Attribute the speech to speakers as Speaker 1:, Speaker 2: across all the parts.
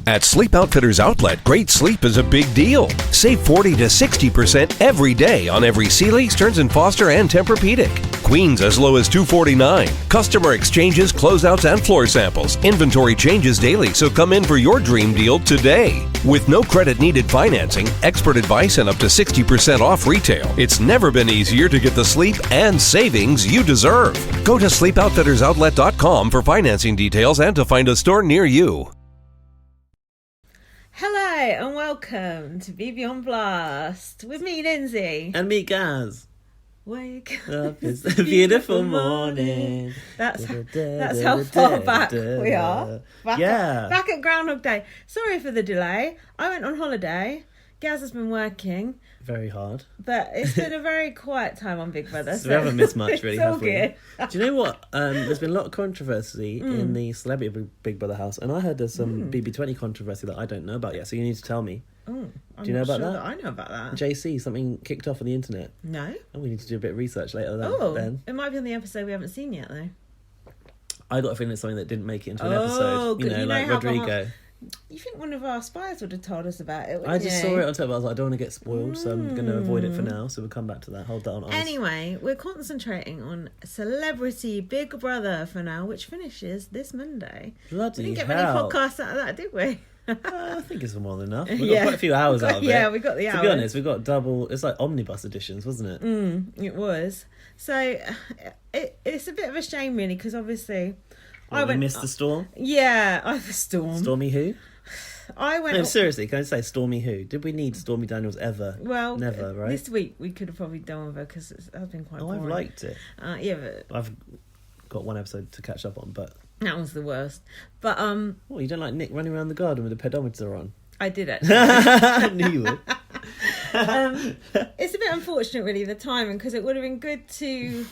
Speaker 1: At Sleep Outfitters Outlet, great sleep is a big deal. Save 40 to 60% every day on every Sealy, Stearns & Foster, and Tempur-Pedic. Queens as low as $249. Customer exchanges, closeouts, and floor samples. Inventory changes daily, so come in for your dream deal today. With no credit needed financing, expert advice, and up to 60% off retail, it's never been easier to get the sleep and savings you deserve. Go to sleepoutfittersoutlet.com for financing details and to find a store near you.
Speaker 2: Hello and welcome to BB on Blast with me, Lindsay.
Speaker 3: And me, Gaz.
Speaker 2: Wake
Speaker 3: up, it's a beautiful morning.
Speaker 2: That's how far back we are. Back at Groundhog Day. Sorry for the delay. I went on holiday. Gaz has been working.
Speaker 3: Very hard.
Speaker 2: But it's been a very quiet time on Big Brother.
Speaker 3: So we haven't missed much, really, have we?
Speaker 2: Good.
Speaker 3: Do you know what? There's been a lot of controversy in the celebrity Big Brother house, and I heard there's some BB20 controversy that I don't know about yet, so you need to tell me.
Speaker 2: Do
Speaker 3: you know about that?
Speaker 2: I know about that.
Speaker 3: JC, something kicked off on the internet.
Speaker 2: No.
Speaker 3: And we need to do a bit of research later then.
Speaker 2: It might be on the episode we haven't seen yet, though.
Speaker 3: I got a feeling it's something that didn't make it into an episode.
Speaker 2: Good.
Speaker 3: You know, like Rodrigo.
Speaker 2: You think one of our spies would have told us about it?
Speaker 3: I just saw it on TV. I was like, I don't want to get spoiled, so I'm going to avoid it for now. So we'll come back to that. Hold that on ice.
Speaker 2: Anyway, we're concentrating on Celebrity Big Brother for now, which finishes this Monday.
Speaker 3: Bloody
Speaker 2: We didn't get
Speaker 3: hell.
Speaker 2: many podcasts out of that, did we?
Speaker 3: I think it's more than enough. We got quite a few hours out of it.
Speaker 2: Yeah, we got the hours.
Speaker 3: To be honest, we got double. It's like omnibus editions, wasn't it?
Speaker 2: It was. So it's a bit of a shame, really, because obviously
Speaker 3: We missed the storm.
Speaker 2: Yeah, the storm.
Speaker 3: Stormy who?
Speaker 2: I went.
Speaker 3: No, seriously, can I say Stormy who? Did we need Stormy Daniels ever?
Speaker 2: Well,
Speaker 3: never, right?
Speaker 2: This week we could have probably done with her because it's been quite.
Speaker 3: I've liked it.
Speaker 2: Yeah, but
Speaker 3: I've got one episode to catch up on, but
Speaker 2: that was the worst. But
Speaker 3: well, you don't like Nick running around the garden with the pedometer on?
Speaker 2: I did actually.
Speaker 3: I knew you would.
Speaker 2: It's a bit unfortunate, really, the timing, because it would have been good to.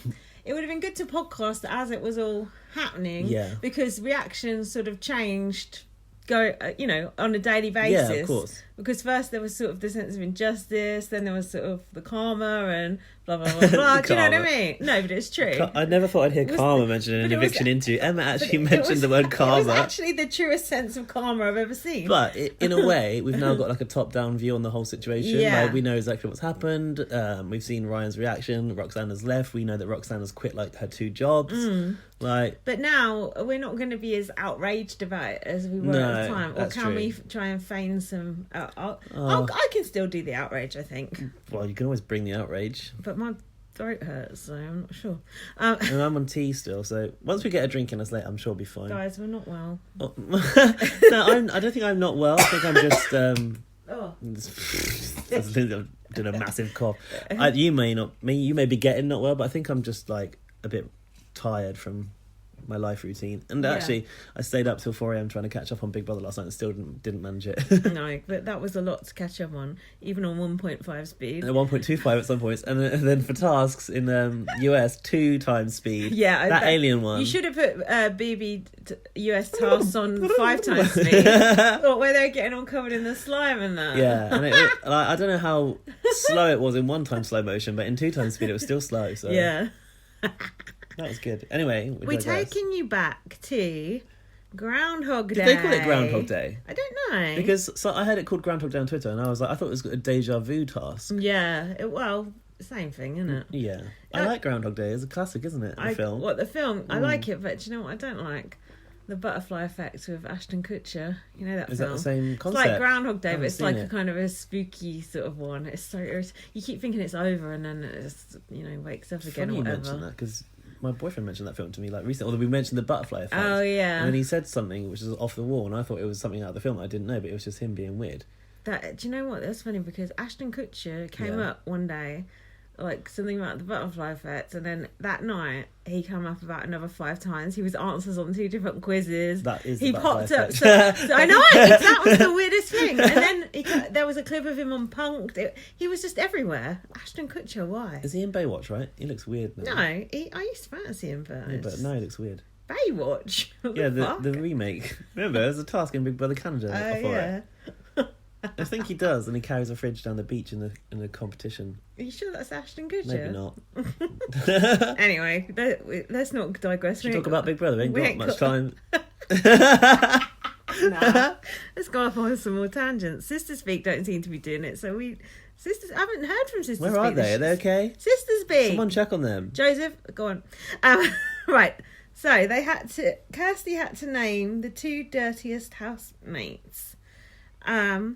Speaker 2: It would have been good to podcast as it was all happening.
Speaker 3: Yeah.
Speaker 2: Because reactions sort of changed. On a daily basis.
Speaker 3: Yeah, of course.
Speaker 2: Because first there was sort of the sense of injustice, then there was sort of the karma and blah, blah, blah, blah. Do you know what I mean? No, but it's true.
Speaker 3: I never thought I'd hear karma mentioned in an eviction interview. Emma actually mentioned the word karma.
Speaker 2: It was actually the truest sense of karma I've ever seen.
Speaker 3: But in a way, we've now got like a top-down view on the whole situation.
Speaker 2: Yeah.
Speaker 3: Like, we know exactly what's happened. We've seen Ryan's reaction. Roxanna's left. We know that Roxanna's quit like her 2 jobs.
Speaker 2: But now we're not going to be as outraged about it as we were at the time. Or can we try and feign some? I can still do the outrage, I think.
Speaker 3: Well, you can always bring the outrage.
Speaker 2: But my throat hurts, so I'm not sure.
Speaker 3: And I'm on tea still, so once we get a drink in us later, I'm sure we'll be fine.
Speaker 2: Guys, we're not well.
Speaker 3: No, I don't think I'm not well. I think I'm just. I did a massive cough. You may be getting not well, but I think I'm just like a bit tired from my life routine. And actually, I stayed up till 4 a.m. trying to catch up on Big Brother last night and still didn't manage it.
Speaker 2: No, but that was a lot to catch up on, even on 1.5 speed.
Speaker 3: 1.25 at some points, and then for tasks in US 2 times speed.
Speaker 2: Yeah,
Speaker 3: that alien one.
Speaker 2: You should have put BB US tasks on 5 times speed, where they're getting all covered in the slime and that.
Speaker 3: Yeah, and I don't know how slow it was in 1 time slow motion, but in 2 times speed it was still slow. So
Speaker 2: yeah.
Speaker 3: That was good. Anyway,
Speaker 2: we're taking you back to Groundhog Day.
Speaker 3: Did they call it Groundhog Day?
Speaker 2: I don't know.
Speaker 3: Because I heard it called Groundhog Day on Twitter, and I was like, I thought it was a deja vu task.
Speaker 2: Yeah, same thing, isn't it?
Speaker 3: Yeah. I like Groundhog Day. It's a classic, isn't it? The film.
Speaker 2: What, the film? I like it, but do you know what I don't like? The Butterfly Effect with Ashton Kutcher. You know that film?
Speaker 3: Is that the same concept?
Speaker 2: It's like Groundhog Day, but it's like
Speaker 3: a
Speaker 2: kind of a spooky sort of one. It's so you keep thinking it's over, and then it just, wakes up again or whatever.
Speaker 3: You mentioned that, because my boyfriend mentioned that film to me like recently. Although we mentioned the Butterfly Effect.
Speaker 2: Oh yeah.
Speaker 3: And then he said something which was off the wall, and I thought it was something out of the film I didn't know, but it was just him being weird.
Speaker 2: Do you know what? That's funny, because Ashton Kutcher came up one day, like something about the Butterfly Effect, and then that night he came up about another 5 times. He was answers on 2 different quizzes.
Speaker 3: That is
Speaker 2: he
Speaker 3: the
Speaker 2: popped
Speaker 3: Butterfly
Speaker 2: up.
Speaker 3: Effect.
Speaker 2: So I know that was the weirdest thing. And then there was a clip of him on Punk'd. He was just everywhere. Ashton Kutcher, why?
Speaker 3: Is he in Baywatch? Right? He looks weird now.
Speaker 2: No, I used to fancy him,
Speaker 3: but now he looks weird.
Speaker 2: Baywatch.
Speaker 3: Yeah, the remake. Remember, there's a task in Big Brother Canada for it. I think he does, and he carries a fridge down the beach in the competition.
Speaker 2: Are you sure that's Ashton Kutcher?
Speaker 3: Maybe not.
Speaker 2: Anyway, let's not digress.
Speaker 3: Should we talk about Big Brother? We ain't got much time.
Speaker 2: Nah. Let's go off on some more tangents. Sister Speak don't seem to be doing it, so I haven't heard from Sister Speak.
Speaker 3: Where are they? Are they okay?
Speaker 2: Sister Speak.
Speaker 3: Someone check on them.
Speaker 2: Joseph, go on. Right. So Kirsty had to name the 2 dirtiest housemates. Hold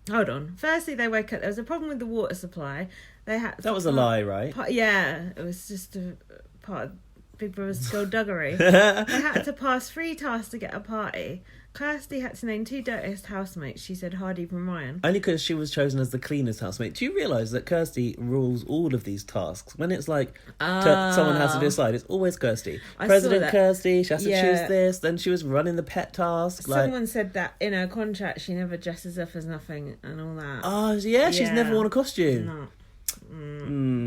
Speaker 2: on. Firstly, they woke up. There was a problem with the water supply. That was
Speaker 3: a lie, right?
Speaker 2: Yeah, it was just a part of Big Brother's skullduggery. They had to pass 3 tasks to get a party. Kirsty had to name 2 dirtiest housemates. She said Hardeep and Ryan.
Speaker 3: Only because she was chosen as the cleanest housemate. Do you realise that Kirsty rules all of these tasks? When it's like someone has to decide, it's always Kirsty. President Kirsty, she has to choose this. Then she was running the pet task.
Speaker 2: Someone said that in her contract she never dresses up as nothing and all that.
Speaker 3: Oh, yeah, she's never worn a costume.
Speaker 2: No.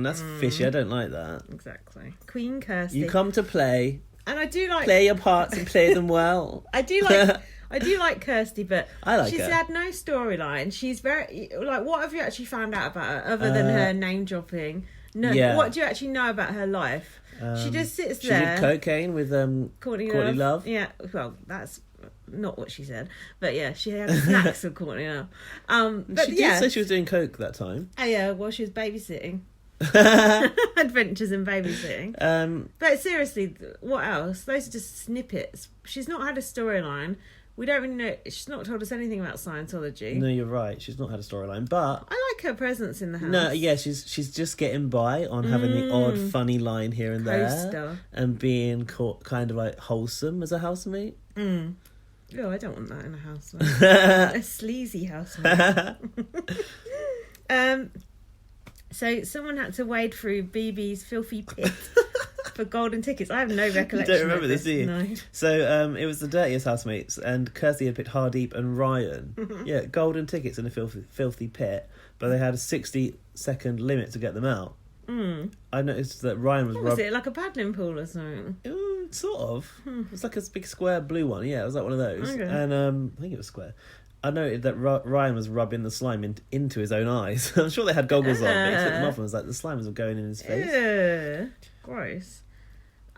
Speaker 3: That's fishy. I don't like that.
Speaker 2: Exactly. Queen Kirsty.
Speaker 3: You come to play.
Speaker 2: And I do like...
Speaker 3: Play your parts and play them well.
Speaker 2: I do like Kirsty, but she's had no storyline. She's very... Like, what have you actually found out about her, other than her name-dropping? No, what do you actually know about her life? She just sits there...
Speaker 3: She did cocaine with Courtney Love.
Speaker 2: Yeah, well, that's not what she said. But yeah, she had snacks with Courtney Love. But
Speaker 3: she did say she was doing coke that time.
Speaker 2: Oh, yeah, well, she was babysitting. Adventures in babysitting. But seriously, what else? Those are just snippets. She's not had a storyline. We don't really know. She's not told us anything about Scientology.
Speaker 3: No, you're right. She's not had a storyline, but
Speaker 2: I like her presence in the house.
Speaker 3: No, yeah, she's just getting by on having the odd funny line here and there, and being kind of like wholesome as a housemate.
Speaker 2: Oh, I don't want that in a housemate. A sleazy housemate. So someone had to wade through BB's filthy pit for golden tickets. I have no recollection.
Speaker 3: You don't remember this, do you?
Speaker 2: No.
Speaker 3: So it was the dirtiest housemates, and Kirsty had picked Hardeep and Ryan. Yeah, golden tickets in a filthy pit, but they had a 60-second limit to get them out. I noticed that Ryan was...
Speaker 2: Was it like a paddling pool or something?
Speaker 3: Sort of. It was like a big square blue one. Yeah, it was like one of those. Okay. And I think it was square. I noted that Ryan was rubbing the slime into his own eyes. I'm sure they had goggles on, but he took them off and was like, the slime was going in his face.
Speaker 2: Yeah, gross.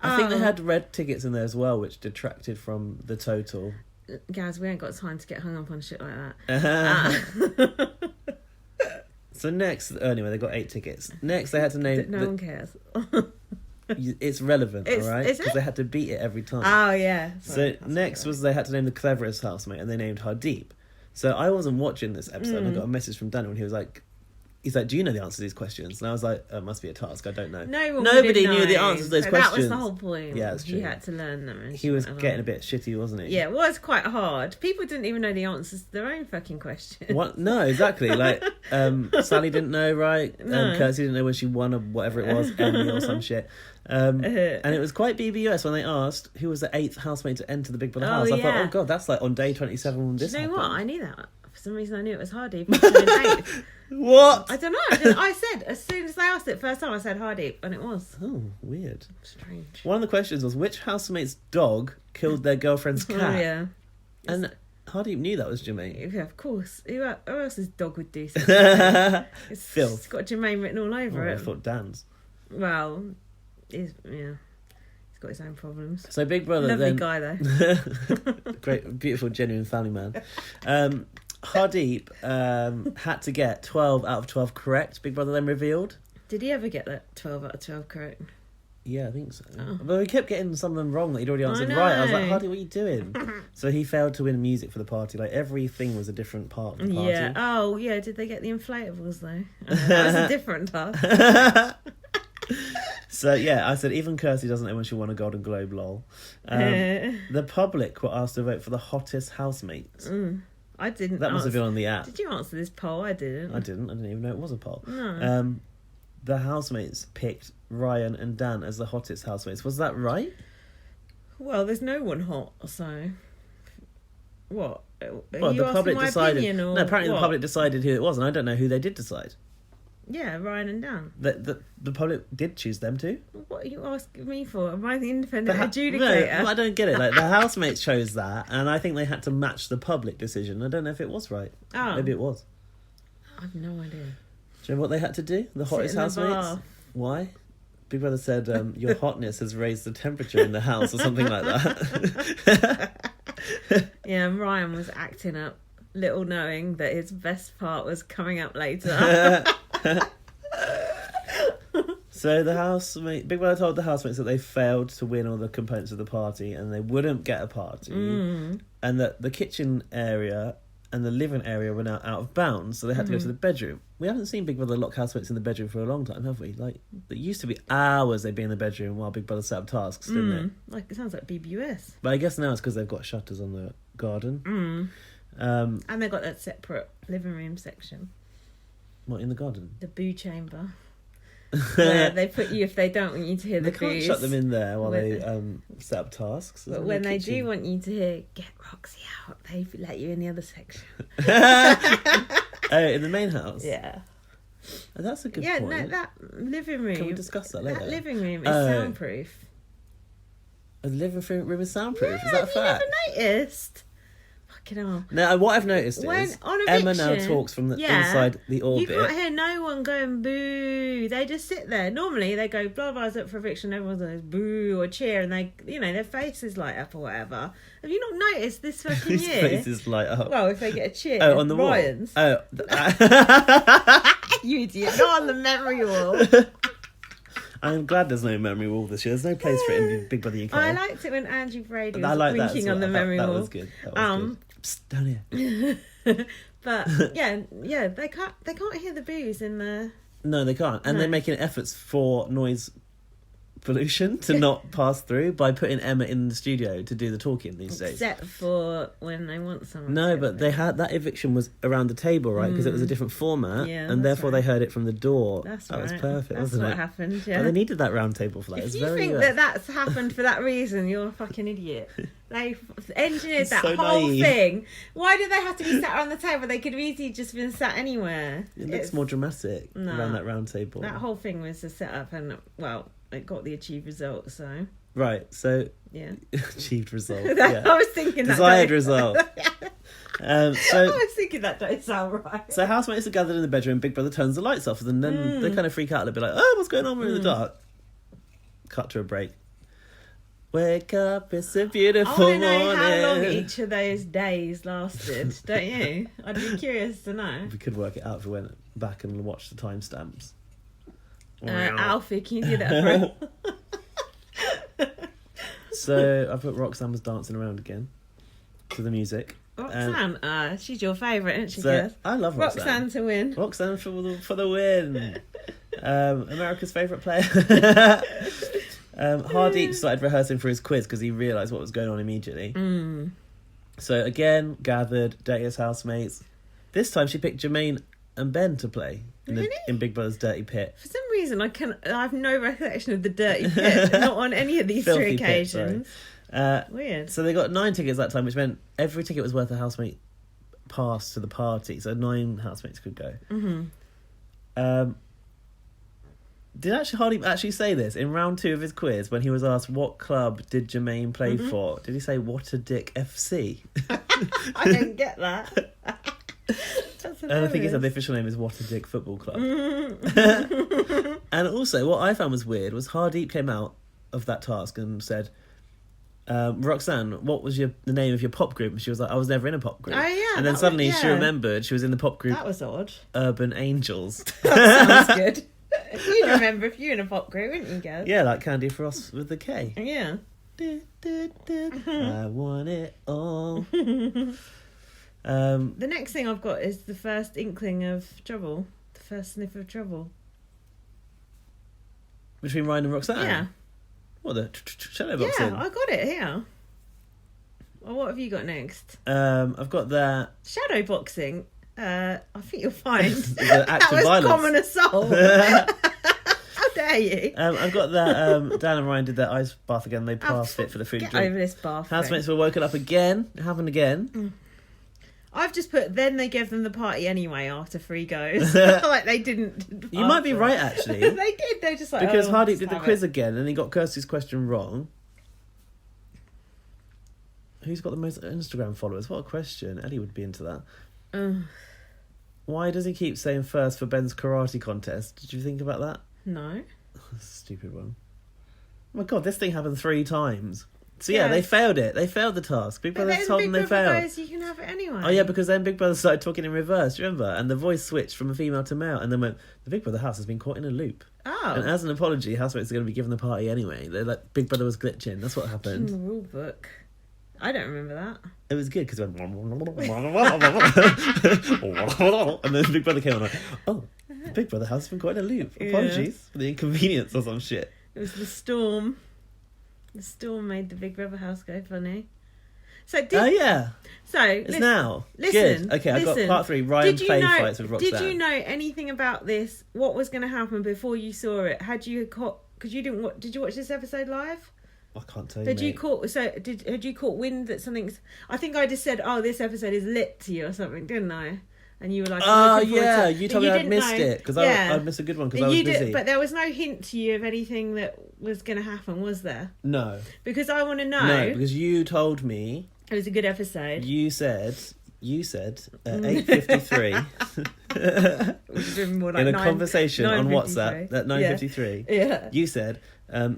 Speaker 3: I think they had red tickets in there as well, which detracted from the total.
Speaker 2: Guys, we ain't got time to get hung up on shit like that.
Speaker 3: So next, anyway, they got 8 tickets. Next, they had to name...
Speaker 2: No one cares.
Speaker 3: It's relevant, all right? Because they had to beat it every time.
Speaker 2: Oh, yeah.
Speaker 3: Sorry, so next was they had to name the cleverest housemate, and they named Hardeep. So I wasn't watching this episode, and I got a message from Daniel, and he was like, do you know the answer to these questions? And I was like, it must be a task, I don't know. Nobody knew the answers to those questions.
Speaker 2: That was the whole point.
Speaker 3: Yeah, that's true.
Speaker 2: He had to learn them.
Speaker 3: He was getting a bit shitty, wasn't he?
Speaker 2: Yeah, it was quite hard. People didn't even know the answers to their own fucking questions.
Speaker 3: What? No, exactly. Like, Sally didn't know, right?
Speaker 2: No.
Speaker 3: Kirsty didn't know when she won or whatever it was, Emmy or some shit. And it was quite BBUS when they asked who was the 8th housemate to enter the Big Brother house. I thought, oh God, that's like on day 27 when this happened.
Speaker 2: You know what? I knew that. For some reason, I knew it was Hardeep. 8th.
Speaker 3: What?
Speaker 2: I don't know. I said, as soon as they asked it first time, I said Hardeep, and it was.
Speaker 3: Oh, weird.
Speaker 2: Strange.
Speaker 3: One of the questions was, which housemate's dog killed their girlfriend's cat?
Speaker 2: Oh, yeah.
Speaker 3: And Hardeep knew that was Jermaine.
Speaker 2: Yeah, of course. Who else's dog would do something?
Speaker 3: Filth.
Speaker 2: It's got Jermaine written all over it.
Speaker 3: I thought Dan's.
Speaker 2: Well, he's got his own problems.
Speaker 3: So Big Brother
Speaker 2: Lovely guy, though.
Speaker 3: Great, beautiful, genuine family man. Hardeep had to get 12 out of 12 correct. Big Brother then revealed.
Speaker 2: Did he ever get that 12 out of 12 correct?
Speaker 3: Yeah, I think so.
Speaker 2: Oh.
Speaker 3: But we kept getting some of them wrong that he'd already answered right. I was like, Hardeep, what are you doing? So he failed to win music for the party. Like, everything was a different part of the party.
Speaker 2: Yeah. Oh, yeah. Did they get the inflatables, though? That was a different task.
Speaker 3: So, yeah, I said, even Kirsty doesn't know when she won a Golden Globe, lol. The public were asked to vote for the hottest housemates.
Speaker 2: I didn't.
Speaker 3: That must have been on the app.
Speaker 2: Did you answer this poll? I didn't.
Speaker 3: I didn't even know it was a poll.
Speaker 2: No.
Speaker 3: The housemates picked Ryan and Dan as the hottest housemates. Was that right?
Speaker 2: Well, there's no one hot, so... What?
Speaker 3: Well, the public decided... No, apparently
Speaker 2: what?
Speaker 3: The public decided who it was, and I don't know who they did decide.
Speaker 2: Yeah, Ryan and Dan.
Speaker 3: The public did choose them too.
Speaker 2: What are you asking me for? Am I the independent adjudicator?
Speaker 3: No, I don't get it. Like, the housemates chose that, and I think they had to match the public decision. I don't know if it was right.
Speaker 2: Oh.
Speaker 3: Maybe it was.
Speaker 2: I have no idea.
Speaker 3: Do you know what they had to do? The hottest housemates? Why? Big Brother said, your hotness has raised the temperature in the house or something like that.
Speaker 2: Yeah, and Ryan was acting up, little knowing that his best part was coming up later.
Speaker 3: So Big Brother told the housemates that they failed to win all the components of the party and they wouldn't get a party, and that the kitchen area and the living area were now out of bounds, so they had to go to the bedroom. We haven't seen Big Brother lock housemates in the bedroom for a long time, have we? Like, it used to be hours they'd be in the bedroom while Big Brother set up tasks, didn't it?
Speaker 2: Like, it sounds like BBUS.
Speaker 3: But I guess now it's because they've got shutters on the garden.
Speaker 2: And they've got that separate living room section.
Speaker 3: What, in the garden?
Speaker 2: The boo chamber. Where they put you if they don't want you to hear the
Speaker 3: They can't
Speaker 2: boos.
Speaker 3: shut them in there while they set up tasks.
Speaker 2: But when they do want you to hear, get Roxy out, they let you in the other section.
Speaker 3: Oh, in the main house?
Speaker 2: Yeah.
Speaker 3: Oh, that's a good point.
Speaker 2: Yeah, no, that living room.
Speaker 3: Can we discuss that later?
Speaker 2: That living room is soundproof.
Speaker 3: The living room is soundproof?
Speaker 2: Yeah,
Speaker 3: Is that a fact?
Speaker 2: Have you never noticed? Fucking hell.
Speaker 3: Now, what I've noticed
Speaker 2: When
Speaker 3: is
Speaker 2: on
Speaker 3: Emma now
Speaker 2: eviction,
Speaker 3: talks from inside the orbit.
Speaker 2: You can't hear no one going boo. They just sit there. Normally they go blah blah's up for eviction. Everyone goes boo or cheer, and they, their faces light up or whatever. Have you not noticed this fucking
Speaker 3: His
Speaker 2: year?
Speaker 3: faces light up.
Speaker 2: Well, if they get a cheer.
Speaker 3: Oh, on the
Speaker 2: Ryan's.
Speaker 3: wall.
Speaker 2: You idiot! Not on the memory wall.
Speaker 3: I'm glad there's no memory wall this year. There's no place for it in Big Brother UK.
Speaker 2: I liked it when Andrew Brady was
Speaker 3: like
Speaker 2: winking on the memory
Speaker 3: that
Speaker 2: wall.
Speaker 3: That was good. Good. Psst, down here.
Speaker 2: But yeah, they can't hear the boos in the.
Speaker 3: No, they can't, and they're making efforts for noise pollution to not pass through by putting Emma in the studio to do the talking these days.
Speaker 2: Except for when they want someone.
Speaker 3: No, but they had that eviction was around the table, right? Because it was a different format, and therefore they heard it from the door.
Speaker 2: That's
Speaker 3: that was
Speaker 2: right.
Speaker 3: perfect,
Speaker 2: That's
Speaker 3: wasn't
Speaker 2: what
Speaker 3: it?
Speaker 2: happened. Yeah.
Speaker 3: But they needed that round table for that.
Speaker 2: If
Speaker 3: It's
Speaker 2: you
Speaker 3: very
Speaker 2: think that that's happened for that reason, you're a fucking idiot. They engineered that
Speaker 3: So
Speaker 2: whole
Speaker 3: naive.
Speaker 2: thing. Why did they have to be sat around the table? They could have easily just been sat anywhere.
Speaker 3: It looks more dramatic around that round table.
Speaker 2: That whole thing was a set-up, and well, it got the achieved result. So
Speaker 3: right, so
Speaker 2: yeah,
Speaker 3: achieved result.
Speaker 2: I was thinking
Speaker 3: desired
Speaker 2: that
Speaker 3: result.
Speaker 2: I was thinking that don't sound right.
Speaker 3: So housemates are gathered in the bedroom. Big Brother turns the lights off, and then they kind of freak out a little bit, like, "Oh, what's going on? We're in the dark." Cut to a break. Wake up! It's a beautiful
Speaker 2: I want to know
Speaker 3: morning.
Speaker 2: how long each of those days lasted. Don't you? I'd be curious to know.
Speaker 3: We could work it out if we went back and watched the timestamps.
Speaker 2: Alfie, can you do that for
Speaker 3: So I put Roxanne was dancing around again to the music.
Speaker 2: Roxanne? She's your favourite, isn't she?
Speaker 3: So I love Roxanne.
Speaker 2: Roxanne to win.
Speaker 3: Roxanne for the win. America's favourite player. Hardeep started rehearsing for his quiz because he realised what was going on immediately. So again, gathered Data's housemates. This time she picked Jermaine and Ben to play in Big Brother's Dirty Pit.
Speaker 2: For some reason, I have no recollection of the Dirty Pit. Not on any of these
Speaker 3: Filthy
Speaker 2: three
Speaker 3: pit, sorry.
Speaker 2: occasions. Weird.
Speaker 3: So they got 9 tickets that time, which meant every ticket was worth a housemate pass to the party. So 9 housemates could go. Did Hardeep actually say this in round 2 of his quiz when he was asked what club did Jermaine play for? Did he say What a Dick FC?
Speaker 2: I didn't get that.
Speaker 3: And I think he said the official name is What a Dick Football Club. And also, what I found was weird was Hardeep came out of that task and said, Roxanne, what was the name of your pop group? And she was like, I was never in a pop group.
Speaker 2: Oh, yeah.
Speaker 3: And then suddenly she remembered she was in the pop group
Speaker 2: That was odd.
Speaker 3: Urban Angels.
Speaker 2: That sounds good. You'd remember if you were in a pop group, wouldn't you, guys?
Speaker 3: Yeah, like Candy Frost with the K.
Speaker 2: Yeah.
Speaker 3: I want it all.
Speaker 2: The next thing I've got is the first inkling of trouble. The first sniff of trouble.
Speaker 3: Between Ryan and Roxanne?
Speaker 2: Yeah.
Speaker 3: What, the shadow boxing?
Speaker 2: Yeah, I got it here. Well, what have you got next?
Speaker 3: I've got that.
Speaker 2: Shadow boxing. I think you'll find
Speaker 3: The act
Speaker 2: that
Speaker 3: of
Speaker 2: was
Speaker 3: violence.
Speaker 2: common assault. How dare you?
Speaker 3: I've got that. Dan and Ryan did their ice bath again. They passed it for the food
Speaker 2: Get
Speaker 3: and drink.
Speaker 2: over this bath thing.
Speaker 3: Housemates were woken up again. It happened again.
Speaker 2: I've just put, then they gave them the party anyway after 3 goes. Like they didn't.
Speaker 3: You might be right, actually.
Speaker 2: They did. They just like,
Speaker 3: Because Hardeep
Speaker 2: let's
Speaker 3: did the
Speaker 2: have
Speaker 3: quiz
Speaker 2: it.
Speaker 3: again and he got Kirsty's question wrong. Who's got the most Instagram followers? What a question. Ellie would be into that. Why does he keep saying first for Ben's karate contest? Did you think about that?
Speaker 2: No.
Speaker 3: Stupid one. Oh my god, this thing happened 3 times. So yeah, they failed it. They failed the task. Big Brother told them they failed.
Speaker 2: Goes, you can have it anyway.
Speaker 3: Oh yeah, because then Big Brother started talking in reverse, do you remember? And the voice switched from a female to male, and then went, the Big Brother house has been caught in a loop.
Speaker 2: Oh.
Speaker 3: And as an apology, housemates are going to be given the party anyway. They're like, Big Brother was glitching. That's what happened.
Speaker 2: In the rule book. I don't remember that.
Speaker 3: It was good because it went... and then Big Brother came on like, oh, the Big Brother house has been caught in a loop. Apologies for the inconvenience or some shit.
Speaker 2: It was the storm. The storm made the Big Brother house go funny. So
Speaker 3: Oh yeah.
Speaker 2: So
Speaker 3: it's now.
Speaker 2: Listen.
Speaker 3: Good. Okay, I got part 3. Ryan play fights with Roxanne.
Speaker 2: Did you know anything about this? What was going to happen before you saw it? Had you caught? Because you didn't. Did you watch this episode live?
Speaker 3: I can't tell you.
Speaker 2: Had you caught wind that something's? I think I just said, "Oh, this episode is lit" to you or something, didn't I? And you were like,
Speaker 3: "Oh yeah," you told me I'd missed it because I'd missed a good one because I was busy.
Speaker 2: But there was no hint to you of anything that was going to happen, was there?
Speaker 3: No.
Speaker 2: Because I want to know.
Speaker 3: No, because you told me
Speaker 2: it was a good episode.
Speaker 3: You said at 8:53
Speaker 2: more like
Speaker 3: in a conversation on WhatsApp at 9:53.
Speaker 2: Yeah.
Speaker 3: You said,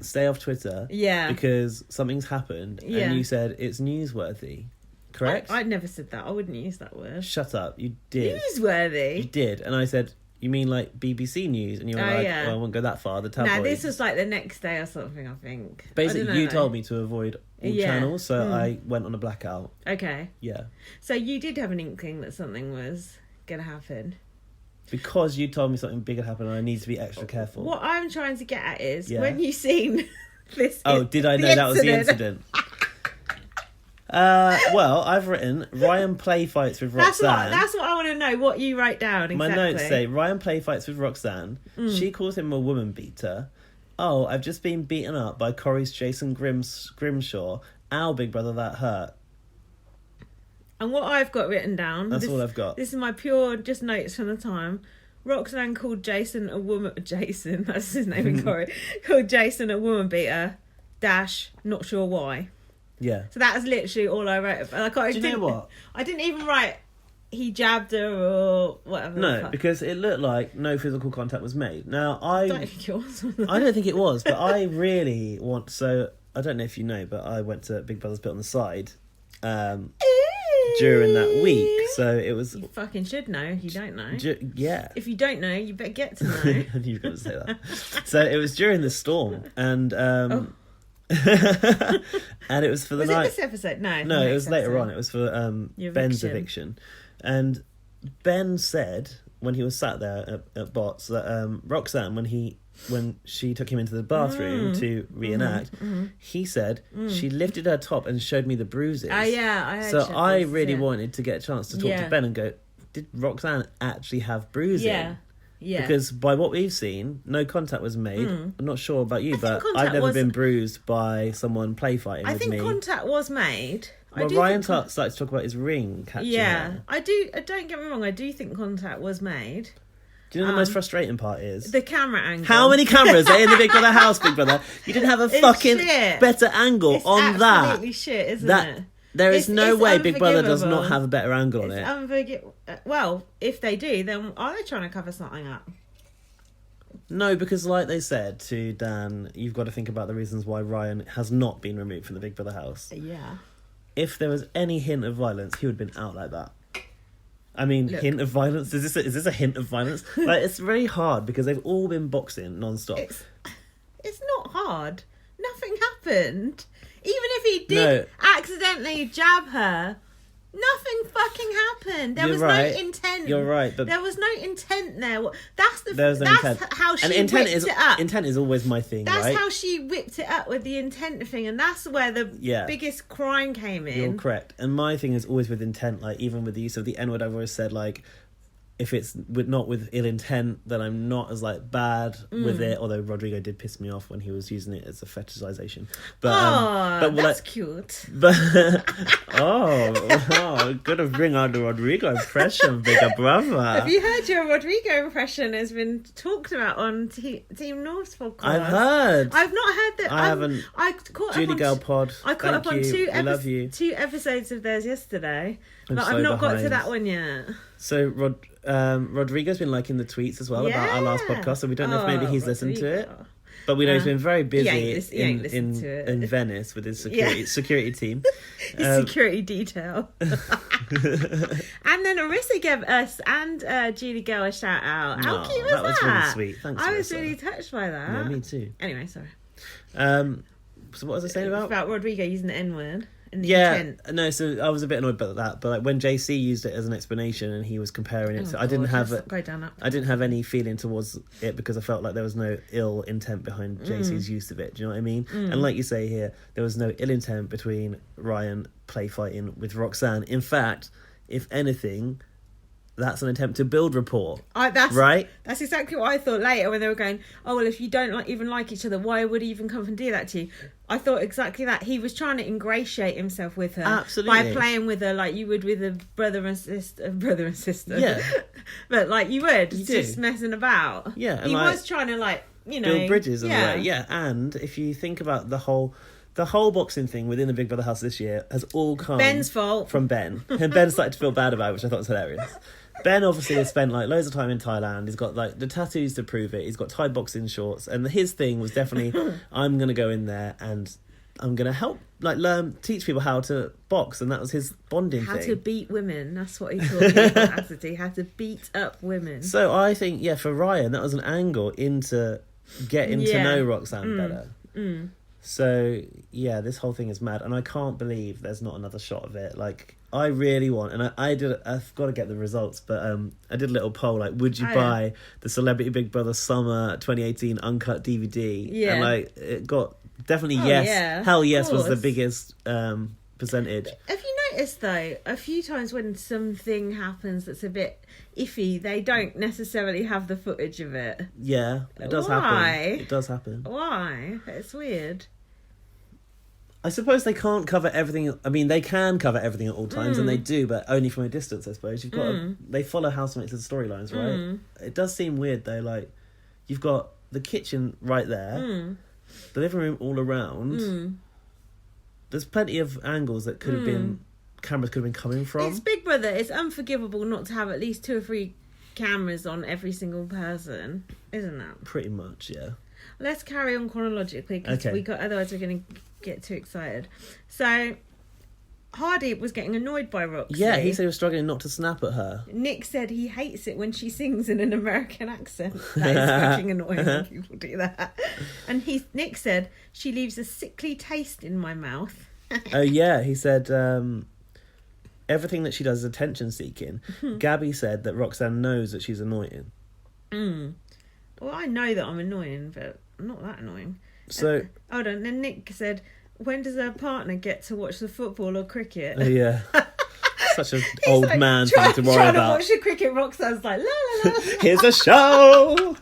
Speaker 3: "Stay off Twitter."
Speaker 2: Yeah.
Speaker 3: Because something's happened, and you said it's newsworthy. Correct?
Speaker 2: I never said that. I wouldn't use that word.
Speaker 3: Shut up. You did.
Speaker 2: Newsworthy?
Speaker 3: You did. And I said, you mean like BBC News? And you were well, I won't go that far. The tabloids.
Speaker 2: No, this was like the next day or something, I think.
Speaker 3: Basically, you told me to avoid all channels, so I went on a blackout.
Speaker 2: Okay.
Speaker 3: Yeah.
Speaker 2: So you did have an inkling that something was going to happen?
Speaker 3: Because you told me something big had happened and I need to be extra careful.
Speaker 2: What I'm trying to get at is, when you seen this...
Speaker 3: Oh, did I know that was the incident? Well, I've written Ryan play fights with Roxanne.
Speaker 2: That's what I want to know. What you write down exactly.
Speaker 3: My notes say Ryan play fights with Roxanne. She calls him a woman beater. Oh, I've just been beaten up by Corey's Jason Grimshaw. Ow, Big Brother, that hurt.
Speaker 2: And what I've got written down.
Speaker 3: That's all I've got.
Speaker 2: This is my pure just notes from the time. Roxanne called Jason a woman. Jason, that's his name in Corey. Called Jason a woman beater. Not sure why.
Speaker 3: Yeah.
Speaker 2: So that's literally all I wrote. Like,
Speaker 3: Do you know what?
Speaker 2: I didn't even write he jabbed her or whatever.
Speaker 3: No, because it looked like no physical contact was made. Now, I
Speaker 2: don't think it was.
Speaker 3: I don't think it was, but I really want... So, I don't know if you know, but I went to Big Brother's Bit on the Side during that week. So, it was...
Speaker 2: You fucking should know if you don't know.
Speaker 3: Yeah.
Speaker 2: If you don't know, you better get to know.
Speaker 3: You've got to say that. So, it was during the storm, and... and it was for the night.
Speaker 2: Was it this episode?
Speaker 3: No, it was later on. It was for Ben's eviction. And Ben said when he was sat there at Bots that Roxanne, when she took him into the bathroom to reenact, he said she lifted her top and showed me the bruises.
Speaker 2: Oh yeah, I heard.
Speaker 3: So I really wanted to get a chance to talk to Ben and go, did Roxanne actually have bruising?
Speaker 2: Yeah. Yeah.
Speaker 3: Because by what we've seen, no contact was made. I'm not sure about you, but I've never been bruised by someone play fighting with me.
Speaker 2: I think contact was made.
Speaker 3: Well, Ryan starts to talk about his ring catching her.
Speaker 2: I do. Don't get me wrong. I do think contact was made.
Speaker 3: Do you know the most frustrating part is?
Speaker 2: The camera angle.
Speaker 3: How many cameras are in the Big Brother house, Big Brother? You didn't have a fucking better angle on that.
Speaker 2: It's absolutely shit, isn't it?
Speaker 3: There is no way Big Brother does not have a better angle on it.
Speaker 2: Well, if they do, then are they trying to cover something up?
Speaker 3: No, because like they said to Dan, you've got to think about the reasons why Ryan has not been removed from the Big Brother house.
Speaker 2: Yeah.
Speaker 3: If there was any hint of violence, he would have been out like that. I mean, hint of violence? Is this a hint of violence? Like, it's very hard because they've all been boxing non-stop.
Speaker 2: It's not hard. Nothing happened. Even if he did accidentally jab her, nothing fucking happened. There was no intent.
Speaker 3: You're right, but
Speaker 2: there was no intent there.
Speaker 3: There's no intent.
Speaker 2: How she whipped it up.
Speaker 3: Intent is always my thing.
Speaker 2: That's how she whipped it up with the intent thing, and that's where the biggest crime came in.
Speaker 3: You're correct. And my thing is always with intent. Like even with the use of the N-word, I've always said like, if it's not with ill intent, then I'm not as like bad with it. Although Rodrigo did piss me off when he was using it as a fetishization. But
Speaker 2: that's cute.
Speaker 3: But gotta bring out the Rodrigo impression, bigger brother.
Speaker 2: Have you heard your Rodrigo impression has been talked about on Team North's podcast?
Speaker 3: I've heard.
Speaker 2: I've not heard that.
Speaker 3: I haven't.
Speaker 2: I caught
Speaker 3: Judy
Speaker 2: up
Speaker 3: Girl Pod.
Speaker 2: I caught up on two
Speaker 3: episodes
Speaker 2: of theirs yesterday, but
Speaker 3: I've
Speaker 2: not got to that one yet.
Speaker 3: So Rodrigo's been liking the tweets as well about our last podcast, so we don't know if maybe he's listened to it. But we know he's been very busy
Speaker 2: in
Speaker 3: Venice with his security team.
Speaker 2: His security detail. And then Arissa gave us and Julie Girl a shout out. How cute was that?
Speaker 3: That was really sweet. Thanks,
Speaker 2: I was
Speaker 3: Arissa.
Speaker 2: really touched by that.
Speaker 3: Yeah, me too.
Speaker 2: Anyway, sorry.
Speaker 3: So what was I saying about?
Speaker 2: About Rodrigo using the N-word.
Speaker 3: No, so I was a bit annoyed about that, but like when JC used it as an explanation and he was comparing it, I didn't have any feeling towards it because I felt like there was no ill intent behind JC's use of it. Do you know what I mean? And like you say here, there was no ill intent between Ryan play fighting with Roxanne. In fact, if anything, that's an attempt to build rapport. Right?
Speaker 2: That's exactly what I thought later when they were going, oh, well, if you don't even like each other, why would he even come and do that to you? I thought exactly that. He was trying to ingratiate himself with her.
Speaker 3: Absolutely.
Speaker 2: By playing with her like you would with a brother and sister.
Speaker 3: Yeah.
Speaker 2: But like you would, just messing about.
Speaker 3: Yeah.
Speaker 2: He was trying to
Speaker 3: build bridges in a way. Yeah. And if you think about the whole boxing thing within the Big Brother house this year has all come
Speaker 2: Ben's fault
Speaker 3: from Ben. And Ben started to feel bad about it, which I thought was hilarious. Ben obviously has spent like loads of time in Thailand. He's got like the tattoos to prove it. He's got Thai boxing shorts, and his thing was definitely I'm gonna go in there and I'm gonna help teach people how to box, and that was his bonding thing.
Speaker 2: How to beat women. That's what he taught me. How to beat up women.
Speaker 3: So I think for Ryan that was an angle into getting to know Roxanne better. So this whole thing is mad, and I can't believe there's not another shot of it. Like I really want, and I've got to get the results, but I did a little poll like, would you buy the Celebrity Big Brother Summer 2018 uncut DVD?
Speaker 2: Yeah,
Speaker 3: and it got definitely yes. Yeah, hell yes was the biggest percentage.
Speaker 2: Have you noticed though, a few times when something happens that's a bit iffy, they don't necessarily have the footage of it?
Speaker 3: Yeah, it does happen. It does happen.
Speaker 2: Why? It's weird.
Speaker 3: I suppose they can't cover everything. I mean, they can cover everything at all times, and they do, but only from a distance, I suppose. You've got they follow housemates' storylines, right? It does seem weird, though. Like, you've got the kitchen right there, the living room all around. There's plenty of angles that could have been... cameras could have been coming from.
Speaker 2: It's Big Brother. It's unforgivable not to have at least 2 or 3 cameras on every single person, isn't it?
Speaker 3: Pretty much, yeah.
Speaker 2: Let's carry on chronologically, because otherwise we're going to get too excited. So Hardeep was getting annoyed by Roxy.
Speaker 3: Yeah, he said he was struggling not to snap at her.
Speaker 2: Nick said he hates it when she sings in an American accent. That is fucking annoying when people do that. And Nick said she leaves a sickly taste in my mouth.
Speaker 3: Oh yeah, he said everything that she does is attention seeking. Gabby said that Roxanne knows that she's annoying.
Speaker 2: Well, I know that I'm annoying, but I'm not that annoying.
Speaker 3: So
Speaker 2: hold on. Then Nick said, when does her partner get to watch the football or cricket?
Speaker 3: Yeah. Such an old man thing to worry about.
Speaker 2: Trying to watch the cricket, Roxanne's like, la la la.
Speaker 3: Here's a show.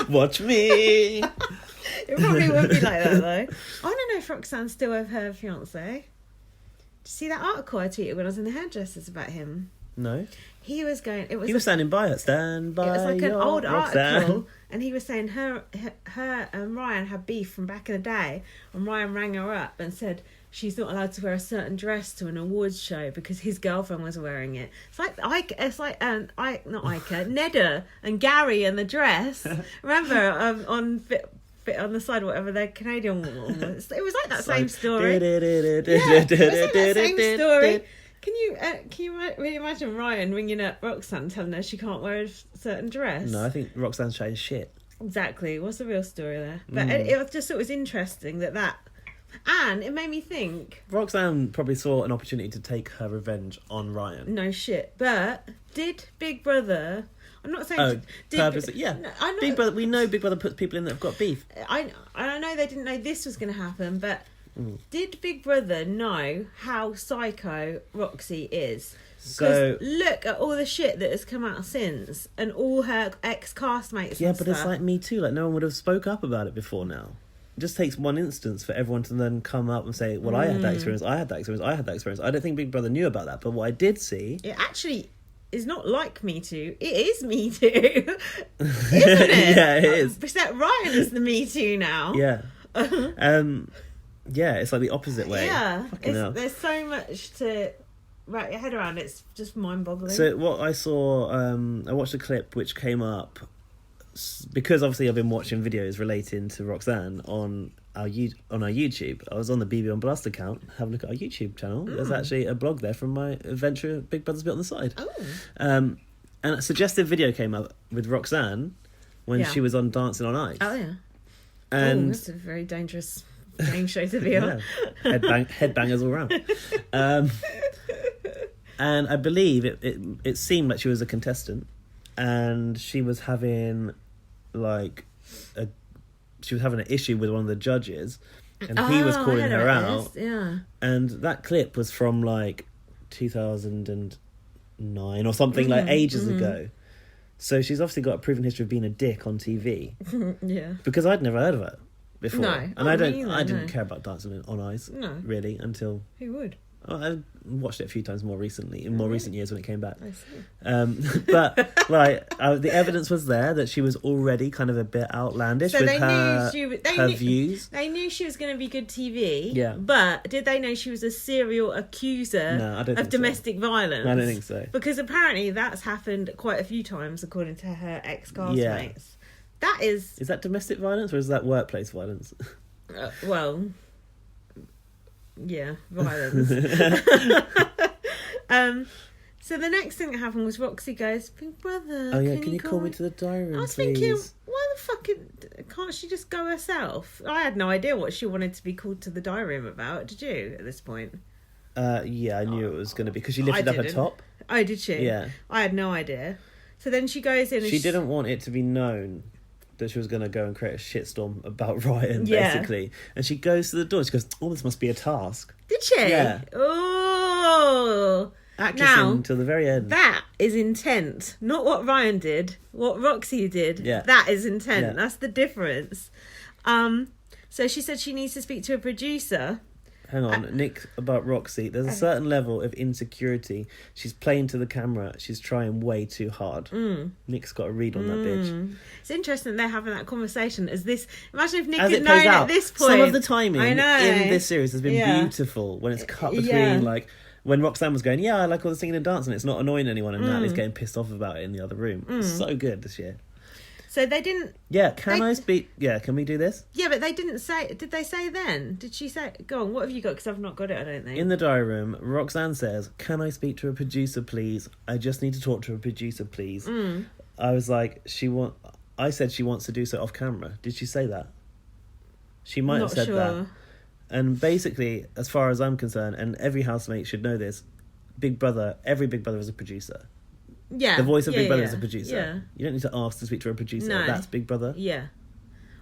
Speaker 3: Watch me.
Speaker 2: It probably would be like that though. I don't know if Roxanne's still with her fiance. Did you see that article I tweeted when I was in the hairdressers about him?
Speaker 3: No.
Speaker 2: He was
Speaker 3: standing by it. Stand by.
Speaker 2: It was like an old
Speaker 3: Roxanne.
Speaker 2: article, and he was saying her and Ryan had beef from back in the day, and Ryan rang her up and said she's not allowed to wear a certain dress to an awards show because his girlfriend was wearing it. It's like not Ica, Nedda and Gary and the dress. Remember on Fit on the Side, whatever their Canadian one was. It was like that same story. It was like that same story. Can you really imagine Ryan ringing up Roxanne telling her she can't wear a certain dress?
Speaker 3: No, I think Roxanne's chatting shit.
Speaker 2: Exactly. What's the real story there? But it was interesting that, and it made me think.
Speaker 3: Roxanne probably saw an opportunity to take her revenge on Ryan.
Speaker 2: No shit. But did Big Brother? I'm not saying.
Speaker 3: Purposely. Yeah. No, I know, Big Brother. We know Big Brother puts people in that have got beef.
Speaker 2: I know they didn't know this was going to happen, but. Did Big Brother know how psycho Roxy is?
Speaker 3: So
Speaker 2: look at all the shit that has come out since, and all her ex-castmates.
Speaker 3: Yeah, but it's like Me Too. Like no one would have spoke up about it before now. It just takes one instance for everyone to then come up and say, "Well, I had that experience. I had that experience. I had that experience." I don't think Big Brother knew about that, but what I did see,
Speaker 2: it actually is not like Me Too. It is Me Too, isn't it?
Speaker 3: Yeah, it is.
Speaker 2: Except Ryan is the Me Too now.
Speaker 3: Yeah. Yeah, it's like the opposite way.
Speaker 2: Yeah, there's so much to wrap your head around. It's just mind-boggling.
Speaker 3: So what I saw, I watched a clip which came up because obviously I've been watching videos relating to Roxanne on our YouTube. I was on the BB on Blast account. Have a look at our YouTube channel. There's actually a blog there from my adventure Big Brother's bit on the side. And a suggestive video came up with Roxanne when she was on Dancing on Ice.
Speaker 2: Oh yeah.
Speaker 3: And
Speaker 2: that's a very dangerous game show to be on.
Speaker 3: Headbangers all round. And I believe it seemed like she was a contestant, and she was having an issue with one of the judges, and he was calling her out.
Speaker 2: Yeah.
Speaker 3: And that clip was from 2009 or something, ages ago. So she's obviously got a proven history of being a dick on TV.
Speaker 2: Yeah.
Speaker 3: Because I'd never heard of her before.
Speaker 2: No.
Speaker 3: And I didn't care about Dancing on Ice.
Speaker 2: No.
Speaker 3: Really, until...
Speaker 2: Who would?
Speaker 3: I watched it a few times more recently, in more recent years when it came back.
Speaker 2: I see.
Speaker 3: But the evidence was there that she was already kind of a bit outlandish with her views.
Speaker 2: They knew she was going to be good TV.
Speaker 3: Yeah.
Speaker 2: But did they know she was a serial accuser of domestic violence?
Speaker 3: I don't think so.
Speaker 2: Because apparently that's happened quite a few times, according to her ex-castmates.
Speaker 3: Yeah.
Speaker 2: That is...
Speaker 3: Is that domestic violence or is that workplace violence?
Speaker 2: Yeah, violence. So the next thing that happened was Roxy goes, Big Brother,
Speaker 3: oh yeah, can you call me to the diary room,
Speaker 2: I was
Speaker 3: please?
Speaker 2: thinking, why the fuck can't she just go herself? I had no idea what she wanted to be called to the diary room about. Did you at this point?
Speaker 3: Yeah, I knew it was going to be because she lifted up her top.
Speaker 2: Oh, did she?
Speaker 3: Yeah.
Speaker 2: I had no idea. So then she goes in and
Speaker 3: she didn't want it to be known that she was going to go and create a shitstorm about Ryan, basically. And she goes to the door. She goes, oh, this must be a task.
Speaker 2: Did she?
Speaker 3: Yeah.
Speaker 2: Oh.
Speaker 3: Actressing till the very end.
Speaker 2: That is intent. Not what Ryan did. What Roxy did.
Speaker 3: Yeah.
Speaker 2: That is intent.
Speaker 3: Yeah.
Speaker 2: That's the difference. So she said she needs to speak to a producer.
Speaker 3: Hang on, Nick, about Roxy. There's a certain level of insecurity. She's playing to the camera. She's trying way too hard. Nick's got a read on that bitch.
Speaker 2: It's interesting they're having that conversation. Imagine if Nick
Speaker 3: As
Speaker 2: had
Speaker 3: it
Speaker 2: known
Speaker 3: plays out,
Speaker 2: at this point.
Speaker 3: some of the timing
Speaker 2: I know.
Speaker 3: in this series has been beautiful when it's cut between when Roxanne was going, I like all the singing and dancing. It's not annoying anyone, and Natalie's getting pissed off about it in the other room. It's so good this year.
Speaker 2: So they didn't...
Speaker 3: Yeah, can I speak... Yeah, can we do this?
Speaker 2: Yeah, but they didn't say... Did they say then? Did she say... Go on, what have you got? Because I've not got it, I don't think.
Speaker 3: In the diary room, Roxanne says, can I speak to a producer, please? I just need to talk to a producer, please. I was like, I said she wants to do so off camera. Did she say that? She might have said that. And basically, as far as I'm concerned, and every housemate should know this, every Big Brother is a producer.
Speaker 2: Yeah.
Speaker 3: The voice of Big Brother is a producer.
Speaker 2: Yeah.
Speaker 3: You don't need to ask to speak to a producer.
Speaker 2: No.
Speaker 3: That's Big Brother.
Speaker 2: Yeah.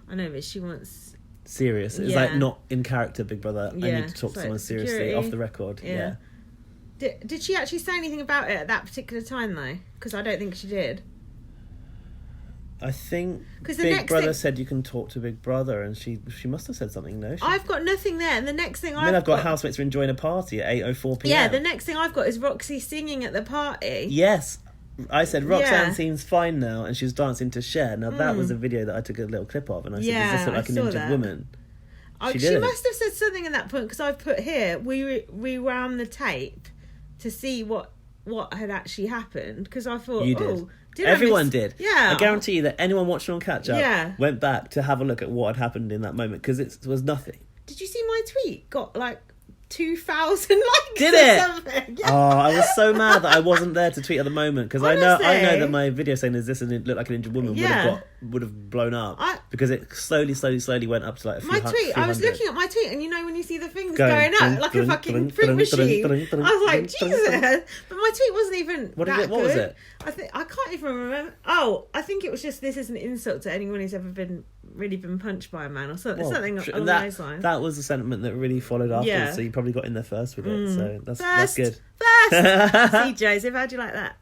Speaker 2: I know, but she wants...
Speaker 3: Serious. It's not in character Big Brother. I need to talk to someone seriously
Speaker 2: security.
Speaker 3: off the record. Yeah.
Speaker 2: Did she actually say anything about it at that particular time, though? Because I don't think she did.
Speaker 3: I think Big Brother said you can talk to Big Brother, and she must have said something, no?
Speaker 2: I've got nothing there, and the next thing
Speaker 3: I've got housemates who are enjoying a party at 8:04 p.m.
Speaker 2: Yeah, the next thing I've got is Roxy singing at the party.
Speaker 3: Yes. I said, Roxanne seems fine now, and she was dancing to Cher. Now, that was a video that I took a little clip of, and I said, does this look like an injured woman?
Speaker 2: She must have said something at that point, because I've put here, we rewound the tape to see what had actually happened, because I thought,
Speaker 3: you did. Everyone did.
Speaker 2: Yeah.
Speaker 3: I guarantee you that anyone watching on Catch Up went back to have a look at what had happened in that moment, because it was nothing.
Speaker 2: Did you see my tweet? Got 2,000 likes.
Speaker 3: Did it? Yeah. Oh, I was so mad that I wasn't there to tweet at the moment, because I know that my video saying "Is this look like an injured woman?" would have blown up because it slowly went up to like a few
Speaker 2: my tweet. I was looking at my tweet, and when you see the things going up like a fucking print machine, I was like, Jesus! But my tweet wasn't even
Speaker 3: what was it?
Speaker 2: I can't even remember. Oh, I think it was just, this is an insult to anyone who's ever been punched by a man, or something along those lines.
Speaker 3: That was the sentiment that really followed after, so you probably got in there first with it. So that's good.
Speaker 2: First. See, Joseph, how'd you like that?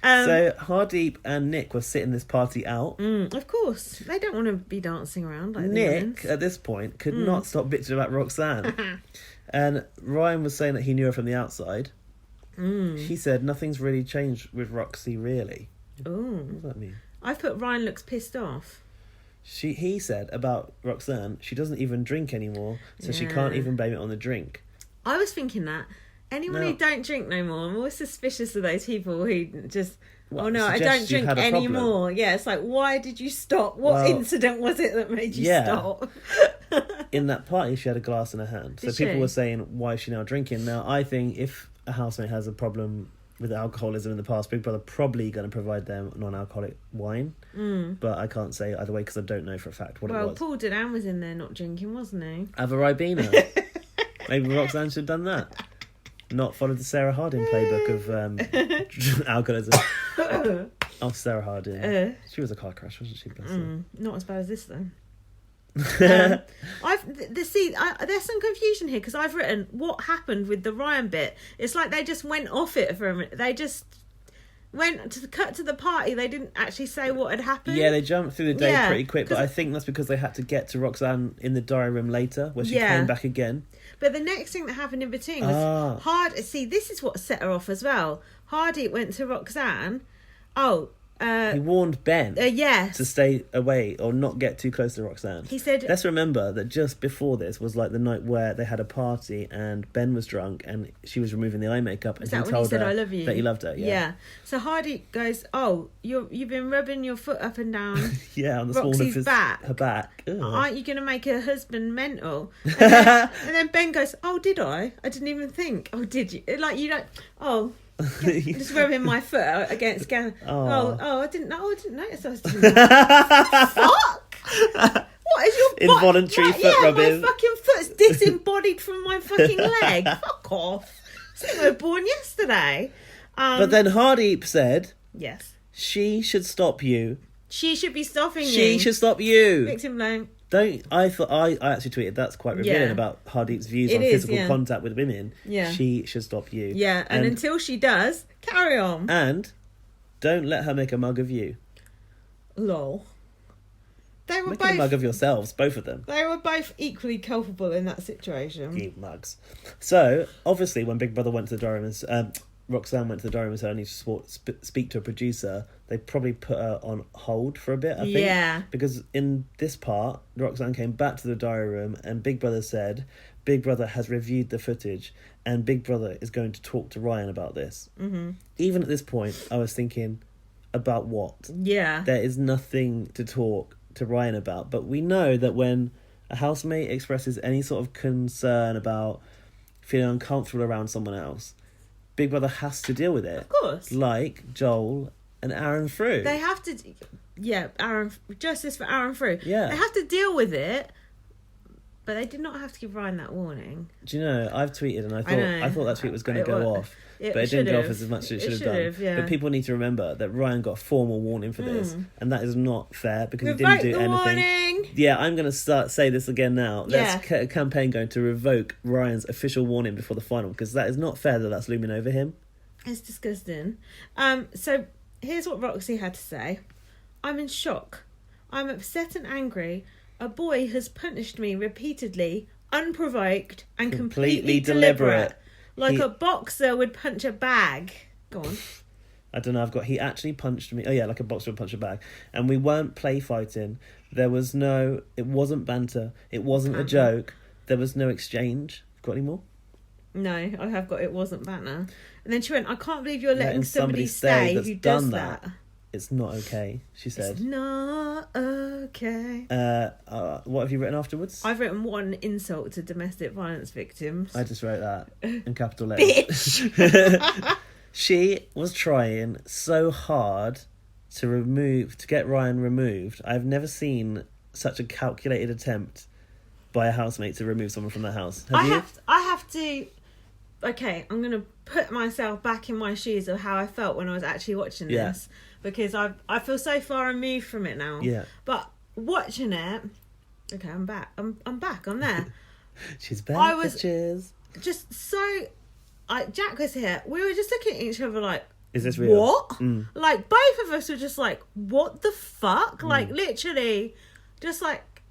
Speaker 3: So Hardeep and Nick were sitting this party out.
Speaker 2: Of course, they don't want to be dancing around like
Speaker 3: Nick at this point could not stop bitching about Roxanne. And Ryan was saying that he knew her from the outside. He said nothing's really changed with Roxy, really. What does that mean?
Speaker 2: I've put Ryan looks pissed off.
Speaker 3: He said about Roxanne, she doesn't even drink anymore, so she can't even blame it on the drink.
Speaker 2: I was thinking that Anyone who don't drink no more, I'm always suspicious of those people who just,
Speaker 3: What,
Speaker 2: oh no, I
Speaker 3: suggests
Speaker 2: don't
Speaker 3: you've
Speaker 2: drink
Speaker 3: had a problem?
Speaker 2: anymore. Yeah, it's like, why did you stop? What incident was it that made you stop?
Speaker 3: In that party, she had a glass in her hand. So
Speaker 2: Did
Speaker 3: people
Speaker 2: she?
Speaker 3: were saying, why is she now drinking? Now, I think if a housemate has a problem with alcoholism in the past, Big Brother probably going to provide them non-alcoholic wine. But I can't say either way because I don't know for a fact what it
Speaker 2: Well,
Speaker 3: was.
Speaker 2: Paul Dedan was in there not drinking, wasn't he?
Speaker 3: Have a Ribena. Maybe Roxanne should have done that. Not followed the Sarah Harding playbook of alcoholism. Oh, Sarah Harding. She was a car crash, wasn't she? Bless her.
Speaker 2: Not as bad as this though. There's some confusion here because I've written what happened with the Ryan bit. It's like they just went off it for a minute. They just went to cut to the party. They didn't actually say what had happened.
Speaker 3: Yeah, they jumped through the day
Speaker 2: Yeah,
Speaker 3: pretty quick, but I think that's because they had to get to Roxanne in the diary room later, where she came back again.
Speaker 2: But the next thing that happened in between was See, this is what set her off as well. Hardeep went to Roxanne.
Speaker 3: He warned Ben
Speaker 2: yes.
Speaker 3: to stay away or not get too close to Roxanne.
Speaker 2: He said...
Speaker 3: Let's remember that just before this was like the night where they had a party and Ben was drunk and she was removing the eye makeup and
Speaker 2: Is that
Speaker 3: he
Speaker 2: when
Speaker 3: told
Speaker 2: he said,
Speaker 3: her
Speaker 2: I love you?
Speaker 3: that he loved her. Yeah.
Speaker 2: So Hardeep goes, you've been rubbing your foot up and down
Speaker 3: Yeah, on the small
Speaker 2: Roxy's
Speaker 3: of
Speaker 2: back.
Speaker 3: her back. Ugh.
Speaker 2: Aren't you going to make her husband mental? And then Ben goes, oh, did I? I didn't even think. Oh, did you? Like, you don't... Oh... just rubbing my foot against Gavin. I didn't know. I didn't notice I was doing that. Fuck! What is your
Speaker 3: involuntary foot rubbing?
Speaker 2: My fucking foot's disembodied from my fucking leg. Fuck off! I was born yesterday.
Speaker 3: But then Hardeep said,
Speaker 2: yes,
Speaker 3: she should stop you.
Speaker 2: She should be stopping you.
Speaker 3: She should stop you.
Speaker 2: Victim blame.
Speaker 3: I actually tweeted that's quite revealing about Hardeep's views on physical contact with women.
Speaker 2: Yeah.
Speaker 3: She should stop you.
Speaker 2: Yeah, and until she does, carry on.
Speaker 3: And don't let her make a mug of you.
Speaker 2: Lol. They were
Speaker 3: Make
Speaker 2: both
Speaker 3: a mug of yourselves, both of them.
Speaker 2: They were both equally culpable in that situation.
Speaker 3: You mugs. So, obviously, when Big Brother went to the diary room, Roxanne went to the diary room and to speak to a producer, they probably put her on hold for a bit, I think.
Speaker 2: Yeah.
Speaker 3: Because in this part, Roxanne came back to the diary room and Big Brother said, Big Brother has reviewed the footage and Big Brother is going to talk to Ryan about this. Mm-hmm. Even at this point, I was thinking, about what?
Speaker 2: Yeah.
Speaker 3: There is nothing to talk to Ryan about. But we know that when a housemate expresses any sort of concern about feeling uncomfortable around someone else, Big Brother has to deal with it.
Speaker 2: Of course.
Speaker 3: Like Joel and Aaron Frew.
Speaker 2: They have to... Yeah, justice for Aaron Frew.
Speaker 3: Yeah.
Speaker 2: They have to deal with it, but they did not have to give Ryan that warning.
Speaker 3: Do you know, I've tweeted and I thought that tweet was going to go off. But it didn't go off as much as it should have done.
Speaker 2: Yeah.
Speaker 3: But people need to remember that Ryan got a formal warning for this. And that is not fair because
Speaker 2: Revoke
Speaker 3: he didn't do anything.
Speaker 2: Warning.
Speaker 3: Yeah, I'm going to say this again now. Let's get a campaign going to revoke Ryan's official warning before the final because that is not fair that that's looming over him.
Speaker 2: It's disgusting. So here's what Roxy had to say. I'm in shock. I'm upset and angry. A boy has punished me repeatedly, unprovoked and completely deliberate. Like a boxer would punch a bag. Go on.
Speaker 3: I don't know, he actually punched me. Oh yeah, like a boxer would punch a bag. And we weren't play fighting. It wasn't banter. It wasn't a joke. There was no exchange. Got any more?
Speaker 2: No, I have got it wasn't banter. And then she went, I can't believe you're letting somebody
Speaker 3: stay
Speaker 2: stay
Speaker 3: that's
Speaker 2: who does
Speaker 3: done
Speaker 2: that.
Speaker 3: It's not okay, she said.
Speaker 2: It's not okay.
Speaker 3: What have you written afterwards?
Speaker 2: I've written one insult to domestic violence victims.
Speaker 3: I just wrote that in capital letters.
Speaker 2: Bitch!
Speaker 3: She was trying so hard to get Ryan removed. I've never seen such a calculated attempt by a housemate to remove someone from their house. Have you?
Speaker 2: I have to... Okay, I'm going to put myself back in my shoes of how I felt when I was actually watching this. Because I feel so far removed from it now.
Speaker 3: Yeah.
Speaker 2: But watching it... Okay, I'm back. I'm back. I'm there.
Speaker 3: She's back,
Speaker 2: I was
Speaker 3: bitches.
Speaker 2: just so... Jack was here. We were just looking at each other like...
Speaker 3: Is this real?
Speaker 2: What? Like, both of us were just like, what the fuck? Like, literally, just like,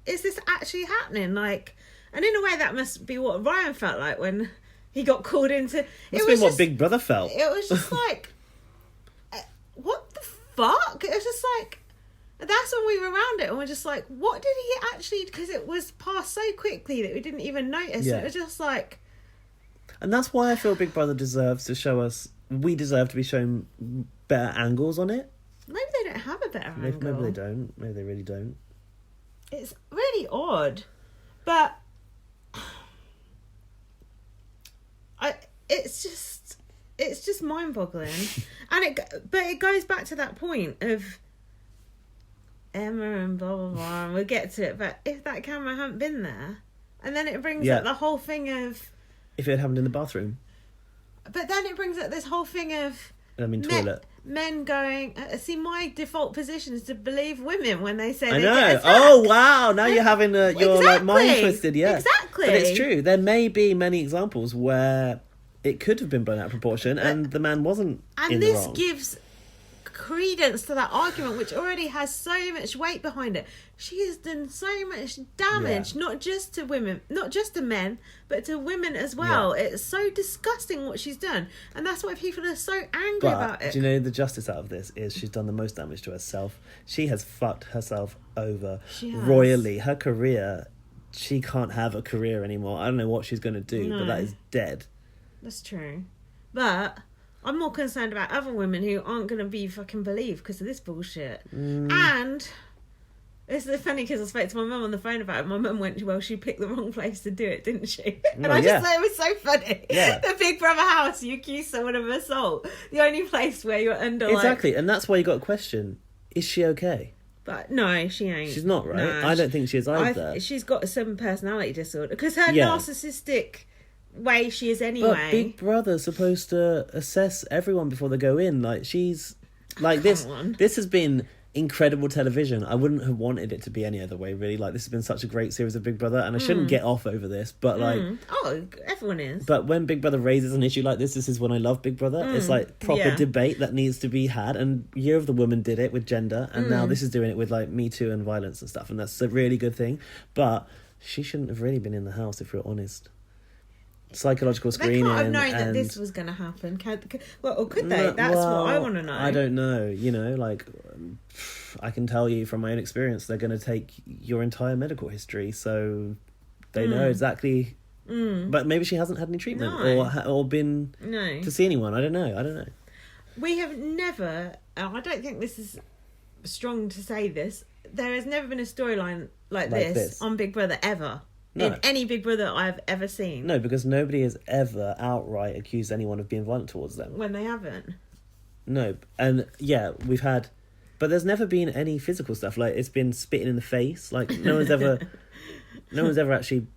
Speaker 2: is this actually happening? Like, and in a way that must be what Ryan felt like when he got called into...
Speaker 3: Must be what Big Brother felt.
Speaker 2: It was just like, what the fuck? It was just like... That's when we were around it and we're just like, what did he actually... Because it was passed so quickly that we didn't even notice.
Speaker 3: Yeah.
Speaker 2: It was just like...
Speaker 3: And that's why I feel Big Brother deserves to show us... We deserve to be shown better angles on it.
Speaker 2: Maybe they don't have a better angle.
Speaker 3: Maybe they don't. Maybe they really don't.
Speaker 2: It's really odd. But... It's just mind-boggling. But it goes back to that point of Emma and blah, blah, blah, and we'll get to it. But if that camera hadn't been there... And then it brings up the whole thing of...
Speaker 3: If it had happened in the bathroom.
Speaker 2: But then it brings up this whole thing of...
Speaker 3: toilet.
Speaker 2: Men going... see, my default position is to believe women when they say
Speaker 3: I
Speaker 2: they
Speaker 3: know.
Speaker 2: get attacked.
Speaker 3: Oh, wow. Now you're having your like mind twisted, yeah.
Speaker 2: Exactly.
Speaker 3: But it's true. There may be many examples where it could have been blown out of proportion and the man wasn't in the wrong.
Speaker 2: And this gives credence to that argument, which already has so much weight behind it. She has done so much damage, not just to women, not just to men, but to women as well. Yeah. It's so disgusting what she's done, and that's why people are so angry about it.
Speaker 3: Do you know the justice out of this is she's done the most damage to herself. She has fucked herself over royally. Her career, she can't have a career anymore. I don't know what she's going to do, but that is dead.
Speaker 2: That's true, but I'm more concerned about other women who aren't going to be fucking believed because of this bullshit. And it's funny because I spoke to my mum on the phone about it. My mum went, well, she picked the wrong place to do it, didn't she? And I just thought it was so funny.
Speaker 3: Yeah.
Speaker 2: The Big Brother house, you accuse someone of assault. The only place where you're under
Speaker 3: Exactly, and that's why you got to question, is she okay?
Speaker 2: But no, she ain't.
Speaker 3: She's not, right?
Speaker 2: No,
Speaker 3: I don't think she is either.
Speaker 2: She's got some personality disorder because her narcissistic... way she is anyway.
Speaker 3: But Big Brother's supposed to assess everyone before they go in. Like, she's like this has been incredible television. I wouldn't have wanted it to be any other way, really. Like, this has been such a great series of Big Brother, and I shouldn't get off over this, but like
Speaker 2: everyone is.
Speaker 3: But when Big Brother raises an issue like this is when I love Big Brother. It's like proper debate that needs to be had, and Year of the Woman did it with gender, and now this is doing it with like Me Too and violence and stuff, and that's a really good thing. But she shouldn't have really been in the house, if we're honest. Psychological screening. They can't have known
Speaker 2: that this was going to happen. Or could they? That's what I want to know.
Speaker 3: I don't know. You know, like, I can tell you from my own experience, they're going to take your entire medical history, so they know exactly. But maybe she hasn't had any treatment or been to see anyone. I don't know.
Speaker 2: We have never. I don't think this is strong to say this. There has never been a storyline like this on Big Brother ever. No. In any Big Brother I've ever seen.
Speaker 3: No, because nobody has ever outright accused anyone of being violent towards them.
Speaker 2: When they haven't.
Speaker 3: No, and we've had... But there's never been any physical stuff. Like, it's been spitting in the face. Like, no one's ever actually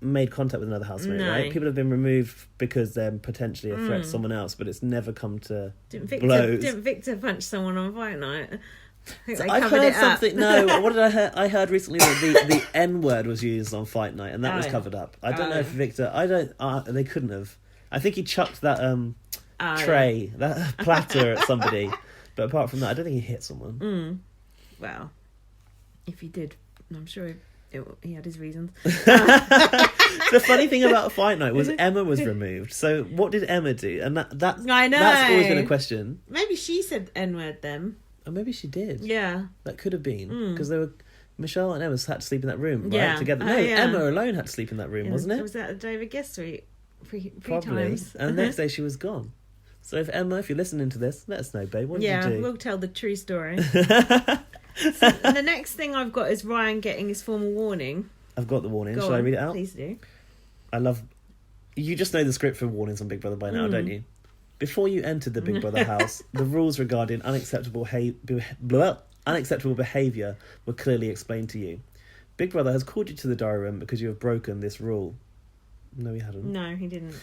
Speaker 3: made contact with another housemate, right? People have been removed because they're potentially a threat to someone else, but it's never come to blows.
Speaker 2: Didn't Victor punch someone on fight night?
Speaker 3: I've heard something. No, what did I hear? I heard recently that the N word was used on fight night, and that was covered up. I don't know if Victor. I don't. They couldn't have. I think he chucked that tray, that platter at somebody. But apart from that, I don't think he hit someone.
Speaker 2: Well, if he did, I'm sure he had his reasons.
Speaker 3: The funny thing about fight night was Emma was removed. So what did Emma do? And that
Speaker 2: I know.
Speaker 3: That's always been a question.
Speaker 2: Maybe she said N-word then.
Speaker 3: Or maybe she did.
Speaker 2: Yeah.
Speaker 3: That could have been. Because Michelle and Emma had to sleep in that room, right? Together. No, Emma alone had to sleep in that room, wasn't it?
Speaker 2: Was that a David Guest suite? Three
Speaker 3: Probably.
Speaker 2: times.
Speaker 3: And the next day she was gone. So if Emma, if you're listening to this, let us know, babe. What did you do?
Speaker 2: Yeah, we'll tell the true story. So, the next thing I've got is Ryan getting his formal warning.
Speaker 3: I've got the warning. Shall I read it out?
Speaker 2: Please do.
Speaker 3: You just know the script for warnings on Big Brother by now, don't you? Before you entered the Big Brother house, the rules regarding unacceptable behaviour were clearly explained to you. Big Brother has called you to the diary room because you have broken this rule. No, he hadn't.
Speaker 2: No, he didn't.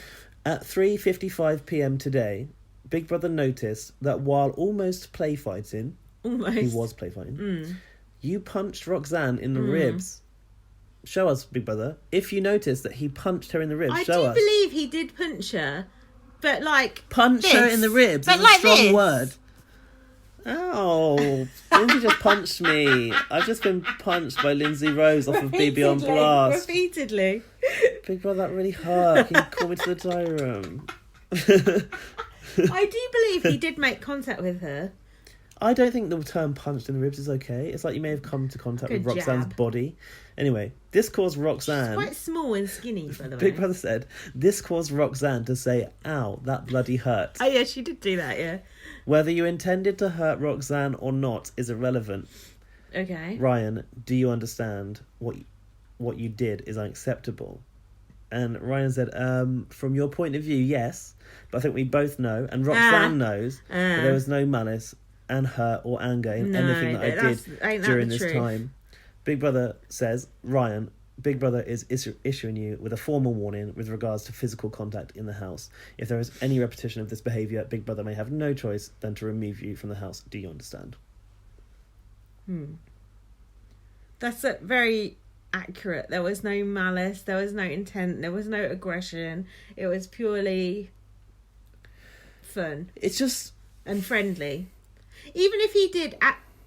Speaker 3: At 3:55 p.m. today, Big Brother noticed that while almost play fighting, he was play fighting, you punched Roxanne in the ribs. Show us, Big Brother. If you notice that he punched her in the ribs, show us.
Speaker 2: I do believe he did punch her. But like
Speaker 3: punch her in the ribs is a strong word. Ow! Lindsay just punched me. I've just been punched by Lindsay Rose off of BB on Blast.
Speaker 2: Repeatedly.
Speaker 3: Big Brother, that really hurt. Can you call me to the diary room?
Speaker 2: I do believe he did make contact with her.
Speaker 3: I don't think the term punched in the ribs is okay. It's like you may have come to contact with
Speaker 2: Good
Speaker 3: Roxanne's
Speaker 2: jab.
Speaker 3: body. Anyway, this caused Roxanne...
Speaker 2: She's quite small and skinny, by the way.
Speaker 3: Big Brother said, this caused Roxanne to say, ow, that bloody hurt.
Speaker 2: Oh, yeah, she did do that, yeah.
Speaker 3: Whether you intended to hurt Roxanne or not is irrelevant.
Speaker 2: Okay.
Speaker 3: Ryan, do you understand what you did is unacceptable? And Ryan said, from your point of view, yes, but I think we both know, and Roxanne knows, that there was no malice and hurt or anger in anything that I did during this time. Big Brother says, Ryan, Big Brother is issuing you with a formal warning with regards to physical contact in the house. If there is any repetition of this behaviour, Big Brother may have no choice than to remove you from the house. Do you understand?
Speaker 2: That's very accurate. There was no malice, there was no intent, there was no aggression. It was purely fun.
Speaker 3: It's just...
Speaker 2: and friendly. Even if he did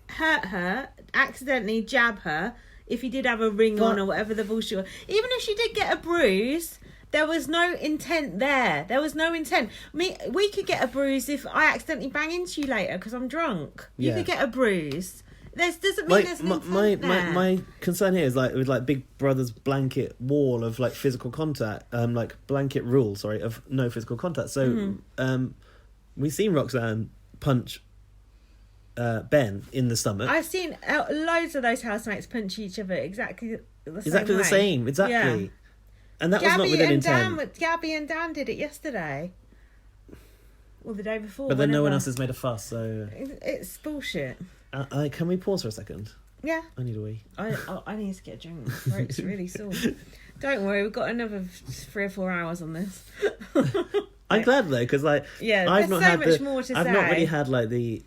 Speaker 2: hurt her, accidentally jab her, if he did have a ring on or whatever the bullshit was, even if she did get a bruise, there was no intent there. There was no intent. We could get a bruise if I accidentally bang into you later because I'm drunk. You could get a bruise. Doesn't mean there's an intent there.
Speaker 3: My concern here is like with like Big Brother's blanket wall of like physical contact, like blanket rule, of no physical contact. So we've seen Roxanne punch Ben in the stomach.
Speaker 2: I've seen loads of those housemates punch each other exactly the
Speaker 3: same. Exactly.
Speaker 2: Yeah.
Speaker 3: And that was not with an intent.
Speaker 2: Gabby and Dan did it yesterday. Or the day before.
Speaker 3: But then no one else has made a fuss, so...
Speaker 2: It's bullshit.
Speaker 3: Can we pause for a second?
Speaker 2: Yeah.
Speaker 3: I need a wee.
Speaker 2: I need to get a drink. My throat's really sore. Don't worry, we've got another 3 or 4 hours on this.
Speaker 3: I'm glad though, because like...
Speaker 2: Yeah,
Speaker 3: I've
Speaker 2: there's
Speaker 3: not
Speaker 2: so
Speaker 3: had
Speaker 2: much more to say.
Speaker 3: I've not really had like the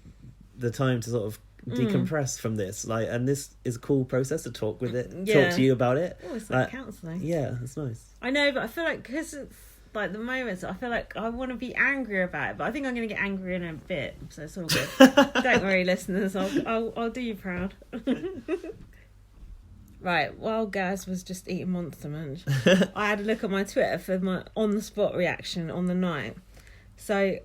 Speaker 3: time to sort of decompress from this, like, and this is a cool process to talk with it, talk to you about it.
Speaker 2: Oh, it's like counselling.
Speaker 3: Yeah, it's nice.
Speaker 2: I know, but I feel like because it's like the moments, I feel like I want to be angry about it, but I think I'm going to get angry in a bit, so it's all good. Don't worry, listeners, I'll do you proud. Right, while Gaz was just eating Monster Munch, I had a look at my Twitter for my on-the-spot reaction on the night. So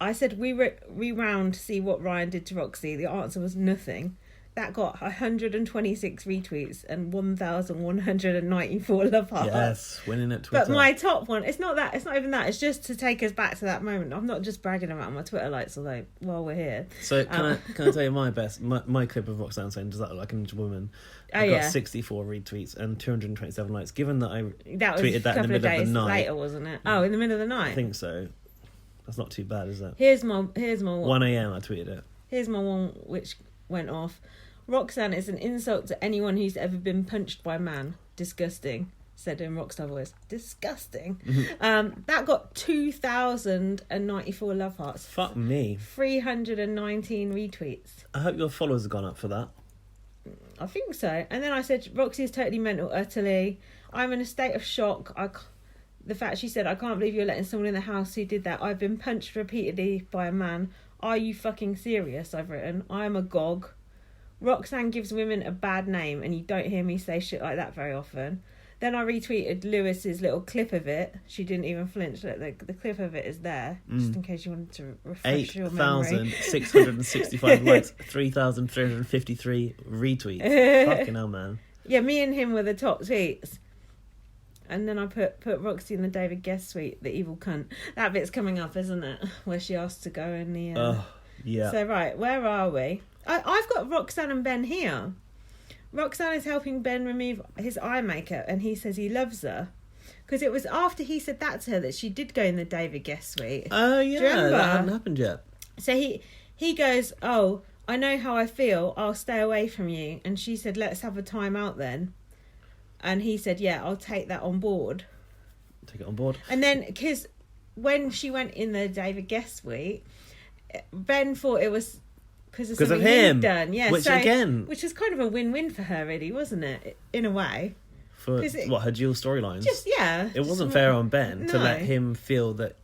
Speaker 2: I said rewound to see what Ryan did to Roxy. The answer was nothing. That got 126 retweets and 1,194 love hearts.
Speaker 3: Yes, winning at Twitter.
Speaker 2: But my top one, it's not even that. It's just to take us back to that moment. I'm not just bragging about my Twitter likes, although while we're here.
Speaker 3: So can I tell you my best? My clip of Roxanne saying, "Does that look like an woman?" I got 64 retweets and 227 likes. Given that I tweeted that in the middle of the night,
Speaker 2: later, wasn't it? Oh, in the middle of the night.
Speaker 3: I think so. That's not too bad, is it?
Speaker 2: Here's my
Speaker 3: 1 a.m. I tweeted it.
Speaker 2: Here's my one which went off. Roxanne is an insult to anyone who's ever been punched by a man. Disgusting, said in rockstar voice. Disgusting. That got 2,094 love hearts.
Speaker 3: Fuck me.
Speaker 2: 319 retweets.
Speaker 3: I hope your followers have gone up for that.
Speaker 2: I think so. And then I said, Roxy is totally mental, utterly. I'm in a state of shock. The fact she said, I can't believe you're letting someone in the house who did that. I've been punched repeatedly by a man. Are you fucking serious? I've written. I am agog. Roxanne gives women a bad name, and you don't hear me say shit like that very often. Then I retweeted Lewis's little clip of it. She didn't even flinch. Look, the clip of it is there, just in case you wanted to refresh your memory.
Speaker 3: 8,665 likes, 3,353 retweets. Fucking hell, man.
Speaker 2: Yeah, me and him were the top tweets. And then I put Roxy in the David Guest suite, the evil cunt. That bit's coming up, isn't it? Where she asked to go in the...
Speaker 3: Oh, yeah.
Speaker 2: So, right, where are we? I've got Roxanne and Ben here. Roxanne is helping Ben remove his eye makeup, and he says he loves her. Because it was after he said that to her that she did go in the David Guest suite.
Speaker 3: Oh, yeah, that hadn't happened yet.
Speaker 2: So he goes, oh, I know how I feel, I'll stay away from you. And she said, let's have a time out then. And he said, yeah, I'll take that on board.
Speaker 3: Take it on board.
Speaker 2: And then, because when she went in the David Guest suite, Ben thought it was... Because of him he'd done, yeah.
Speaker 3: Which
Speaker 2: was kind of a win-win for her, really, wasn't it? In a way.
Speaker 3: For her dual storylines?
Speaker 2: Just
Speaker 3: It wasn't fair on Ben to let him feel that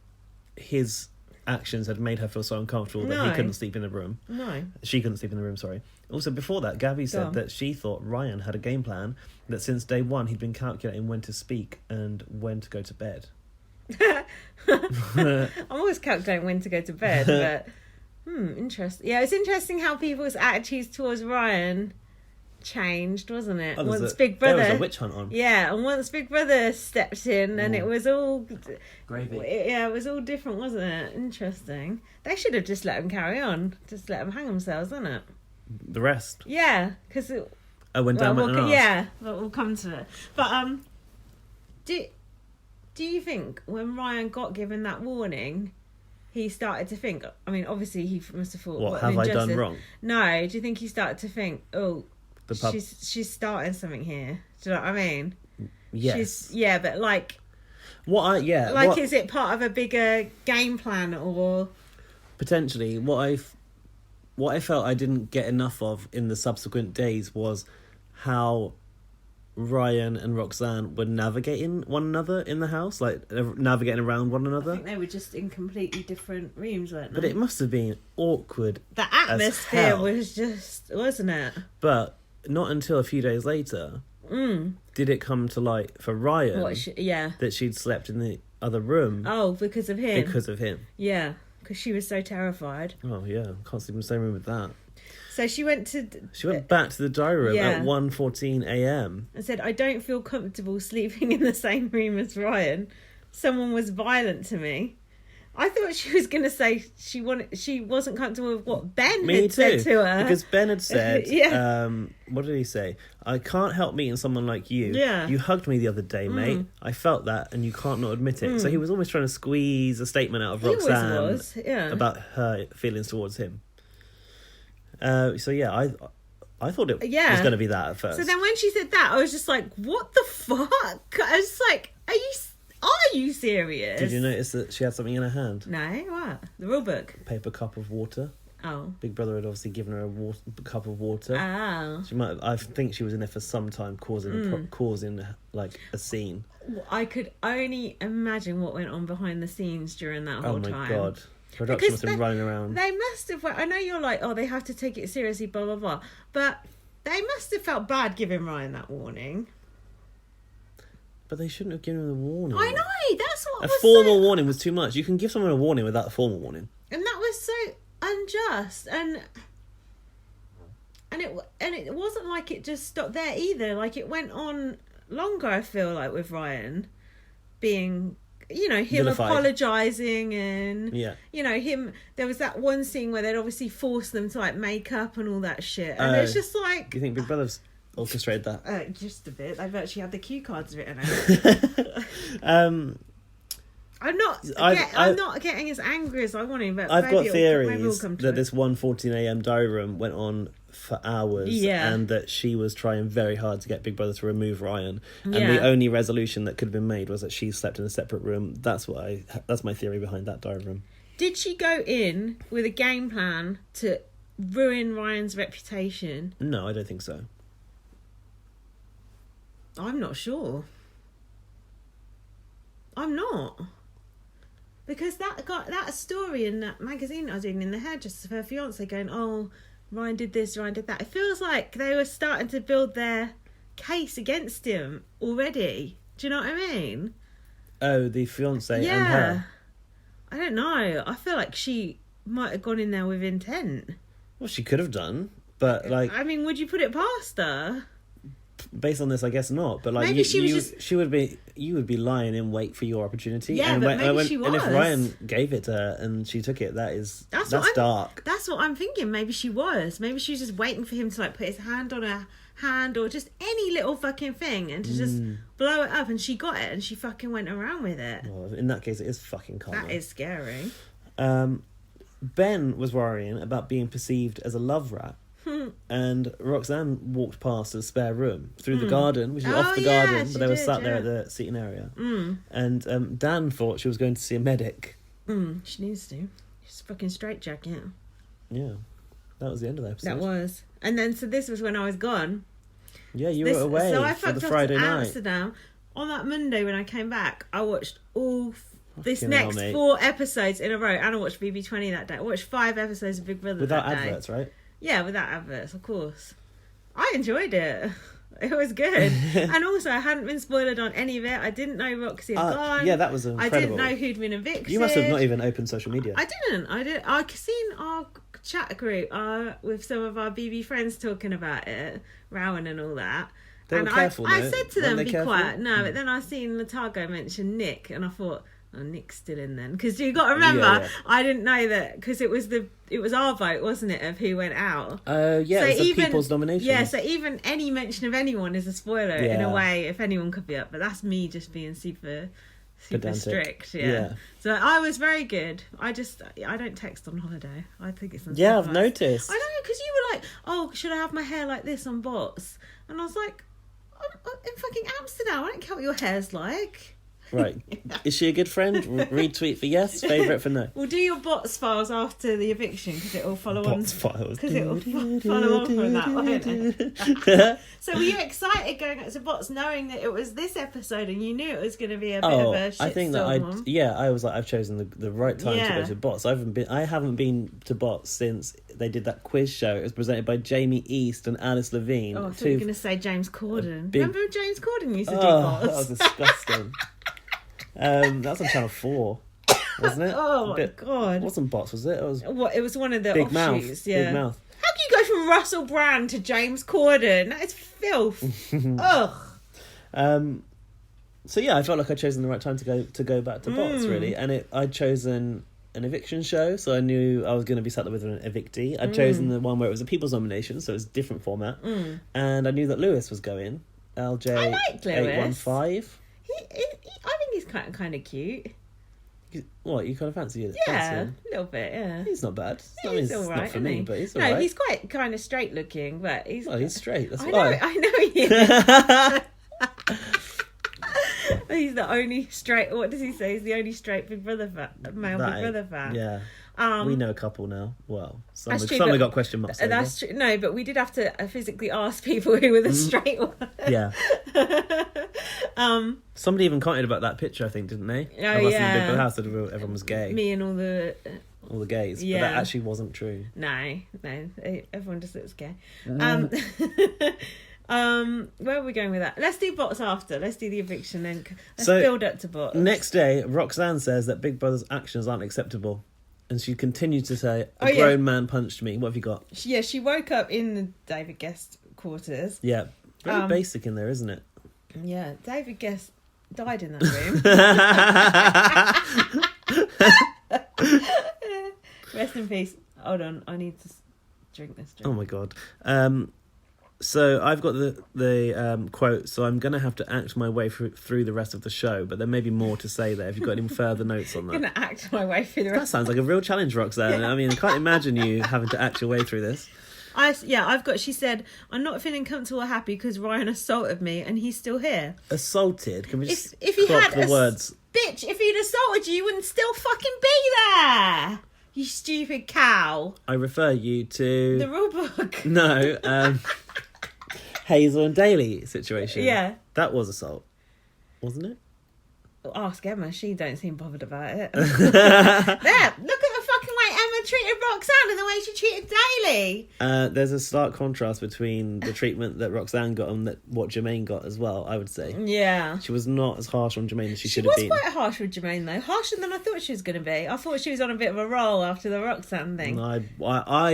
Speaker 3: his actions had made her feel so uncomfortable that he couldn't sleep in the room.
Speaker 2: No,
Speaker 3: she couldn't sleep in the room. Sorry. Also, before that, Gabby said that she thought Ryan had a game plan that since day one he'd been calculating when to speak and when to go to bed.
Speaker 2: I'm always calculating when to go to bed, but. Interesting. Yeah, it's interesting how people's attitudes towards Ryan changed, wasn't it? Once Big Brother,
Speaker 3: there was a witch hunt on.
Speaker 2: Yeah, and once Big Brother stepped in, and it was all
Speaker 3: gravy.
Speaker 2: Yeah, it was all different, wasn't it? Interesting. They should have just let them carry on, just let them hang themselves, isn't it?
Speaker 3: The rest.
Speaker 2: Yeah, because
Speaker 3: when Dan went and asked.
Speaker 2: Yeah, but we'll come to it. But do you think when Ryan got given that warning, he started to think? I mean, obviously he must have thought,
Speaker 3: what have I done wrong?
Speaker 2: No, do you think he started to think, oh,
Speaker 3: the pub.
Speaker 2: she's starting something here? Do you know what I mean?
Speaker 3: Yes.
Speaker 2: But like, is it part of a bigger game plan, or
Speaker 3: potentially? What I felt I didn't get enough of in the subsequent days was how Ryan and Roxanne were navigating one another in the house, like navigating around one another.
Speaker 2: I think they were just in completely different rooms, weren't they?
Speaker 3: But it must have been awkward.
Speaker 2: The atmosphere was just, wasn't it?
Speaker 3: But not until a few days later did it come to light for Ryan that she'd slept in the other room.
Speaker 2: Oh, because of him.
Speaker 3: Because of him.
Speaker 2: Yeah, because she was so terrified.
Speaker 3: Oh yeah, can't sleep in the same room with that.
Speaker 2: So she went
Speaker 3: back to the diary room at 1:14 a.m.
Speaker 2: and said, "I don't feel comfortable sleeping in the same room as Ryan. Someone was violent to me." I thought she was going to say she wasn't comfortable with what Ben had said to her.
Speaker 3: Because Ben had said, what did he say? "I can't help meeting someone like you.
Speaker 2: Yeah.
Speaker 3: You hugged me the other day, mate. I felt that and you can't not admit it." So he was almost trying to squeeze a statement out of Roxanne about her feelings towards him. I thought it was going to be that at first.
Speaker 2: So then when she said that, I was just like, what the fuck? I was just like, are you serious?
Speaker 3: Did you notice that she had something in her hand?
Speaker 2: No, what? The rule book?
Speaker 3: Paper cup of water.
Speaker 2: Oh.
Speaker 3: Big Brother had obviously given her a cup of water.
Speaker 2: Oh.
Speaker 3: She might. I think she was in there for some time, causing like a scene.
Speaker 2: I could only imagine what went on behind the scenes during that whole time.
Speaker 3: Oh my god. Production must have been running around.
Speaker 2: They must have. I know you're like, oh, they have to take it seriously, blah blah blah. But they must have felt bad giving Ryan that warning.
Speaker 3: But they shouldn't have given him the warning.
Speaker 2: I know. That's what.
Speaker 3: A formal warning was too much. You can give someone a warning without a formal warning.
Speaker 2: And that was so unjust, and it wasn't like it just stopped there either. Like it went on longer. I feel like with Ryan being. Him
Speaker 3: vilified.
Speaker 2: Apologising and him. There was that one scene where they'd obviously forced them to like make up and all that shit, and it's just like.
Speaker 3: Do you think Big Brother's orchestrated that?
Speaker 2: Just a bit. They've actually had the cue cards written out. I'm not getting as angry as I want to, but
Speaker 3: I've got theories that this 1:14 a.m. diary room went on for hours, and that she was trying very hard to get Big Brother to remove Ryan, and the only resolution that could have been made was that she slept in a separate room. That's my theory behind that diary room.
Speaker 2: Did she go in with a game plan to ruin Ryan's reputation?
Speaker 3: No, I don't think so.
Speaker 2: I'm not sure. I'm not. Because that story in that magazine I was reading in the hairdresser of her fiance going, oh, Ryan did this, Ryan did that. It feels like they were starting to build their case against him already. Do you know what I mean?
Speaker 3: Oh, the fiance and her.
Speaker 2: I don't know. I feel like she might have gone in there with intent.
Speaker 3: Well, she could have done, but like.
Speaker 2: I mean, would you put it past her?
Speaker 3: Based on this, I guess not. But like,
Speaker 2: maybe
Speaker 3: you would be lying in wait for your opportunity.
Speaker 2: Yeah,
Speaker 3: and
Speaker 2: but maybe she was.
Speaker 3: And if Ryan gave it to her and she took it, that's dark.
Speaker 2: That's what I'm thinking. Maybe she was. Maybe she was just waiting for him to like put his hand on her hand or just any little fucking thing and to just blow it up. And she got it and she fucking went around with it.
Speaker 3: Well, in that case, it is fucking karma.
Speaker 2: That is scary.
Speaker 3: Ben was worrying about being perceived as a love rat. And Roxanne walked past a spare room through the garden, which is off the garden, but they were sat there at the seating area. And Dan thought she was going to see a medic.
Speaker 2: She needs to. She's fucking straitjacket.
Speaker 3: Yeah, that was the end of the episode.
Speaker 2: That was. And then, so this was when I was gone.
Speaker 3: Yeah, you were away for the Friday night.
Speaker 2: Amsterdam. On that Monday when I came back, I watched all this
Speaker 3: Fucking
Speaker 2: next
Speaker 3: hell,
Speaker 2: 4 episodes in a row, and I watched BB20 that day. I watched 5 episodes of Big Brother
Speaker 3: without
Speaker 2: that day.
Speaker 3: adverts, right?
Speaker 2: Yeah, without adverts, of course. I enjoyed it. It was good. And also, I hadn't been spoiled on any of it. I didn't know Roxy had gone.
Speaker 3: Yeah, that was incredible.
Speaker 2: I didn't know who'd been evicted.
Speaker 3: You must have not even opened social media.
Speaker 2: I didn't. I'd seen our chat group with some of our BB friends talking about it, Rowan and all that.
Speaker 3: They were careful,
Speaker 2: I said to them, be
Speaker 3: careful?
Speaker 2: quiet. No, but then I seen Latago mention Nick, and I thought, oh, Nick's still in then. Because you got to remember, I didn't know that, because it was our vote, wasn't it, of who went out.
Speaker 3: Oh, yeah, so it was the people's nomination.
Speaker 2: Yeah, so even any mention of anyone is a spoiler in a way, if anyone could be up. But that's me just being super
Speaker 3: pedantic.
Speaker 2: Strict. Yeah. So I was very good. I don't text on holiday. I think it's unsafe.
Speaker 3: Yeah, I've noticed.
Speaker 2: I know, because you were like, oh, should I have my hair like this on bots? And I was like, I'm in fucking Amsterdam. I don't care what your hair's like.
Speaker 3: Right. Is she a good friend? Retweet for yes, favourite for no.
Speaker 2: We'll do your bots files after the eviction, because it will follow on.
Speaker 3: Bots files.
Speaker 2: Because it will follow on from that, won't it? So were you excited going out to bots knowing that it was this episode and you knew it was going to be a bit of a shitstorm?
Speaker 3: I think that I was like, I've chosen the right time to go to bots. I haven't been to bots since they did that quiz show. It was presented by Jamie East and Alice Levine.
Speaker 2: Oh, I thought you were going to say James Corden. Remember James Corden used to do bots?
Speaker 3: That was disgusting. That was on Channel 4, wasn't it?
Speaker 2: Oh my god!
Speaker 3: It wasn't bots, was it?
Speaker 2: It was one of the
Speaker 3: Big
Speaker 2: offshoots.
Speaker 3: Mouth. Big Mouth.
Speaker 2: How can you go from Russell Brand to James Corden? That is filth. Ugh.
Speaker 3: So yeah, I felt like I'd chosen the right time to go back to bots, really, and I'd chosen an eviction show, so I knew I was going to be sat there with an evictee. I'd chosen the one where it was a people's nomination, so it was a different format, and I knew that Lewis was going. LJ
Speaker 2: I like Lewis.
Speaker 3: 815.
Speaker 2: I think he's kind of cute.
Speaker 3: What, you kind of fancy it?
Speaker 2: Yeah, a little bit, yeah.
Speaker 3: He's not bad.
Speaker 2: He's all right,
Speaker 3: not for me, but he's all right.
Speaker 2: No, he's quite kind of straight looking, but he's...
Speaker 3: Well, he's straight, that's why.
Speaker 2: I know he is. He's the only straight... What does he say? He's the only straight Big Brother male Big Brother fan.
Speaker 3: Yeah. We know a couple now. Well, some have got question marks.
Speaker 2: That's true. No, but we did have to physically ask people who were the straight ones.
Speaker 3: Yeah. Somebody even commented about that picture, I think, didn't they?
Speaker 2: Oh,
Speaker 3: of us in
Speaker 2: yeah.
Speaker 3: the Big Brother house that everyone was gay.
Speaker 2: Me and all the
Speaker 3: gays.
Speaker 2: Yeah.
Speaker 3: But that actually wasn't true.
Speaker 2: No. Everyone just looks gay. Where are we going with that? Let's do bots after. Let's do the eviction then. Let's build up to bots.
Speaker 3: Next day, Roxanne says that Big Brother's actions aren't acceptable. And she continues to say, a grown man punched me. What have you got?
Speaker 2: Yeah, she woke up in the David Guest quarters.
Speaker 3: Yeah. Very basic in there, isn't it?
Speaker 2: Yeah, David Guest died in that room. Rest in peace. Hold on, I need to drink this drink.
Speaker 3: Oh my god. So I've got the quote, so I'm going to have to act my way through the rest of the show, but there may be more to say there. Have you got any further notes on that?
Speaker 2: I'm going to act my way through the rest.
Speaker 3: That sounds like a real challenge, Roxanne. Yeah. I mean, I can't imagine you having to act your way through this.
Speaker 2: She said, I'm not feeling comfortable or happy because Ryan assaulted me and he's still here.
Speaker 3: Assaulted? Can we just
Speaker 2: if he
Speaker 3: crop
Speaker 2: had
Speaker 3: the words?
Speaker 2: Bitch, if he'd assaulted you wouldn't still fucking be there. You stupid cow.
Speaker 3: I refer you to...
Speaker 2: the rule book.
Speaker 3: No, Hazel and Daly situation.
Speaker 2: Yeah.
Speaker 3: That was assault, wasn't it?
Speaker 2: Ask Emma, she don't seem bothered about it. There, look at the fucking way Emma treated Roxanne and the way she treated Daly.
Speaker 3: There's a stark contrast between the treatment that Roxanne got and what Jermaine got as well, I would say.
Speaker 2: Yeah.
Speaker 3: She was not as harsh on Jermaine as she should have been.
Speaker 2: She was quite harsh with Jermaine though. Harsher than I thought she was going to be. I thought she was on a bit of a roll after the Roxanne thing.
Speaker 3: I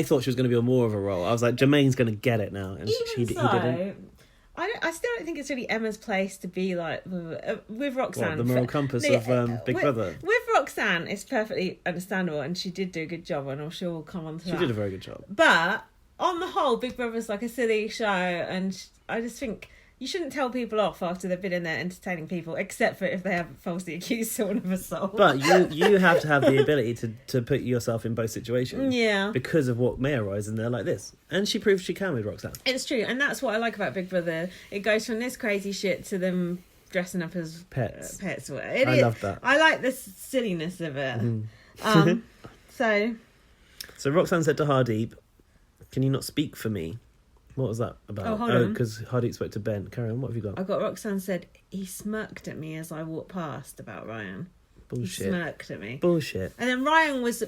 Speaker 3: thought she was going to be on more of a roll. I was like, Jermaine's going to get it now. And he didn't.
Speaker 2: I still don't think it's really Emma's place to be like with Roxanne.
Speaker 3: What, the moral compass of Big Brother?
Speaker 2: With Roxanne, it's perfectly understandable, and she did do a good job, and I'm sure we'll come on to that.
Speaker 3: She did a very good job.
Speaker 2: But on the whole, Big Brother's like a silly show, and I just think you shouldn't tell people off after they've been in there entertaining people, except for if they have falsely accused someone of assault.
Speaker 3: But you have to have the ability to put yourself in both situations.
Speaker 2: Yeah.
Speaker 3: Because of what may arise in there like this. And she proves she can with Roxanne.
Speaker 2: It's true, and that's what I like about Big Brother. It goes from this crazy shit to them dressing up as
Speaker 3: pets.
Speaker 2: I
Speaker 3: love that.
Speaker 2: I like the silliness of it.
Speaker 3: So Roxanne said to Hardeep, "Can you not speak for me?" What was that about?
Speaker 2: Oh, hold on.
Speaker 3: Because Hardeep spoke to Ben. Carry on, what have you got?
Speaker 2: I got Roxanne said, he smirked at me as I walked past about Ryan.
Speaker 3: Bullshit.
Speaker 2: He smirked at me.
Speaker 3: Bullshit.
Speaker 2: And then Ryan was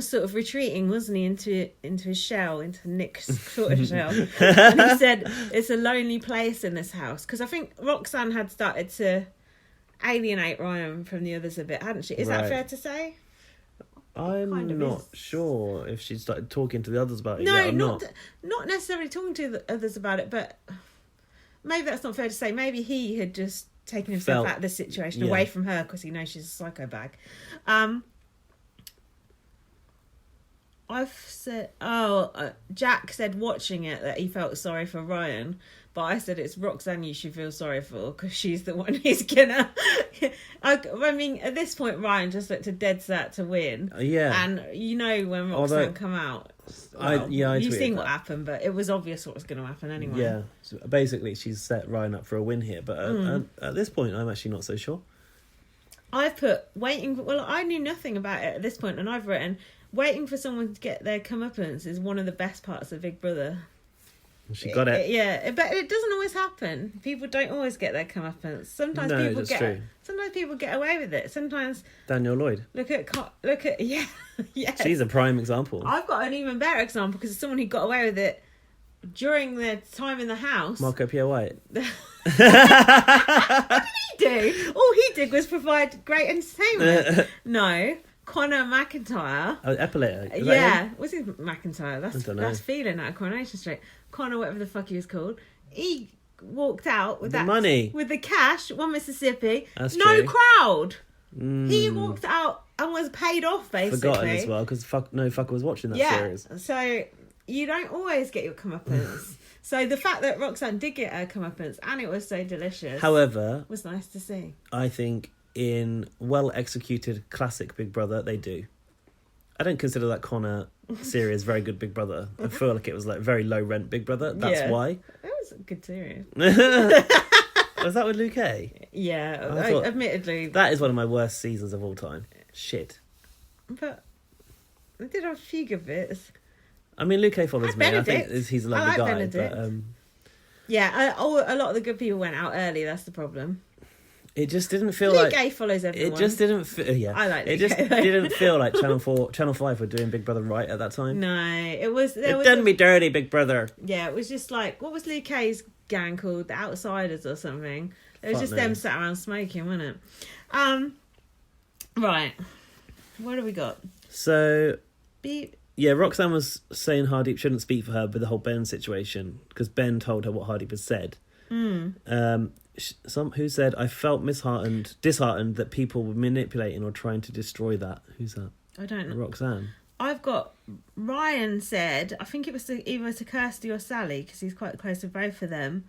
Speaker 2: sort of retreating, wasn't he, into his shell, into Nick's sort of shell. And he said, it's a lonely place in this house. Because I think Roxanne had started to alienate Ryan from the others a bit, hadn't she? Is that fair to say?
Speaker 3: I'm not sure if she started talking to the others about it
Speaker 2: No,
Speaker 3: yet or not.
Speaker 2: Not necessarily talking to the others about it, but maybe that's not fair to say. Maybe he had just taken himself out of the situation, away from her, because he knows she's a psycho bag. I've said, Jack said watching it that he felt sorry for Ryan, but I said it's Roxanne you should feel sorry for, because she's the one who's gonna. I mean, at this point, Ryan just looked a dead set to win.
Speaker 3: Yeah,
Speaker 2: and you know when Roxanne come out. Well, you've seen what happened, but it was obvious what was going to happen anyway.
Speaker 3: Yeah, so basically she's set Ryan up for a win here, but at this point I'm actually not so sure.
Speaker 2: I've put I knew nothing about it at this point, and I've written waiting for someone to get their comeuppance is one of the best parts of Big Brother.
Speaker 3: She got it.
Speaker 2: Yeah, but it doesn't always happen. People don't always get their comeuppance. Sometimes people get away with it. Sometimes
Speaker 3: Daniel Lloyd.
Speaker 2: Look at yeah.
Speaker 3: She's a prime example.
Speaker 2: I've got an even better example because it's someone who got away with it during their time in the house.
Speaker 3: Marco Pierre White.
Speaker 2: What did he do? All he did was provide great entertainment. No. Connor McIntyre.
Speaker 3: Oh, Epilator.
Speaker 2: Yeah. What's his McIntyre?
Speaker 3: I don't know.
Speaker 2: That's feeling out of Coronation Street. Connor, whatever the fuck he was called. He walked out with
Speaker 3: the money.
Speaker 2: With the cash, one Mississippi.
Speaker 3: That's
Speaker 2: no
Speaker 3: true.
Speaker 2: crowd. He walked out and was paid off, basically.
Speaker 3: Forgotten as well, because no fucker was watching that series.
Speaker 2: So you don't always get your comeuppance. So the fact that Roxanne did get her comeuppance and it was so delicious,
Speaker 3: however,
Speaker 2: was nice to see.
Speaker 3: I think in well-executed classic Big Brother, they do. I don't consider that Connor series very good Big Brother. I feel like it was like very low-rent Big Brother. That's why.
Speaker 2: It was a good series.
Speaker 3: Was that with Luke A?
Speaker 2: Yeah, admittedly.
Speaker 3: That is one of my worst seasons of all time. Shit.
Speaker 2: But they did have a few good bits.
Speaker 3: I mean, Luke A follows me.
Speaker 2: Benedict.
Speaker 3: I think he's a lovely guy.
Speaker 2: Benedict.
Speaker 3: But,
Speaker 2: yeah, a lot of the good people went out early. That's the problem.
Speaker 3: It just didn't feel
Speaker 2: Luke A follows everyone.
Speaker 3: It just didn't feel. Yeah,
Speaker 2: I like Luke
Speaker 3: it just
Speaker 2: A.
Speaker 3: didn't feel like Channel 5 were doing Big Brother right at that time.
Speaker 2: No, it was.
Speaker 3: It done me dirty, Big Brother.
Speaker 2: Yeah, it was just like, what was Luke A's gang called? The Outsiders or something. It was just them sat around smoking, wasn't it? Right. What have we got?
Speaker 3: So.
Speaker 2: Beep.
Speaker 3: Yeah, Roxanne was saying Hardeep shouldn't speak for her with the whole Ben situation because Ben told her what Hardeep had said. Who said, I felt disheartened that people were manipulating or trying to destroy that. Who's that?
Speaker 2: I don't know.
Speaker 3: Roxanne.
Speaker 2: I've got Ryan said, I think it was either to Kirsty or Sally because he's quite close with both of them.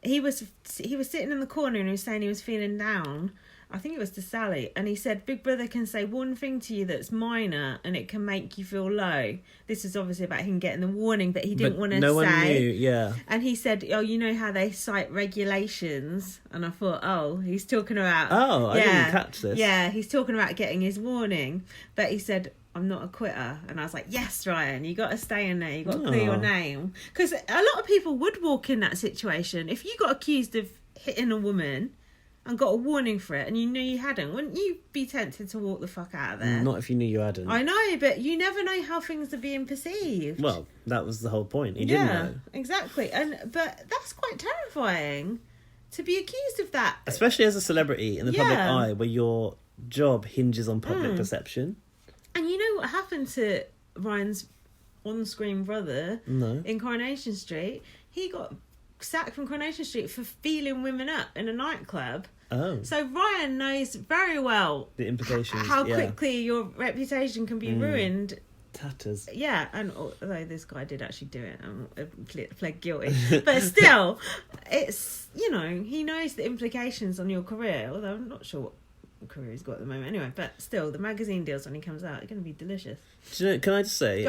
Speaker 2: He was sitting in the corner and he was saying he was feeling down. I think it was to Sally, and he said Big Brother can say one thing to you that's minor and it can make you feel low. This is obviously about him getting the warning, but he didn't want to say.
Speaker 3: No one knew, yeah.
Speaker 2: And he said, oh, you know how they cite regulations? And I thought, oh, he's talking about...
Speaker 3: Oh, I didn't catch this.
Speaker 2: Yeah, he's talking about getting his warning. But he said, I'm not a quitter. And I was like, yes, Ryan, you got to stay in there. You got to clear your name. Because a lot of people would walk in that situation. If you got accused of hitting a woman and got a warning for it and you knew you hadn't, wouldn't you be tempted to walk the fuck out of there?
Speaker 3: Not if you knew you hadn't.
Speaker 2: I know, but you never know how things are being perceived.
Speaker 3: Well, that was the whole point. He didn't know.
Speaker 2: Exactly. But that's quite terrifying to be accused of that.
Speaker 3: Especially as a celebrity in the public eye where your job hinges on public perception.
Speaker 2: And you know what happened to Ryan's on-screen brother in Coronation Street? He got sacked from Coronation Street for feeling women up in a nightclub.
Speaker 3: Oh.
Speaker 2: So Ryan knows very well
Speaker 3: the implications,
Speaker 2: how quickly your reputation can be ruined.
Speaker 3: Tatters.
Speaker 2: Yeah, and although this guy did actually do it and pled guilty, but still, it's, you know, he knows the implications on your career, although I'm not sure what career he's got at the moment anyway, but still, the magazine deals when he comes out are going to be delicious.
Speaker 3: Do you know, can I just say,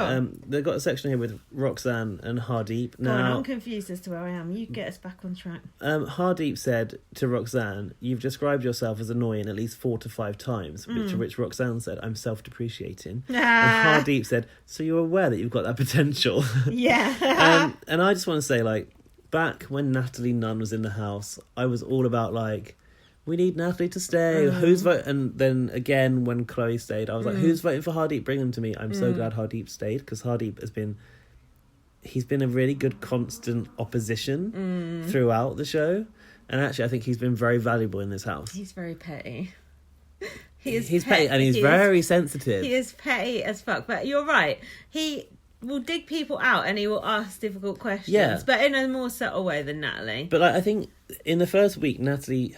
Speaker 3: they've got a section here with Roxanne and Hardeep. Now,
Speaker 2: I'm confused as to where I am. You get us back on track.
Speaker 3: Hardeep said to Roxanne, you've described yourself as annoying at least 4 to 5 times, to which Roxanne said, I'm self-depreciating. And Hardeep said, so you're aware that you've got that potential?
Speaker 2: Yeah.
Speaker 3: And I just want to say, like, back when Natalie Nunn was in the house, I was all about, like, we need Natalie to stay. Who's voting? And then again, when Chloe stayed, I was like, who's voting for Hardeep? Bring him to me. I'm so glad Hardeep stayed, because Hardeep he's been a really good constant opposition throughout the show. And actually, I think he's been very valuable in this house.
Speaker 2: He's very petty.
Speaker 3: He's petty, and he's very sensitive.
Speaker 2: He is petty as fuck. But you're right. He will dig people out and he will ask difficult questions, but in a more subtle way than Natalie.
Speaker 3: But I think in the first week, Natalie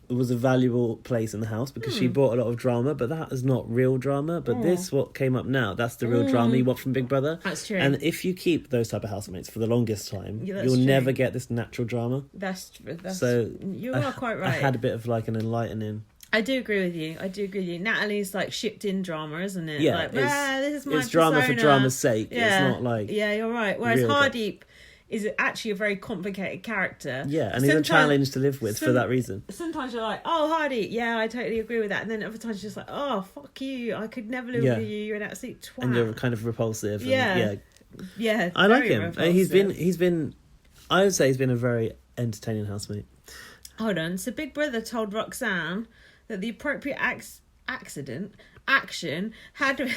Speaker 3: was a valuable place in the house because she brought a lot of drama, but that is not real drama. But this, what came up now, that's the real drama you want from Big Brother.
Speaker 2: That's true.
Speaker 3: And if you keep those type of housemates for the longest time, you'll
Speaker 2: true.
Speaker 3: never get this natural drama.
Speaker 2: That's true.
Speaker 3: So
Speaker 2: you are quite right.
Speaker 3: I had a bit of like an enlightening.
Speaker 2: I do agree with you. Natalie's like shipped in drama, isn't it?
Speaker 3: Yeah,
Speaker 2: like, this is my
Speaker 3: it's drama for drama's sake.
Speaker 2: Yeah.
Speaker 3: It's not like...
Speaker 2: Yeah, you're right. Whereas Hardeep is actually a very complicated character.
Speaker 3: Yeah, and he's a challenge to live with for that reason.
Speaker 2: Sometimes you're like, oh, Hardeep, yeah, I totally agree with that. And then other times you're just like, oh, fuck you. I could never live with you. You're an absolute twat.
Speaker 3: And you're kind of repulsive.
Speaker 2: Yeah.
Speaker 3: I like him. Repulsive. He's been, I would say he's been a very entertaining housemate.
Speaker 2: Hold on. So Big Brother told Roxanne that the appropriate action had
Speaker 3: been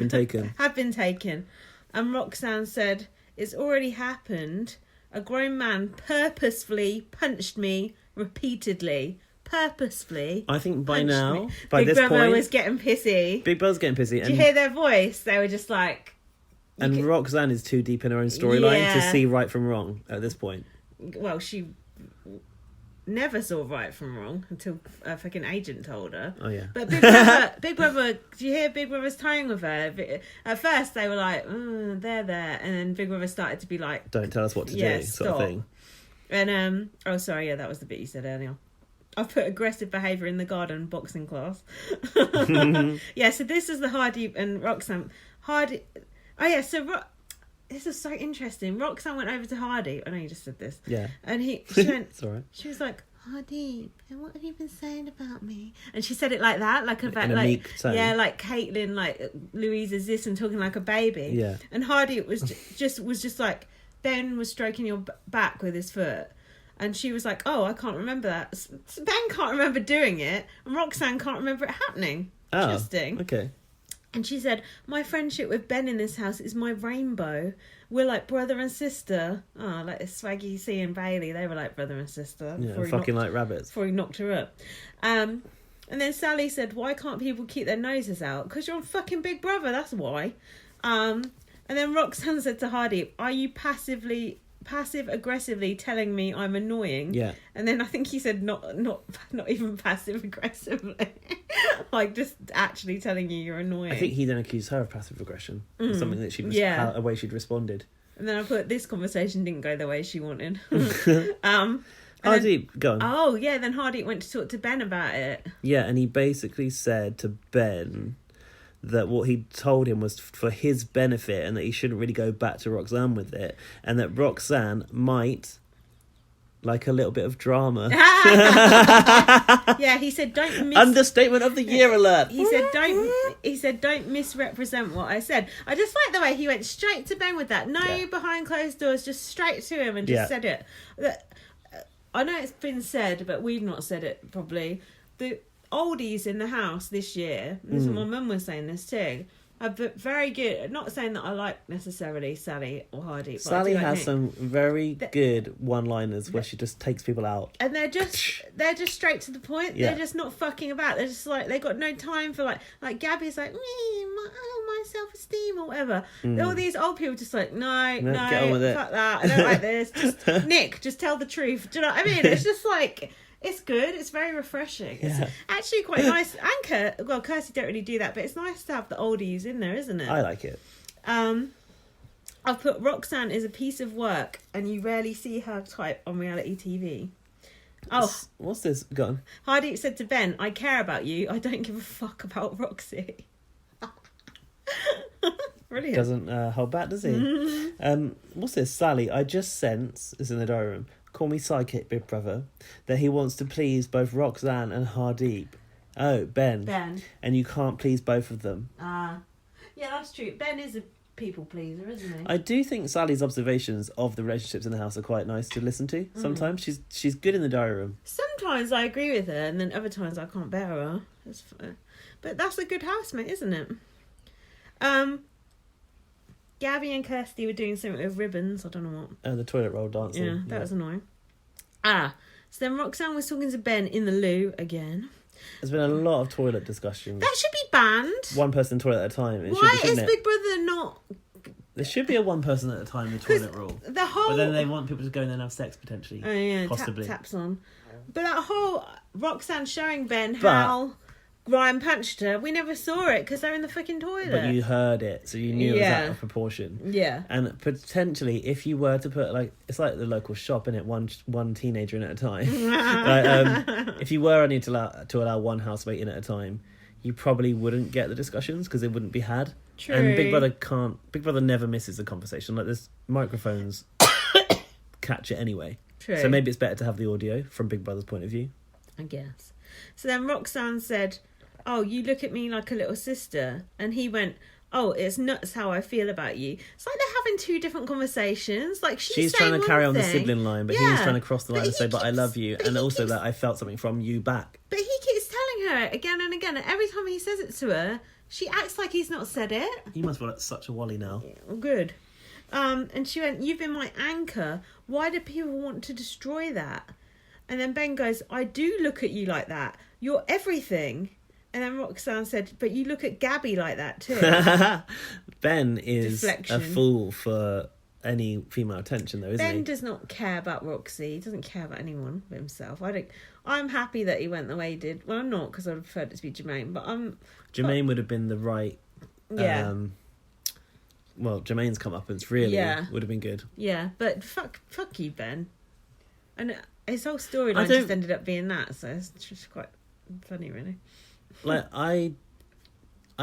Speaker 3: taken.
Speaker 2: Had been taken. And Roxanne said, it's already happened. A grown man purposefully punched me repeatedly. Purposefully.
Speaker 3: I think by
Speaker 2: punched
Speaker 3: now,
Speaker 2: me.
Speaker 3: by
Speaker 2: Big
Speaker 3: this
Speaker 2: Brother
Speaker 3: point...
Speaker 2: was getting pissy.
Speaker 3: Big Brother's getting pissy.
Speaker 2: Did you hear their voice? They were just like...
Speaker 3: And Roxanne is too deep in her own storyline to see right from wrong at this point.
Speaker 2: Well, she never saw right from wrong until a fucking agent told her.
Speaker 3: Oh, yeah.
Speaker 2: But Big Brother, do you hear Big Brother's tone with her? At first, they were like, they're there. And then Big Brother started to be like... Don't
Speaker 3: tell us what to do,
Speaker 2: stop.
Speaker 3: sort of thing.
Speaker 2: And, oh, sorry, that was the bit you said earlier. I've put aggressive behaviour in the garden boxing class. Yeah, so this is the Hardeep and Roxanne. Hardeep... Oh, yeah, so... This is so interesting. Roxanne went over to Hardeep. I know you just said this.
Speaker 3: Yeah.
Speaker 2: And she went...
Speaker 3: It's all right.
Speaker 2: She was like, Hardeep, and what have you been saying about me? And she said it like that, like about
Speaker 3: in a
Speaker 2: like
Speaker 3: meek tone.
Speaker 2: Yeah, like Caitlyn, like Louisa's this, and talking like a baby.
Speaker 3: Yeah.
Speaker 2: And Hardeep was just like, Ben was stroking your back with his foot. And she was like, oh, I can't remember that. Ben can't remember doing it. And Roxanne can't remember it happening.
Speaker 3: Oh,
Speaker 2: interesting.
Speaker 3: Okay.
Speaker 2: And she said, my friendship with Ben in this house is my rainbow. We're like brother and sister. Oh, like Swaggy C and Bailey, they were like brother and sister.
Speaker 3: Yeah, fucking like rabbits.
Speaker 2: Before he knocked her up. And then Sally said, why can't people keep their noses out? Because you're on fucking Big Brother, that's why. And then Roxanne said to Hardeep, are you passive-aggressively telling me I'm annoying?
Speaker 3: Yeah.
Speaker 2: And then I think he said not even passive-aggressively. Like, just actually telling you you're annoying.
Speaker 3: I think he then accused her of passive aggression. Something that she was... a way she'd responded.
Speaker 2: And then I put, this conversation didn't go the way she wanted.
Speaker 3: Hardeep, go on.
Speaker 2: Oh, yeah, then Hardeep went to talk to Ben about it.
Speaker 3: Yeah, and he basically said to Ben that what he told him was for his benefit and that he shouldn't really go back to Roxanne with it, and that Roxanne might like a little bit of drama.
Speaker 2: Yeah, he said don't
Speaker 3: understatement of the year alert.
Speaker 2: He said don't misrepresent what I said. I just like the way he went straight to Ben with that. No behind closed doors, just straight to him and just said it. I know it's been said, but we've not said it probably. The oldies in the house this year, this is my mum was saying this too, are very good. Not saying that I like necessarily Sally or Hardeep.
Speaker 3: Sally has some very good one-liners where she just takes people out, and they're just
Speaker 2: straight to the point. They're just not fucking about. They're just like, they got no time for like Gabby's like my self-esteem or whatever. All these old people just like no,
Speaker 3: get on with it.
Speaker 2: Fuck that. I don't like this. Just Nick, just tell the truth. Do you know what I mean? It's just like. It's good. It's very refreshing. It's actually quite nice. And Kirsty don't really do that, but it's nice to have the oldies in there, isn't it?
Speaker 3: I like it.
Speaker 2: I've put Roxanne is a piece of work, and you rarely see her type on reality TV. Oh,
Speaker 3: what's this? Go on.
Speaker 2: Hardeep said to Ben, "I care about you. I don't give a fuck about Roxy." Brilliant.
Speaker 3: Doesn't hold back, does he? What's this? Sally, I just sense, is in the diary room, call me psychic, Big Brother, that he wants to please both Roxanne and Hardeep. Oh, Ben.
Speaker 2: Ben.
Speaker 3: And you can't please both of them.
Speaker 2: Yeah, that's true. Ben is people pleaser, isn't he?
Speaker 3: I do think Sally's observations of the relationships in the house are quite nice to listen to. Sometimes she's good in the diary room.
Speaker 2: Sometimes I agree with her, and then other times I can't bear her. But that's a good housemate, isn't it? Gabby and Kirsty were doing something with ribbons. I don't know what.
Speaker 3: And the toilet roll dancing.
Speaker 2: Yeah, that was annoying. So then Roxanne was talking to Ben in the loo again.
Speaker 3: There's been a lot of toilet discussions.
Speaker 2: That should be banned.
Speaker 3: One person toilet at a time.
Speaker 2: Why is Big Brother not...
Speaker 3: There should be a one person at a time in the toilet rule. But then they want people to go in there and have sex, potentially.
Speaker 2: Oh, yeah,
Speaker 3: possibly.
Speaker 2: Taps on. But that whole Roxanne showing Ben how Ryan punched her, we never saw it because they're in the fucking toilet.
Speaker 3: But you heard it, so you knew it was out of proportion.
Speaker 2: Yeah.
Speaker 3: And potentially, if you were to put, like, it's like the local shop, innit? One teenager in at a time. If you were only to allow one housemate in at a time, you probably wouldn't get the discussions because they wouldn't be had.
Speaker 2: True.
Speaker 3: And Big Brother never misses a conversation. Like, there's microphones catch it anyway.
Speaker 2: True.
Speaker 3: So maybe it's better to have the audio from Big Brother's point of view.
Speaker 2: I guess. So then Roxanne said, "Oh, you look at me like a little sister." And he went, "Oh, it's nuts how I feel about you." It's like they're having two different conversations. Like she's
Speaker 3: trying to carry on the
Speaker 2: thing.
Speaker 3: sibling line, but he's trying to cross the line and say, "But I love you," and also that I felt something from you back.
Speaker 2: But he keeps telling her again and again, and every time he says it to her, she acts like he's not said it.
Speaker 3: He must be such a wally now.
Speaker 2: Yeah, good. And she went, "You've been my anchor. Why do people want to destroy that?" And then Ben goes, "I do look at you like that. You're everything." And then Roxanne said, "But you look at Gabby like that too."
Speaker 3: Ben is
Speaker 2: Deflection.
Speaker 3: a fool for any female attention, though, isn't he?
Speaker 2: Ben does not care about Roxy. He doesn't care about anyone but himself. I'm happy that he went the way he did. Well, I'm not, because I'd preferred it to be Jermaine. But
Speaker 3: Jermaine would have been the right.
Speaker 2: Yeah.
Speaker 3: Well, Jermaine's comeuppance really would have been good.
Speaker 2: Yeah, but fuck you, Ben. And his whole storyline just ended up being that, so it's just quite funny, really.
Speaker 3: Like, I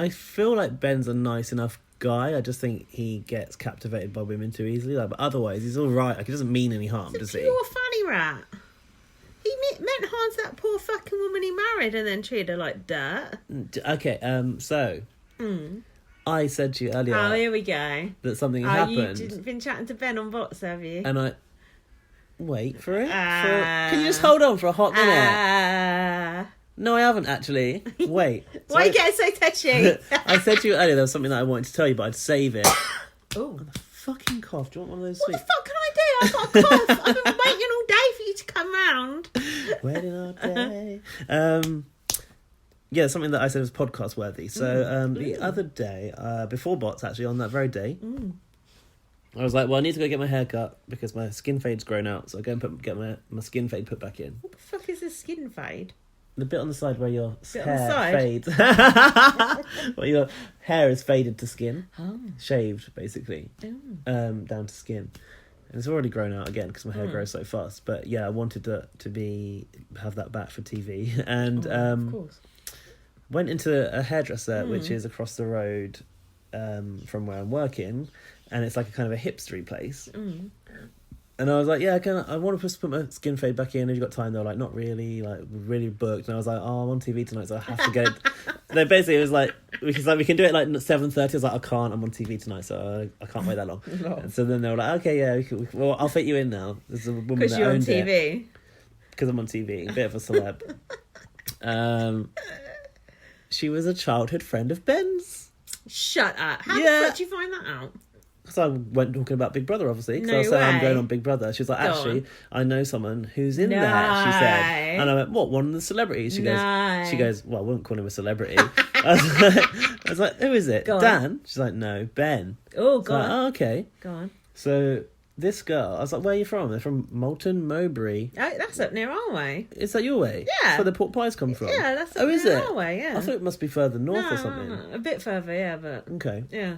Speaker 3: feel like Ben's a nice enough guy. I just think he gets captivated by women too easily. Like, but otherwise, he's all right. Like, he doesn't mean any harm, does he?
Speaker 2: He's a pure fanny rat. He meant harm to that poor fucking woman he married and then treated her like dirt.
Speaker 3: Okay, so... I said to you earlier...
Speaker 2: Oh, here we go.
Speaker 3: That something happened.
Speaker 2: You've been chatting to Ben on bots, have you?
Speaker 3: And I... Wait for it. Can you just hold on for a hot minute? No, I haven't, actually. Wait.
Speaker 2: Why are you getting so touchy?
Speaker 3: I said to you earlier there was something that I wanted to tell you, but I'd save it.
Speaker 2: Oh.
Speaker 3: Fucking cough. Do you want one of those
Speaker 2: What
Speaker 3: sweets?
Speaker 2: the fuck can I do? I've got a cough. I've been waiting all day for you to come round.
Speaker 3: Waiting all day. Yeah, something that I said was podcast worthy. So the other day, before bots actually, on that very day, I was like, well, I need to go get my hair cut because my skin fade's grown out. So I go and get my skin fade put back in.
Speaker 2: What the fuck is a skin fade?
Speaker 3: The bit on the side where your
Speaker 2: Bit
Speaker 3: hair
Speaker 2: on the side?
Speaker 3: fades. Where your hair is faded to skin.
Speaker 2: Oh.
Speaker 3: Shaved, basically. Down to skin. And it's already grown out again because my hair grows so fast. But yeah, I wanted to have that back for TV. And
Speaker 2: of course.
Speaker 3: went into a hairdresser, which is across the road from where I'm working. And it's like a kind of a hipstery place. And I was like, yeah, I want to put my skin fade back in. Have you got time? They were like, not really, like, really booked. And I was like, oh, I'm on TV tonight, so I have to get it. No, basically, it was like, because like we can do it like 7:30. I was like, I can't, I'm on TV tonight, so I can't wait that long.
Speaker 2: No.
Speaker 3: And so then they were like, okay, yeah, well, I'll fit you in now. There's a woman
Speaker 2: Because
Speaker 3: that
Speaker 2: you're on
Speaker 3: owned
Speaker 2: TV.
Speaker 3: Because I'm on TV, a bit of a celeb. She was a childhood friend of Ben's.
Speaker 2: Shut up. How the fuck did you find that out?
Speaker 3: So I went talking about Big Brother, obviously, because I
Speaker 2: No
Speaker 3: was saying I'm
Speaker 2: way.
Speaker 3: going on Big Brother. She was like,
Speaker 2: Go
Speaker 3: actually,
Speaker 2: on.
Speaker 3: I know someone who's in there, she said. And I went, what, one of the celebrities? She
Speaker 2: No.
Speaker 3: goes, well, I wouldn't call him a celebrity. I was like, who is it?
Speaker 2: Go on.
Speaker 3: Dan? She's like, no, Ben.
Speaker 2: Oh,
Speaker 3: I
Speaker 2: go
Speaker 3: was like,
Speaker 2: on.
Speaker 3: oh, okay.
Speaker 2: Go on.
Speaker 3: So this girl, I was like, where are you from? They're from Moulton Mowbray.
Speaker 2: Oh, that's up near our way.
Speaker 3: Is that your way?
Speaker 2: Yeah.
Speaker 3: That's where the pork pies come from?
Speaker 2: Yeah, that's up
Speaker 3: Oh, is
Speaker 2: near
Speaker 3: it?
Speaker 2: our way, yeah.
Speaker 3: I thought it must be further north
Speaker 2: No,
Speaker 3: or something.
Speaker 2: no. A bit further, yeah, but...
Speaker 3: Okay.
Speaker 2: Yeah.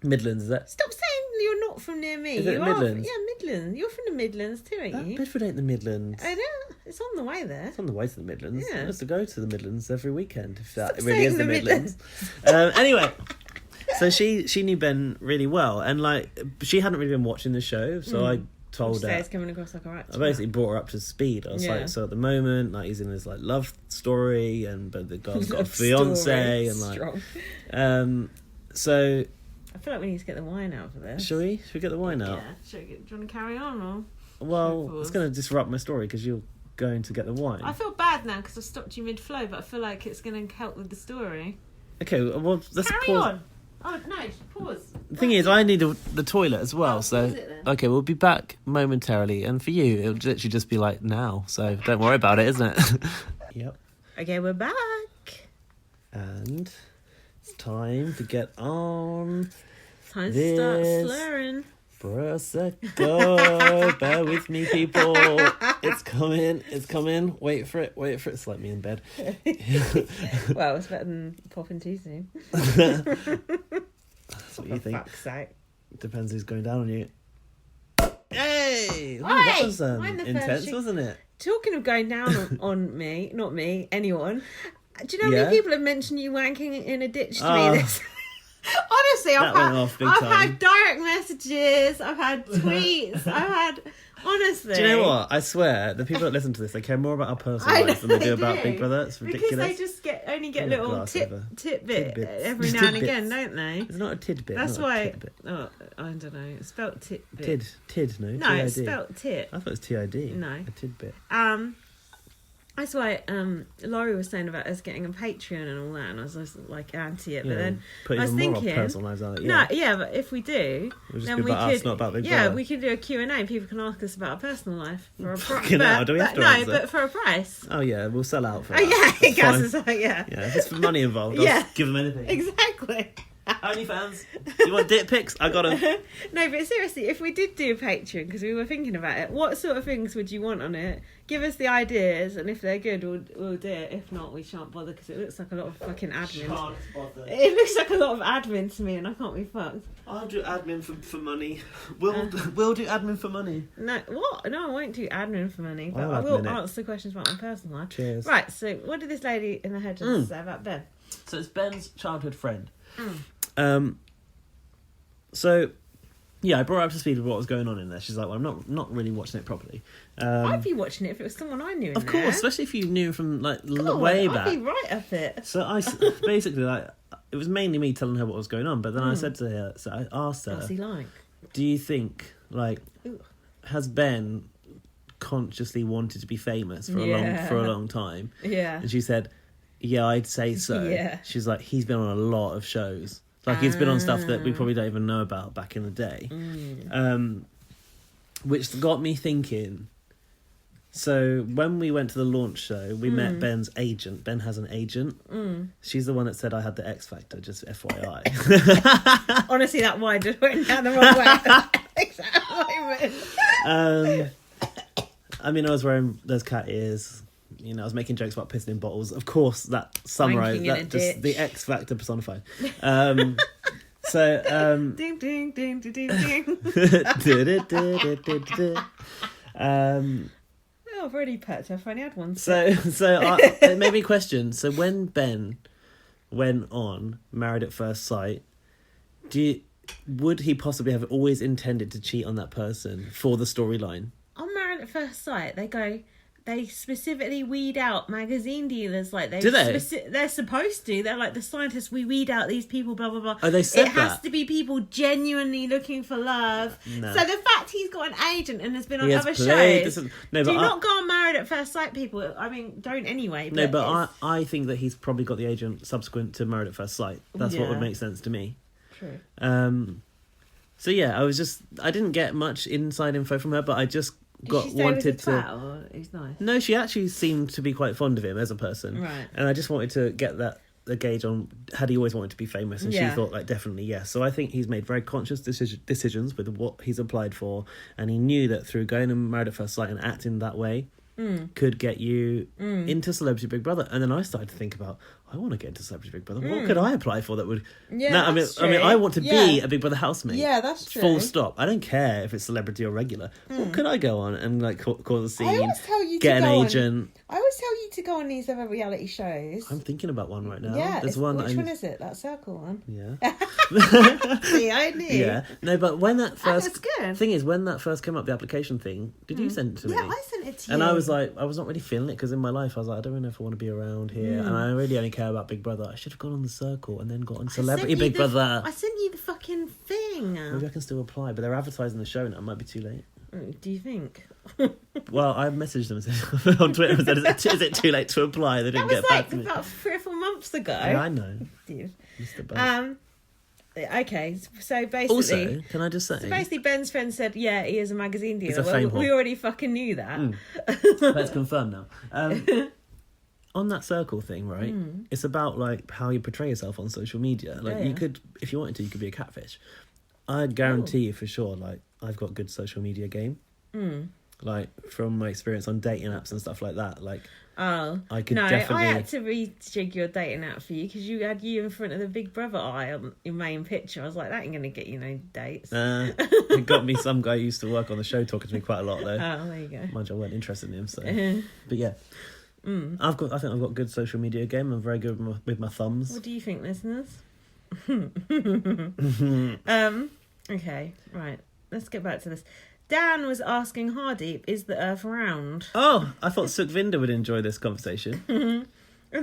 Speaker 3: Midlands, is it?
Speaker 2: Stop saying you're not from near me.
Speaker 3: Is it
Speaker 2: You
Speaker 3: Midlands?
Speaker 2: Yeah, Midlands. You're from the Midlands too, ain't you?
Speaker 3: Bedford ain't the Midlands.
Speaker 2: I know. It's on the way there.
Speaker 3: It's on the way to the Midlands.
Speaker 2: Yeah.
Speaker 3: I used to go to the Midlands every weekend, if that
Speaker 2: Stop
Speaker 3: really is
Speaker 2: saying
Speaker 3: the
Speaker 2: the
Speaker 3: Midlands. Anyway, so she knew Ben really well, and like she hadn't really been watching the show, so I told her.
Speaker 2: It's coming across like a rat.
Speaker 3: I basically brought her up to speed. I was
Speaker 2: Yeah.
Speaker 3: like, so at the moment, like he's in his like love story, but the guy's got a
Speaker 2: Love
Speaker 3: fiance,
Speaker 2: story.
Speaker 3: and like,
Speaker 2: Strong.
Speaker 3: so
Speaker 2: I feel like we need to get the wine out for this.
Speaker 3: Shall we? Should we get the wine out?
Speaker 2: Yeah. Do you want to carry on or?
Speaker 3: Well, it's going to disrupt my story because you're going to get the wine.
Speaker 2: I feel bad now because I stopped you mid-flow, but I feel like it's going to help with the story.
Speaker 3: Okay, well, let's
Speaker 2: carry
Speaker 3: pause.
Speaker 2: on. Oh, no, pause.
Speaker 3: The thing is, I need the toilet as well, so...
Speaker 2: Pause it then.
Speaker 3: Okay, we'll be back momentarily, and for you, it'll literally just be like now, so don't worry about it, isn't it? Yep.
Speaker 2: Okay, we're back.
Speaker 3: And it's time to get on
Speaker 2: Time to start slurring.
Speaker 3: Prosecco. Bear with me, people. It's coming. Wait for it. It's like me in bed.
Speaker 2: Well, it's better than popping too soon.
Speaker 3: That's what you think.
Speaker 2: Fuck's sake.
Speaker 3: Depends who's going down on you. Hey!
Speaker 2: Oi!
Speaker 3: That was
Speaker 2: Mind the
Speaker 3: intense,
Speaker 2: first
Speaker 3: wasn't it?
Speaker 2: Talking of going down on me, not me, anyone. Do you know how
Speaker 3: Yeah?
Speaker 2: many people have mentioned you wanking in a ditch to me? This honestly,
Speaker 3: That went off big
Speaker 2: I've
Speaker 3: time.
Speaker 2: had direct messages, I've had tweets, I've had honestly.
Speaker 3: Do you know what? I swear, the people that listen to this, they care more about our personal
Speaker 2: I know
Speaker 3: lives than they do
Speaker 2: they
Speaker 3: about
Speaker 2: do.
Speaker 3: Big Brother. It's ridiculous.
Speaker 2: Because they just only get
Speaker 3: Oh,
Speaker 2: little
Speaker 3: glass over.
Speaker 2: tidbit
Speaker 3: Tidbits.
Speaker 2: every now and
Speaker 3: Tidbits.
Speaker 2: again, don't they?
Speaker 3: It's not a tidbit.
Speaker 2: That's
Speaker 3: not a
Speaker 2: why.
Speaker 3: tidbit.
Speaker 2: Oh, I don't know. It's spelt tidbit.
Speaker 3: Tid, no?
Speaker 2: No,
Speaker 3: T-I-D.
Speaker 2: it's spelt tit.
Speaker 3: I thought it was TID.
Speaker 2: No.
Speaker 3: A tidbit.
Speaker 2: That's why Laurie was saying about us getting a Patreon and all that, and I was just like anti it. But then
Speaker 3: Put
Speaker 2: I was
Speaker 3: even more
Speaker 2: thinking,
Speaker 3: of our personal lives out.
Speaker 2: no, yeah, but if we do,
Speaker 3: It'll just
Speaker 2: then
Speaker 3: be
Speaker 2: we
Speaker 3: about
Speaker 2: could,
Speaker 3: us, not about Big
Speaker 2: yeah,
Speaker 3: Brother.
Speaker 2: we could do a Q&A. People can ask us about our personal life for a price.
Speaker 3: Fucking hell, do we have to
Speaker 2: no,
Speaker 3: answer?
Speaker 2: but for a price.
Speaker 3: Oh yeah, we'll sell out for
Speaker 2: Oh
Speaker 3: that.
Speaker 2: yeah,
Speaker 3: That's fine.
Speaker 2: Gaz is like, yeah,
Speaker 3: Yeah, if it's for money involved,
Speaker 2: Yeah.
Speaker 3: I'll give them anything.
Speaker 2: exactly.
Speaker 3: OnlyFans. You want dick pics? I got them.
Speaker 2: No, but seriously, if we did do a Patreon, because we were thinking about it, what sort of things would you want on it? Give us the ideas, and if they're good, we'll do it. If not, we shan't bother, because it looks like a lot of fucking admin. It looks like a lot of admin to me, and I can't be fucked.
Speaker 3: I'll do admin for money. We'll do admin for money.
Speaker 2: No, what? No, I won't do admin for money, but
Speaker 3: I'll
Speaker 2: I will
Speaker 3: admin it.
Speaker 2: answer questions about my personal life.
Speaker 3: Cheers.
Speaker 2: Right, so what did this lady in the hedges say about Ben?
Speaker 3: So it's Ben's childhood friend. So, yeah, I brought her up to speed with what was going on in there. She's like, well, I'm not really watching it properly.
Speaker 2: I'd be watching it if it was someone I knew in
Speaker 3: Of
Speaker 2: there.
Speaker 3: course, especially if you knew from like
Speaker 2: God,
Speaker 3: way back.
Speaker 2: I'd be right up it.
Speaker 3: So I basically like it was mainly me telling her what was going on, but then I said to her, so I asked her,
Speaker 2: What's he like?
Speaker 3: do you think like
Speaker 2: Ooh.
Speaker 3: has Ben consciously wanted to be famous for a long time?
Speaker 2: Yeah.
Speaker 3: And she said, yeah, I'd say so.
Speaker 2: Yeah.
Speaker 3: She's like, he's been on a lot of shows. Like he's been on stuff that we probably don't even know about back in the day. Which got me thinking. So when we went to the launch show, we met Ben's agent. Ben has an agent. She's the one that said I had the X Factor, just FYI.
Speaker 2: Honestly, that wine just went down the wrong way. Exact moment.
Speaker 3: I mean, I was wearing those cat ears. You know, I was making jokes about pissing in bottles. Of course, that summarised
Speaker 2: Wanking in a
Speaker 3: that just
Speaker 2: ditch.
Speaker 3: the X Factor personified.
Speaker 2: Ding, ding, ding, ding, ding, ding. Oh, I've already perked up. I've only had one.
Speaker 3: It made me question. So when Ben went on Married at First Sight, would he possibly have always intended to cheat on that person for the storyline?
Speaker 2: On Married at First Sight, they specifically weed out magazine dealers. Like
Speaker 3: Do they?
Speaker 2: They're supposed to. They're like, the scientists, we weed out these people, blah, blah, blah.
Speaker 3: Oh, they said
Speaker 2: it has
Speaker 3: that?
Speaker 2: to be people genuinely looking for love.
Speaker 3: No.
Speaker 2: So the fact he's got an agent and has been on
Speaker 3: He has
Speaker 2: other
Speaker 3: played
Speaker 2: shows...
Speaker 3: this- no,
Speaker 2: do
Speaker 3: but
Speaker 2: not go on Married at First Sight, people. I mean, don't anyway.
Speaker 3: No, but
Speaker 2: it's-
Speaker 3: I think that he's probably got the agent subsequent to Married at First Sight. That's what would
Speaker 2: Yeah.
Speaker 3: make sense to me.
Speaker 2: True.
Speaker 3: So yeah, I didn't get much inside info from her, but I just
Speaker 2: Did she stay with his twat, or he's nice?
Speaker 3: No, she actually seemed to be quite fond of him as a person.
Speaker 2: Right.
Speaker 3: And I just wanted to get the gauge on, had he always wanted to be famous? And
Speaker 2: Yeah.
Speaker 3: she thought, like, definitely yes. So I think he's made very conscious decisions with what he's applied for. And he knew that through going and Married at First Sight and acting that way could get you into Celebrity Big Brother. And then I started to think about, I want to get into Celebrity Big Brother. What could I apply for that would...
Speaker 2: Yeah,
Speaker 3: No,
Speaker 2: that's
Speaker 3: I mean,
Speaker 2: true.
Speaker 3: I want to be
Speaker 2: Yeah.
Speaker 3: a Big Brother housemate.
Speaker 2: Yeah, that's true.
Speaker 3: Full stop. I don't care if it's celebrity or regular. What could I go on and like cause a scene?
Speaker 2: I always tell you
Speaker 3: get
Speaker 2: to
Speaker 3: an
Speaker 2: go on-
Speaker 3: agent.
Speaker 2: I always tell you to go on these other reality shows.
Speaker 3: I'm thinking about one right now.
Speaker 2: Yeah,
Speaker 3: There's one.
Speaker 2: Which one is it? That circle one.
Speaker 3: Yeah.
Speaker 2: See, I knew.
Speaker 3: Yeah. No, but when that first
Speaker 2: was good.
Speaker 3: thing is, when that first came up, the application thing, did you send it to me?
Speaker 2: Yeah, I sent it to you.
Speaker 3: And I was like, I was not really feeling it because in my life I was like, I don't really know if I want to be around here, and I really only care about Big Brother. I should have gone on the circle and then got on Celebrity Big Brother.
Speaker 2: I sent you the fucking thing.
Speaker 3: Maybe I can still apply, but they're advertising the show now. It might be too late.
Speaker 2: Do you think?
Speaker 3: Well, I messaged them and said, on Twitter and said, is it too late to apply? They didn't
Speaker 2: That was
Speaker 3: get back
Speaker 2: like
Speaker 3: to me.
Speaker 2: about 3 or 4 months ago.
Speaker 3: Yeah, I know.
Speaker 2: Dude.
Speaker 3: Mr. Ben.
Speaker 2: Okay, so basically...
Speaker 3: Also, can I just say...
Speaker 2: So basically, Ben's friend said, yeah, he is a magazine dealer.
Speaker 3: He's a fame
Speaker 2: we
Speaker 3: whore.
Speaker 2: already fucking knew that.
Speaker 3: Let's confirm now. On that circle thing, right? It's about like how you portray yourself on social media. Like you could, if you wanted to, you could be a catfish. I'd guarantee you for sure. Like I've got good social media game. Like from my experience on dating apps and stuff like that. Like I could definitely.
Speaker 2: I had to rejig your dating app for you because you had you in front of the Big Brother eye on your main picture. I was like, that ain't gonna get you no dates.
Speaker 3: It got me some guy who used to work on the show talking to me quite a lot though.
Speaker 2: Oh, there you go.
Speaker 3: Mind you, I weren't interested in him. So, but yeah. I think I've got good social media game. I'm very good with my thumbs.
Speaker 2: What do you think, listeners? Okay, right. Let's get back to this. Dan was asking Hardeep, is the Earth round?
Speaker 3: Oh, I thought Sukhvinder would enjoy this conversation.
Speaker 2: And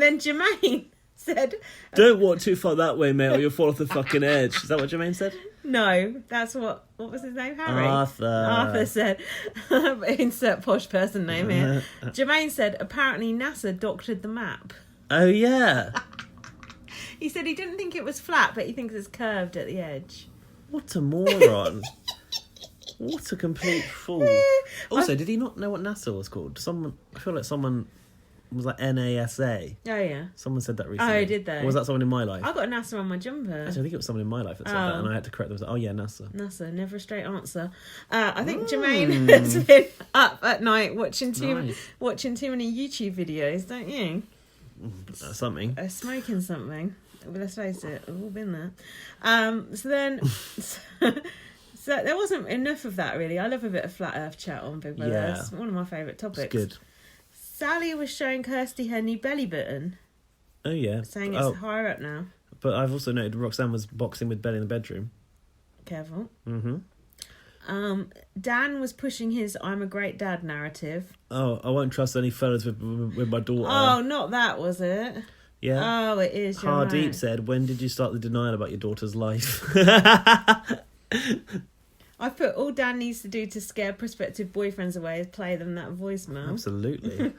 Speaker 2: then Jermaine said...
Speaker 3: Don't walk too far that way, mate, or you'll fall off the fucking edge. Is that what Jermaine said?
Speaker 2: No, that's what was his name? Harry?
Speaker 3: Arthur
Speaker 2: said, insert posh person name here. Jermaine said, apparently NASA doctored the map.
Speaker 3: Oh, yeah.
Speaker 2: He said he didn't think it was flat, but he thinks it's curved at the edge.
Speaker 3: What a moron. What a complete fool. Also, did he not know what NASA was called? I feel like someone was like NASA.
Speaker 2: Oh, yeah.
Speaker 3: Someone said that recently.
Speaker 2: Oh, did they?
Speaker 3: Or was that someone in my life?
Speaker 2: I got a NASA on my jumper.
Speaker 3: Actually, I think it was someone in my life that said that, and I had to correct them. I was like, oh, yeah, NASA.
Speaker 2: NASA, never a straight answer. I think Jermaine has been up at night watching too many YouTube videos, don't you?
Speaker 3: Something.
Speaker 2: Smoking something. Well, let's face it, we've all been there. So there wasn't enough of that, really. I love a bit of flat earth chat on Big Brother.
Speaker 3: Yeah.
Speaker 2: It's one of my favourite topics.
Speaker 3: It's good.
Speaker 2: Sally was showing Kirsty her new belly button,
Speaker 3: Oh, yeah.
Speaker 2: saying it's higher up now.
Speaker 3: But I've also noted Roxanne was boxing with Belly in the bedroom.
Speaker 2: Careful.
Speaker 3: Mm-hmm.
Speaker 2: Dan was pushing his I'm a great dad narrative.
Speaker 3: Oh, I won't trust any fellas with my daughter.
Speaker 2: Oh, not that, was it?
Speaker 3: Yeah.
Speaker 2: Oh, it is. You're
Speaker 3: Hardeep
Speaker 2: right.
Speaker 3: said, when did you start the denial about your daughter's life?
Speaker 2: I put all Dan needs to do to scare prospective boyfriends away is play them that voicemail.
Speaker 3: Absolutely.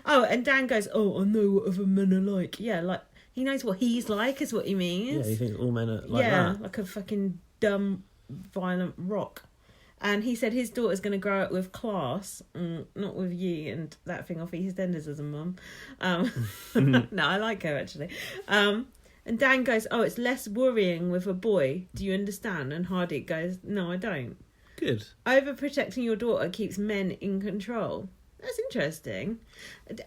Speaker 2: Oh, and Dan goes, oh, I know what other men are like. Yeah, like, he knows what he's like is what he means.
Speaker 3: Yeah, you think all men are like
Speaker 2: yeah,
Speaker 3: that?
Speaker 2: like a fucking dumb, violent rock. And he said his daughter's going to grow up with class, not with you and that thing off EastEnders as a mum. No, I like her, actually. And Dan goes, oh, it's less worrying with a boy. Do you understand? And Hardeep goes, no, I don't.
Speaker 3: Good.
Speaker 2: Overprotecting your daughter keeps men in control. That's interesting.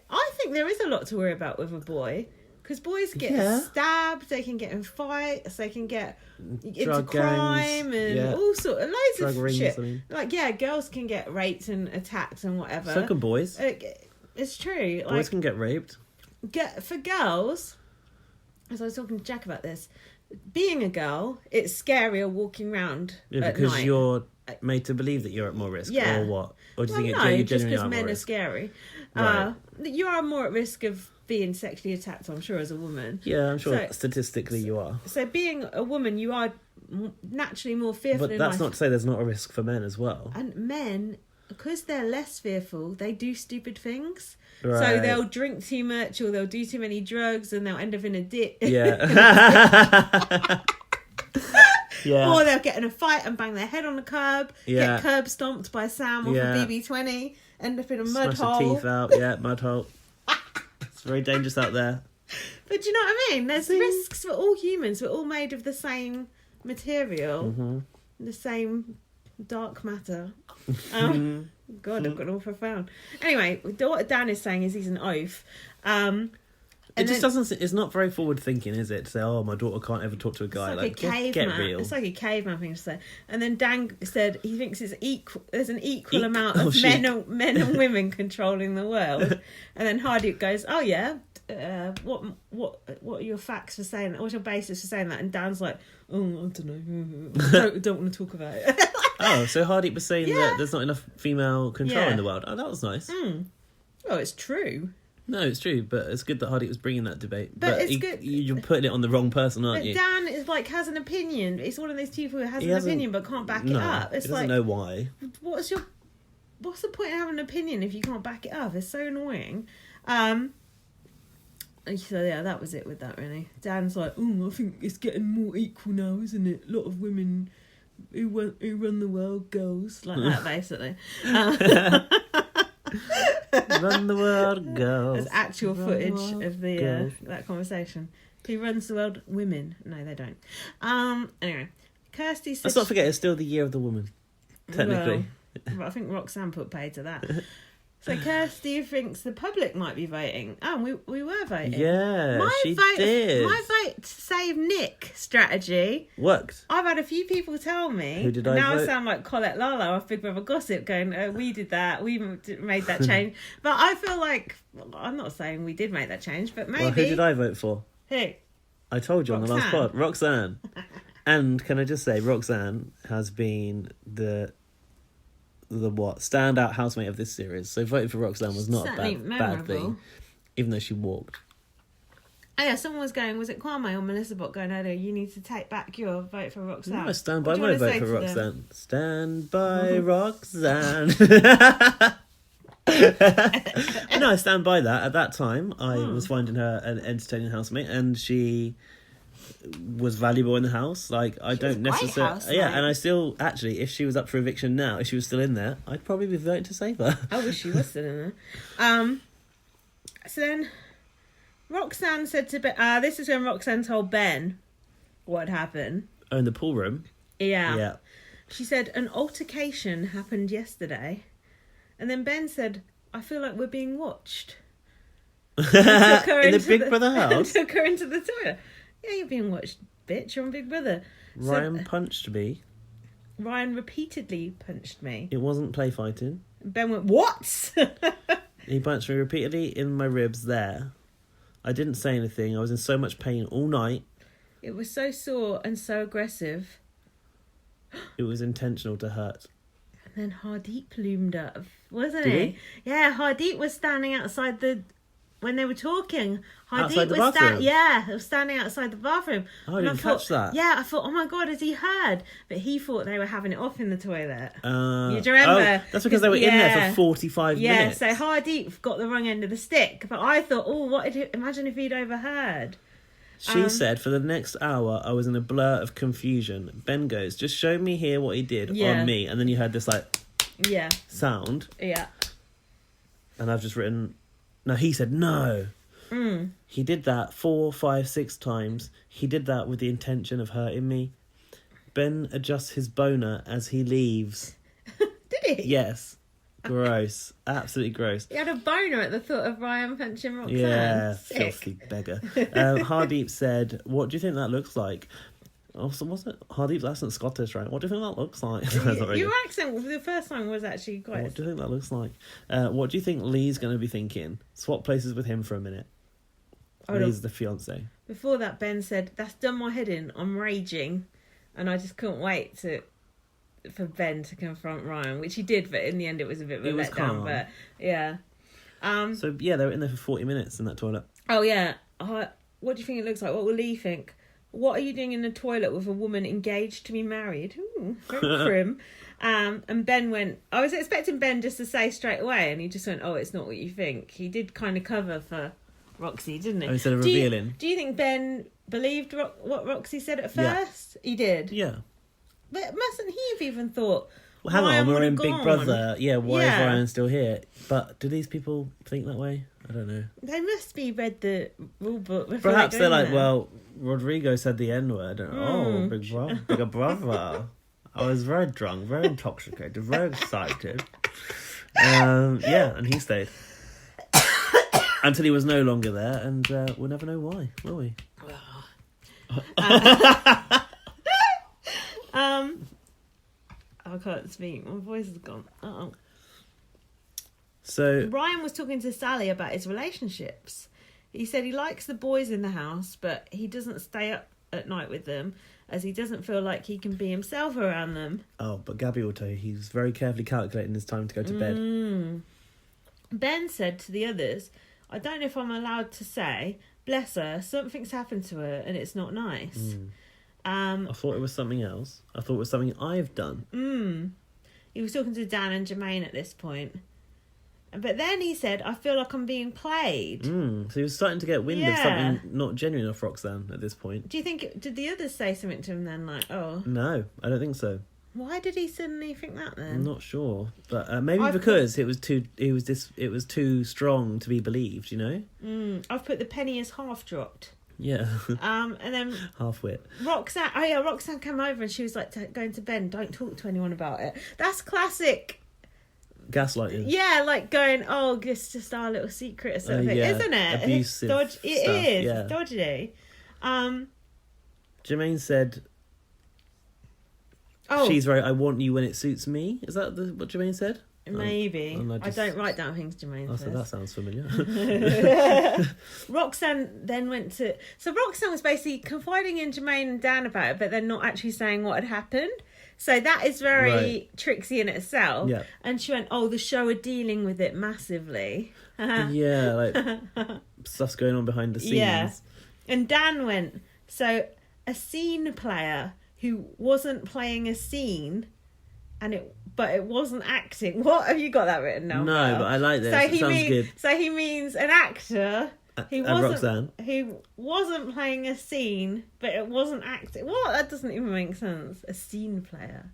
Speaker 2: I think there is a lot to worry about with a boy. Because boys get stabbed, they can get in fights, they can get into crime and all sorts of loads
Speaker 3: drug
Speaker 2: of
Speaker 3: rings,
Speaker 2: shit.
Speaker 3: I mean.
Speaker 2: Like, yeah, girls can get raped and attacked and whatever.
Speaker 3: So can boys.
Speaker 2: It's true.
Speaker 3: Boys
Speaker 2: Like,
Speaker 3: can get raped.
Speaker 2: for girls, as I was talking to Jack about this, being a girl, it's scarier walking around at
Speaker 3: Because
Speaker 2: night.
Speaker 3: you're made to believe that you're at more risk,
Speaker 2: Yeah.
Speaker 3: or what? Or do you think
Speaker 2: no,
Speaker 3: you
Speaker 2: just
Speaker 3: genuinely
Speaker 2: because
Speaker 3: are
Speaker 2: men
Speaker 3: more
Speaker 2: are
Speaker 3: risk?
Speaker 2: scary.
Speaker 3: Right.
Speaker 2: You are more at risk of being sexually attacked, I'm sure, as a woman.
Speaker 3: Yeah, I'm sure
Speaker 2: So-
Speaker 3: statistically you are.
Speaker 2: So being a woman, you are naturally more fearful
Speaker 3: But
Speaker 2: in
Speaker 3: that's
Speaker 2: life.
Speaker 3: not to say there's not a risk for men as well.
Speaker 2: And men, because they're less fearful, they do stupid things. So
Speaker 3: Right.
Speaker 2: they'll drink too much or they'll do too many drugs and they'll end up in a ditch.
Speaker 3: Yeah. Yeah.
Speaker 2: Or they'll get in a fight and bang their head on the curb,
Speaker 3: Yeah.
Speaker 2: get curb stomped by Sam off
Speaker 3: Yeah.
Speaker 2: a BB-20, end up in a mud
Speaker 3: Smash
Speaker 2: hole.
Speaker 3: the teeth out. Yeah, mud hole. It's very dangerous out there.
Speaker 2: But do you know what I mean? There's risks for all humans. We're all made of the same material,
Speaker 3: Mm-hmm.
Speaker 2: the same dark matter. God, I've got all profound. Anyway, what Dan is saying is he's an oaf.
Speaker 3: It just doesn't. It's not very forward thinking, is it? To say, "Oh, my daughter can't ever talk to a guy."
Speaker 2: It's
Speaker 3: like
Speaker 2: a caveman.
Speaker 3: get real.
Speaker 2: It's like a caveman thing to say. And then Dan said he thinks it's equal. There's an equal amount of men and women controlling the world. And then Hardeep goes, "Oh yeah, what are your facts for saying that? What's your basis for saying that?" And Dan's like, "Oh, I don't know. don't want to talk about it."
Speaker 3: Oh, so Hardeep was saying that there's not enough female control in the world. Oh, that was nice.
Speaker 2: Well, it's true.
Speaker 3: No, it's true, but it's good that Hardeep was bringing that debate.
Speaker 2: But it's good.
Speaker 3: You're putting it on the wrong person, aren't
Speaker 2: But
Speaker 3: you?
Speaker 2: Dan is like has an opinion. It's one of those people who has an opinion but can't back it up. It's
Speaker 3: he
Speaker 2: like,
Speaker 3: doesn't know why.
Speaker 2: what's the point of having an opinion if you can't back it up? It's so annoying. So yeah, that was it with that really. Dan's like, I think it's getting more equal now, isn't it? A lot of women who run the world, girls like that basically.
Speaker 3: Run the world, girls.
Speaker 2: There's actual footage of the that conversation. Who runs the world? Women. No, they don't. Anyway, Kirsty said...
Speaker 3: Let's not forget, it's still the year of the woman, technically.
Speaker 2: Well, I think Roxanne put pay to that. So Kirsty thinks the public might be voting. Oh, we were voting.
Speaker 3: Yeah, she did.
Speaker 2: My vote to save Nick strategy
Speaker 3: worked.
Speaker 2: I've had a few people tell me.
Speaker 3: Who did I
Speaker 2: now
Speaker 3: vote?
Speaker 2: I sound like Colette Lala off Big Brother Gossip going, we did that, we made that change. But I feel like, I'm not saying we did make that change, but maybe...
Speaker 3: Well, who did I vote for?
Speaker 2: Who?
Speaker 3: I told you on the last pod. Roxanne. And can I just say, Roxanne has been the standout housemate of this series. So voting for Roxanne was not a bad thing, even though she walked.
Speaker 2: Oh yeah, someone was going, was it Kwame or Melissa Bot going earlier, you need to take back your vote for Roxanne?
Speaker 3: No, I stand by my vote for Roxanne. Stand by Roxanne. No, I stand by that. At that time, I was finding her an entertaining housemate, and she was valuable in the house. Like, I don't necessarily... Yeah, and I still... Actually, if she was up for eviction now, if she was still in there, I'd probably be voting to save her.
Speaker 2: I wish she was still in there. So then, Roxanne said to Ben... this is when Roxanne told Ben what had happened.
Speaker 3: Oh, in the pool room?
Speaker 2: Yeah. She said, an altercation happened yesterday. And then Ben said, I feel like we're being watched.
Speaker 3: In the Big Brother house?
Speaker 2: Took her into the toilet. Yeah, you're being watched, bitch. You're on Big Brother.
Speaker 3: Ryan punched me.
Speaker 2: Ryan repeatedly punched me.
Speaker 3: It wasn't play fighting.
Speaker 2: Ben went, what?
Speaker 3: He punched me repeatedly in my ribs there. I didn't say anything. I was in so much pain all night.
Speaker 2: It was so sore and so aggressive.
Speaker 3: It was intentional to hurt.
Speaker 2: And then Hardeep loomed up, wasn't
Speaker 3: Did
Speaker 2: he?
Speaker 3: he?
Speaker 2: Yeah, Hardeep was standing outside when they were talking.
Speaker 3: Outside the bathroom?
Speaker 2: He was standing outside the bathroom.
Speaker 3: Oh, I didn't catch that.
Speaker 2: Yeah, I thought, oh my God, has he heard? But he thought they were having it off in the toilet.
Speaker 3: You
Speaker 2: remember?
Speaker 3: Oh, that's because they were in there for 45 minutes.
Speaker 2: Yeah, so Hardeep got the wrong end of the stick. But I thought, imagine if he'd overheard.
Speaker 3: She said for the next hour I was in a blur of confusion. Ben goes, just show me here what he did on me. And then you heard this sound.
Speaker 2: Yeah.
Speaker 3: And I've just written, no, he said no. He did that 4, 5, 6 times. He did that with the intention of hurting me. Ben adjusts his boner as he leaves.
Speaker 2: Did he?
Speaker 3: Yes. Gross. Absolutely gross.
Speaker 2: He had a boner at the thought of Ryan punching Roxanne.
Speaker 3: Yeah,
Speaker 2: Sick.
Speaker 3: filthy beggar. Hardeep said, what do you think that looks like? Oh, so was it? Hardeep's accent Scottish, right? What do you think that looks like?
Speaker 2: Your accent for the first time was actually quite...
Speaker 3: What do you think that looks like? What do you think Lee's going to be thinking? Swap places with him for a minute. Lee's the fiancé.
Speaker 2: Before that, Ben said, that's done my head in. I'm raging. And I just couldn't wait for Ben to confront Ryan, which he did, but in the end it was a bit of a letdown.
Speaker 3: Calm.
Speaker 2: But yeah.
Speaker 3: So yeah, they were in there for 40 minutes in that toilet.
Speaker 2: Oh yeah. What do you think it looks like? What will Lee think? What are you doing in the toilet with a woman engaged to be married? Ooh, very prim. And Ben went, I was expecting Ben just to say straight away, and he just went, oh, it's not what you think. He did kind of cover for Roxy, didn't he?
Speaker 3: Oh, instead of revealing.
Speaker 2: Do you think Ben believed what Roxy said at first? He did?
Speaker 3: Yeah.
Speaker 2: But mustn't he have even thought,
Speaker 3: well, hang on, we're in Big Brother. Yeah, why is
Speaker 2: Yeah.
Speaker 3: Ryan still here? But do these people think that way? I don't know.
Speaker 2: They must be read the rule book before
Speaker 3: Perhaps
Speaker 2: they go
Speaker 3: they're
Speaker 2: in
Speaker 3: like,
Speaker 2: there.
Speaker 3: well, Rodrigo said the N-word. Oh, bigger brother. I was very drunk, very intoxicated, very excited. Yeah, and he stayed. Until he was no longer there, and we'll never know why, will we?
Speaker 2: I can't speak. My voice is gone.
Speaker 3: So
Speaker 2: Ryan was talking to Sally about his relationships. He said he likes the boys in the house, but he doesn't stay up at night with them as he doesn't feel like he can be himself around them.
Speaker 3: Oh, but Gabby will tell you he's very carefully calculating his time to go to bed.
Speaker 2: Ben said to the others, I don't know if I'm allowed to say, bless her, something's happened to her and it's not nice.
Speaker 3: I thought it was something else. I thought it was something I've done.
Speaker 2: He was talking to Dan and Jermaine at this point. But then he said, I feel like I'm being played.
Speaker 3: So he was starting to get wind of something not genuine off Roxanne at this point.
Speaker 2: Do you think, did the others say something to him then, like, oh?
Speaker 3: No, I don't think so.
Speaker 2: Why did he suddenly think that then?
Speaker 3: I'm not sure, but maybe because it was too strong to be believed, you know.
Speaker 2: I've put the penny as half dropped.
Speaker 3: Yeah.
Speaker 2: And then
Speaker 3: half wit.
Speaker 2: Roxanne came over and she was like going to Ben, don't talk to anyone about it. That's classic.
Speaker 3: Gaslighting.
Speaker 2: Yeah, like going, oh, it's just our little secret or something, isn't it?
Speaker 3: Abusive stuff.
Speaker 2: It is.
Speaker 3: Yeah.
Speaker 2: It's dodgy.
Speaker 3: Jermaine said, she's right, I want you when it suits me. Is that what Jermaine said?
Speaker 2: Maybe. I don't write down things Jermaine says.
Speaker 3: So that sounds familiar.
Speaker 2: Roxanne then went to... So Roxanne was basically confiding in Jermaine and Dan about it, but then not actually saying what had happened. So that is very tricksy in itself.
Speaker 3: Yeah.
Speaker 2: And she went, the show are dealing with it massively.
Speaker 3: Yeah, like stuff's going on behind the scenes.
Speaker 2: Yeah. And Dan went, so a scene player who wasn't playing a scene but it wasn't acting. What have you got that written down?
Speaker 3: No, but I like this. It sounds good.
Speaker 2: So he means an actor who wasn't playing a scene, but it wasn't acting. What? That doesn't even make sense. A scene player.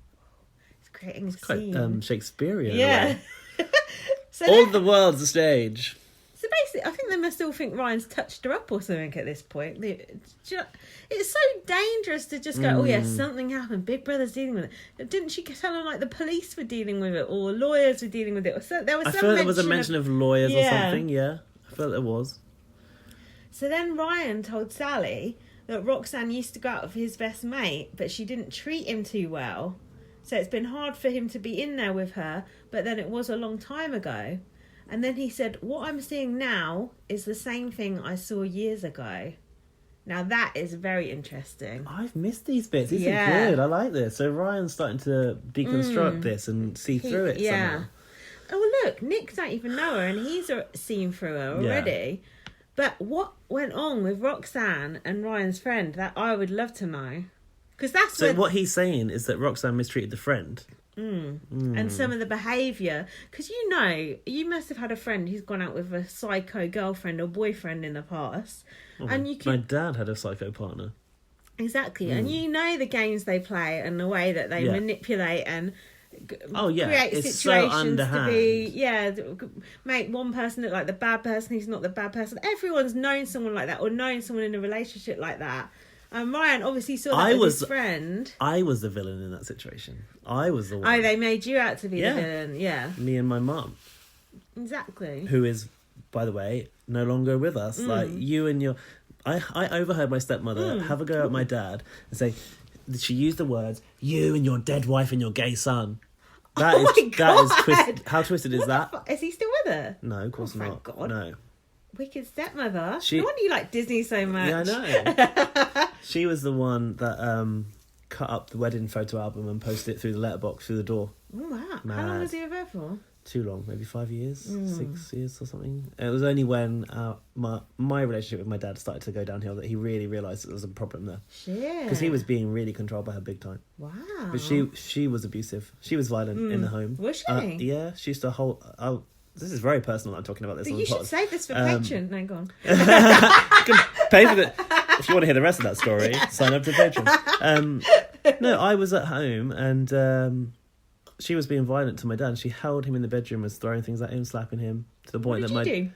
Speaker 2: He's creating a scene.
Speaker 3: Quite Shakespearean.
Speaker 2: Yeah. So
Speaker 3: all the world's a stage.
Speaker 2: So basically, I think they must all think Ryan's touched her up or something at this point. It's so dangerous to just go, something happened. Big Brother's dealing with it. Didn't she tell them, like, the police were dealing with it or lawyers were dealing with it? Or so,
Speaker 3: I feel there was a mention of lawyers or something, yeah. I felt there was.
Speaker 2: So then Ryan told Sally that Roxanne used to go out with his best mate, but she didn't treat him too well. So it's been hard for him to be in there with her, but then it was a long time ago. And then he said, what I'm seeing now is the same thing I saw years ago. Now that is very interesting.
Speaker 3: I've missed these bits. These are good. I like this. So Ryan's starting to deconstruct this and see through it somehow.
Speaker 2: Oh, look, Nick don't even know her and he's seen through her already. Yeah. But what went on with Roxanne and Ryan's friend, that I would love to know. Because that's
Speaker 3: what he's saying is that Roxanne mistreated the friend.
Speaker 2: And some of the behaviour, because you must have had a friend who's gone out with a psycho girlfriend or boyfriend in the past, and
Speaker 3: my dad had a psycho partner.
Speaker 2: Exactly, and the games they play and the way that they manipulate and create
Speaker 3: it's
Speaker 2: situations
Speaker 3: so
Speaker 2: to be make one person look like the bad person who's not the bad person. Everyone's known someone like that or known someone in a relationship like that. And Ryan obviously saw that with his friend.
Speaker 3: I was the villain in that situation. I was the one.
Speaker 2: Oh, they made you out to be the villain. Yeah.
Speaker 3: Me and my mum.
Speaker 2: Exactly.
Speaker 3: Who is, by the way, no longer with us. Like, you and your... I overheard my stepmother have a go at my dad and say, she used the words, you and your dead wife and your gay son. That is twisted. How twisted is that?
Speaker 2: Is he still with her?
Speaker 3: No, of course not.
Speaker 2: Thank God.
Speaker 3: No.
Speaker 2: Wicked stepmother. No wonder you like Disney so much.
Speaker 3: Yeah, I know. She was the one that cut up the wedding photo album and posted it through the letterbox through the door.
Speaker 2: Oh, wow.
Speaker 3: Mad.
Speaker 2: How long was he with her for?
Speaker 3: Too long, maybe 5 years, 6 years or something. It was only when my relationship with my dad started to go downhill that he really realised there was a problem there.
Speaker 2: Shit.
Speaker 3: Because he was being really controlled by her big time.
Speaker 2: Wow.
Speaker 3: But she was abusive. She was violent in the home.
Speaker 2: Was she?
Speaker 3: Yeah, she used to hold... this is very personal. I'm talking about this.
Speaker 2: But
Speaker 3: on
Speaker 2: you
Speaker 3: the pod.
Speaker 2: should save this for Patreon. No, go on.
Speaker 3: You can pay for it. If you want to hear the rest of that story, sign up to Patreon. No, I was at home and she was being violent to my dad. She held him in the bedroom, was throwing things at him, slapping him to the point that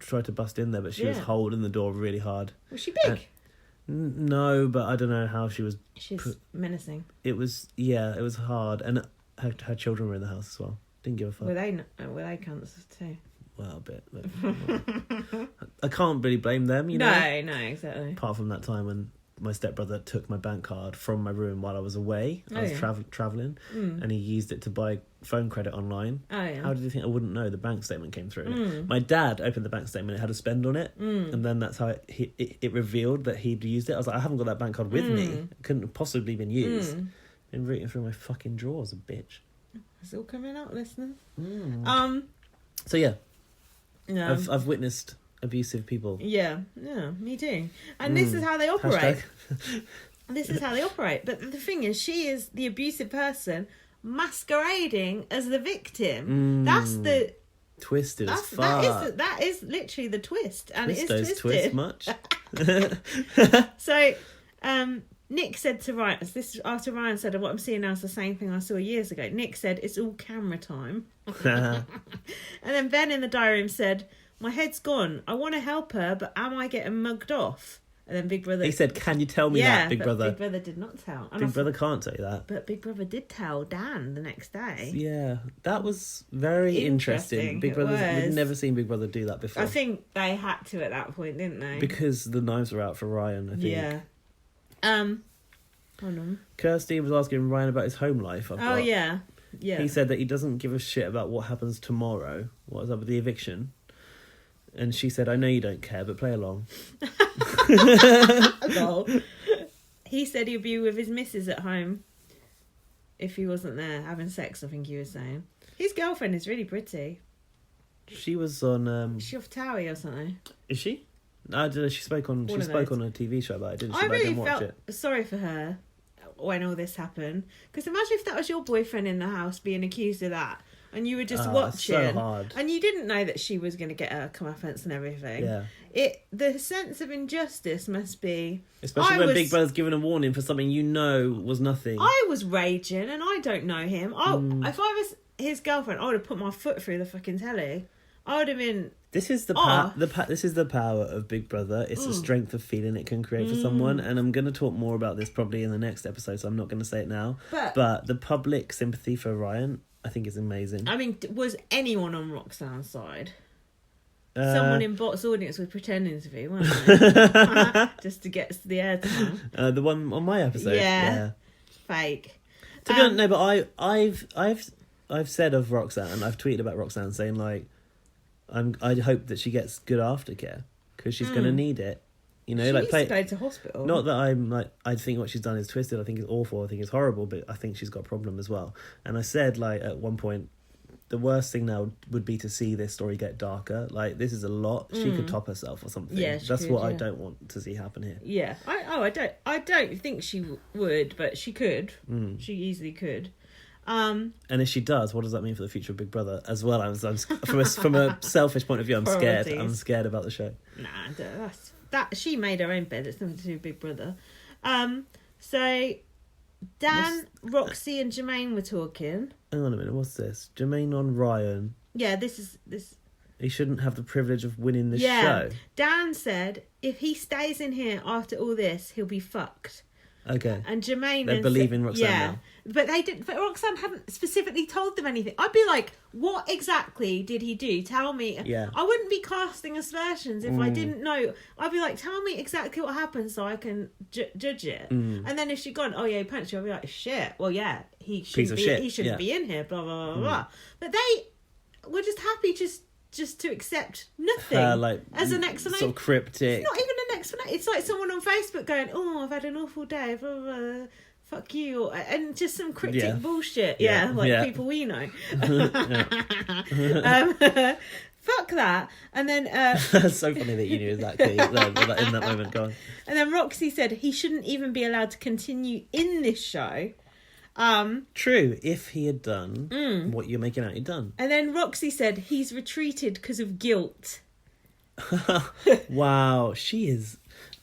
Speaker 3: tried to bust in there, but she was holding the door really hard.
Speaker 2: Was she big?
Speaker 3: No, but I don't know how she was.
Speaker 2: She's menacing.
Speaker 3: It was hard, and her children were in the house as well. Didn't give a fuck.
Speaker 2: Were they cunts too?
Speaker 3: well, a bit. But I can't really blame them, you know?
Speaker 2: No, exactly.
Speaker 3: Apart from that time when my stepbrother took my bank card from my room while I was away. I was travelling, and he used it to buy phone credit online.
Speaker 2: Oh, yeah.
Speaker 3: How did you think I wouldn't know? The bank statement came through. My dad opened the bank statement, it had a spend on it, and then that's how it revealed that he'd used it. I was like, I haven't got that bank card with me. It couldn't have possibly been used. Been rooting through my fucking drawers, a bitch.
Speaker 2: It's all coming out, listeners.
Speaker 3: So yeah,
Speaker 2: No.
Speaker 3: I've witnessed abusive people.
Speaker 2: Yeah, me too. And this is how they operate.
Speaker 3: Hashtag.
Speaker 2: This is how they operate. But the thing is, she is the abusive person masquerading as the victim. That's the
Speaker 3: Twisted as fuck.
Speaker 2: that is literally the twist, and it is
Speaker 3: Twistos
Speaker 2: twisted.
Speaker 3: twist much.
Speaker 2: So, Nick said to Ryan, this is after Ryan said, "What I'm seeing now is the same thing I saw years ago." Nick said, "It's all camera time." And then Ben in the diary room said, "My head's gone. I want to help her, but am I getting mugged off?" And then Big Brother...
Speaker 3: He said, "Can you tell me that, Big Brother?"
Speaker 2: Big Brother did not tell. And
Speaker 3: Big Brother can't tell you that.
Speaker 2: But Big Brother did tell Dan the next day.
Speaker 3: Yeah, that was very interesting. Big Brother, we'd never seen Big Brother do that before.
Speaker 2: I think they had to at that point, didn't they?
Speaker 3: Because the knives were out for Ryan, I think.
Speaker 2: Yeah. Hold on.
Speaker 3: Kirsty was asking Ryan about his home life.
Speaker 2: Yeah.
Speaker 3: He said that he doesn't give a shit about what happens tomorrow. What is up with the eviction? And she said, "I know you don't care, but play along."
Speaker 2: Lol. He said he'd be with his missus at home if he wasn't there having sex, I think he was saying. His girlfriend is really pretty.
Speaker 3: She was on...
Speaker 2: Is she off Towie or something?
Speaker 3: Is she? I don't know. She spoke on a TV show about it, didn't she?
Speaker 2: I really
Speaker 3: didn't watch
Speaker 2: felt
Speaker 3: it.
Speaker 2: sorry for her when all this happened. Because imagine if that was your boyfriend in the house being accused of that. And you were just watching,
Speaker 3: so hard.
Speaker 2: And you didn't know that she was going to get her comeuppance and everything.
Speaker 3: Yeah.
Speaker 2: The sense of injustice must be...
Speaker 3: Especially when Big Brother's given a warning for something you know was nothing.
Speaker 2: I was raging, and I don't know him. If I was his girlfriend, I would have put my foot through the fucking telly. I would have been...
Speaker 3: This is the this is the power of Big Brother. It's the strength of feeling it can create for someone. And I'm going to talk more about this probably in the next episode, so I'm not going to say it now. But the public sympathy for Ryan, I think, is amazing.
Speaker 2: I mean, was anyone on Roxanne's side? Someone in Bot's audience was pretending to be, weren't they? Just to get the airtime.
Speaker 3: The one on my episode. Yeah.
Speaker 2: Fake.
Speaker 3: To be honest, no, but I've said of Roxanne, I've tweeted about Roxanne saying, like, I hope that she gets good aftercare because she's going to need it. You know,
Speaker 2: she
Speaker 3: like
Speaker 2: needs to go to hospital.
Speaker 3: Not that I'm like, I think what she's done is twisted. I think it's awful. I think it's horrible. But I think she's got a problem as well. And I said, like, at one point, the worst thing now would be to see this story get darker. Like, this is a lot. She could top herself or something.
Speaker 2: Yeah,
Speaker 3: that's what I don't want to see happen here.
Speaker 2: Yeah, I don't think she would, but she could. She easily could.
Speaker 3: And if she does, what does that mean for the future of Big Brother as well? I'm from a selfish point of view, I'm scared. I'm scared about the show.
Speaker 2: Nah, that she made her own bed. It's nothing to do with Big Brother. So Dan, Roxy, and Jermaine were talking.
Speaker 3: Hang on a minute. What's this? Jermaine on Ryan.
Speaker 2: Yeah, this is.
Speaker 3: He shouldn't have the privilege of winning this show.
Speaker 2: Dan said if he stays in here after all this, he'll be fucked.
Speaker 3: Okay.
Speaker 2: And Jermaine...
Speaker 3: They believe in Roxanne now.
Speaker 2: But they didn't... But Roxanne hadn't specifically told them anything. I'd be like, what exactly did he do? Tell me.
Speaker 3: Yeah.
Speaker 2: I wouldn't be casting aspersions if I didn't know. I'd be like, tell me exactly what happened so I can judge it. And then if she'd gone, oh yeah, he punched you, I'd be like, shit. Well, yeah, he shouldn't be in here, blah, blah, blah, blah. But they were just happy just to accept nothing as an explanation.
Speaker 3: Sort of cryptic.
Speaker 2: It's not even an explanation. It's like someone on Facebook going, "Oh, I've had an awful day. Blah, blah, blah. Fuck you," and just some cryptic bullshit. People we know. Fuck that. And then
Speaker 3: that's so funny that you knew exactly in that moment. Go on.
Speaker 2: And then Roxy said he shouldn't even be allowed to continue in this show.
Speaker 3: True, if he had done what you're making out he'd done.
Speaker 2: And then Roxy said he's retreated because of guilt.
Speaker 3: Wow, she is...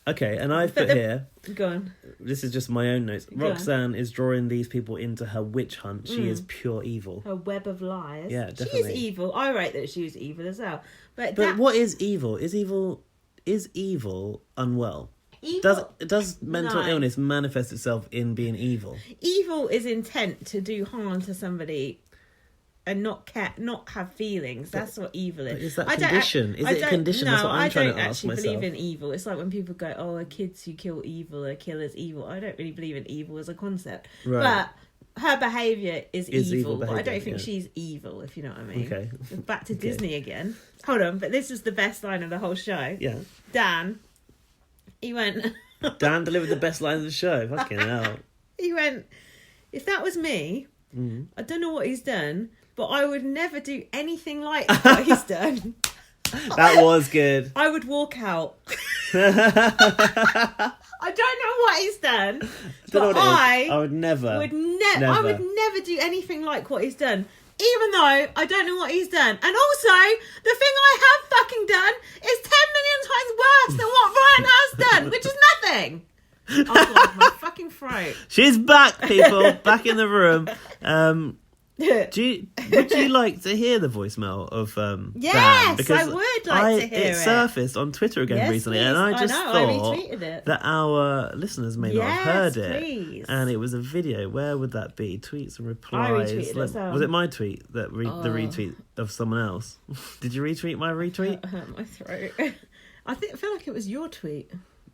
Speaker 3: Okay, and I've put here...
Speaker 2: Go on.
Speaker 3: This is just my own notes. Roxanne is drawing these people into her witch hunt. She is pure evil.
Speaker 2: Her web of lies.
Speaker 3: Yeah, definitely.
Speaker 2: She is evil. I rate that she was evil as well. But
Speaker 3: what is evil? Is evil unwell?
Speaker 2: Evil,
Speaker 3: does mental illness manifest itself in being evil?
Speaker 2: Evil is intent to do harm to somebody and not have feelings. That's what evil is.
Speaker 3: But is that condition? Is it a condition? That's what I'm trying to ask myself.
Speaker 2: I don't actually believe in evil. It's like when people go, "Oh, kids who kill evil are killers evil." I don't really believe in evil as a concept.
Speaker 3: Right.
Speaker 2: But her behaviour is evil. But I don't think
Speaker 3: yeah.
Speaker 2: she's evil, if you know what I mean.
Speaker 3: Okay.
Speaker 2: Back to Disney again. Hold on, but this is the best line of the whole show.
Speaker 3: Yeah.
Speaker 2: Dan, he went...
Speaker 3: Dan delivered the best line of the show. Fucking hell.
Speaker 2: He went, if that was me, I don't know what he's done, but I would never do anything like what he's done.
Speaker 3: That was good.
Speaker 2: I would walk out. I don't know what he's done, but I
Speaker 3: would never.
Speaker 2: I would never do anything like what he's done. Even though I don't know what he's done. And also, the thing I have fucking done is 10 million times worse than what Ryan has done, which is nothing. Oh God, my fucking throat.
Speaker 3: She's back, people. Back in the room. Would you like to hear the voicemail of
Speaker 2: Yes,
Speaker 3: Dan? Because
Speaker 2: I would like to hear it.
Speaker 3: It surfaced on Twitter again recently,
Speaker 2: please.
Speaker 3: and I just
Speaker 2: I
Speaker 3: thought
Speaker 2: retweeted it.
Speaker 3: that our listeners may not have heard it.
Speaker 2: Please.
Speaker 3: And it was a video. Where would that be? Tweets and replies.
Speaker 2: I retweeted it, so.
Speaker 3: Was it my tweet that the retweet of someone else? Did you retweet my retweet?
Speaker 2: It hurt my throat. I feel like it was your tweet.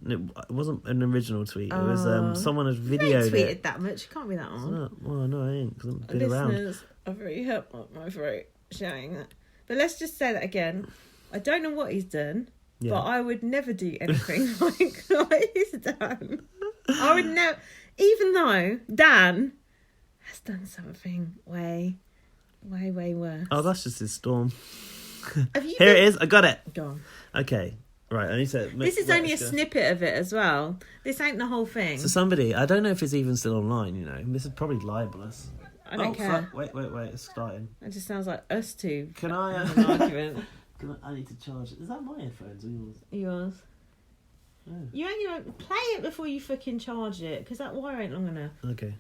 Speaker 3: It wasn't an original tweet. It was someone had videoed
Speaker 2: you ain't tweeted
Speaker 3: it.
Speaker 2: that much. You can't be that on.
Speaker 3: Well, no, I ain't, because I've been around.
Speaker 2: Listeners, I've really hurt my throat showing that. But let's just say that again. I don't know what he's done, but I would never do anything like what he's done. I would never, even though Dan has done something way worse.
Speaker 3: Oh, that's just his storm.
Speaker 2: Have you
Speaker 3: Here it is. I got it.
Speaker 2: Go on.
Speaker 3: Okay. Right, I need to...
Speaker 2: This is only a snippet of it as well. This ain't the whole thing.
Speaker 3: So somebody, I don't know if it's even still online, you know. This is probably libelous.
Speaker 2: I don't care.
Speaker 3: Fuck. Wait, it's starting.
Speaker 2: It just sounds like us two.
Speaker 3: Can I...
Speaker 2: An argument.
Speaker 3: I need to charge it. Is that my headphones or yours?
Speaker 2: Yours.
Speaker 3: Oh.
Speaker 2: You ain't gonna play it before you fucking charge it, because that wire ain't long enough.
Speaker 3: Okay.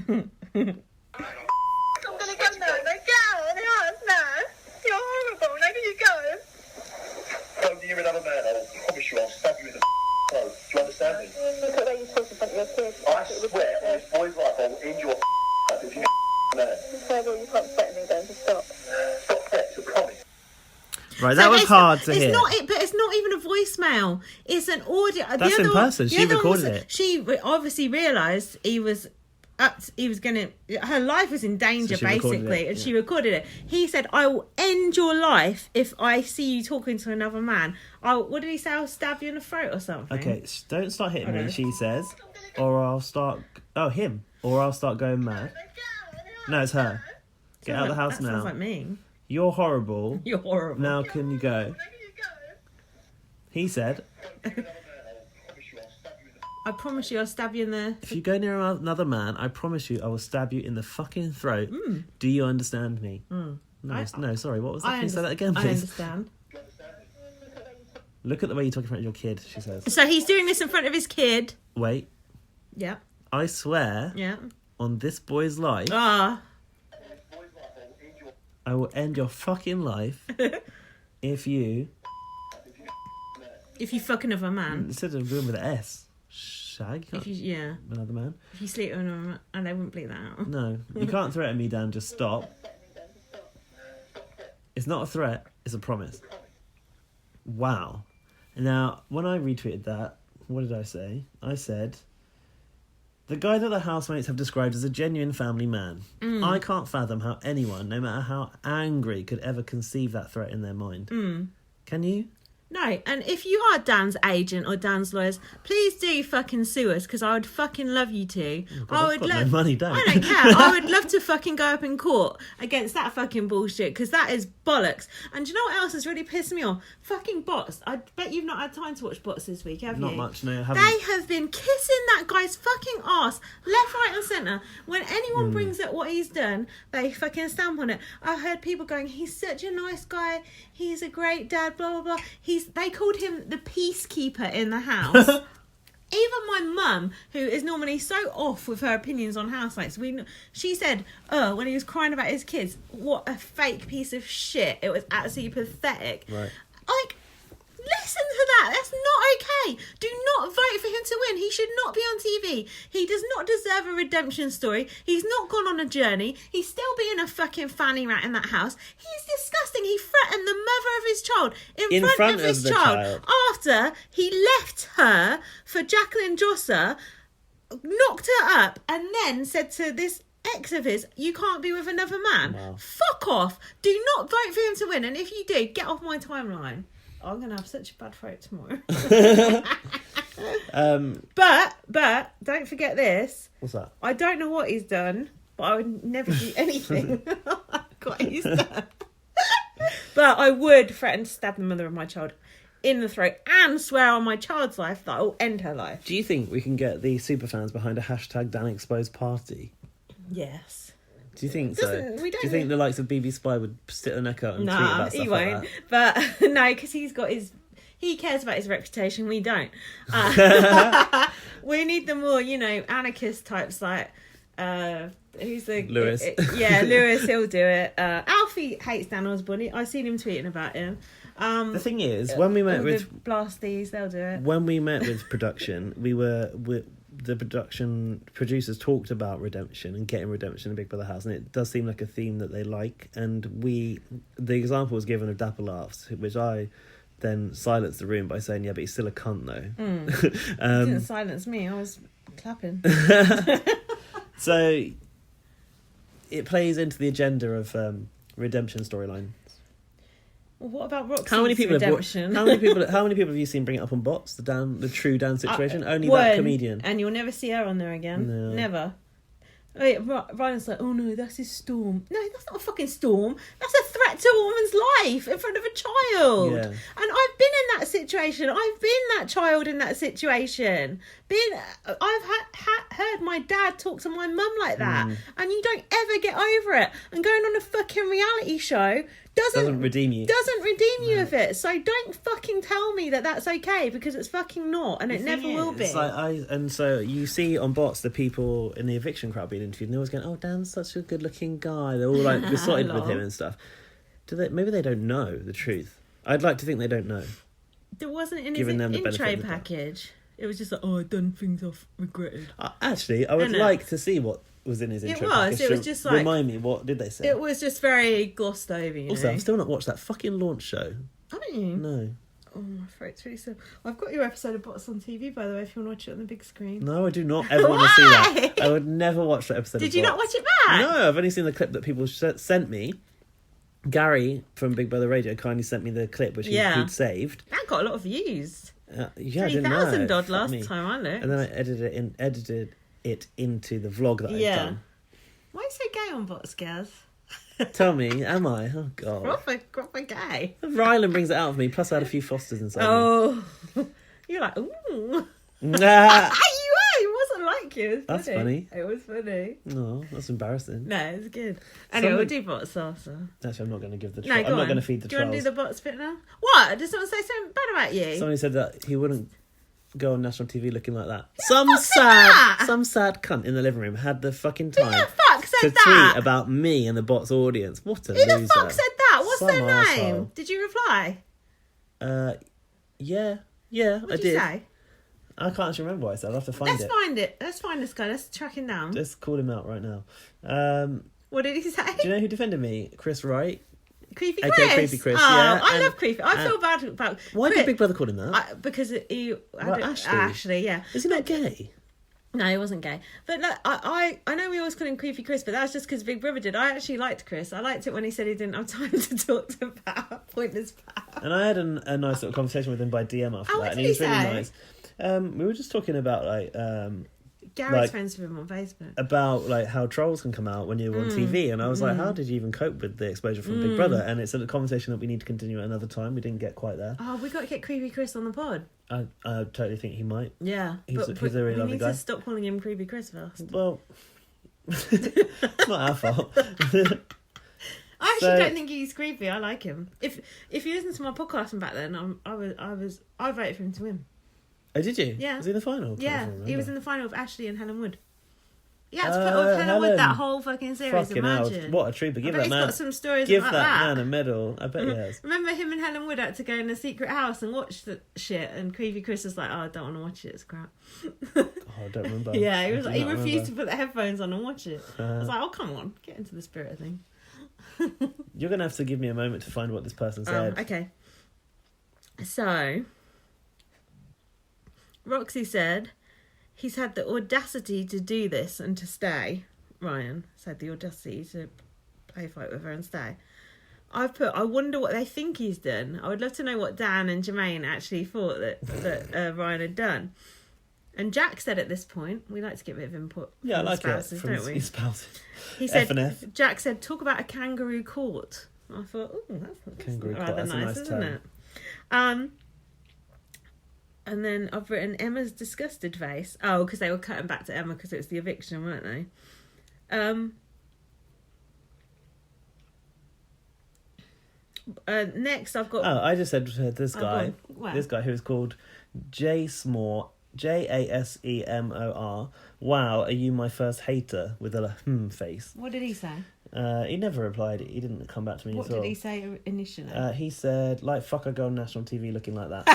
Speaker 4: I'm gonna go now. No, go. No. You're horrible. Now can you go?
Speaker 5: Don't near another man. I promise you I'll stab you in the throat. Do you understand me?
Speaker 4: Look at the way you talk in front of your kids.
Speaker 5: I swear on this boy's life I will end your life if you man.
Speaker 4: Well, you can't threaten me then, just stop.
Speaker 5: Stop that, it's a promise.
Speaker 3: Right, that was hard to hear.
Speaker 2: But it's not even a voicemail. It's an audio.
Speaker 3: That's in person. She recorded it.
Speaker 2: She obviously realised he was gonna. Her life was in danger,
Speaker 3: So she recorded
Speaker 2: basically,
Speaker 3: it,
Speaker 2: and
Speaker 3: yeah.
Speaker 2: she recorded it. He said, "I will end your life if I see you talking to another man." What did he say? I'll stab you in the throat or something.
Speaker 3: Okay, don't start hitting me,
Speaker 2: Okay.
Speaker 3: she says. Or I'll start... Oh, him. Or I'll start going mad. No, it's her. Get out of the house
Speaker 2: that
Speaker 3: now.
Speaker 2: Sounds like me.
Speaker 3: You're horrible.
Speaker 2: You're horrible.
Speaker 3: Now can you go? He said...
Speaker 2: I promise you, I'll stab you in the.
Speaker 3: If you go near another man, I promise you I will stab you in the fucking throat. Do you understand me? No, sorry. What was that? Can you say that again,
Speaker 2: I
Speaker 3: please?
Speaker 2: understand.
Speaker 3: Look at the way you talk in front of your kid, she says.
Speaker 2: So he's doing this in front of his kid.
Speaker 3: Wait,
Speaker 2: Yeah.
Speaker 3: I swear
Speaker 2: Yeah.
Speaker 3: on this boy's life,
Speaker 2: Ah.
Speaker 3: I will end your fucking life if you...
Speaker 2: If you fuck another man.
Speaker 3: Instead of going with an S. Shag?
Speaker 2: If you
Speaker 3: Another man?
Speaker 2: If you sleep with another man, and they wouldn't bleep that out.
Speaker 3: No, you can't threaten me, Dan. Just stop. It's not a threat. It's a promise. Wow. Now, when I retweeted that, what did I say? I said, the guy that the housemates have described as a genuine family man. I can't fathom how anyone, no matter how angry, could ever conceive that threat in their mind. Can you?
Speaker 2: No, and if you are Dan's agent or Dan's lawyers, please do fucking sue us, because I would fucking love you to. I would
Speaker 3: got
Speaker 2: love.
Speaker 3: no money, don't.
Speaker 2: I don't care. I would love to fucking go up in court against that fucking bullshit, because that is bollocks. And do you know what else has really pissed me off? Fucking bots. I bet you've not had time to watch bots this week, have you?
Speaker 3: Not much, no. I haven't.
Speaker 2: They have been kissing that guy's fucking arse left, right, and centre. When anyone brings up what he's done, they fucking stamp on it. I heard people going, "He's such a nice guy. He's a great dad." Blah blah blah. They called him the peacekeeper in the house. Even my mum, who is normally so off with her opinions on housemates, she said, when he was crying about his kids, what a fake piece of shit. It was absolutely pathetic.
Speaker 3: Right.
Speaker 2: Like, listen to that. That's not okay. Do not vote for him to win. He should not be on TV. He does not deserve a redemption story. He's not gone on a journey. He's still being a fucking fanny rat in that house. He's disgusting. He threatened the mother of his child in front of his child after he left her for Jacqueline Josser, knocked her up, and then said to this ex of his, you can't be with another man.
Speaker 3: Wow.
Speaker 2: Fuck off. Do not vote for him to win, and if you do, get off my timeline. I'm gonna have such a bad throat tomorrow. But don't forget this.
Speaker 3: What's that?
Speaker 2: I don't know what he's done, but I would never do anything like what he's done. But I would threaten to stab the mother of my child in the throat and swear on my child's life that I will end her life.
Speaker 3: Do you think we can get the superfans behind a hashtag Dan Exposed party?
Speaker 2: Yes.
Speaker 3: Do you think so?
Speaker 2: We don't
Speaker 3: Do you think the likes of BB Spy would stick their neck out and tweet about stuff
Speaker 2: he
Speaker 3: like
Speaker 2: won't.
Speaker 3: that?
Speaker 2: But no, because he cares about his reputation. We don't. We need the more, anarchist types like who's the
Speaker 3: Lewis?
Speaker 2: Lewis. He'll do it. Alfie hates Dan Osborne. I've seen him tweeting about him.
Speaker 3: The thing is, when we met with
Speaker 2: Blasties, they'll do it.
Speaker 3: When we met with production, the production producers talked about redemption and getting redemption in Big Brother House, and it does seem like a theme that they like. And the example was given of Dapper Laughs, which I then silenced the room by saying, "Yeah, but he's still a cunt, though."
Speaker 2: You didn't silence me. I was clapping.
Speaker 3: So it plays into the agenda of redemption storyline.
Speaker 2: Well, what about Roxy's
Speaker 3: How many people
Speaker 2: redemption?
Speaker 3: How many people have you seen bring it up on bots? The true Dan situation. Only that comedian.
Speaker 2: And you'll never see her on there again.
Speaker 3: No.
Speaker 2: Never. Wait, Ryan's like, oh no, that's his storm. No, that's not a fucking storm. That's a threat to a woman's life in front of a child.
Speaker 3: Yeah.
Speaker 2: And I've been in that situation. I've been that child in that situation. I've heard my dad talk to my mum like that, and you don't ever get over it. And going on a fucking reality show doesn't
Speaker 3: redeem you.
Speaker 2: Doesn't redeem you of it. So don't fucking tell me that that's okay, because it's fucking not, and it never will be.
Speaker 3: It's like and so you see on bots the people in the eviction crowd being interviewed, and they're always going, "Oh, Dan's such a good-looking guy." They're all like besotted with him and stuff. Maybe they don't know the truth. I'd like to think they don't know.
Speaker 2: There wasn't in his
Speaker 3: Giving them the
Speaker 2: intro
Speaker 3: benefit of the doubt.
Speaker 2: package. It was just like, oh, I've done things I've regretted.
Speaker 3: Actually, I would like to see what was in his intro.
Speaker 2: It was just like,
Speaker 3: remind me, what did they say?
Speaker 2: It was just very glossed over.
Speaker 3: Also, I've still not watched that fucking launch show.
Speaker 2: Haven't you?
Speaker 3: No.
Speaker 2: Oh, my throat's really sore. I've got your episode of Bots on TV, by the way, if you want to watch it on the big screen.
Speaker 3: No, I do not ever want to see that. I would never watch that episode.
Speaker 2: Did you not watch it back?
Speaker 3: No, I've only seen the clip that people sent me. Gary from Big Brother Radio kindly sent me the clip which he'd saved.
Speaker 2: That got a lot of views.
Speaker 3: I didn't know.
Speaker 2: 3,000 odd last time I looked.
Speaker 3: And then I edited it into the vlog that I'd done.
Speaker 2: Why are you so gay on Bots, Gaz?
Speaker 3: Tell me, am I? Oh, God.
Speaker 2: Proper gay.
Speaker 3: Rylan brings it out of me, plus I had a few Fosters inside me.
Speaker 2: Oh. You're like, ooh.
Speaker 3: Nah.
Speaker 2: It wasn't like you. It was
Speaker 3: That's funny.
Speaker 2: It was funny.
Speaker 3: No, that's embarrassing.
Speaker 2: No, it's good. Anyway, we'll do Bots after.
Speaker 3: Actually, I'm not going to give the
Speaker 2: No,
Speaker 3: trial.
Speaker 2: go
Speaker 3: I'm not
Speaker 2: on.
Speaker 3: going to feed the
Speaker 2: Do you want to
Speaker 3: trials.
Speaker 2: do the Bots bit now? What? Did someone say something bad about you?
Speaker 3: Somebody said that he wouldn't go on national TV looking like that.
Speaker 2: Who the fuck said
Speaker 3: Some sad cunt in the living room had the fucking time
Speaker 2: Who the fuck said
Speaker 3: to
Speaker 2: that?
Speaker 3: tweet about me and the Bots audience. What a
Speaker 2: Who
Speaker 3: loser.
Speaker 2: the fuck said that? What's
Speaker 3: Some
Speaker 2: their name?
Speaker 3: arsehole.
Speaker 2: Did you reply?
Speaker 3: Yeah,
Speaker 2: What
Speaker 3: I
Speaker 2: did you
Speaker 3: did.
Speaker 2: say?
Speaker 3: I can't actually remember what I said. I'll have to find
Speaker 2: Let's
Speaker 3: it.
Speaker 2: find it. Let's find this guy. Let's track him down.
Speaker 3: Let's call him out right now.
Speaker 2: What did he say?
Speaker 3: Do you know who defended me? Chris Wright.
Speaker 2: Creepy
Speaker 3: AKA
Speaker 2: Chris.
Speaker 3: Creepy Chris,
Speaker 2: Oh,
Speaker 3: yeah,
Speaker 2: I
Speaker 3: and-
Speaker 2: love Creepy. I feel bad about
Speaker 3: Why
Speaker 2: Chris,
Speaker 3: did Big Brother call him that?
Speaker 2: because he...
Speaker 3: Ashley?
Speaker 2: Ashley, yeah.
Speaker 3: Is he not gay?
Speaker 2: No, he wasn't gay. But look, I know we always call him Creepy Chris, but that's just because Big Brother did. I actually liked Chris. I liked it when he said he didn't have time to talk about Pointless Power.
Speaker 3: And I had a nice little conversation with him by DM after
Speaker 2: what
Speaker 3: that, and
Speaker 2: did
Speaker 3: he was
Speaker 2: he
Speaker 3: really
Speaker 2: say?
Speaker 3: nice. We were just talking about
Speaker 2: Gary's
Speaker 3: like-
Speaker 2: friends with him on Facebook.
Speaker 3: about like how trolls can come out when you're on TV, and I was like, how did you even cope with the exposure from Big Brother? And it's a conversation that we need to continue at another time. We didn't get quite there.
Speaker 2: Oh, we got to get Creepy Chris on the pod.
Speaker 3: I totally think he might.
Speaker 2: Yeah.
Speaker 3: He's a
Speaker 2: but
Speaker 3: really
Speaker 2: we
Speaker 3: lovely
Speaker 2: need
Speaker 3: guy.
Speaker 2: to stop calling him Creepy Chris first.
Speaker 3: Well, it's not our fault.
Speaker 2: I actually
Speaker 3: So-
Speaker 2: don't think he's creepy. I like him. If you listen to my podcast from back then, I voted for him to win.
Speaker 3: Oh, did you?
Speaker 2: Yeah.
Speaker 3: Was he in the final?
Speaker 2: Yeah, he was in the final with Ashley and Helen Wood. Yeah, to put up Helen
Speaker 3: Helen.
Speaker 2: Wood that whole fucking series.
Speaker 3: Fucking hell,
Speaker 2: Imagine.
Speaker 3: what a trooper.
Speaker 2: I
Speaker 3: Give
Speaker 2: bet
Speaker 3: that
Speaker 2: he's
Speaker 3: man.
Speaker 2: got some stories
Speaker 3: Give
Speaker 2: about
Speaker 3: that
Speaker 2: that.
Speaker 3: man a medal. I bet he has.
Speaker 2: Remember him and Helen Wood had to go in a secret house and watch the shit, and Creepy Chris was like, "Oh, I don't want to watch it. It's crap."
Speaker 3: Oh, I don't remember.
Speaker 2: Yeah, he was.
Speaker 3: I
Speaker 2: He
Speaker 3: do not
Speaker 2: refused to
Speaker 3: remember.
Speaker 2: put the headphones on and watch it. I was like, "Oh, come on, get into the spirit of things."
Speaker 3: You're going to have to give me a moment to find what this person said.
Speaker 2: Okay. So, Roxy said he's had the audacity to do this and to stay. Ryan said the audacity to play fight with her and stay. I've put, I wonder what they think he's done. I would love to know what Dan and Jermaine actually thought that Ryan had done. And Jack said at this point, we like to get a bit of input
Speaker 3: Yeah, I
Speaker 2: from
Speaker 3: like
Speaker 2: spouses,
Speaker 3: it. From
Speaker 2: don't we?
Speaker 3: his spouses.
Speaker 2: He said,
Speaker 3: F&F.
Speaker 2: Jack said, talk about a kangaroo court. I thought, oh, that's
Speaker 3: Kangaroo court,
Speaker 2: rather
Speaker 3: that's a
Speaker 2: nice,
Speaker 3: nice
Speaker 2: isn't
Speaker 3: term.
Speaker 2: it? And then I've written Emma's disgusted face. Oh, because they were cutting back to Emma because it was the eviction, weren't they? Next, I've got...
Speaker 3: Oh, I just said this
Speaker 2: Oh,
Speaker 3: guy.
Speaker 2: go on. Wow.
Speaker 3: This guy who is called Jasmore. Jasemor. Wow, are you my first hater? With a face.
Speaker 2: What did he say?
Speaker 3: He never replied. He didn't come back to me
Speaker 2: What
Speaker 3: at all.
Speaker 2: did he say initially?
Speaker 3: He said, like, fuck, I go on national TV looking like that.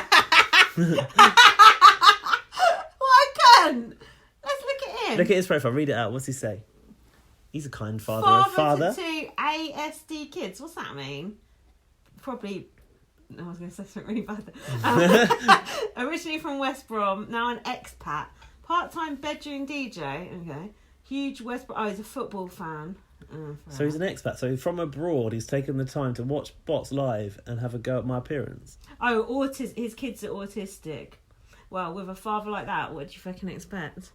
Speaker 2: What a cunt! Let's look at him.
Speaker 3: Look at his profile. Read it out. What's he say? He's a kind father.
Speaker 2: Father to two ASD kids. What's that mean? Probably... No, I was going to say something really bad. Originally from West Brom, now an expat. Part-time bedroom DJ. Okay. Huge West Brom... Oh, he's a football fan.
Speaker 3: So he's an expat. So from abroad, he's taken the time to watch bots live and have a go at my appearance.
Speaker 2: Oh, his kids are autistic. Well, with a father like that, what do you fucking expect?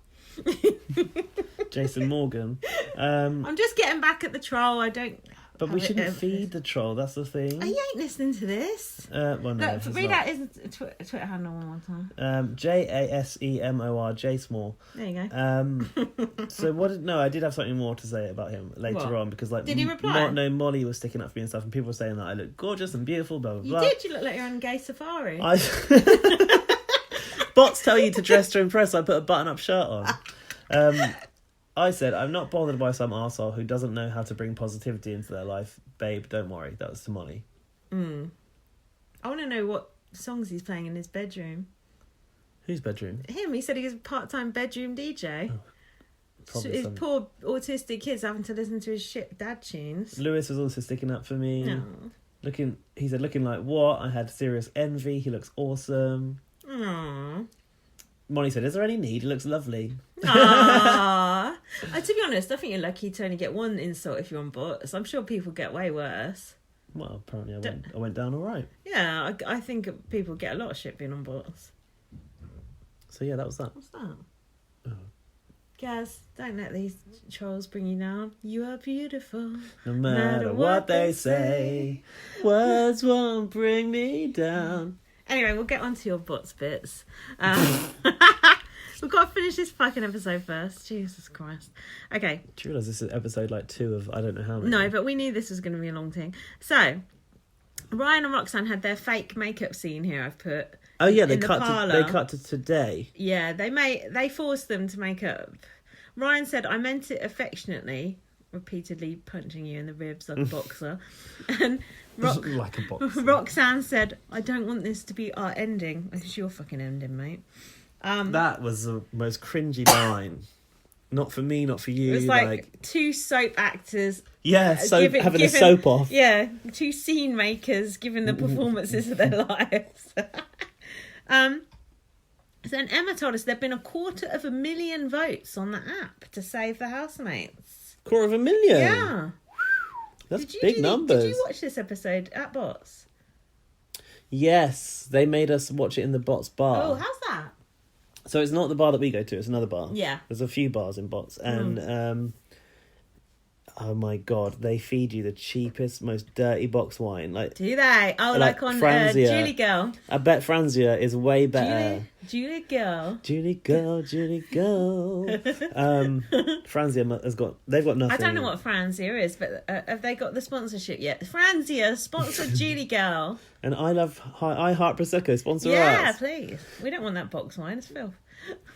Speaker 3: Jason Morgan.
Speaker 2: I'm just getting back at the troll. I don't...
Speaker 3: But we
Speaker 2: have it
Speaker 3: shouldn't
Speaker 2: ever-
Speaker 3: feed the troll. That's the thing.
Speaker 2: Oh, you ain't listening to this.
Speaker 3: Well, no,
Speaker 2: Look,
Speaker 3: he's
Speaker 2: read
Speaker 3: not.
Speaker 2: out his Twitter handle one more time.
Speaker 3: Jasemor, Jasmore.
Speaker 2: There you go.
Speaker 3: So what? No, I did have something more to say about him later
Speaker 2: What?
Speaker 3: on because, like,
Speaker 2: Did he reply?
Speaker 3: No, Molly was sticking up for me and stuff, and people were saying that I look gorgeous and beautiful. Blah blah
Speaker 2: You
Speaker 3: blah.
Speaker 2: did. You look like you're on gay safari.
Speaker 3: Bots tell you to dress to impress. I put a button-up shirt on. I said, I'm not bothered by some arsehole who doesn't know how to bring positivity into their life. Babe, don't worry. That was to Molly.
Speaker 2: I want to know what songs he's playing in his bedroom.
Speaker 3: Whose bedroom?
Speaker 2: Him. He said he was a part-time bedroom DJ.
Speaker 3: Probably
Speaker 2: His
Speaker 3: some.
Speaker 2: poor autistic kids having to listen to his shit dad tunes.
Speaker 3: Lewis was also sticking up for me.
Speaker 2: No.
Speaker 3: He said, looking like what? I had serious envy. He looks awesome.
Speaker 2: Aww.
Speaker 3: Molly said, is there any need? He looks lovely.
Speaker 2: Aww. To be honest, I think you're lucky to only get one insult if you're on bots. I'm sure people get way worse.
Speaker 3: Well, apparently I went down all right.
Speaker 2: Yeah, I think people get a lot of shit being on bots.
Speaker 3: So yeah, that was that.
Speaker 2: What's that? Gaz, don't let these trolls bring you down. You are beautiful.
Speaker 3: No matter what they say, words won't bring me down.
Speaker 2: Anyway, we'll get on to your bots bits. We've got to finish this fucking episode first. Jesus Christ. Okay.
Speaker 3: Do you realise this is episode like 2 of I don't know how many?
Speaker 2: No, but we knew this was going to be a long thing. So, Ryan and Roxanne had their fake makeup scene here, I've put.
Speaker 3: Oh yeah, they
Speaker 2: in the
Speaker 3: cut
Speaker 2: parlour.
Speaker 3: to today.
Speaker 2: Yeah, they forced them to make up. Ryan said, I meant it affectionately, repeatedly punching you in the ribs like a boxer. And
Speaker 3: Like a box.
Speaker 2: Roxanne said, I don't want this to be our ending. It's your fucking ending, mate.
Speaker 3: That was the most cringy line. Not for me, not for you.
Speaker 2: It was like two soap actors.
Speaker 3: Yeah, having a soap off.
Speaker 2: Yeah, two scene makers giving the performances of their lives. So then Emma told us there'd been 250,000 votes on the app to save the housemates.
Speaker 3: 250,000?
Speaker 2: Yeah.
Speaker 3: That's big numbers.
Speaker 2: Did you watch this episode at Bots?
Speaker 3: Yes, they made us watch it in the Bots bar.
Speaker 2: Oh, how's that?
Speaker 3: So it's not the bar that we go to, it's another bar.
Speaker 2: Yeah.
Speaker 3: There's a few bars in Bots. And, oh my God, they feed you the cheapest, most dirty box wine.
Speaker 2: Do they? Oh, like on
Speaker 3: Franzia.
Speaker 2: Julie Girl.
Speaker 3: I bet Franzia is way better.
Speaker 2: Julie Girl.
Speaker 3: Julie Girl. Franzia they've got nothing.
Speaker 2: I don't know what Franzia is, but have they got the sponsorship yet? Franzia sponsored Julie Girl.
Speaker 3: And I Heart Prosecco sponsor
Speaker 2: Yeah,
Speaker 3: us.
Speaker 2: please. We don't want that box wine. It's filth.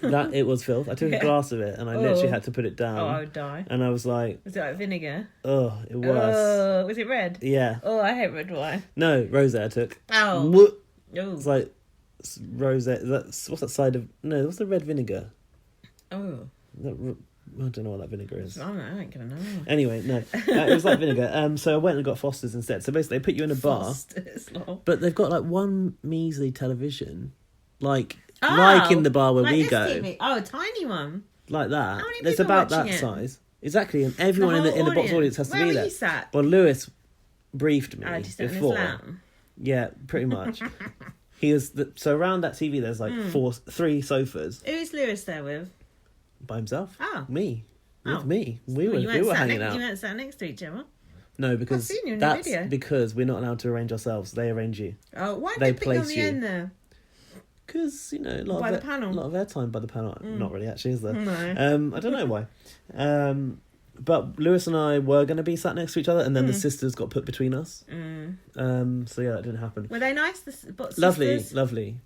Speaker 3: That it was filth. I took a glass of it and I literally had to put it down.
Speaker 2: Oh, I would die.
Speaker 3: And I was like,
Speaker 2: Was it like vinegar?
Speaker 3: oh, it was.
Speaker 2: Oh, was it red?
Speaker 3: Yeah.
Speaker 2: Oh, I hate red wine.
Speaker 3: No, rosé I took.
Speaker 2: Oh.
Speaker 3: Whoop.
Speaker 2: Oh.
Speaker 3: It's like rosé. What's that side of? No, what's the red vinegar?
Speaker 2: Oh.
Speaker 3: I don't know what that vinegar is.
Speaker 2: I ain't gonna know.
Speaker 3: Anyway, no, it was like vinegar. So I went and got Foster's instead. So basically, they put you in a bar,
Speaker 2: Foster's, lol.
Speaker 3: but they've got like one measly television, like in the bar where
Speaker 2: like
Speaker 3: we
Speaker 2: this
Speaker 3: go,
Speaker 2: TV. Oh, a tiny one.
Speaker 3: like that.
Speaker 2: How many
Speaker 3: It's
Speaker 2: people
Speaker 3: about
Speaker 2: watching
Speaker 3: that
Speaker 2: it?
Speaker 3: size, exactly. And everyone
Speaker 2: The
Speaker 3: in the
Speaker 2: whole
Speaker 3: box audience has to
Speaker 2: Where
Speaker 3: be
Speaker 2: were
Speaker 3: there.
Speaker 2: you sat?
Speaker 3: Well, Lewis briefed me
Speaker 2: Just in his
Speaker 3: before.
Speaker 2: lap.
Speaker 3: Yeah, pretty much. He was so around that TV. There's like three sofas
Speaker 2: Who's Lewis there with?
Speaker 3: by himself.
Speaker 2: Oh.
Speaker 3: Me.
Speaker 2: Oh.
Speaker 3: With me. We
Speaker 2: Well, you
Speaker 3: were
Speaker 2: weren't sat
Speaker 3: hanging
Speaker 2: next,
Speaker 3: out.
Speaker 2: You weren't sat next to each other.
Speaker 3: No, because
Speaker 2: seen you in the
Speaker 3: that's
Speaker 2: video.
Speaker 3: because we're not allowed to arrange ourselves. They arrange you.
Speaker 2: Oh, why did
Speaker 3: They
Speaker 2: they put you on
Speaker 3: place
Speaker 2: the
Speaker 3: you.
Speaker 2: end there?
Speaker 3: Because, you know, a lot
Speaker 2: By
Speaker 3: of
Speaker 2: the panel?
Speaker 3: a lot of airtime by the panel. Not really, actually, is there?
Speaker 2: No.
Speaker 3: I don't know why. But Lewis and I were going to be sat next to each other, and then the sisters got put between us. So yeah, that didn't happen.
Speaker 2: Were they nice?
Speaker 3: Lovely,
Speaker 2: sisters?
Speaker 3: lovely.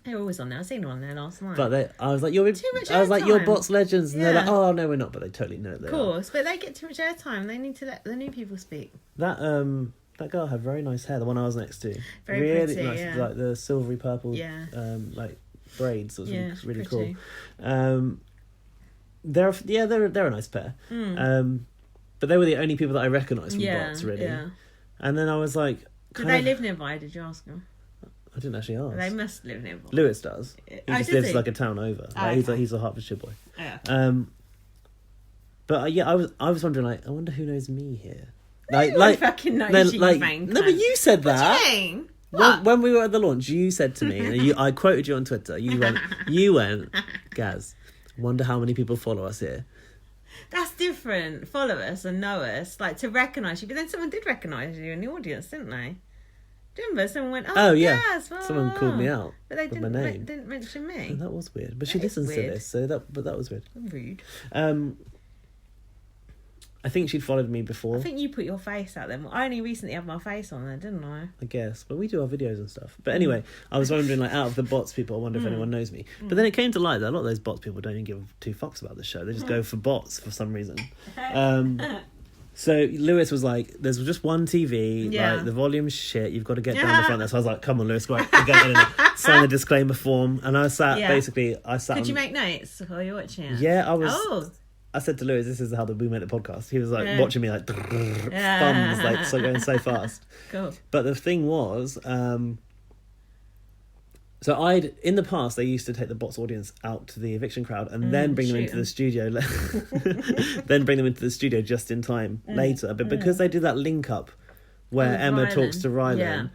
Speaker 2: They were always on there. I seen one there last night.
Speaker 3: But I was like, you're
Speaker 2: Too much
Speaker 3: you're
Speaker 2: airtime.
Speaker 3: bots legends, and they're
Speaker 2: Yeah.
Speaker 3: like, oh no, we're not. But they totally know they
Speaker 2: Of course, but they get too much airtime. They need to let the new people speak.
Speaker 3: are. That girl had very nice hair. The one I was next to,
Speaker 2: Very
Speaker 3: really
Speaker 2: pretty,
Speaker 3: nice,
Speaker 2: yeah.
Speaker 3: like the silvery purple,
Speaker 2: Yeah.
Speaker 3: like braids. It was
Speaker 2: Yeah,
Speaker 3: really
Speaker 2: pretty.
Speaker 3: cool. They're a nice pair. But they were the only people that I recognised from bots, really.
Speaker 2: Yeah.
Speaker 3: And then I was like,
Speaker 2: Did they live nearby? Did you ask them?
Speaker 3: I didn't actually ask.
Speaker 2: They must live nearby.
Speaker 3: Lewis does. He
Speaker 2: Oh,
Speaker 3: just
Speaker 2: does
Speaker 3: lives
Speaker 2: he?
Speaker 3: like a town over.
Speaker 2: Oh,
Speaker 3: Like,
Speaker 2: okay.
Speaker 3: he's a Hertfordshire boy.
Speaker 2: Yeah.
Speaker 3: But I was wondering, like, I wonder who knows me here.
Speaker 2: No one fucking knows you, vain
Speaker 3: no, but
Speaker 2: cunt.
Speaker 3: you said that.
Speaker 2: What do you mean? What?
Speaker 3: When we were at the launch, you said to me, and I quoted you on Twitter. You went, Gaz. Wonder how many people follow us here.
Speaker 2: That's different. Follow us and know us, like to recognise you. But then someone did recognise you in the audience, didn't they? Do you remember? Someone went,
Speaker 3: Oh yeah,
Speaker 2: yes,
Speaker 3: someone called me out,
Speaker 2: but they
Speaker 3: with my name.
Speaker 2: didn't mention me.
Speaker 3: And that was weird, but she
Speaker 2: That is
Speaker 3: listens to
Speaker 2: weird.
Speaker 3: this, so that was weird.
Speaker 2: Rude.
Speaker 3: I think she'd followed me before.
Speaker 2: I think you put your face out there. I only recently had my face on there, didn't I?
Speaker 3: I guess, but we do our videos and stuff. But anyway, I was wondering, like, out of the bots people, I wonder if anyone knows me. But then it came to light that a lot of those bots people don't even give two fucks about the show. They just go for bots for some reason. So Lewis was like, "There's just one TV.
Speaker 2: Yeah.
Speaker 3: Like, the volume's shit. You've got to get down the front there." So I was like, "Come on, Lewis, go get in there, sign the disclaimer form." And I sat
Speaker 2: Could you make notes while you're watching it?
Speaker 3: Yeah, I was.
Speaker 2: Oh.
Speaker 3: I said to Lewis, "This is how we made the podcast." He was like
Speaker 2: Yeah.
Speaker 3: watching me like thumbs like so going so fast.
Speaker 2: Cool.
Speaker 3: But the thing was, so in the past they used to take the bots audience out to the eviction crowd and then bring them into the studio, then bring them into the studio just in time later. But because they do that link up where
Speaker 2: With
Speaker 3: Emma
Speaker 2: Rylan.
Speaker 3: talks to Rylan,
Speaker 2: Yeah.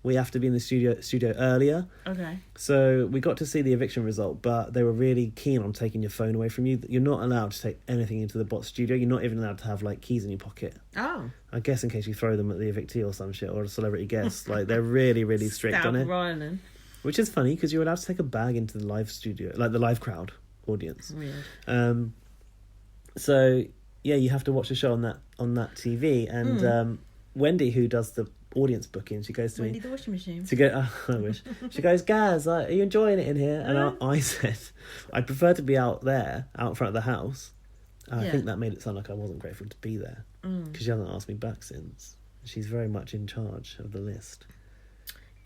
Speaker 3: we have to be in the studio earlier.
Speaker 2: Okay.
Speaker 3: So we got to see the eviction result, but they were really keen on taking your phone away from you. You're not allowed to take anything into the bot studio. You're not even allowed to have like keys in your pocket.
Speaker 2: Oh.
Speaker 3: I guess in case you throw them at the evictee or some shit, or a celebrity guest. Like, they're really, really strict on it.
Speaker 2: Rylan.
Speaker 3: Which is funny because you're allowed to take a bag into the live studio, like the live crowd audience.
Speaker 2: Weird.
Speaker 3: So yeah, you have to watch the show on that TV. And Wendy, who does the audience booking, she goes to
Speaker 2: Wendy
Speaker 3: me
Speaker 2: the washing machine.
Speaker 3: to go. I wish. She goes, "Gaz, are you enjoying it in here?" And I said, "I'd prefer to be out there, out front of the house." And I think that made it sound like I wasn't grateful to be there because she hasn't asked me back since. She's very much in charge of the list.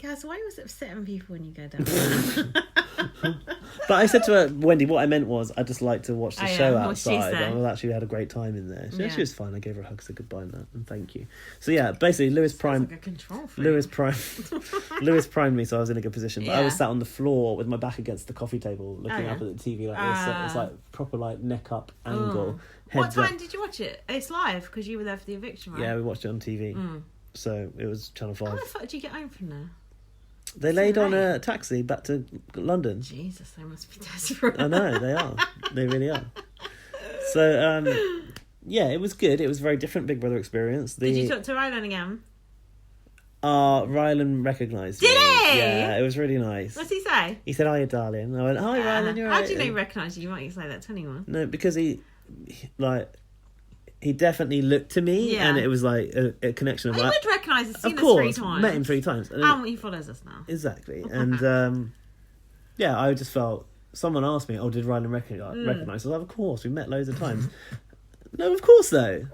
Speaker 2: Guys, why was it upsetting people when you go down?
Speaker 3: But I said to her, Wendy, what I meant was I'd just like to watch the show
Speaker 2: what she
Speaker 3: outside.
Speaker 2: said.
Speaker 3: And I actually had a great time in there.
Speaker 2: Yeah.
Speaker 3: She was fine. I gave her a hug, said goodbye and that, and thank you. So yeah, basically Lewis
Speaker 2: Like a
Speaker 3: primed
Speaker 2: control freak.
Speaker 3: Lewis primed me, so I was in a good position. But I was
Speaker 2: Yeah.
Speaker 3: sat on the floor with my back against the coffee table, looking
Speaker 2: yeah.
Speaker 3: up at the TV like this. So it's like proper like neck up angle.
Speaker 2: What
Speaker 3: Heads
Speaker 2: time
Speaker 3: up.
Speaker 2: did you watch it? It's live because you were there for the eviction, right?
Speaker 3: Yeah, we watched it on TV. So it was Channel 5.
Speaker 2: How the fuck did you get home from there?
Speaker 3: They laid on
Speaker 2: late.
Speaker 3: a taxi back to London.
Speaker 2: Jesus, they must be desperate.
Speaker 3: I know, they are. They really are. So, yeah, it was good. It was a very different Big Brother experience.
Speaker 2: Did you talk to Rylan again?
Speaker 3: Rylan recognised me.
Speaker 2: Did he?
Speaker 3: Yeah, it was really nice.
Speaker 2: What's he say?
Speaker 3: He said, "Hiya, darling." I went, "Hi, Rylan, you're
Speaker 2: How
Speaker 3: right."
Speaker 2: do you know he recognised you? You might say that to anyone.
Speaker 3: No, because he definitely looked to me,
Speaker 2: Yeah.
Speaker 3: and it was like a connection of
Speaker 2: He
Speaker 3: like,
Speaker 2: would recognise us. Seen
Speaker 3: of
Speaker 2: us
Speaker 3: course,
Speaker 2: 3 times.
Speaker 3: met him 3 times. And
Speaker 2: He follows us now.
Speaker 3: exactly, and yeah, I just felt someone asked me, "Oh, did Rylan recognise?" I was like, "Of course, we met loads of times." No, of course though.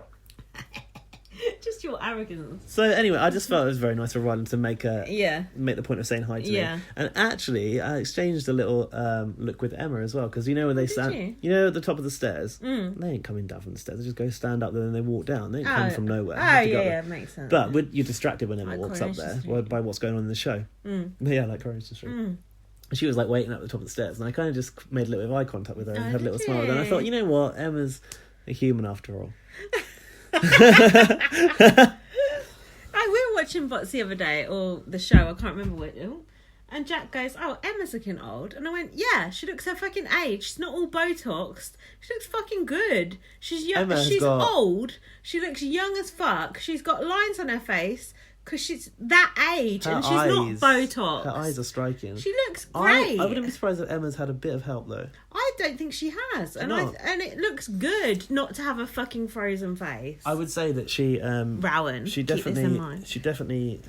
Speaker 2: Just your arrogance.
Speaker 3: So anyway, I just felt it was very nice for Rylan to make the point of saying hi to me. And actually, I exchanged a little look with Emma as well, because you know when they stand, you know, at the top of the stairs, they ain't coming down from the stairs. They just go stand up there and they walk down. They ain't come from nowhere.
Speaker 2: Oh yeah, makes sense.
Speaker 3: But you're distracted when Emma
Speaker 2: Like
Speaker 3: walks up
Speaker 2: Coronation
Speaker 3: there by what's going on in the show. Yeah, like Coronation Street. She was like waiting at the top of the stairs, and I kind of just made a little bit of eye contact with her and had a little smile. Then I thought, you know what, Emma's a human after all.
Speaker 2: We were watching Bots the other day, or the show, I can't remember what. And Jack goes, "Oh, Emma's looking old," and I went, "Yeah, she looks her fucking age. She's not all Botoxed. She looks fucking good. She's young. She's old. She looks young as fuck. She's got lines on her face." Because she's that age and she's not Botox.
Speaker 3: Her eyes are striking.
Speaker 2: She looks great.
Speaker 3: I wouldn't be surprised if Emma's had a bit of help though.
Speaker 2: I don't think she has, and it looks good not to have a fucking frozen face.
Speaker 3: I would say that she
Speaker 2: Rowan.
Speaker 3: She definitely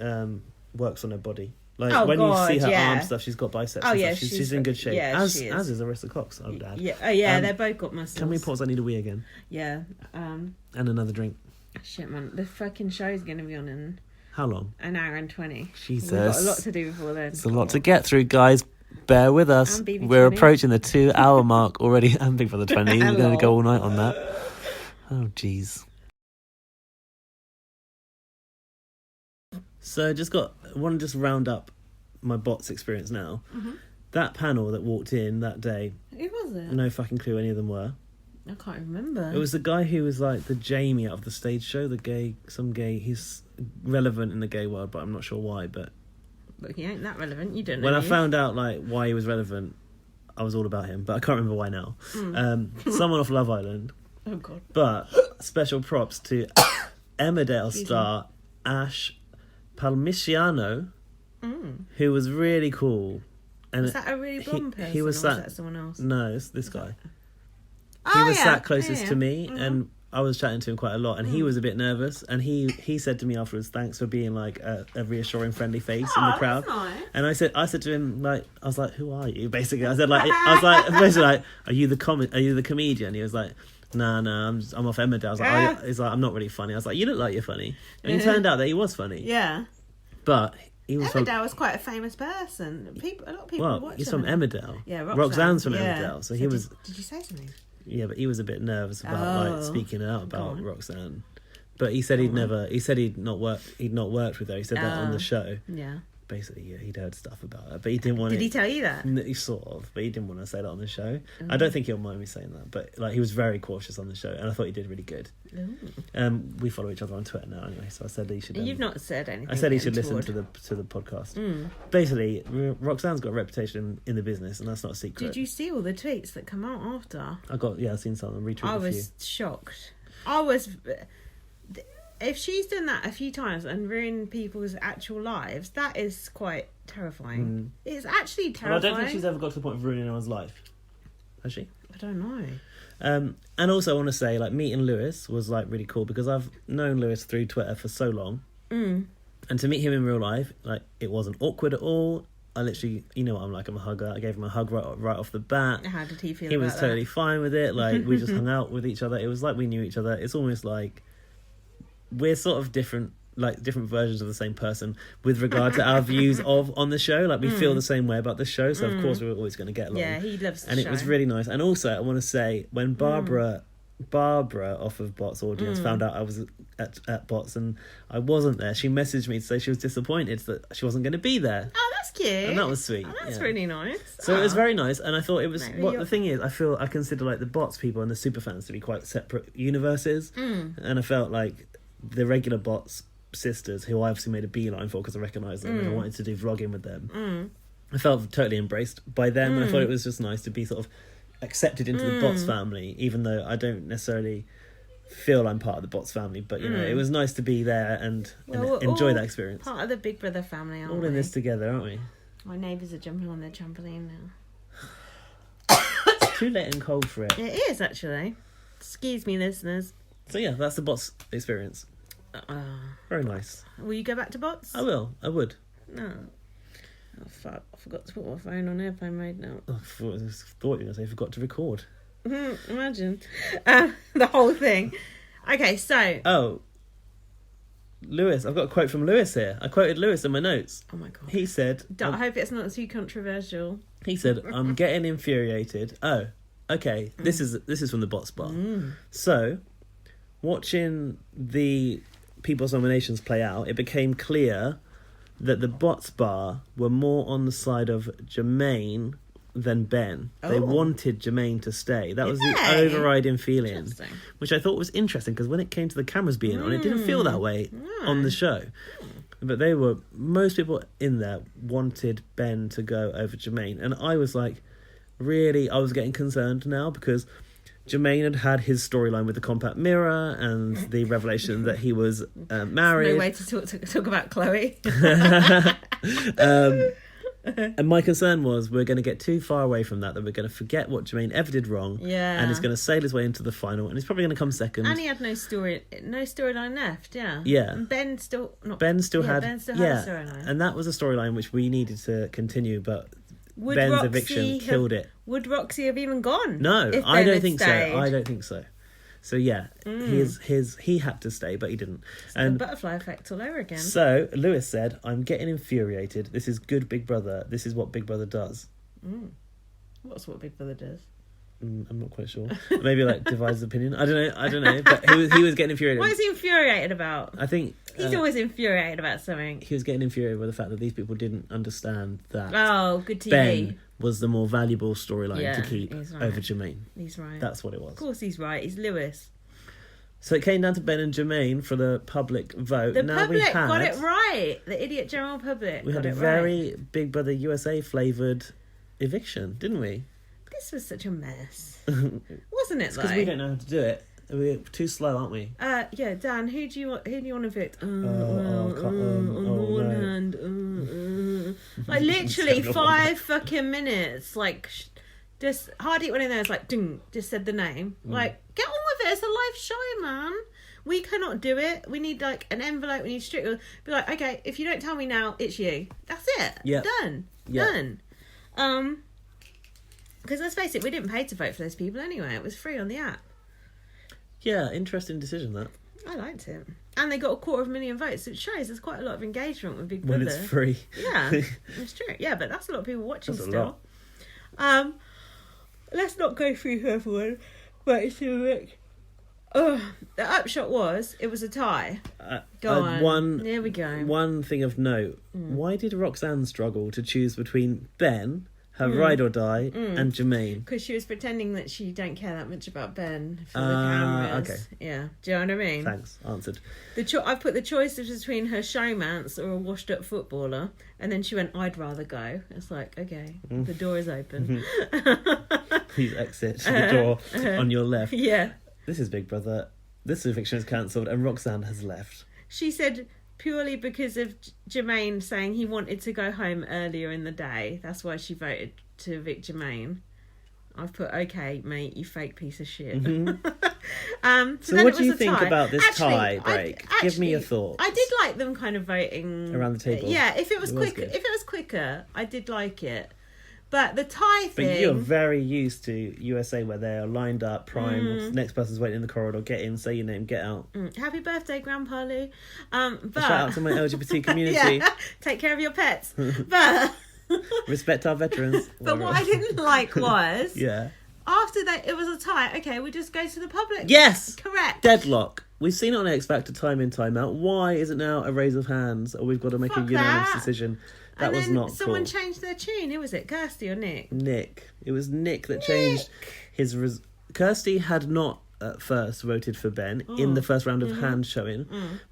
Speaker 3: works on her body. Like
Speaker 2: you
Speaker 3: see her arm stuff, she's got biceps.
Speaker 2: Oh
Speaker 3: and
Speaker 2: yeah,
Speaker 3: stuff. She's in good shape.
Speaker 2: Yeah,
Speaker 3: as is Arissa Cox, I would add.
Speaker 2: Yeah, they both got muscles.
Speaker 3: Can we pause? I need a wee again.
Speaker 2: Yeah.
Speaker 3: And another drink.
Speaker 2: Shit, man, the fucking show's gonna be on in.
Speaker 3: How long?
Speaker 2: An hour and 20.
Speaker 3: Jesus.
Speaker 2: We've got a lot to do before then.
Speaker 3: It's a lot to get through, guys. Bear with us. We're approaching the 2 hour mark already. And Big Brother 20. We're going to go all night on that. Oh, jeez. So want to just round up my bots experience now. That panel that walked in that day.
Speaker 2: Who was it?
Speaker 3: No fucking clue any of them were.
Speaker 2: I can't remember.
Speaker 3: It was the guy who was like the Jamie out of the stage show. Some gay. He's relevant in the gay world, but I'm not sure why. But
Speaker 2: he ain't that relevant. You don't know.
Speaker 3: When I found out like why he was relevant, I was all about him, but I can't remember why now. Someone off Love Island.
Speaker 2: Oh God.
Speaker 3: But special props to Emmerdale star Ash Palmiciano, who was really cool. And
Speaker 2: was that a really blonde person?
Speaker 3: He was
Speaker 2: or was that someone else?
Speaker 3: No, it's this guy. He was sat closest to me, and I was chatting to him quite a lot, and he was a bit nervous, and he said to me afterwards, "Thanks for being like a reassuring, friendly face in the crowd."
Speaker 2: That's nice.
Speaker 3: And I said to him, like, I was like, "Who are you?" Basically, basically like, "Are you the comedian?" He was like, "Nah, I'm off Emmerdale." I was like, he's like, "I'm not really funny." I was like, "You look like you're funny," and it turned out that he was funny.
Speaker 2: Yeah,
Speaker 3: but he was
Speaker 2: Emmerdale was quite a famous person. A lot of people watch him.
Speaker 3: He's from Emmerdale.
Speaker 2: Yeah,
Speaker 3: Roxanne's from Emmerdale, so he was.
Speaker 2: Did you say something?
Speaker 3: Yeah, but he was a bit nervous about like speaking out about Roxanne. But he said he'd not worked with her. He said that on the show.
Speaker 2: Yeah.
Speaker 3: Basically, yeah, he'd heard stuff about her, but he didn't want.
Speaker 2: Did he tell you that?
Speaker 3: He sort of, but he didn't want to say that on the show. I don't think he'll mind me saying that, but like he was very cautious on the show, and I thought he did really good. We follow each other on Twitter now, anyway, so I said he should.
Speaker 2: You've not said anything.
Speaker 3: I said he should listen to the podcast. Basically, Roxanne's got a reputation in the business, and that's not a secret.
Speaker 2: Did you see all the tweets that come out after?
Speaker 3: I've seen some. I
Speaker 2: was shocked. If she's done that a few times and ruined people's actual lives, that is quite terrifying. It's actually terrifying.
Speaker 3: Well, I don't think she's ever got to the point of ruining anyone's life. Has she?
Speaker 2: I don't know.
Speaker 3: And also I want to say, like, meeting Lewis was, like, really cool because I've known Lewis through Twitter for so long. And to meet him in real life, like, it wasn't awkward at all. I literally, you know what I'm like, I'm a hugger. I gave him a hug right off the bat.
Speaker 2: How did he feel
Speaker 3: He
Speaker 2: about
Speaker 3: was totally fine with it. Like, we just hung out with each other. It was like we knew each other. It's almost like we're sort of different versions of the same person with regard to our views on the show. Like, we feel the same way about the show, so of course we're always going to get along.
Speaker 2: Yeah, he loves the show.
Speaker 3: And it was really nice. And also, I want to say, when Barbara off of Bots audience found out I was at Bots and I wasn't there, she messaged me to say she was disappointed that she wasn't going to be there.
Speaker 2: Oh, that's cute.
Speaker 3: And that was sweet.
Speaker 2: Oh, that's really nice.
Speaker 3: So it was very nice, and I thought it was the thing is, I consider like the Bots people and the superfans to be quite separate universes, and I felt like the regular Bots sisters, who I obviously made a beeline for because I recognised them and I wanted to do vlogging with them, I felt totally embraced by them, and I thought it was just nice to be sort of accepted into the Bots family, even though I don't necessarily feel I'm part of the Bots family, but you know, it was nice to be there and enjoy that experience.
Speaker 2: Part of the Big Brother family, aren't we?
Speaker 3: All in this together, aren't we?
Speaker 2: My neighbours are jumping on their trampoline now.
Speaker 3: It's too late and cold for it.
Speaker 2: It is, actually. Excuse me, listeners.
Speaker 3: So yeah, that's the Bots experience. Very nice.
Speaker 2: Will you go back to Bots?
Speaker 3: I will. I would.
Speaker 2: No. Oh fuck! I forgot to put my phone on airplane mode now.
Speaker 3: I thought you were going to say forgot to record.
Speaker 2: Imagine the whole thing. Okay, so
Speaker 3: Oh, Lewis. I've got a quote from Lewis here. I quoted Lewis in my notes.
Speaker 2: oh my god,
Speaker 3: He said,
Speaker 2: I hope it's not too controversial.
Speaker 3: He said, "I'm getting infuriated." Oh, okay. This is from the Bots Bar. So, watching the People's Nominations play out, it became clear that the Bots Bar were more on the side of Jermaine than Ben. They
Speaker 2: Oh.
Speaker 3: wanted Jermaine to stay. That was the
Speaker 2: Yay.
Speaker 3: overriding feeling,
Speaker 2: Interesting.
Speaker 3: which I thought was interesting because when it came to the cameras being on, it didn't feel that way on the show. But most people in there wanted Ben to go over Jermaine. And I was like, really, I was getting concerned now because Jermaine had his storyline with the compact mirror and the revelation that he was married.
Speaker 2: No way to talk about Chloe.
Speaker 3: And my concern was we're going to get too far away from that we're going to forget what Jermaine ever did wrong.
Speaker 2: Yeah.
Speaker 3: And he's going to sail his way into the final and he's probably going to come second.
Speaker 2: And he had no storyline left. Yeah.
Speaker 3: Yeah.
Speaker 2: And Ben still had
Speaker 3: Ben still had
Speaker 2: a storyline.
Speaker 3: And that was a storyline which we needed to continue, but
Speaker 2: Would
Speaker 3: Ben's
Speaker 2: Roxy
Speaker 3: eviction killed it.
Speaker 2: Would Roxy have even gone?
Speaker 3: No,
Speaker 2: if
Speaker 3: I
Speaker 2: Ben
Speaker 3: don't
Speaker 2: had
Speaker 3: think
Speaker 2: stayed?
Speaker 3: so. I don't think so. So yeah, he had to stay, but he didn't.
Speaker 2: The
Speaker 3: And
Speaker 2: butterfly effect all over again.
Speaker 3: so Lewis said, "I'm getting infuriated. This is good Big Brother. This is what Big Brother does."
Speaker 2: What's what Big Brother does?
Speaker 3: I'm not quite sure. Maybe like divides opinion. I don't know. But he was getting infuriated.
Speaker 2: What is he infuriated about?
Speaker 3: I think
Speaker 2: He's always infuriated about something.
Speaker 3: he was getting infuriated with the fact that these people didn't understand that
Speaker 2: Oh, good TV.
Speaker 3: Ben was the more valuable storyline
Speaker 2: Yeah,
Speaker 3: to keep
Speaker 2: he's right.
Speaker 3: over Jermaine.
Speaker 2: He's right.
Speaker 3: That's what it was.
Speaker 2: Of course he's right. He's Lewis.
Speaker 3: So it came down to Ben and Jermaine for the public vote.
Speaker 2: The
Speaker 3: now
Speaker 2: public
Speaker 3: we had,
Speaker 2: got it right. The idiot general public
Speaker 3: We
Speaker 2: got
Speaker 3: had a
Speaker 2: it
Speaker 3: very Big Brother USA flavoured eviction, didn't we?
Speaker 2: right. This was such a mess. Wasn't it, though?
Speaker 3: Because we don't know how to do it. We're too slow, aren't we?
Speaker 2: Yeah, Dan, who do you want to evict? On
Speaker 3: no.
Speaker 2: one hand, like literally 5 fucking minutes. Like, just Hardeep went in there. It's like, ding, just said the name. Like, get on with it. It's a live show, man. We cannot do it. We need like an envelope. We need strict. Be like, okay, if you don't tell me now, it's you. That's it.
Speaker 3: Yeah.
Speaker 2: Done.
Speaker 3: Yeah.
Speaker 2: Done. Because let's face it, we didn't pay to vote for those people anyway. It was free on the app.
Speaker 3: Yeah, interesting decision that.
Speaker 2: I liked it. And they got 250,000 votes. So it shows there's quite a lot of engagement with Big Brother.
Speaker 3: When it's free.
Speaker 2: Yeah, it's true. Yeah, but that's a lot of people watching
Speaker 3: That's a
Speaker 2: still.
Speaker 3: lot.
Speaker 2: Let's not go through everyone. But it's the upshot was it was a tie. Go on. There we go.
Speaker 3: One thing of note. Why did Roxanne struggle to choose between Ben, her ride or die, and Jermaine?
Speaker 2: Because she was pretending that she don't care that much about Ben for the cameras.
Speaker 3: Okay.
Speaker 2: Yeah. Do you know what I mean?
Speaker 3: Thanks, answered.
Speaker 2: I put the choices between her showmance or a washed-up footballer, and then she went, "I'd rather go." It's like, okay, the door is open.
Speaker 3: Please exit the door on your left.
Speaker 2: Yeah.
Speaker 3: This is Big Brother. This eviction is cancelled, and Roxanne has left.
Speaker 2: She said purely because of Jermaine saying he wanted to go home earlier in the day. That's why she voted to evict Jermaine. I've put, okay, mate, you fake piece of shit.
Speaker 3: So what do you think about this tie break? Give me your thoughts.
Speaker 2: I did like them kind of voting
Speaker 3: around the table.
Speaker 2: Yeah, if it was
Speaker 3: good.
Speaker 2: quicker, I did like it. But the tie thing...
Speaker 3: But you're very used to USA where they're lined up, prime, next person's waiting in the corridor, get in, say your name, get out.
Speaker 2: Happy birthday, Grandpa Lou. But...
Speaker 3: Shout out to my LGBT community.
Speaker 2: Yeah, take care of your pets. But...
Speaker 3: Respect our veterans.
Speaker 2: But what I didn't like was...
Speaker 3: Yeah.
Speaker 2: After that, it was a tie. Okay, we just go to the public.
Speaker 3: Yes!
Speaker 2: Correct.
Speaker 3: Deadlock. We've seen it on X Factor time in, time out. Why is it now a raise of hands or we've got to make a unanimous decision? That was not
Speaker 2: someone
Speaker 3: cool.
Speaker 2: changed their tune. Who was it? Kirsty or Nick?
Speaker 3: Nick. It was Nick that changed his... Kirsty had not at first voted for Ben in the first round of hand showing,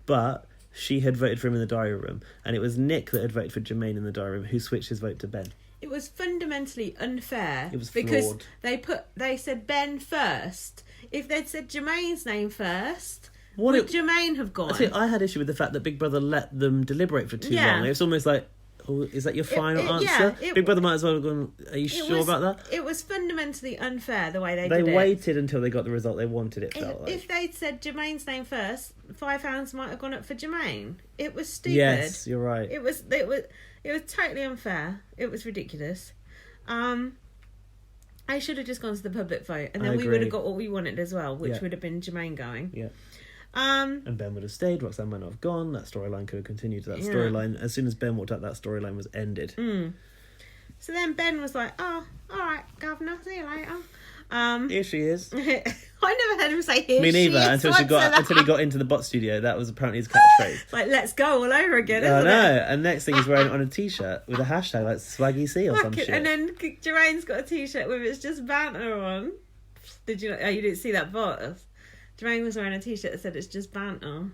Speaker 3: but she had voted for him in the diary room. And it was Nick that had voted for Jermaine in the diary room who switched his vote to Ben.
Speaker 2: It was fundamentally unfair.
Speaker 3: It was
Speaker 2: because
Speaker 3: flawed.
Speaker 2: they said Ben first. If they'd said Jermaine's name first,
Speaker 3: What
Speaker 2: would Jermaine have gone?
Speaker 3: I had issue with the fact that Big Brother let them deliberate for too long. It's almost like, Oh, is that your final
Speaker 2: yeah,
Speaker 3: answer? Big Brother might as well have gone. Are you sure about that?
Speaker 2: It was fundamentally unfair the way they
Speaker 3: They
Speaker 2: did it.
Speaker 3: waited until they got the result they wanted. It felt like.
Speaker 2: If they'd said Jermaine's name first, £5 might have gone up for Jermaine. It was stupid.
Speaker 3: Yes, you're right.
Speaker 2: It was totally unfair. It was ridiculous. I should have just gone to the public vote, and then we would have got what we wanted as well, which would have been Jermaine going.
Speaker 3: Yeah. And Ben would have stayed. Roxanne might not have gone. That storyline could have continued. That storyline, as soon as Ben walked out, that storyline was ended.
Speaker 2: So then Ben was like, "Oh, all right, Governor, see you later."
Speaker 3: Here she is.
Speaker 2: I never heard him say "here."
Speaker 3: Me neither. Until he got into the bot studio. That was apparently his catchphrase.
Speaker 2: Like, let's go all over again.
Speaker 3: I
Speaker 2: Isn't
Speaker 3: know.
Speaker 2: it?
Speaker 3: And next thing he's wearing it on a t-shirt with a hashtag like Swaggy C or some shit.
Speaker 2: And then Jermaine's got a t-shirt with "It's just banter" on. Did you? Oh, you didn't see that bot? Jermaine was wearing a t-shirt that said "It's just banter."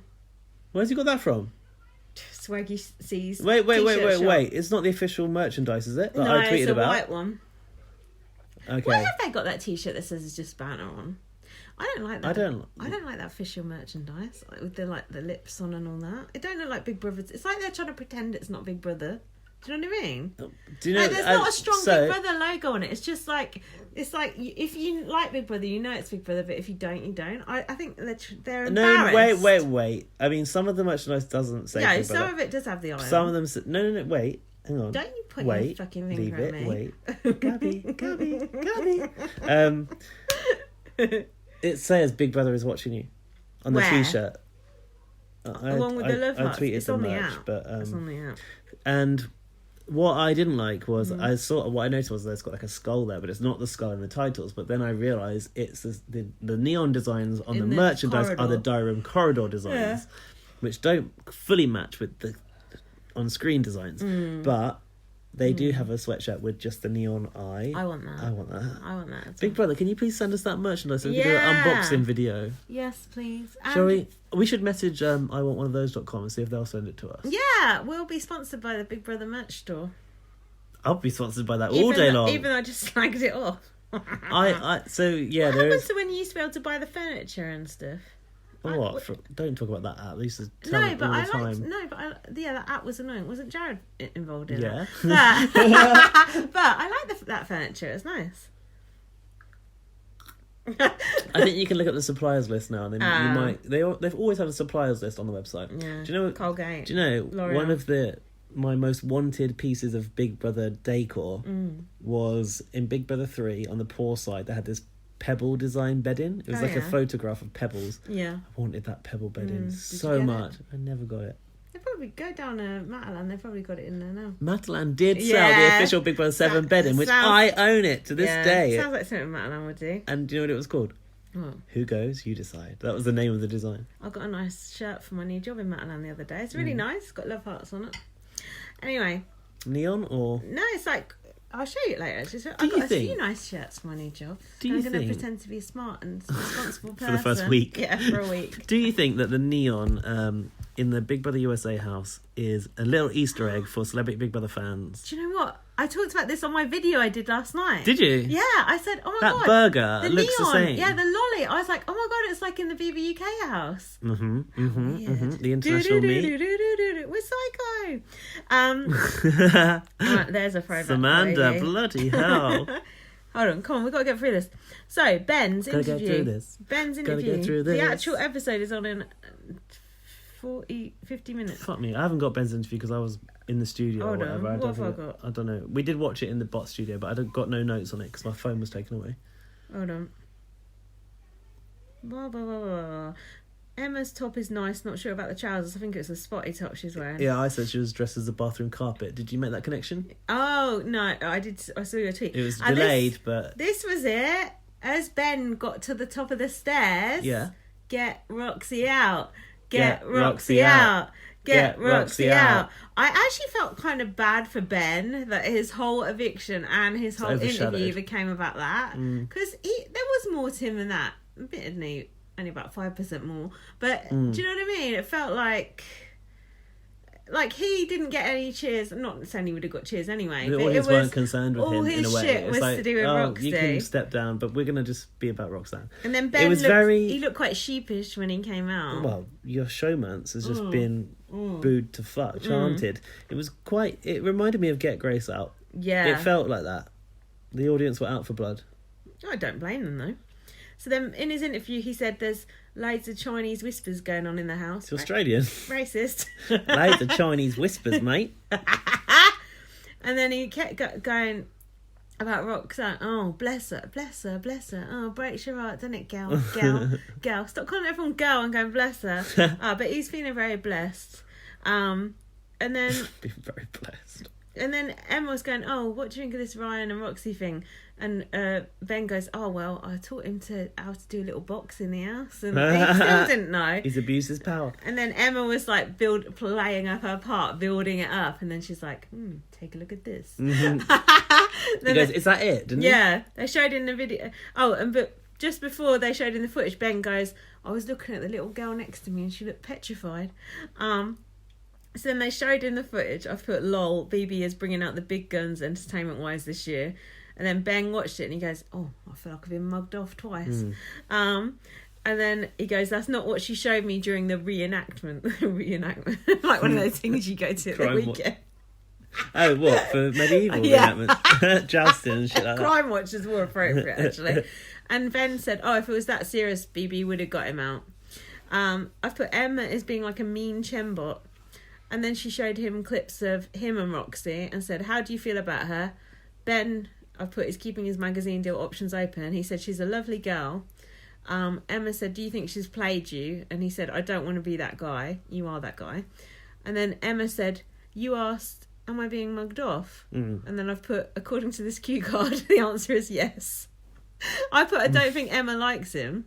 Speaker 3: Where's he got that from?
Speaker 2: Swaggy C's.
Speaker 3: Wait!
Speaker 2: t-shirt shop.
Speaker 3: It's not the official merchandise, is it? That
Speaker 2: No,
Speaker 3: I tweeted
Speaker 2: it's a
Speaker 3: about.
Speaker 2: white one.
Speaker 3: Okay.
Speaker 2: Why have they got that t-shirt that says "It's just banter" on? I don't like that.
Speaker 3: I don't
Speaker 2: like that official merchandise, like with the lips on and all that. It don't look like Big Brother. It's like they're trying to pretend it's not Big Brother. Do you know what I mean?
Speaker 3: Do you know?
Speaker 2: Like, there's not a strong Big Brother logo on it. It's just like if you like Big Brother, you know it's Big Brother. But if you don't, you don't. I think they're embarrassed.
Speaker 3: No, wait. I mean, some of the merchandise doesn't say.
Speaker 2: Yeah,
Speaker 3: Big Brother.
Speaker 2: some of it does have the iron.
Speaker 3: Some of them. No. Wait. Hang on.
Speaker 2: Don't you put your fucking finger at me?
Speaker 3: Wait. Gabby. It says Big Brother is watching you on the
Speaker 2: Where?
Speaker 3: t-shirt.
Speaker 2: Along with the love hearts.
Speaker 3: I tweeted
Speaker 2: It's
Speaker 3: the
Speaker 2: on the
Speaker 3: merch,
Speaker 2: app.
Speaker 3: but
Speaker 2: It's on the app.
Speaker 3: and what I didn't like was what I noticed was there's got like a skull there, but it's not the skull in the titles. But then I realised it's the neon designs on the merchandise are the Durham corridor designs, which don't fully match with the on-screen designs, but they do have a sweatshirt with just the neon eye.
Speaker 2: I want that.
Speaker 3: I want that.
Speaker 2: Well.
Speaker 3: Big Brother, can you please send us that merchandise so we can do an unboxing video?
Speaker 2: Yes, please.
Speaker 3: Shall we? We should message iwantoneofthose.com and see if they'll send it to us.
Speaker 2: Yeah, we'll be sponsored by the Big Brother merch store.
Speaker 3: I'll be sponsored by that all day long.
Speaker 2: Even though I just slagged it off.
Speaker 3: What
Speaker 2: happened to when you used to be able to buy the furniture and stuff?
Speaker 3: Don't talk about that app. They used to tell
Speaker 2: No,
Speaker 3: me
Speaker 2: but
Speaker 3: all the time.
Speaker 2: that app was annoying. Wasn't Jared involved in
Speaker 3: Yeah.
Speaker 2: that? But I like that furniture. It's nice.
Speaker 3: I think you can look at the suppliers list now, and then you might. They've always had a suppliers list on the website.
Speaker 2: Yeah.
Speaker 3: Do you know?
Speaker 2: Colgate.
Speaker 3: Do you know
Speaker 2: L'Oreal.
Speaker 3: one of my most wanted pieces of Big Brother decor was in Big Brother 3 on the poor side. They had this pebble design bedding. It was a photograph of pebbles.
Speaker 2: Yeah.
Speaker 3: I wanted that pebble bedding
Speaker 2: you
Speaker 3: so
Speaker 2: get
Speaker 3: much. I never got it.
Speaker 2: They probably go down to Matalan. They've probably got it in there now.
Speaker 3: Matalan did sell the official Big Brother 7 bedding, which I own it to this day.
Speaker 2: Sounds like something Matalan would do.
Speaker 3: And do you know what it was called?
Speaker 2: What?
Speaker 3: Who Goes, You Decide. That was the name of the design.
Speaker 2: I got a nice shirt for my new job in Matalan the other day. It's really nice. It's got love hearts on it. Anyway.
Speaker 3: Neon or?
Speaker 2: No, it's like... I'll show you it later. I've got a few nice shirts for my new job. I'm going to pretend to be a smart and responsible person.
Speaker 3: For the first week?
Speaker 2: Yeah, for a week.
Speaker 3: Do you think that the neon in the Big Brother USA house is a little Easter egg for Celebrity Big Brother fans?
Speaker 2: Do you know what? I talked about this on my video I did last night.
Speaker 3: Did you?
Speaker 2: Yeah, I said, oh my God.
Speaker 3: That burger
Speaker 2: the
Speaker 3: looks
Speaker 2: neon,
Speaker 3: the same.
Speaker 2: Yeah, the lolly. I was like, oh my God, it's like in the BBUK house.
Speaker 3: The international meat.
Speaker 2: We're psycho. Right, there's a throwback.
Speaker 3: Samantha, bloody hell.
Speaker 2: Hold on, come on, we've got to get through this. So, Ben's interview.
Speaker 3: Get through this.
Speaker 2: Ben's interview.
Speaker 3: Get through this.
Speaker 2: The actual episode is on in 50 minutes.
Speaker 3: Fuck me, I haven't got Ben's interview because I was in the studio
Speaker 2: Hold
Speaker 3: or whatever.
Speaker 2: on, what have I got?
Speaker 3: I don't know. We did watch it in the bot studio, but I got no notes on it because my phone was taken away.
Speaker 2: Hold on. Blah, blah, blah, blah. Emma's top is nice, not sure about the trousers. I think it's a spotty top she's wearing.
Speaker 3: Yeah, I said she was dressed as the bathroom carpet. Did you make that connection?
Speaker 2: Oh, no, I did. I saw your tweet.
Speaker 3: It was delayed, but...
Speaker 2: This was it. As Ben got to the top of the stairs.
Speaker 3: Yeah.
Speaker 2: Get Roxy out. Get Roxy out. Get Roxy out. I actually felt kind of bad for Ben that his whole eviction and his whole interview became about that. Because there was more to him than that. Admittedly, only about 5% more. But do you know what I mean? It felt like like, he didn't get any cheers. I'm not saying he would have got cheers anyway.
Speaker 3: The
Speaker 2: But
Speaker 3: audience
Speaker 2: it was,
Speaker 3: weren't concerned with
Speaker 2: all
Speaker 3: him
Speaker 2: his
Speaker 3: in a way.
Speaker 2: shit
Speaker 3: It's
Speaker 2: was
Speaker 3: like,
Speaker 2: to do with Roxy.
Speaker 3: you can step down, but we're gonna just be about Roxanne.
Speaker 2: And then
Speaker 3: It
Speaker 2: Ben
Speaker 3: was
Speaker 2: looked,
Speaker 3: very-
Speaker 2: he looked quite sheepish when he came out.
Speaker 3: Well, your showmance has just been booed to fuck, chanted. It was quite. It reminded me of Get Grace Out.
Speaker 2: Yeah.
Speaker 3: It felt like that. The audience were out for blood.
Speaker 2: I don't blame them, though. So then, in his interview, he said there's loads of Chinese whispers going on in the house.
Speaker 3: It's Australian.
Speaker 2: Racist.
Speaker 3: Loads of Chinese whispers, mate.
Speaker 2: And then he kept going about Roxanne. Oh, bless her, bless her, bless her. Oh, breaks your heart, doesn't it, gal? Gal. Stop calling everyone gal and going, bless her. But he's feeling very blessed. And then...
Speaker 3: Being very blessed.
Speaker 2: And then Emma was going, oh, what do you think of this Ryan and Roxy thing? And Ben goes, oh, well, I taught him how to do a little box in the house. And he still didn't know.
Speaker 3: He's abused his power.
Speaker 2: And then Emma was like playing up her part, building it up. And then she's like, take a look at this.
Speaker 3: Mm-hmm. He goes, is that it? Didn't
Speaker 2: Yeah, they showed in the video. Oh, but just before they showed in the footage, Ben goes, I was looking at the little girl next to me and she looked petrified. So then they showed in the footage, I've put lol, BB is bringing out the big guns entertainment-wise this year. And then Ben watched it and he goes, oh, I feel like I've been mugged off twice. And then he goes, that's not what she showed me during the reenactment. Like one of those things you go to at the
Speaker 3: Crime
Speaker 2: weekend.
Speaker 3: Oh, what? For medieval
Speaker 2: Yeah.
Speaker 3: reenactments? Jousting and shit like that.
Speaker 2: Crime Watch is more appropriate, actually. And Ben said, oh, if it was that serious, BB would have got him out. I've put Emma as being like a mean chembot. And then she showed him clips of him and Roxy and said, how do you feel about her? Ben, I've put, is keeping his magazine deal options open. He said, she's a lovely girl. Emma said, do you think she's played you? And he said, I don't want to be that guy. You are that guy. And then Emma said, you asked, am I being mugged off? And then I've put, according to this cue card, the answer is yes. I put, I don't think Emma likes him.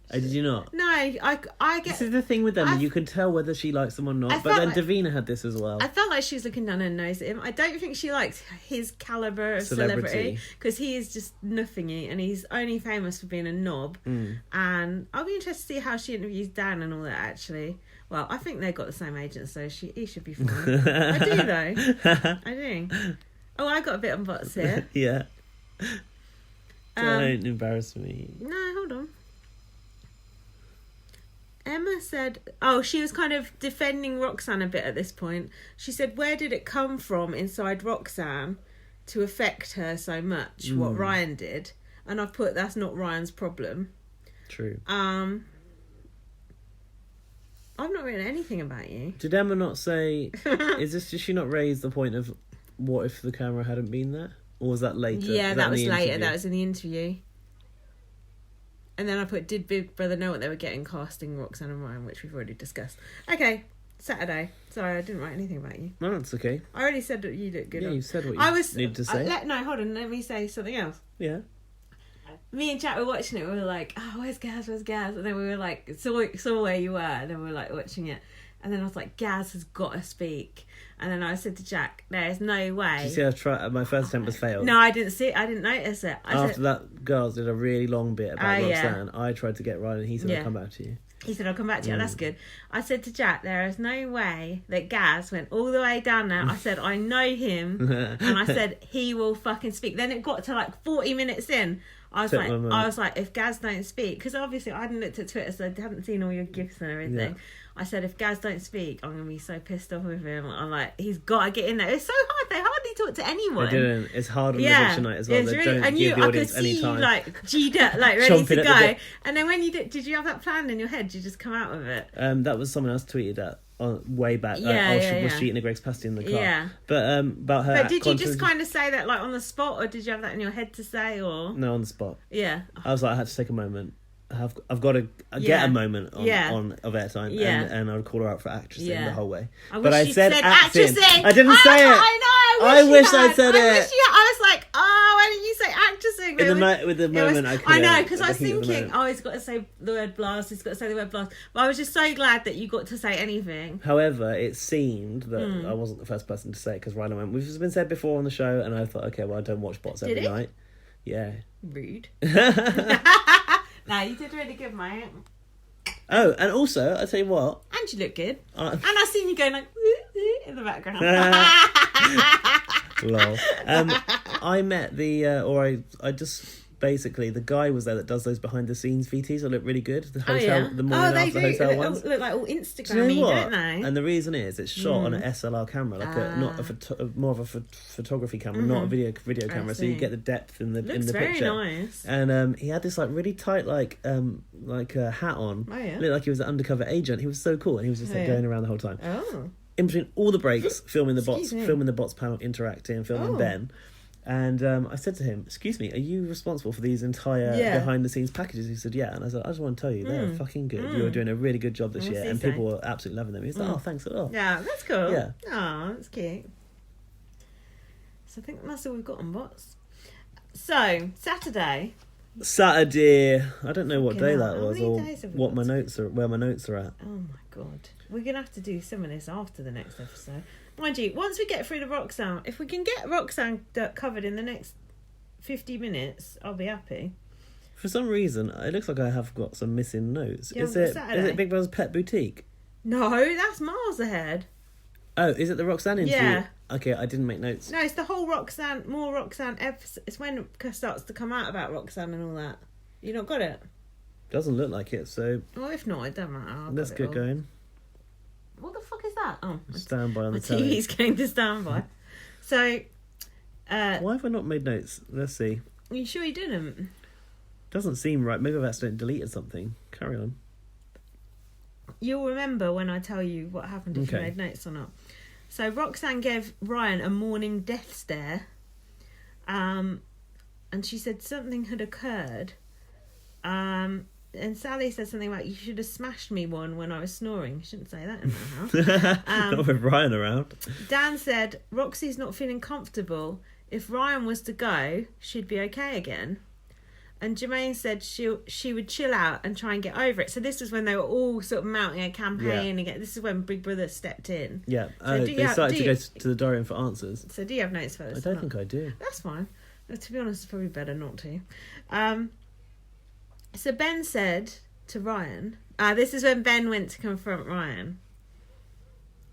Speaker 3: Oh, did you not?
Speaker 2: No, I get...
Speaker 3: This is the thing with them. You can tell whether she likes them or not. But then Davina had this as well.
Speaker 2: I felt like she was looking down her nose at him. I don't think she likes his calibre of celebrity. Because he is just nothingy and he's only famous for being a knob. And I'll be interested to see how she interviews Dan and all that, actually. Well, I think they've got the same agent, so he should be fine. I do, though. I do. Oh, I got a bit on butts here.
Speaker 3: Yeah. Don't embarrass me.
Speaker 2: No, hold on. Emma said, oh, she was kind of defending Roxanne a bit at this point. She said, where did it come from inside Roxanne to affect her so much, what Ryan did? And I've put, that's not Ryan's problem.
Speaker 3: True.
Speaker 2: I've not written anything about you.
Speaker 3: Did Emma not say, did she not raise the point of what if the camera hadn't been there? Or was that later?
Speaker 2: Yeah, that was later.
Speaker 3: Interview?
Speaker 2: That was in the interview. And then I put, did Big Brother know what they were getting casting Roxanne and Ryan, which we've already discussed. Okay, Saturday. Sorry, I didn't write anything about you.
Speaker 3: No, it's okay.
Speaker 2: I already said that you look good.
Speaker 3: Yeah, you said what you needed to say.
Speaker 2: No, hold on. Let me say something else.
Speaker 3: Yeah.
Speaker 2: Me and Jack were watching it. We were like, oh, where's Gaz? Where's Gaz? And then we were like, saw where you were. And then we were like watching it. And then I was like, Gaz has got to speak. And then I said to Jack, there's no way.
Speaker 3: Did you see my first attempt was failed?
Speaker 2: No, I didn't see it. I didn't notice it.
Speaker 3: After that, girls did a really long bit about Roxanne.
Speaker 2: Yeah.
Speaker 3: I tried to get Ryan and he said, I'll come back to you.
Speaker 2: He said, I'll come back to you. That's good. I said to Jack, there is no way that Gaz went all the way down there. I said, I know him. And I said, he will fucking speak. Then it got to like 40 minutes in. I was like, if Gaz don't speak, because obviously I hadn't looked at Twitter, so I hadn't seen all your gifts and everything. Yeah. I said, if Gaz don't speak, I'm going to be so pissed off with him. I'm like, he's got to get in there. It's so hard. They hardly talk to anyone.
Speaker 3: They didn't. It's hard on the eviction night as well. They
Speaker 2: really,
Speaker 3: don't give the audience any time.
Speaker 2: I could see you, like, G'd up, like, ready to go. And then when you did you have that plan in your head? Did you just come out with it?
Speaker 3: That was someone else tweeted that way back. Was she eating a Greg's pasty in the car? Yeah. But about her.
Speaker 2: But did you just kind of say that like on the spot, or did you have that in your head to say, or
Speaker 3: no, on the spot?
Speaker 2: Yeah.
Speaker 3: I was like, I had to take a moment. I've got to get a moment of airtime, and I would call her out for actressing the whole way.
Speaker 2: I said acting.
Speaker 3: I didn't say it.
Speaker 2: I know.
Speaker 3: I wish I said it.
Speaker 2: I was like, oh, why didn't you say actressing?
Speaker 3: With the moment, I couldn't.
Speaker 2: I know, because I was thinking, oh, he's got to say the word blast. He's got to say the word blast. But I was just so glad that you got to say anything.
Speaker 3: However, it seemed that I wasn't the first person to say it because Ryan went, which been said before on the show, and I thought, okay, well, I don't watch bots every night. Yeah.
Speaker 2: Rude. No, you did really good, mate.
Speaker 3: Oh, and also, I tell you what.
Speaker 2: And you look good. And I seen you going like, in the background.
Speaker 3: Lol. I met I just basically the guy was there that does those behind the scenes VTs that look really good. The hotel, the morning
Speaker 2: they
Speaker 3: after
Speaker 2: do.
Speaker 3: hotel
Speaker 2: They
Speaker 3: ones.
Speaker 2: look like all
Speaker 3: Do you
Speaker 2: Instagram-y,
Speaker 3: know what?
Speaker 2: don't they?
Speaker 3: And the reason is it's shot on an SLR camera, like more of a photography camera, not a video camera. So you get the depth in the
Speaker 2: Looks
Speaker 3: picture.
Speaker 2: very nice.
Speaker 3: And he had this like really tight like a hat on.
Speaker 2: Oh, yeah.
Speaker 3: Looked like he was an undercover agent. He was so cool, and he was just like going around the whole time.
Speaker 2: Oh.
Speaker 3: In between all the breaks, filming the bots,
Speaker 2: Excuse me.
Speaker 3: filming the bots panel interacting, filming Ben. And I said to him, "Excuse me, are you responsible for these entire behind-the-scenes packages?" He said, "Yeah." And I said, "I just want to tell you, they're fucking good. You're doing a really good job this year, and people were absolutely loving them." He's like, "Oh, thanks a lot."
Speaker 2: Yeah, that's cool.
Speaker 3: Yeah.
Speaker 2: Oh, that's cute. So I think that's all we've got on bots. So Saturday.
Speaker 3: I don't know what
Speaker 2: Fucking
Speaker 3: day
Speaker 2: hell,
Speaker 3: that
Speaker 2: how
Speaker 3: was,
Speaker 2: many
Speaker 3: or
Speaker 2: days have we
Speaker 3: what
Speaker 2: got?
Speaker 3: where my notes are at.
Speaker 2: Oh my god, we're gonna have to do some of this after the next episode. Mind you, once we get through the Roxanne, if we can get Roxanne covered in the next 50 minutes, I'll be happy.
Speaker 3: For some reason, it looks like I have got some missing notes.
Speaker 2: Yeah,
Speaker 3: Is
Speaker 2: on
Speaker 3: it
Speaker 2: Saturday.
Speaker 3: Big Brother's Pet Boutique?
Speaker 2: No, that's miles ahead.
Speaker 3: Oh, is it the Roxanne interview?
Speaker 2: Yeah.
Speaker 3: Okay, I didn't make notes.
Speaker 2: No, it's the whole Roxanne, more Roxanne episode. It's when it starts to come out about Roxanne and all that. You not got it?
Speaker 3: Doesn't look like it, so
Speaker 2: Well, if not, it don't matter. I've
Speaker 3: let's
Speaker 2: got it
Speaker 3: get
Speaker 2: all.
Speaker 3: going.
Speaker 2: What the fuck is that? Oh,
Speaker 3: Stand by on
Speaker 2: my
Speaker 3: the telly.
Speaker 2: TV's going to standby. So,
Speaker 3: Why have I not made notes? Let's see.
Speaker 2: are you sure you didn't?
Speaker 3: Doesn't seem right. Maybe I've accidentally deleted something. Carry on.
Speaker 2: You'll remember when I tell you what happened if you
Speaker 3: Okay.
Speaker 2: made notes or not. So Roxanne gave Ryan a morning death stare, and she said something had occurred. And Sally said something about, "You should have smashed me one when I was snoring." Shouldn't say that in the house.
Speaker 3: Not with Ryan around.
Speaker 2: Dan said, "Roxy's not feeling comfortable. If Ryan was to go, she'd be okay again." And Jermaine said she would chill out and try and get over it. So this was when they were all sort of mounting a campaign again. This is when Big Brother stepped in.
Speaker 3: Yeah.
Speaker 2: So
Speaker 3: They started to go to the Dorian for answers.
Speaker 2: So do you have notes for
Speaker 3: I
Speaker 2: this?
Speaker 3: don't think I do.
Speaker 2: That's fine. To be honest, it's probably better not to. So Ben said to Ryan, this is when Ben went to confront Ryan.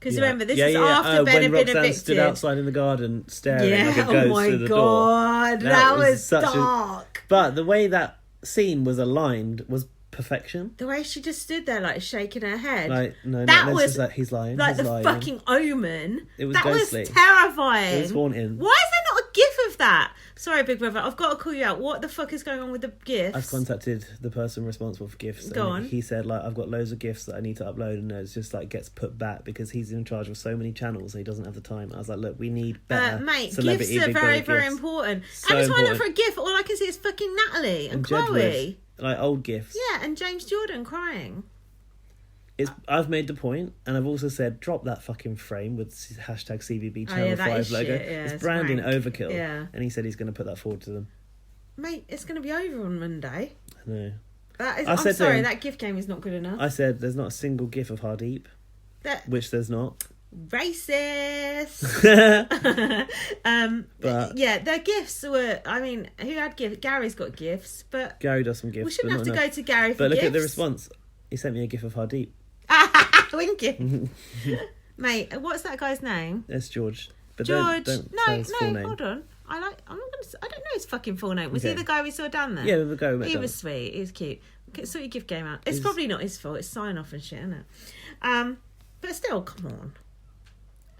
Speaker 2: Because remember, this is after Ben had
Speaker 3: when
Speaker 2: been
Speaker 3: Roxanne
Speaker 2: evicted.
Speaker 3: stood outside in the garden staring like a
Speaker 2: Yeah,
Speaker 3: ghost
Speaker 2: oh my
Speaker 3: through the door.
Speaker 2: god, that was
Speaker 3: such
Speaker 2: dark.
Speaker 3: But the way that scene was aligned was perfection.
Speaker 2: The way she just stood there, like shaking her head.
Speaker 3: Like no,
Speaker 2: That
Speaker 3: no,
Speaker 2: was
Speaker 3: like he's lying.
Speaker 2: like
Speaker 3: he's
Speaker 2: the
Speaker 3: lying.
Speaker 2: fucking Omen.
Speaker 3: It was
Speaker 2: that
Speaker 3: ghostly.
Speaker 2: was terrifying.
Speaker 3: It was haunting.
Speaker 2: Why is there not a gif of that? Sorry, Big Brother, I've got to call you out. What the fuck is going on with the gifs?
Speaker 3: I've contacted the person responsible for gifts.
Speaker 2: Go
Speaker 3: and
Speaker 2: on.
Speaker 3: He said like I've got loads of gifts that I need to upload, and it's just like gets put back because he's in charge of so many channels, so he doesn't have the time. I was like, look, we need better
Speaker 2: Mate,
Speaker 3: celebrity
Speaker 2: gifs are
Speaker 3: Big
Speaker 2: very,
Speaker 3: Brother
Speaker 2: very
Speaker 3: gifts.
Speaker 2: important.
Speaker 3: So
Speaker 2: Every time I look
Speaker 3: important.
Speaker 2: for a gif, all I can see is fucking Natalie and Chloe.
Speaker 3: Jedward, like old gifts.
Speaker 2: Yeah, and James Jordan crying.
Speaker 3: I've made the point, and I've also said drop that fucking frame with hashtag CBB Channel
Speaker 2: that
Speaker 3: 5
Speaker 2: is
Speaker 3: logo.
Speaker 2: shit, yeah,
Speaker 3: it's
Speaker 2: it's
Speaker 3: branding
Speaker 2: wank.
Speaker 3: overkill.
Speaker 2: Yeah.
Speaker 3: And he said he's going to put that forward to them.
Speaker 2: Mate, it's going to be over on Monday.
Speaker 3: I know.
Speaker 2: I'm
Speaker 3: said to
Speaker 2: sorry,
Speaker 3: him-
Speaker 2: that gif game is not good enough.
Speaker 3: I said there's not a single gif of Hardeep,
Speaker 2: That
Speaker 3: which there's not.
Speaker 2: racist.
Speaker 3: But
Speaker 2: yeah, their gifts were. I mean, who had gifts? Gary's got gifts, but
Speaker 3: Gary does some gifts.
Speaker 2: we shouldn't
Speaker 3: but
Speaker 2: have to
Speaker 3: not
Speaker 2: go
Speaker 3: enough.
Speaker 2: to Gary for
Speaker 3: But look
Speaker 2: gifts.
Speaker 3: at the response. He sent me a gif of Hardeep.
Speaker 2: Winky. Mate, what's that guy's name?
Speaker 3: That's George. But
Speaker 2: George.
Speaker 3: Don't say his full name.
Speaker 2: Hold on. I'm not gonna. I don't know his fucking full name. Was he
Speaker 3: Okay.
Speaker 2: the guy we saw down there?
Speaker 3: Yeah, we'll go with
Speaker 2: He
Speaker 3: that.
Speaker 2: was sweet. He was cute. Okay, sort your gift game out. It's
Speaker 3: He's-
Speaker 2: probably not his fault. It's sign off and shit, isn't it? But still, come on.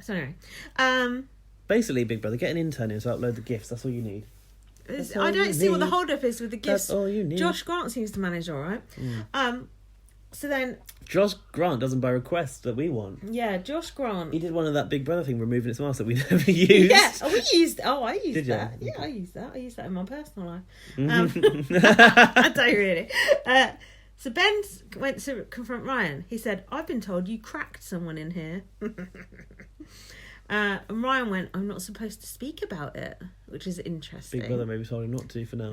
Speaker 2: So anyway,
Speaker 3: Basically, Big Brother, get an intern in to upload the gifts. That's all you need. That's all
Speaker 2: I don't
Speaker 3: you
Speaker 2: see what the
Speaker 3: need.
Speaker 2: hold up is with the gifts.
Speaker 3: That's all you need.
Speaker 2: Josh Grant seems to manage all right. So then,
Speaker 3: Josh Grant doesn't buy requests that we want.
Speaker 2: yeah, Josh Grant.
Speaker 3: He did one of that Big Brother thing, removing its mask that we never used.
Speaker 2: Yeah, we used. Oh, I used
Speaker 3: Did ya?
Speaker 2: that. Yeah, I used that. I used that in my personal life. I don't really. So Ben went to confront Ryan. He said, "I've been told you cracked someone in here." And Ryan went, "I'm not supposed to speak about it," which is interesting.
Speaker 3: Big Brother maybe told him not to for now.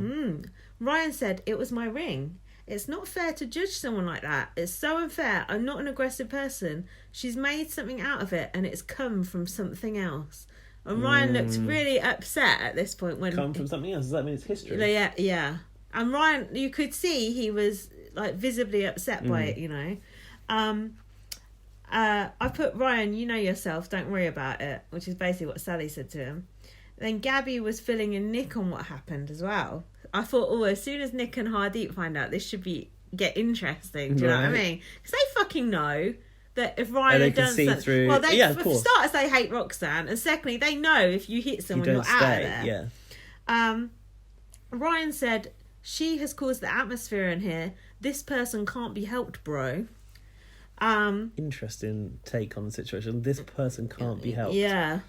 Speaker 2: Ryan said, "It was my ring. It's not fair to judge someone like that. It's so unfair. I'm not an aggressive person. She's made something out of it and it's come from something else." And Ryan looked really upset at this point when...
Speaker 3: Come from something else. Does that mean it's history?
Speaker 2: Yeah. And Ryan, you could see he was like visibly upset by it, you know. I put, Ryan, you know yourself, don't worry about it, which is basically what Sally said to him. Then Gabby was filling in Nick on what happened as well. I thought, as soon as Nick and Hardeep find out, this should get interesting. Do you know what I mean? Because they fucking know that if Ryan had done something...
Speaker 3: through...
Speaker 2: Well,
Speaker 3: for
Speaker 2: starters, they hate Roxanne. And secondly, they know if you hit someone, you're out of there.
Speaker 3: Yeah.
Speaker 2: Ryan said, she has caused the atmosphere in here. This person can't be helped, bro.
Speaker 3: Interesting take on the situation. This person can't be helped.
Speaker 2: Yeah.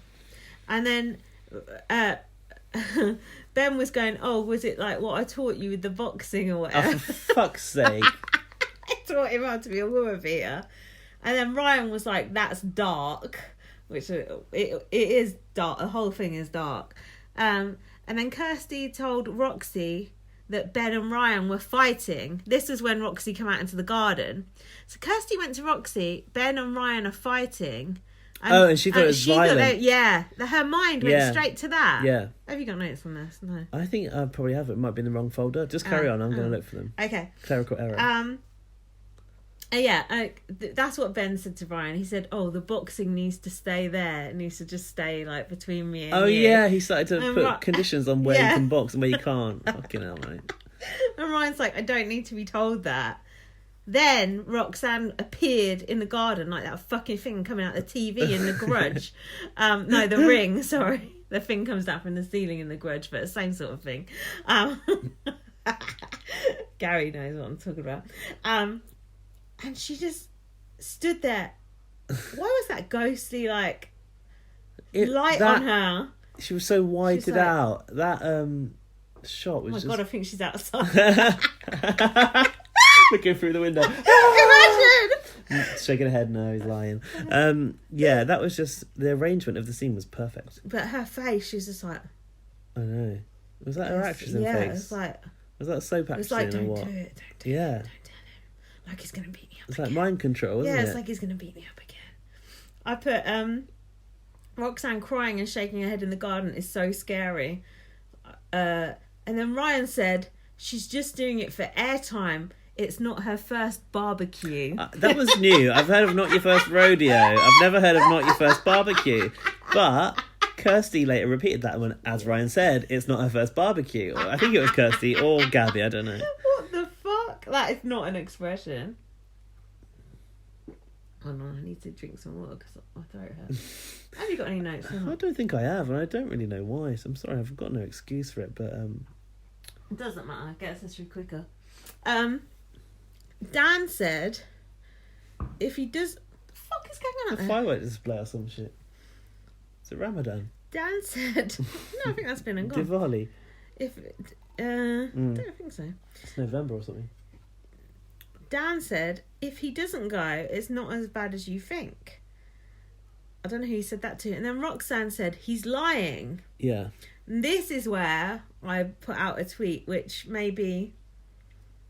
Speaker 2: And then Ben was going, was it like what I taught you with the boxing or whatever?
Speaker 3: Oh, for fuck's sake.
Speaker 2: I taught him how to be a woman beater. And then Ryan was like, that's dark, which it is dark. The whole thing is dark. And then Kirsty told Roxy that Ben and Ryan were fighting. This is when Roxy came out into the garden. So Kirsty went to Roxy, Ben and Ryan are fighting.
Speaker 3: And she thought it was violent.
Speaker 2: Her mind went straight to that.
Speaker 3: Yeah.
Speaker 2: Have you got notes on this? No.
Speaker 3: I think I probably have. It might be in the wrong folder. Just carry on. I'm going to look for them.
Speaker 2: Okay.
Speaker 3: Clerical error.
Speaker 2: That's what Ben said to Ryan. He said, the boxing needs to stay there. It needs to just stay, like, between me and you.
Speaker 3: Yeah, he started to put conditions on where you can box and where you can't. Fucking hell, mate.
Speaker 2: And Ryan's like, I don't need to be told that. Then Roxanne appeared in the garden, like that fucking thing coming out the TV in The Grudge. No, The Ring, sorry. The thing comes down from the ceiling in The Grudge, but the same sort of thing. Gary knows what I'm talking about. And she just stood there. Why was that ghostly, like, light on her?
Speaker 3: She was so wided out. That shot was
Speaker 2: my
Speaker 3: just...
Speaker 2: God, I think she's outside.
Speaker 3: Looking through the window.
Speaker 2: Imagine!
Speaker 3: Shaking her head, no, he's lying. That was just... The arrangement of the scene was perfect.
Speaker 2: But her face, she was just like...
Speaker 3: I know. Was that her actress in face?
Speaker 2: Yeah, it was like...
Speaker 3: Was that a soap actress?
Speaker 2: It's like,
Speaker 3: don't
Speaker 2: do it, don't do it.
Speaker 3: Yeah.
Speaker 2: Don't tell him. Like he's going to beat me up
Speaker 3: It's
Speaker 2: again.
Speaker 3: like mind control, isn't it?
Speaker 2: Yeah, it's like he's going to beat me up again. I put Roxanne crying and shaking her head in the garden is so scary. And then Ryan said, she's just doing it for airtime. It's not her first barbecue.
Speaker 3: That was new. I've heard of Not Your First Rodeo. I've never heard of Not Your First Barbecue. But Kirsty later repeated that one, as Ryan said, it's not her first barbecue. I think it was Kirsty or Gabby, I don't know.
Speaker 2: What the fuck? That is not an expression. Oh no, I need to drink some water because my throat hurts. Have you got any notes?
Speaker 3: I don't think I have, and I don't really know why. So I'm sorry, I've got no excuse for it. But
Speaker 2: it doesn't matter. It gets us through quicker. Dan said, if he does, what the fuck is going on?
Speaker 3: A firework display or some shit. Is it Ramadan?
Speaker 2: Dan said, no, I think that's been and gone.
Speaker 3: Diwali.
Speaker 2: If I don't think so.
Speaker 3: It's November or something.
Speaker 2: Dan said, if he doesn't go, it's not as bad as you think. I don't know who he said that to. And then Roxanne said, he's lying.
Speaker 3: Yeah.
Speaker 2: And this is where I put out a tweet, which maybe...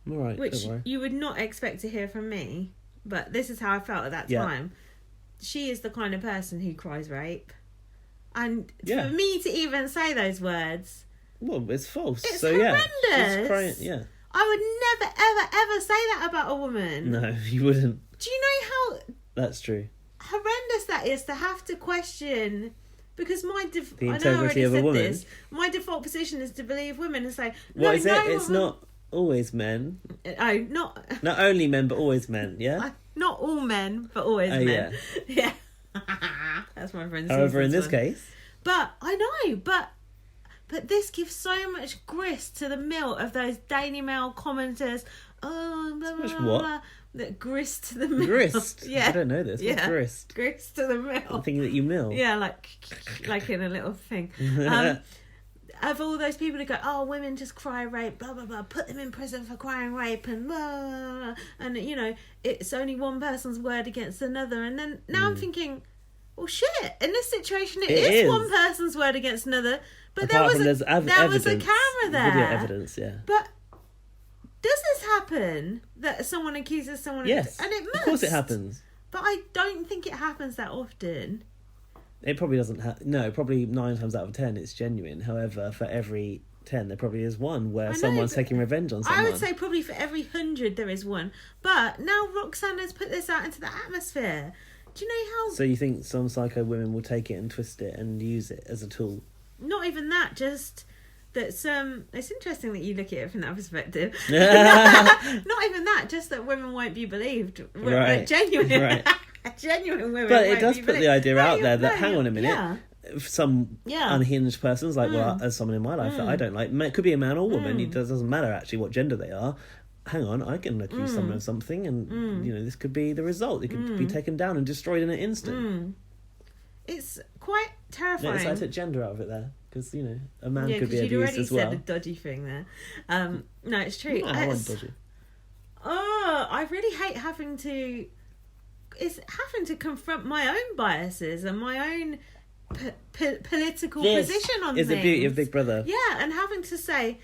Speaker 3: All right,
Speaker 2: which you would not expect to hear from me. But this is how I felt at that time. She is the kind of person who cries rape. And for me to even say those words...
Speaker 3: Well, it's false.
Speaker 2: It's
Speaker 3: so,
Speaker 2: horrendous.
Speaker 3: She's crying, yeah.
Speaker 2: I would never, ever, ever say that about a woman.
Speaker 3: No, you wouldn't.
Speaker 2: Do you know how...
Speaker 3: That's true.
Speaker 2: Horrendous that is to have to question... Because my
Speaker 3: the integrity of a woman.
Speaker 2: This, my default position is to believe women and say...
Speaker 3: What is it? It's not always men.
Speaker 2: Oh, not...
Speaker 3: Not only men, but always men, yeah?
Speaker 2: Not all men, but always men. Yeah. That's my friend.
Speaker 3: However, in this case...
Speaker 2: But, I know, but this gives so much grist to the mill of those Daily Mail commenters. Oh, blah, blah, blah, blah. That grist to the mill.
Speaker 3: Grist?
Speaker 2: Yeah.
Speaker 3: I don't know this. What's grist?
Speaker 2: Grist to the mill.
Speaker 3: The thing that you mill?
Speaker 2: Yeah, like in a little thing. Of all those people who go, oh, women just cry rape, blah, blah, blah, put them in prison for crying rape, and blah, blah, blah. And, you know, it's only one person's word against another. And then now I'm thinking, well, shit, in this situation, it is one person's word against another. But
Speaker 3: Apart
Speaker 2: there was a camera there.
Speaker 3: Video evidence, yeah.
Speaker 2: But does this happen, that someone accuses someone?
Speaker 3: Yes,
Speaker 2: and it must.
Speaker 3: Of course it happens.
Speaker 2: But I don't think it happens that often.
Speaker 3: It probably doesn't happen. No, probably 9 times out of 10 it's genuine. However, for every 10 there probably is one where someone's taking revenge on someone.
Speaker 2: I would say probably for every 100 there is one. But now Roxanne has put this out into the atmosphere. Do you know how?
Speaker 3: So you think some psycho women will take it and twist it and use it as a tool?
Speaker 2: Not even that, just that it's interesting that you look at it from that perspective. Not even that, just that women won't be believed.
Speaker 3: Right.
Speaker 2: Genuine,
Speaker 3: Right.
Speaker 2: genuine women.
Speaker 3: But it
Speaker 2: won't
Speaker 3: does
Speaker 2: be
Speaker 3: put
Speaker 2: believed.
Speaker 3: the idea out there that,
Speaker 2: No,
Speaker 3: hang on a minute,
Speaker 2: Yeah.
Speaker 3: some
Speaker 2: Yeah.
Speaker 3: unhinged person's like, well, as someone in my life that I don't like, it could be a man or woman, it doesn't matter actually what gender they are. Hang on, I can accuse someone of something, and this could be the result. It could be taken down and destroyed in an instant.
Speaker 2: It's quite terrifying.
Speaker 3: So I took gender out of it there because a man could be
Speaker 2: you'd
Speaker 3: abused
Speaker 2: already
Speaker 3: as well.
Speaker 2: said a dodgy thing there. No, it's true.
Speaker 3: No, I wasn't dodgy.
Speaker 2: Oh, I really hate having to confront my own biases and my own political position on
Speaker 3: things. Is the beauty of Big Brother.
Speaker 2: Yeah, and having to say,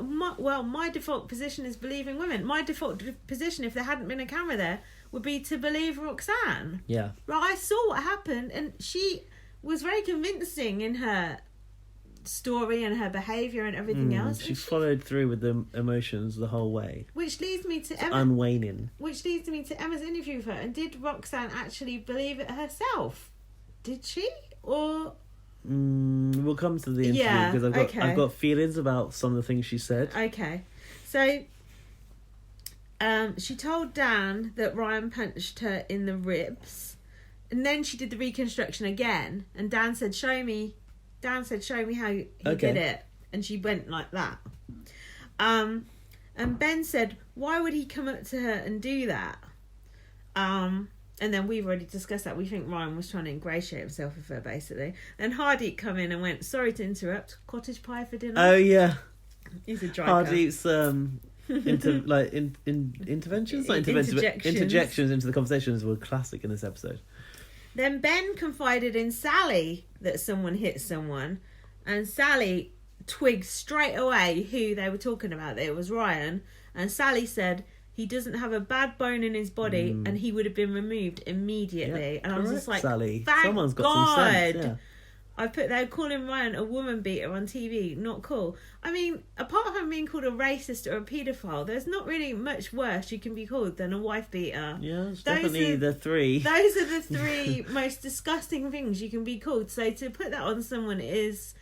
Speaker 2: my default position is believing women. My default position, if there hadn't been a camera there, would be to believe Roxanne.
Speaker 3: Yeah.
Speaker 2: Right, I saw what happened, and she was very convincing in her story and her behaviour and everything else.
Speaker 3: She followed through with the emotions the whole way.
Speaker 2: Which leads me to Emma.
Speaker 3: Unwaning.
Speaker 2: Which leads me to Emma's interview with her. And did Roxanne actually believe it herself? Did she? Or...
Speaker 3: We'll come to the interview because I've got feelings about some of the things she said.
Speaker 2: Okay. So... she told Dan that Ryan punched her in the ribs, and then she did the reconstruction again, and Dan said, show me how he did it, and she went like that. And Ben said, why would he come up to her and do that? And then we've already discussed that. We think Ryan was trying to ingratiate himself with her, basically. And Hardeep come in and went, sorry to interrupt, cottage pie for dinner.
Speaker 3: Oh yeah,
Speaker 2: he's a dry
Speaker 3: Hardeep's interventions, interjections into the conversations were classic in this episode.
Speaker 2: Then Ben confided in Sally that someone hit someone, and Sally twigged straight away who they were talking about. That it was Ryan, and Sally said he doesn't have a bad bone in his body, and he would have been removed immediately.
Speaker 3: Yeah,
Speaker 2: and I was just like,
Speaker 3: Sally,
Speaker 2: thank
Speaker 3: someone's got
Speaker 2: God.
Speaker 3: some sense. Yeah.
Speaker 2: They're calling Ryan a woman beater on TV. Not cool. I mean, apart from being called a racist or a paedophile, there's not really much worse you can be called than a wife beater.
Speaker 3: Yeah, it's definitely the three.
Speaker 2: Those are the three most disgusting things you can be called. So to put that on someone it's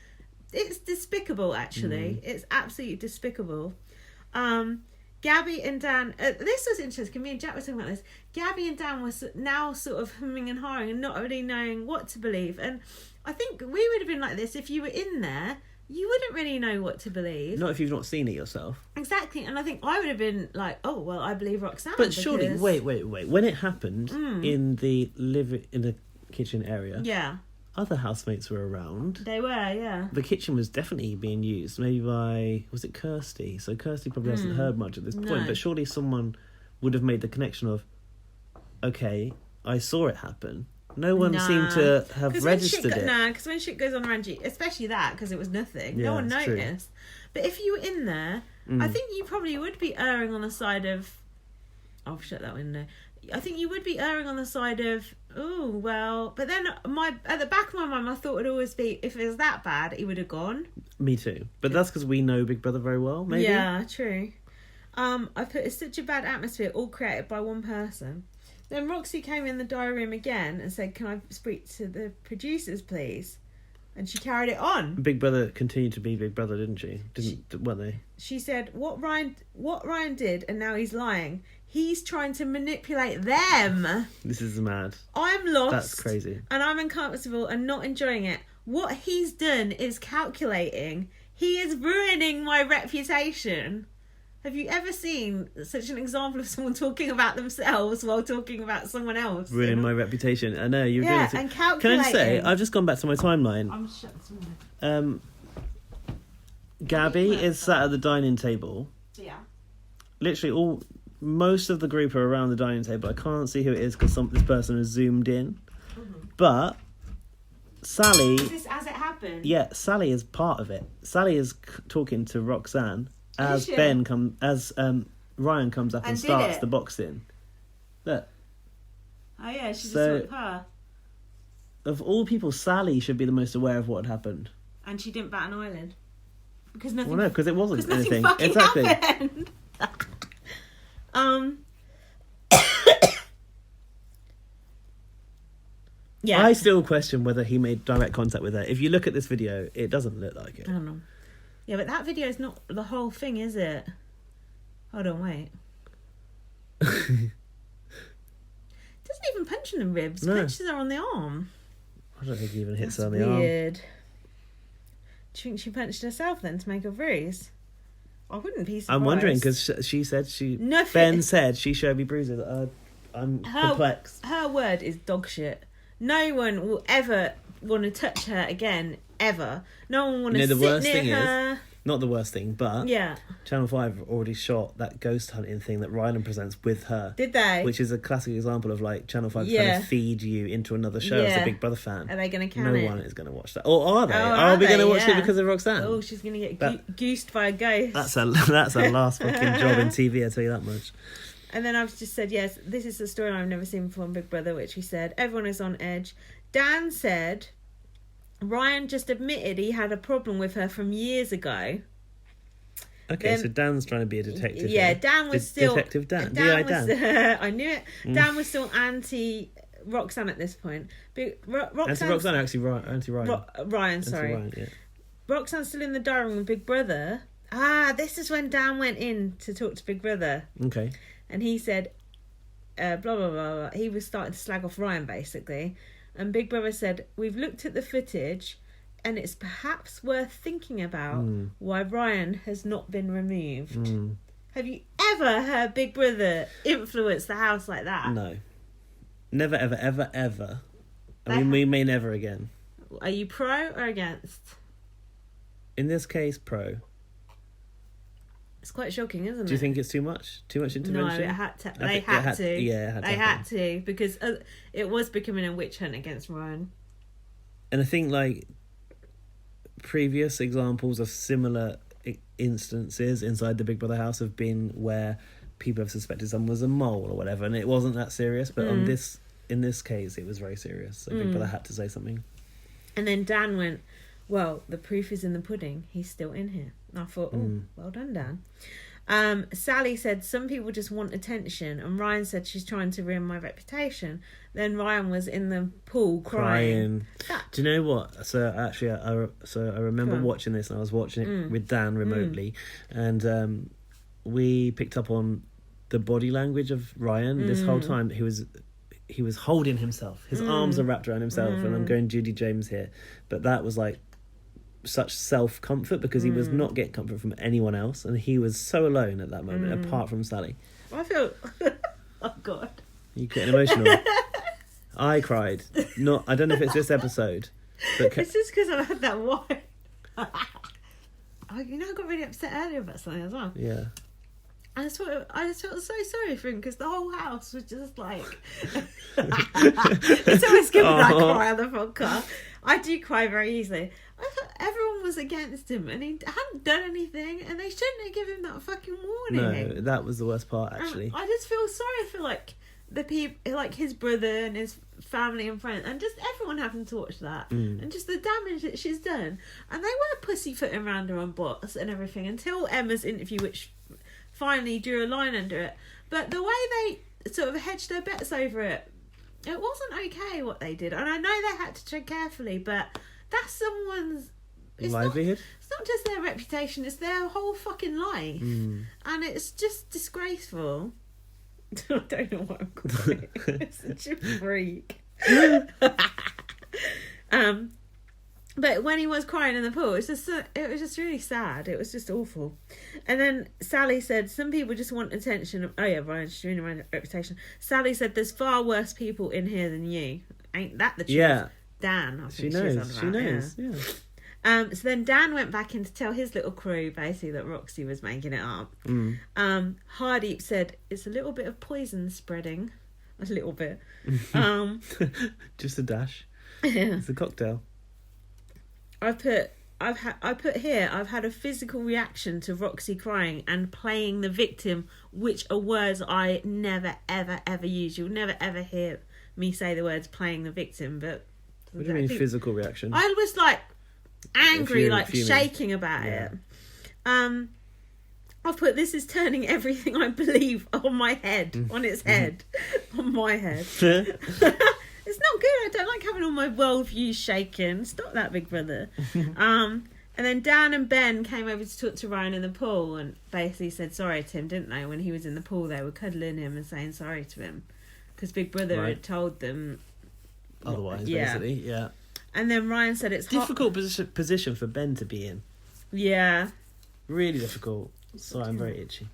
Speaker 2: despicable, actually. It's absolutely despicable. Gabby and Dan, this was interesting. Me and Jack were talking about this. Gabby and Dan was now sort of humming and hawing and not really knowing what to believe. And I think we would have been like this if you were in there. You wouldn't really know what to believe.
Speaker 3: Not if you've not seen it yourself.
Speaker 2: Exactly. And I think I would have been like, oh, well, I believe Roxanne.
Speaker 3: But surely, wait. When it happened in the kitchen area,
Speaker 2: yeah,
Speaker 3: other housemates were around.
Speaker 2: they were, yeah.
Speaker 3: The kitchen was definitely being used, maybe by, was it Kirsty? So Kirsty probably hasn't heard much at this point,
Speaker 2: No.
Speaker 3: but surely someone would have made the connection of, okay, I saw it happen. No one seemed to have registered it.
Speaker 2: Because when shit goes on around you, especially that, because it was nothing,
Speaker 3: Yeah,
Speaker 2: no one
Speaker 3: it's
Speaker 2: noticed.
Speaker 3: true.
Speaker 2: But if you were in there, I think you probably would be erring on the side of... I'll shut that window. I think you would be erring on the side of, oh, well... But then at the back of my mind, I thought it would always be, if it was that bad, he would have gone.
Speaker 3: Me too. But that's because we know Big Brother very well, maybe?
Speaker 2: Yeah, true. I put, it's such a bad atmosphere, all created by one person. Then Roxy came in the diary room again and said, can I speak to the producers, please? And she carried it on.
Speaker 3: Big Brother continued to be Big Brother, didn't she? Weren't they?
Speaker 2: She said, what Ryan did, and now he's lying. He's trying to manipulate them.
Speaker 3: This is mad.
Speaker 2: I'm lost.
Speaker 3: That's crazy.
Speaker 2: And I'm uncomfortable and not enjoying it. What he's done is calculating. He is ruining my reputation. Have you ever seen such an example of someone talking about themselves while talking about someone else?
Speaker 3: Ruining my reputation. I know, you were doing it.
Speaker 2: And
Speaker 3: Can I
Speaker 2: calculating.
Speaker 3: just say, I've just gone back to my timeline.
Speaker 2: I'm shut this window.
Speaker 3: Gabby is sat at the dining table.
Speaker 2: Yeah.
Speaker 3: Literally most of the group are around the dining table. I can't see who it is because this person has zoomed in. But Sally...
Speaker 2: Is this as it happened?
Speaker 3: Yeah, Sally is part of it. Sally is talking to Roxanne as
Speaker 2: she?
Speaker 3: Ryan comes up and
Speaker 2: And did
Speaker 3: starts
Speaker 2: it?
Speaker 3: the boxing. Look,
Speaker 2: Oh yeah, she just
Speaker 3: So-
Speaker 2: saw her.
Speaker 3: of all people, Sally should be the most aware of what had happened.
Speaker 2: And she didn't bat an eyelid. Because nothing...
Speaker 3: Well, no, because it wasn't
Speaker 2: Because nothing
Speaker 3: anything.
Speaker 2: fucking
Speaker 3: Exactly.
Speaker 2: happened. Yeah.
Speaker 3: I still question whether he made direct contact with her. If you look at this video, it doesn't look like it.
Speaker 2: I don't know. Yeah, but that video is not the whole thing, is it? Hold on, wait. Doesn't even punch in the ribs.
Speaker 3: No.
Speaker 2: Punches her on the arm.
Speaker 3: I don't think he even hits
Speaker 2: That's
Speaker 3: her on the arm.
Speaker 2: weird. Do you think she punched herself then to make a bruise? I wouldn't be surprised.
Speaker 3: I'm wondering because she said
Speaker 2: Nothing.
Speaker 3: Ben said she showed me bruises. I'm perplexed.
Speaker 2: Her word is dog shit. No one will ever want to touch her again, ever. No one will want to
Speaker 3: the
Speaker 2: sit
Speaker 3: worst
Speaker 2: near
Speaker 3: thing
Speaker 2: her.
Speaker 3: is, not the worst thing, but
Speaker 2: Yeah.
Speaker 3: Channel 5 already shot that ghost hunting thing that Ryan presents with her.
Speaker 2: Did they?
Speaker 3: Which is a classic example of like Channel 5 trying
Speaker 2: Yeah.
Speaker 3: to feed you into another show as a
Speaker 2: Yeah.
Speaker 3: Big Brother fan.
Speaker 2: Are they going to count
Speaker 3: No
Speaker 2: it?
Speaker 3: one is going to watch that. Or are they?
Speaker 2: Oh,
Speaker 3: are we going to
Speaker 2: they?
Speaker 3: watch it
Speaker 2: Yeah.
Speaker 3: because of Roxanne?
Speaker 2: Oh, she's going to get
Speaker 3: That-
Speaker 2: goosed by a ghost.
Speaker 3: That's a last fucking job in TV, I tell you that much.
Speaker 2: And then I've just said, yes, this is a story I've never seen before on Big Brother, which he said, everyone is on edge. Dan said, Ryan just admitted he had a problem with her from years ago.
Speaker 3: Okay,
Speaker 2: Then-
Speaker 3: so Dan's trying to be a detective.
Speaker 2: Yeah,
Speaker 3: here.
Speaker 2: Dan was still...
Speaker 3: Detective Dan.
Speaker 2: Dan
Speaker 3: D.I.
Speaker 2: was,
Speaker 3: Dan.
Speaker 2: I knew it. Dan was still anti-Roxanne at this point. But
Speaker 3: Anti-Roxanne, actually, anti-Ryan.
Speaker 2: Ryan, sorry.
Speaker 3: Anti-Ryan, yeah.
Speaker 2: Roxanne's still in the diary room with Big Brother. This is when Dan went in to talk to Big Brother.
Speaker 3: Okay.
Speaker 2: And he said, blah, blah, blah, blah. He was starting to slag off Ryan, basically. And Big Brother said, we've looked at the footage and it's perhaps worth thinking about why Ryan has not been removed. Have you ever heard Big Brother influence the house like that?
Speaker 3: No. Never, ever, ever, ever. I mean, we may never again.
Speaker 2: Are you pro or against?
Speaker 3: In this case, pro.
Speaker 2: It's quite shocking, isn't it?
Speaker 3: Do you think it's too much? Too much intervention?
Speaker 2: No, it had to.
Speaker 3: I
Speaker 2: They
Speaker 3: think
Speaker 2: had to.
Speaker 3: Yeah, it had to.
Speaker 2: They
Speaker 3: happen.
Speaker 2: had to because it was becoming a witch hunt against Ryan.
Speaker 3: And I think, like, previous examples of similar instances inside the Big Brother house have been where people have suspected someone was a mole or whatever, and it wasn't that serious. But in this case, it was very serious. So Big Brother had to say something.
Speaker 2: And then Dan went, well, the proof is in the pudding. He's still in here. And I thought, oh, well done, Dan. Sally said, some people just want attention. And Ryan said, she's trying to ruin my reputation. Then Ryan was in the pool crying.
Speaker 3: Do you know what? So actually, I remember watching this, and I was watching it with Dan remotely, and we picked up on the body language of Ryan this whole time. He was holding himself. His arms are wrapped around himself, and I'm going Judy James here, but that was like such self-comfort because he was not getting comfort from anyone else, and he was so alone at that moment apart from Sally.
Speaker 2: I feel... oh, God.
Speaker 3: You getting emotional? I cried. I don't know if it's this episode, but
Speaker 2: It's just because I've had that wine. I got really upset earlier about something as well.
Speaker 3: yeah.
Speaker 2: I just felt so sorry for him because the whole house was just like... It's always good when I cry on the podcast. I do cry very easily. I thought everyone was against him and he hadn't done anything and they shouldn't have given him that fucking warning.
Speaker 3: No, that was the worst part, actually.
Speaker 2: I just feel sorry for like the people, like his brother and his family and friends, and just everyone having to watch that, and just the damage that she's done. And they were pussyfooting around her on bots and everything until Emma's interview, which finally drew a line under it. But the way they sort of hedged their bets over it, it wasn't okay what they did. And I know they had to tread carefully, but that's someone's
Speaker 3: livelihood.
Speaker 2: It's not just their reputation; it's their whole fucking life, and it's just disgraceful. I don't know what I'm calling it. It's such a freak. But when he was crying in the pool, it was just really sad. It was just awful. And then Sally said, some people just want attention. Oh yeah, Ryan's ruining my reputation. Sally said, there's far worse people in here than you. Ain't that the truth?
Speaker 3: Yeah.
Speaker 2: Dan, I
Speaker 3: She
Speaker 2: think
Speaker 3: knows. She knows.
Speaker 2: Yeah.
Speaker 3: Yeah.
Speaker 2: So then Dan went back in to tell his little crew basically that Roxy was making it up. Hardeep said it's a little bit of poison spreading, a little bit.
Speaker 3: Just a dash. It's a cocktail.
Speaker 2: I've had a physical reaction to Roxy crying and playing the victim, which are words I never ever ever use. You'll never ever hear me say the words playing the victim, but
Speaker 3: What do you mean physical reaction?
Speaker 2: I was like angry, like
Speaker 3: fuming.
Speaker 2: shaking about it. I've put, this is turning everything I believe on my head, on its head, on my head. It's not good. I don't like having all my worldviews shaken. Stop that, Big Brother. And then Dan and Ben came over to talk to Ryan in the pool and basically said sorry to him, didn't they? When he was in the pool, they were cuddling him and saying sorry to him. Because Big Brother had told them...
Speaker 3: Otherwise, basically, yeah.
Speaker 2: And then Ryan said it's
Speaker 3: difficult position for Ben to be in.
Speaker 2: Yeah.
Speaker 3: Really difficult. Sorry, I'm very itchy.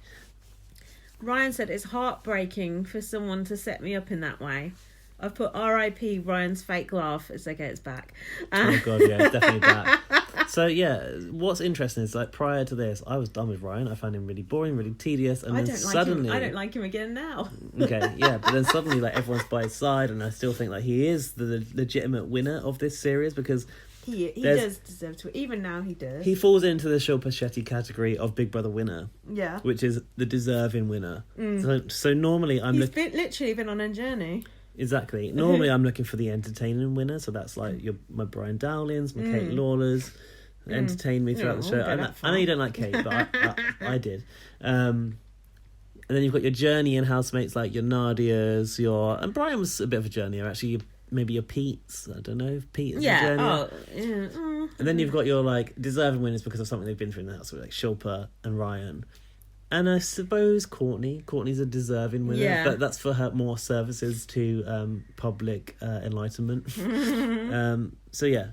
Speaker 2: Ryan said it's heartbreaking for someone to set me up in that way. I've put R.I.P. Ryan's fake laugh as they get us back.
Speaker 3: Oh God, yeah, it's definitely that. So yeah, what's interesting is like prior to this, I was done with Ryan. I found him really boring, really tedious, and then suddenly
Speaker 2: I don't like him again now.
Speaker 3: Okay, yeah, but then suddenly like everyone's by his side, and I still think like he is the legitimate winner of this series because
Speaker 2: he does deserve to. Even now, he does.
Speaker 3: He falls into the Shil Pachetti category of Big Brother winner.
Speaker 2: Yeah,
Speaker 3: which is the deserving winner. So normally
Speaker 2: he's literally been on a journey.
Speaker 3: Exactly. Normally, I'm looking for the entertaining winner, so that's like my Brian Dowlings, my Kate Lawlers, entertain me throughout the show. I know you don't like Kate, but I did. And then you've got your journey and housemates like your Nadias, and Brian was a bit of a journeyer actually. Maybe your Pete's. I don't know if Pete is a journeyer. And then you've got your like deserving winners because of something they've been through in the house, like Shilpa and Ryan. And I suppose Courtney's a deserving winner, but that's for her more services to public enlightenment. So yeah,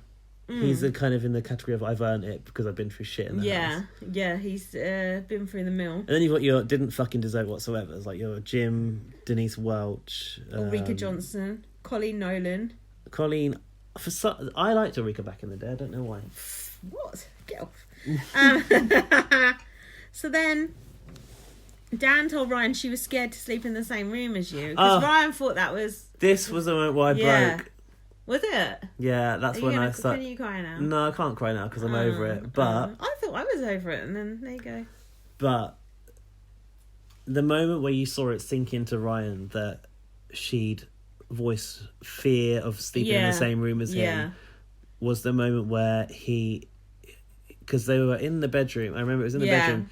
Speaker 3: he's kind of in the category of I've earned it because I've been through shit in the house.
Speaker 2: Yeah, he's been through the mill.
Speaker 3: And then you've got your didn't fucking deserve whatsoever. It's like your Jim, Denise Welch,
Speaker 2: Ulrika Johnson, Colleen Nolan.
Speaker 3: I liked Ulrika back in the day. I don't know why.
Speaker 2: What? Get off. So then Dan told Ryan she was scared to sleep in the same room as you. Because Ryan thought that was...
Speaker 3: This was the moment where I broke.
Speaker 2: Was it?
Speaker 3: Yeah, that's when I started...
Speaker 2: Can you cry now?
Speaker 3: No, I can't cry now because I'm over it. But
Speaker 2: I thought I was over it and then there you go.
Speaker 3: But the moment where you saw it sink into Ryan that she'd voiced fear of sleeping in the same room as him was the moment where because they were in the bedroom. I remember it was in the bedroom.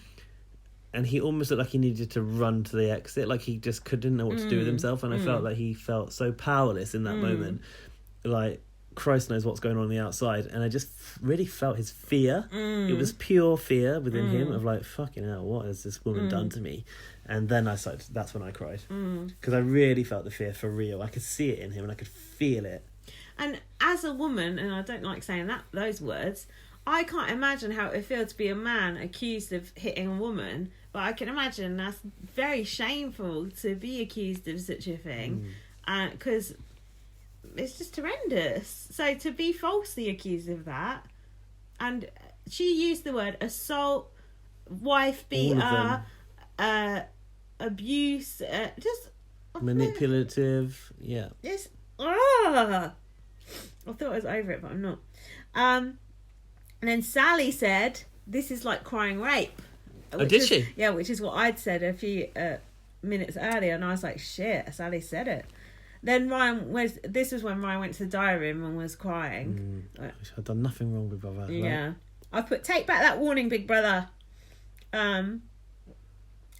Speaker 3: And he almost looked like he needed to run to the exit. Like he just didn't know what to do with himself. And I felt like he felt so powerless in that moment. Like, Christ knows what's going on the outside. And I just really felt his fear. It was pure fear within him of like, fucking hell, what has this woman done to me? And then that's when I cried. Because I really felt the fear for real. I could see it in him and I could feel it.
Speaker 2: And as a woman, and I don't like saying those words, I can't imagine how it would feel to be a man accused of hitting a woman. But I can imagine that's very shameful to be accused of such a thing. Because it's just horrendous. So to be falsely accused of that, and she used the word assault, wife beater, abuse, just...
Speaker 3: manipulative, yeah.
Speaker 2: It's... I thought I was over it, but I'm not. And then Sally said, this is like crying rape.
Speaker 3: Did she?
Speaker 2: Yeah, which is what I'd said a few minutes earlier, and I was like, shit, Sally said it. Then this was when Ryan went to the diary room and was crying.
Speaker 3: I've done nothing wrong with brother.
Speaker 2: Yeah. I put, take back that warning, Big Brother. And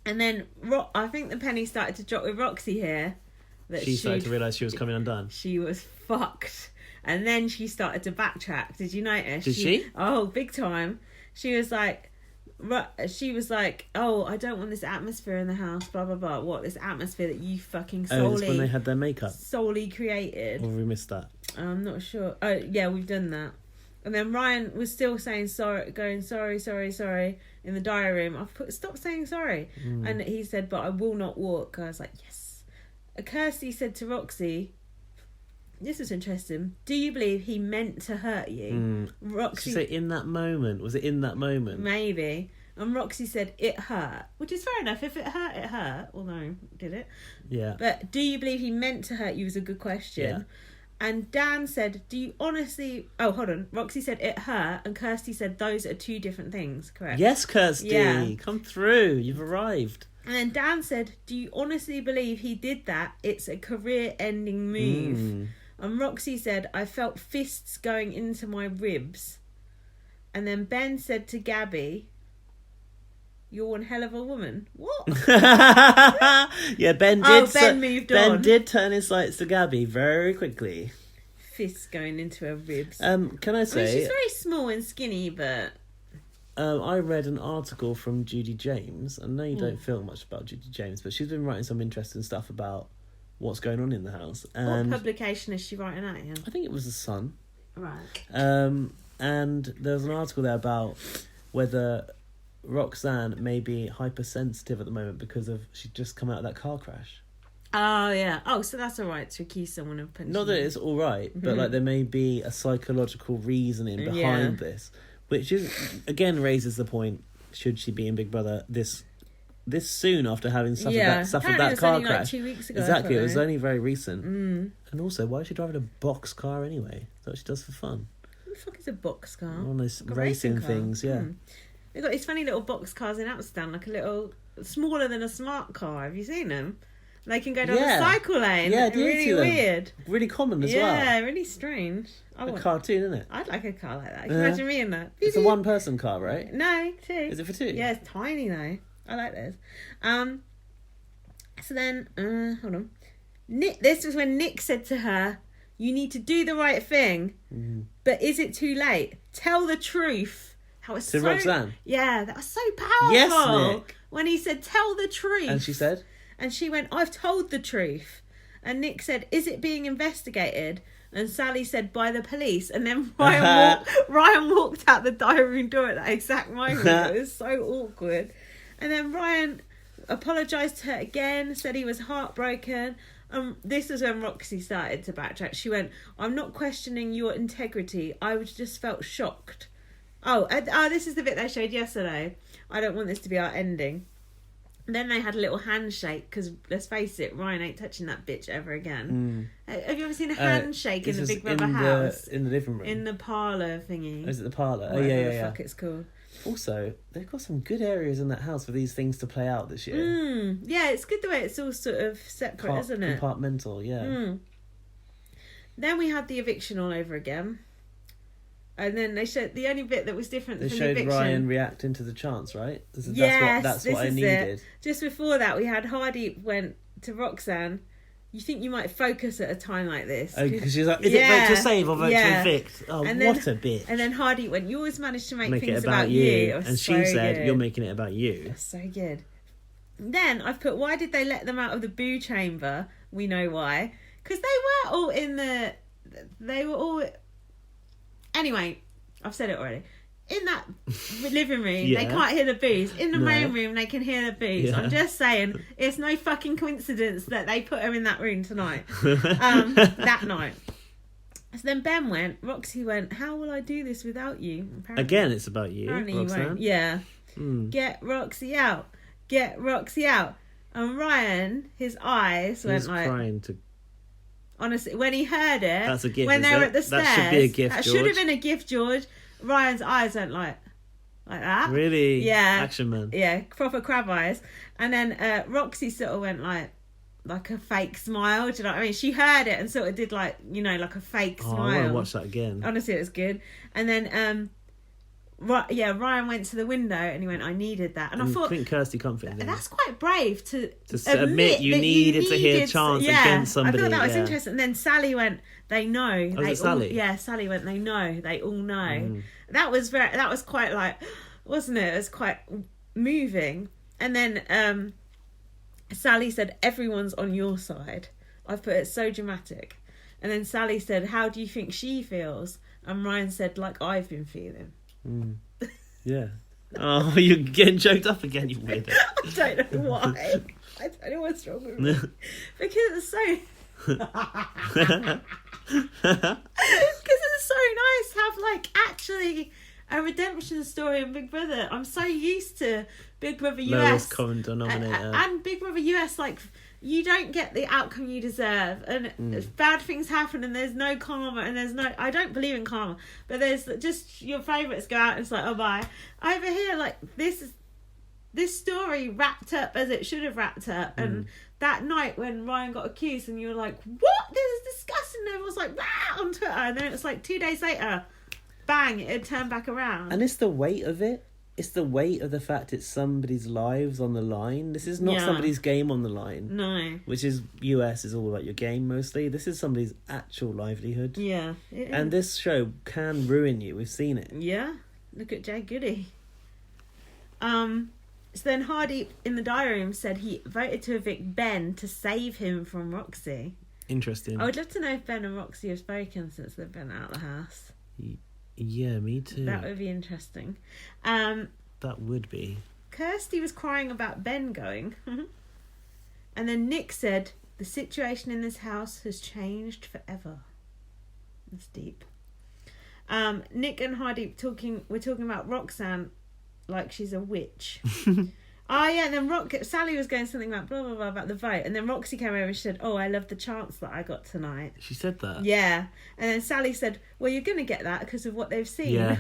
Speaker 2: then I think the penny started to drop with Roxy here. That
Speaker 3: she started to realise she was coming undone.
Speaker 2: She was fucked. And then she started to backtrack. Did you notice?
Speaker 3: Did she?
Speaker 2: Oh, big time. She was like, oh, I don't want this atmosphere in the house, blah, blah, blah. What, this atmosphere that you fucking solely...
Speaker 3: Oh, it's when they had their makeup.
Speaker 2: Solely created.
Speaker 3: Or have we missed that?
Speaker 2: I'm not sure. Oh, yeah, we've done that. And then Ryan was still saying sorry, going sorry in the diary room. I've put, stop saying sorry. And he said, but I will not walk. I was like, yes. Kirsty said to Roxy, this was interesting, do you believe he meant to hurt you? Roxy
Speaker 3: Did she say in that moment? Was it in that moment?
Speaker 2: Maybe. And Roxy said it hurt, which is fair enough. If it hurt, it hurt. Well, no, did it?
Speaker 3: Yeah.
Speaker 2: But do you believe he meant to hurt you was a good question. Yeah. And Dan said, do you honestly... Oh, hold on. Roxy said it hurt, and Kirsty said those are two different things, correct?
Speaker 3: Yes, Kirsty.
Speaker 2: Yeah.
Speaker 3: Come through. You've arrived.
Speaker 2: And then Dan said, do you honestly believe he did that? It's a career-ending move. And Roxy said, I felt fists going into my ribs. And then Ben said to Gabby... You're one hell of a woman. What?
Speaker 3: Yeah, Ben
Speaker 2: moved on.
Speaker 3: Ben did turn his sights to Gabby very quickly.
Speaker 2: Fists going into her ribs.
Speaker 3: Can I say...
Speaker 2: she's very small and skinny, but...
Speaker 3: I read an article from Judy James. I know you don't feel much about Judy James, but she's been writing some interesting stuff about what's going on in the house. And
Speaker 2: what publication is she writing at?
Speaker 3: I think it was The Sun.
Speaker 2: Right.
Speaker 3: And there was an article there about whether Roxanne may be hypersensitive at the moment because of she'd just come out of that car crash.
Speaker 2: Oh, yeah. Oh, so that's all right to accuse someone of punching.
Speaker 3: Not that it's all right, but like there may be a psychological reasoning behind this, which is again raises the point: should she be in Big Brother this soon after having suffered that car crash?
Speaker 2: Like 2 weeks ago.
Speaker 3: Exactly, it was only very recent.
Speaker 2: And
Speaker 3: also, why is she driving a box car anyway? That's what she does for fun.
Speaker 2: What the fuck is a box car?
Speaker 3: One of those
Speaker 2: like
Speaker 3: racing things, yeah.
Speaker 2: They've got these funny little box cars in Amsterdam, like a little smaller than a smart car. Have you seen them? They can go down the cycle lane.
Speaker 3: Yeah,
Speaker 2: really weird.
Speaker 3: Really common as well.
Speaker 2: Yeah, really strange.
Speaker 3: A cartoon, isn't it?
Speaker 2: I'd like a car like that. Can you imagine me in that?
Speaker 3: It's a one-person car, right?
Speaker 2: No, 2.
Speaker 3: Is it for 2?
Speaker 2: Yeah, it's tiny though. I like this. So then, hold on. This was when Nick said to her, "You need to do the right thing, but is it too late? Tell the truth." How it's
Speaker 3: to Roxanne.
Speaker 2: Yeah, that was so powerful.
Speaker 3: Yes, Nick.
Speaker 2: When he said, "Tell the truth,"
Speaker 3: and she said,
Speaker 2: and she went, "I've told the truth." And Nick said, "Is it being investigated?" And Sally said, "By the police." And then Ryan walked out the diary room door at that exact moment. It was so awkward. And then Ryan apologised to her again, said he was heartbroken. This was when Roxy started to backtrack. She went, "I'm not questioning your integrity. I just felt shocked." This is the bit they showed yesterday. I don't want this to be our ending. Then they had a little handshake because, let's face it, Ryan ain't touching that bitch ever again. Have you ever seen a handshake in the Big Brother house?
Speaker 3: In the living room?
Speaker 2: In the parlour thingy.
Speaker 3: Is it the parlour?
Speaker 2: Oh,
Speaker 3: yeah.
Speaker 2: What the fuck it's called.
Speaker 3: Also, they've got some good areas in that house for these things to play out this year.
Speaker 2: Yeah, it's good the way it's all sort of separate, isn't it?
Speaker 3: Compartmental, yeah.
Speaker 2: Then we had the eviction all over again. And then they showed the only bit that was different from the eviction. They showed Ryan
Speaker 3: reacting to the chance, right? That's what I needed.
Speaker 2: Just before that, we had Hardeep went to Roxanne. You think you might focus at a time like this?
Speaker 3: Oh, because she's like, is it vote to save or vote to evict? Oh, what a bitch.
Speaker 2: And then Hardeep went, "You always manage to make things about you."
Speaker 3: And she said, "You're making it about you."
Speaker 2: That's so good. Then I've put, why did they let them out of the boo chamber? We know why. Because they were all Anyway, I've said it already. In that living room, they can't hear the boos. In the main room, they can hear the boos. Yeah. I'm just saying, it's no fucking coincidence that they put her in that room tonight. That night. So then Ben went, Roxy went, "How will I do this without you?" Apparently,
Speaker 3: again, it's about you, Roxanne.
Speaker 2: Yeah. Get Roxy out. Get Roxy out. And Ryan, his eyes went like...
Speaker 3: trying to...
Speaker 2: Honestly, when he heard it,
Speaker 3: that's a gift,
Speaker 2: when they were at the stairs,
Speaker 3: that should be a gift,
Speaker 2: that
Speaker 3: George.
Speaker 2: should have been a gift, George. Ryan's eyes went like that.
Speaker 3: Really?
Speaker 2: Yeah.
Speaker 3: Action man.
Speaker 2: Yeah, proper crab eyes. And then Roxy sort of went like a fake smile. Do you know what I mean? She heard it and sort of did like a fake smile.
Speaker 3: I want to watch that again.
Speaker 2: Honestly, it was good. And then Ryan went to the window and he went, "I needed that." And I thought,
Speaker 3: I think Kirsty comforted him.
Speaker 2: That's quite brave to
Speaker 3: admit you needed to hear chance against somebody.
Speaker 2: I thought that was interesting. And then Sally went, "They know."
Speaker 3: Oh, Sally?
Speaker 2: Yeah, Sally went, "They know. They all know." That was quite like, wasn't it? It was quite moving. And then Sally said, "Everyone's on your side." I've put it so dramatic. And then Sally said, "How do you think she feels?" And Ryan said, "Like I've been feeling."
Speaker 3: Yeah. Oh, you're getting choked up again, you weirdo.
Speaker 2: I don't know why. I don't know what's wrong with me. Because it's so... Because it's so nice to have, actually a redemption story in Big Brother. I'm so used to Big Brother US.
Speaker 3: Lowest common denominator.
Speaker 2: And Big Brother US, you don't get the outcome you deserve, and bad things happen, and there's no karma, and there's no... I don't believe in karma, but there's just your favourites go out and it's like, oh, bye. Over here, this story wrapped up as it should have wrapped up, and that night when Ryan got accused and you were like, what? This is disgusting, and everyone was like, "Rah!" on Twitter, and then it was 2 days later, bang, it had turned back around.
Speaker 3: And it's the weight of it. it's the weight of the fact it's somebody's lives on the line. This is not
Speaker 2: Yeah.
Speaker 3: somebody's game on the line.
Speaker 2: No.
Speaker 3: Which is, US is all about your game mostly. This is somebody's actual livelihood.
Speaker 2: Yeah.
Speaker 3: And this show can ruin you. We've seen it.
Speaker 2: Yeah. Look at Jay Goody. So then Hardeep in the diary room said he voted to evict Ben to save him from Roxy.
Speaker 3: Interesting.
Speaker 2: I would love to know if Ben and Roxy have spoken since they've been out of the house.
Speaker 3: Yeah, me too.
Speaker 2: That would be interesting.
Speaker 3: That would be.
Speaker 2: Kirsty was crying about Ben going. And then Nick said, the situation in this house has changed forever. That's deep. Nick and Hardeep we're talking about Roxanne like she's a witch. Oh yeah, and then Sally was going something about blah blah blah about the vote, and then Roxy came over and she said, "Oh, I love the chance that I got tonight."
Speaker 3: She said that.
Speaker 2: Yeah, and then Sally said, "Well, you're going to get that because of what they've seen."
Speaker 3: Yeah.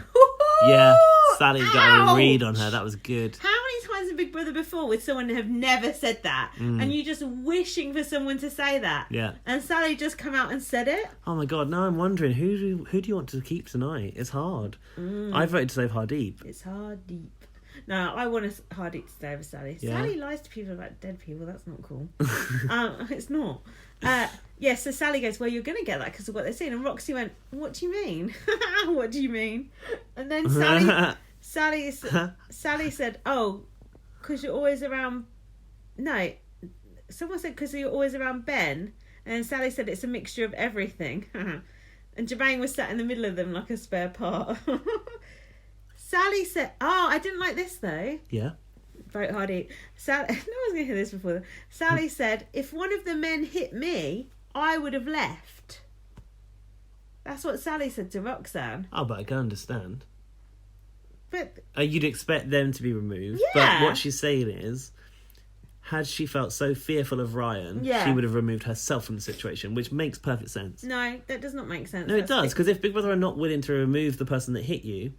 Speaker 3: Yeah, Sally's got a read on her. That was good.
Speaker 2: How many times in Big Brother before would someone have never said that, and you just wishing for someone to say that?
Speaker 3: Yeah.
Speaker 2: And Sally just come out and said it.
Speaker 3: Oh my god! Now I'm wondering who do you want to keep tonight? It's hard. I voted to save Hardeep.
Speaker 2: It's Hardeep. No, I want Hardeep to stay over Sally.
Speaker 3: Yeah.
Speaker 2: Sally lies to people about dead people. That's not cool. It's not. So Sally goes, well, you're going to get that because of what they've seen. And Roxy went, what do you mean? What do you mean? And then Sally said, oh, because you're always around... No, someone said because you're always around Ben. And then Sally said it's a mixture of everything. And Jermaine was sat in the middle of them like a spare part. Sally said, oh, I didn't like this though.
Speaker 3: Yeah.
Speaker 2: Vote Hardeep. No one's going to hear this before. Sally said, if one of the men hit me, I would have left. That's what Sally said to Roxanne.
Speaker 3: Oh, but I can understand.
Speaker 2: But
Speaker 3: You'd expect them to be removed.
Speaker 2: Yeah.
Speaker 3: But what she's saying is, had she felt so fearful of Ryan,
Speaker 2: Yeah.
Speaker 3: she would have removed herself from the situation, which makes perfect sense.
Speaker 2: no, that does not make sense.
Speaker 3: No, it does, because if Big Brother are not willing to remove the person that hit you,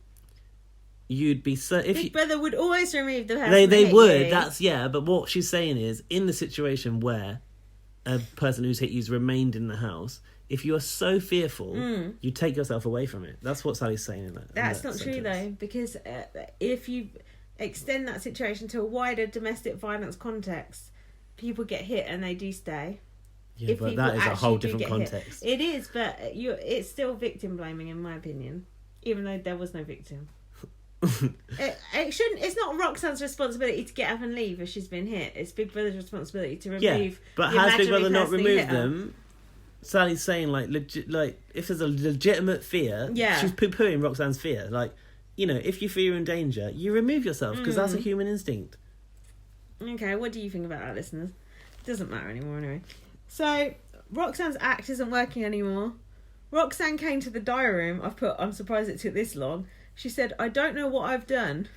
Speaker 3: you'd be so...
Speaker 2: Big Brother would always remove the person
Speaker 3: They
Speaker 2: that hit
Speaker 3: would,
Speaker 2: you.
Speaker 3: but what she's saying is, in the situation where a person who's hit you's remained in the house, if you are so fearful, you take yourself away from it. That's what Sally's saying in that.
Speaker 2: That's not true though, because if you extend that situation to a wider domestic violence context, people get hit and they do stay.
Speaker 3: Yeah, but that is a whole different context.
Speaker 2: It is, but it's still victim blaming in my opinion, even though there was no victim. It shouldn't. It's not Roxanne's responsibility to get up and leave if she's been hit. It's Big Brother's responsibility to remove.
Speaker 3: Yeah, but
Speaker 2: the
Speaker 3: has Big
Speaker 2: imaginary
Speaker 3: Brother not
Speaker 2: person who
Speaker 3: removed
Speaker 2: hit her.
Speaker 3: them? Sally's saying like if there's a legitimate fear,
Speaker 2: Yeah.
Speaker 3: she's poo-pooing Roxanne's fear. Like, if you feel you're in danger, you remove yourself because that's a human instinct.
Speaker 2: Okay, what do you think about that, listeners? Doesn't matter anymore anyway. So Roxanne's act isn't working anymore. Roxanne came to the diary room. I'm surprised it took this long. She said, I don't know what I've done.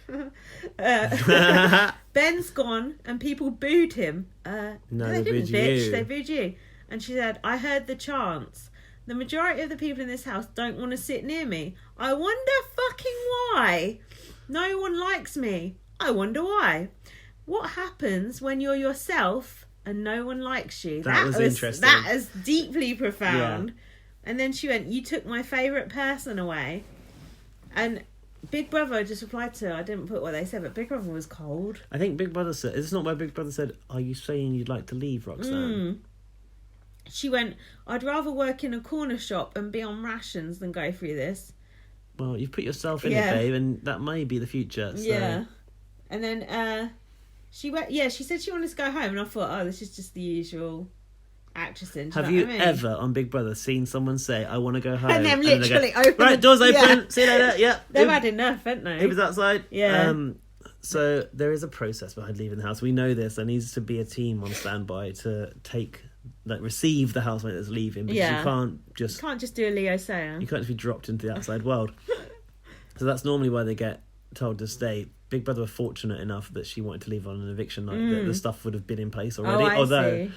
Speaker 2: Ben's gone and people booed him. No, they didn't,
Speaker 3: booed
Speaker 2: bitch.
Speaker 3: you.
Speaker 2: They booed you. And she said, I heard the chants. The majority of the people in this house don't want to sit near me. I wonder fucking why. No one likes me. I wonder why. What happens when you're yourself and no one likes you?
Speaker 3: That was interesting.
Speaker 2: That is deeply profound.
Speaker 3: Yeah.
Speaker 2: And then she went, you took my favourite person away. And Big Brother just replied to her. I didn't put what they said, but Big Brother was cold.
Speaker 3: I think Big Brother said, it's not why Big Brother said, are you saying you'd like to leave, Roxanne?
Speaker 2: She went, I'd rather work in a corner shop and be on rations than go through this.
Speaker 3: Well, you've put yourself in
Speaker 2: Yeah.
Speaker 3: it, babe, and that may be the future. So.
Speaker 2: Yeah. And then she went, she said she wanted to go home, and I thought, oh, this is just the usual actressing.
Speaker 3: Have you ever on Big Brother seen someone say, I want to go home?
Speaker 2: And them
Speaker 3: they
Speaker 2: literally
Speaker 3: go,
Speaker 2: open
Speaker 3: right,
Speaker 2: the-
Speaker 3: doors open,
Speaker 2: Yeah.
Speaker 3: see you later, yeah.
Speaker 2: They've had enough, haven't they?
Speaker 3: He was outside.
Speaker 2: Yeah.
Speaker 3: So there is a process behind leaving the house. We know this. There needs to be a team on standby to receive the housemate that's leaving, because
Speaker 2: Yeah.
Speaker 3: you can't just
Speaker 2: do a Leo Sayer.
Speaker 3: you can't just be dropped into the outside world. So that's normally why they get told to stay. Big Brother were fortunate enough that she wanted to leave on an eviction night, that the stuff would have been in place already.
Speaker 2: I
Speaker 3: Although
Speaker 2: see.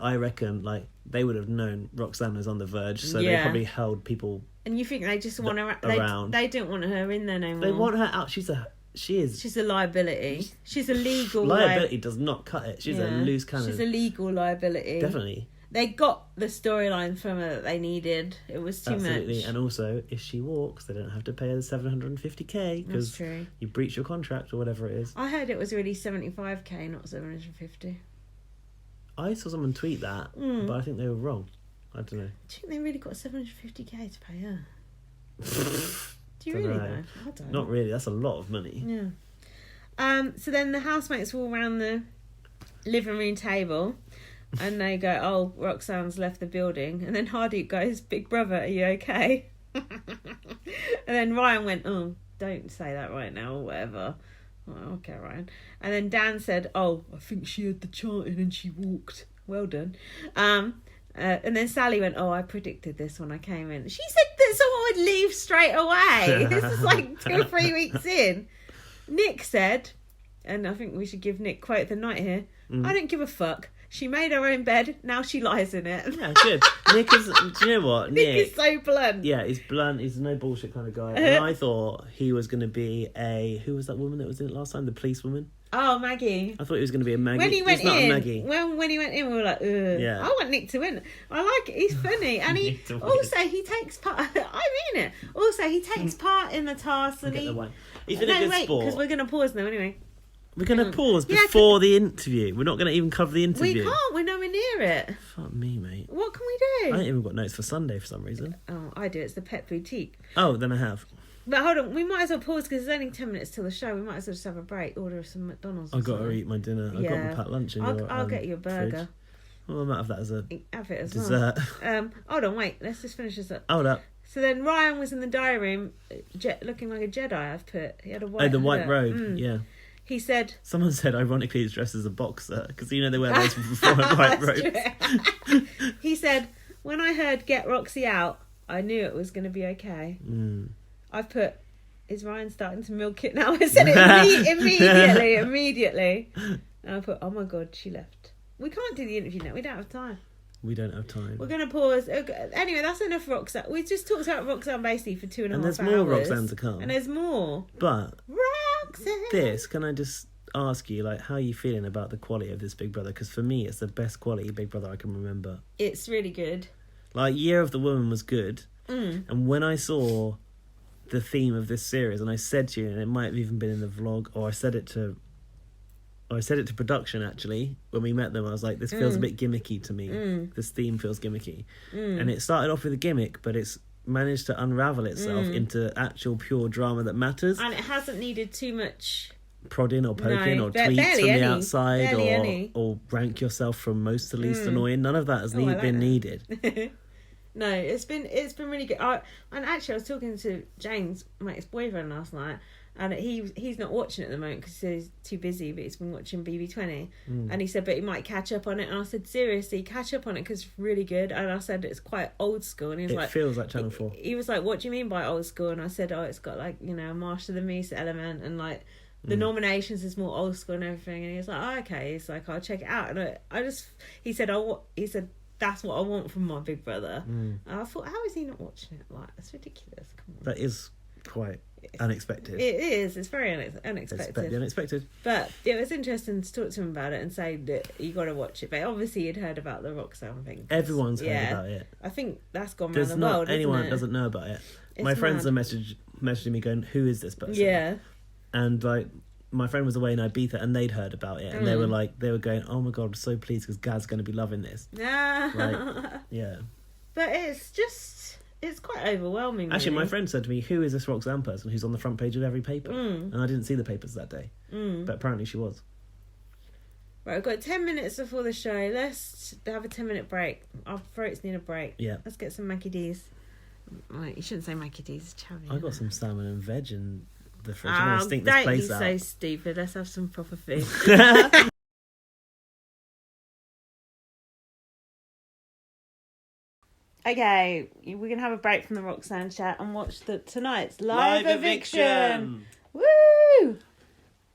Speaker 3: I reckon they would have known Roxanne was on the verge, so they
Speaker 2: Yeah.
Speaker 3: probably held people.
Speaker 2: And you think they just want her
Speaker 3: around.
Speaker 2: They don't want her in there no more.
Speaker 3: They want her out. She is
Speaker 2: She's a liability. She's a legal
Speaker 3: liability. Does not cut it. She's a loose cannon.
Speaker 2: She's a legal liability.
Speaker 3: Definitely.
Speaker 2: they got the storyline from her that they needed. It was too
Speaker 3: Absolutely.
Speaker 2: much.
Speaker 3: And also, if she walks, they don't have to pay her the 750k because
Speaker 2: That's true.
Speaker 3: you breach your contract or whatever it is.
Speaker 2: I heard it was really 75k, not 750.
Speaker 3: I saw someone tweet that, but I think they were wrong. I don't know.
Speaker 2: Do you think they really got 750k to pay her? Do you
Speaker 3: Dunno.
Speaker 2: really though? I don't.
Speaker 3: Not really. That's a lot of money.
Speaker 2: Yeah. So then the housemates were all around the living room table, and they go, "Oh, Roxanne's left the building." And then Hardeep goes, "Big brother, are you okay?" And then Ryan went, "Oh, don't say that right now," or whatever. Oh, okay, Ryan. And then Dan said, "Oh, I think she heard the chanting and she walked." Well done. And then Sally went, "Oh, I predicted this when I came in." She said that someone would leave straight away. This is like 2 or 3 weeks in. Nick said, and I think we should give Nick quote of the night here, "I don't give a fuck. She made her own bed, now she lies in it."
Speaker 3: Yeah, good. Nick is, do you know what?
Speaker 2: Nick is so blunt.
Speaker 3: Yeah, he's blunt. He's a no bullshit kind of guy. And I thought he was going to be who was that woman that was in it last time? The police woman?
Speaker 2: Oh, Maggie.
Speaker 3: I thought he was going to be a Maggie.
Speaker 2: When he went
Speaker 3: He's not
Speaker 2: in,
Speaker 3: a Maggie.
Speaker 2: when he went in, we were like, ugh.
Speaker 3: Yeah.
Speaker 2: I want Nick to win. I like it. He's funny, and he
Speaker 3: Nick to win.
Speaker 2: also he takes part. I mean it. Also, he takes part in the task, and
Speaker 3: Get
Speaker 2: he.
Speaker 3: the wine. He's been a good sport.
Speaker 2: Because we're going to pause now anyway.
Speaker 3: We're going to pause
Speaker 2: Yeah,
Speaker 3: before the interview. We're not going to even cover the interview.
Speaker 2: We can't. We're nowhere near it.
Speaker 3: Fuck me, mate.
Speaker 2: What can we
Speaker 3: I
Speaker 2: do?
Speaker 3: ain't even got notes for Sunday for some reason.
Speaker 2: Oh, I do. It's the pet boutique.
Speaker 3: Oh, then I have.
Speaker 2: But hold on, we might as well pause because there's only 10 minutes till the show. We might as well just have a break, order some McDonald's. Or
Speaker 3: I've got to
Speaker 2: something.
Speaker 3: eat my dinner. I've got my packed lunch in your
Speaker 2: I'll get you a burger.
Speaker 3: fridge. Well, I might have that as a
Speaker 2: Have it as
Speaker 3: dessert.
Speaker 2: well. Hold on, wait. Let's just finish this up.
Speaker 3: Hold up.
Speaker 2: So then Ryan was in the diary room, looking like a Jedi. I've put. He had a white.
Speaker 3: Oh, the white
Speaker 2: hood.
Speaker 3: robe. Yeah.
Speaker 2: He said.
Speaker 3: Someone said, ironically, he's dressed as a boxer because you know they wear those white robes.
Speaker 2: He said, "When I heard get Roxy out, I knew it was going to be okay." I've put. Is Ryan starting to milk it now? I said it immediately. And I put, "Oh my god, she left." We can't do the interview now. We don't have time.
Speaker 3: We don't have time.
Speaker 2: We're going to pause. Anyway, that's enough Roxanne. We just talked about Roxanne basically for 2.5 hours.
Speaker 3: And there's more Roxanne to come.
Speaker 2: And there's more.
Speaker 3: But
Speaker 2: Roxanne.
Speaker 3: can I just ask you, like, how are you feeling about the quality of this Big Brother? Because for me, it's the best quality Big Brother I can remember.
Speaker 2: It's really good.
Speaker 3: Like, Year of the Woman was good. And when I saw the theme of this series, and I said to you, and it might have even been in the vlog, or I said it to production actually when we met them. I was like, this feels a bit gimmicky to me. This theme feels gimmicky, and it started off with a gimmick, but it's managed to unravel itself into actual pure drama that matters.
Speaker 2: And it hasn't needed too much
Speaker 3: prodding or poking or tweets from the outside or rank yourself from most to least annoying. None of that has been needed.
Speaker 2: No, it's been really good. And actually, I was talking to James, my ex-boyfriend, last night, and he's not watching it at the moment because he's too busy, but he's been watching BB20. And he said, but he might catch up on it. And I said, seriously, catch up on it because it's really good. And I said, it's quite old school. And he was like,
Speaker 3: feels like Channel 4.
Speaker 2: He was like, what do you mean by old school? And I said, oh, it's got like, a Master of the Moose element, and like the nominations is more old school and everything. And he was like, oh, okay. He's like, I'll check it out. And he said, that's what I want from my Big Brother. And I thought, how is he not watching it? Like, that's ridiculous. Come on.
Speaker 3: That is quite unexpected.
Speaker 2: It is. It's very unexpected.
Speaker 3: It's unexpected.
Speaker 2: But it was interesting to talk to him about it and say that you got to watch it. But obviously, you'd heard about the Roxanne thing.
Speaker 3: Everyone's heard about it.
Speaker 2: I think that's gone
Speaker 3: There's
Speaker 2: around the world.
Speaker 3: There's not anyone
Speaker 2: isn't
Speaker 3: that
Speaker 2: it?
Speaker 3: doesn't know about it.
Speaker 2: It's
Speaker 3: My friends
Speaker 2: mad.
Speaker 3: are messaging me going, "Who is this person?"
Speaker 2: Yeah.
Speaker 3: And like, my friend was away in Ibiza and they'd heard about it, and they were going, "Oh my god, I'm so pleased because Gaz's going to be loving this."
Speaker 2: Yeah.
Speaker 3: Yeah.
Speaker 2: But it's quite overwhelming.
Speaker 3: Actually,
Speaker 2: really.
Speaker 3: my friend said to me, "Who is this Roxanne person who's on the front page of every paper?" And I didn't see the papers that day, but apparently she was.
Speaker 2: Right, we've got 10 minutes before the show. Let's have a 10-minute break. Our throats need a break.
Speaker 3: Yeah.
Speaker 2: Let's get some Mackie D's. Wait, you shouldn't say Mackie D's. It's chubby.
Speaker 3: I got some salmon and veg in the fridge. I'm going to stink this
Speaker 2: don't
Speaker 3: place
Speaker 2: be
Speaker 3: out.
Speaker 2: so stupid. Let's have some proper food. Okay, we're going to have a break from the Roxanne chat and watch tonight's live eviction. Woo!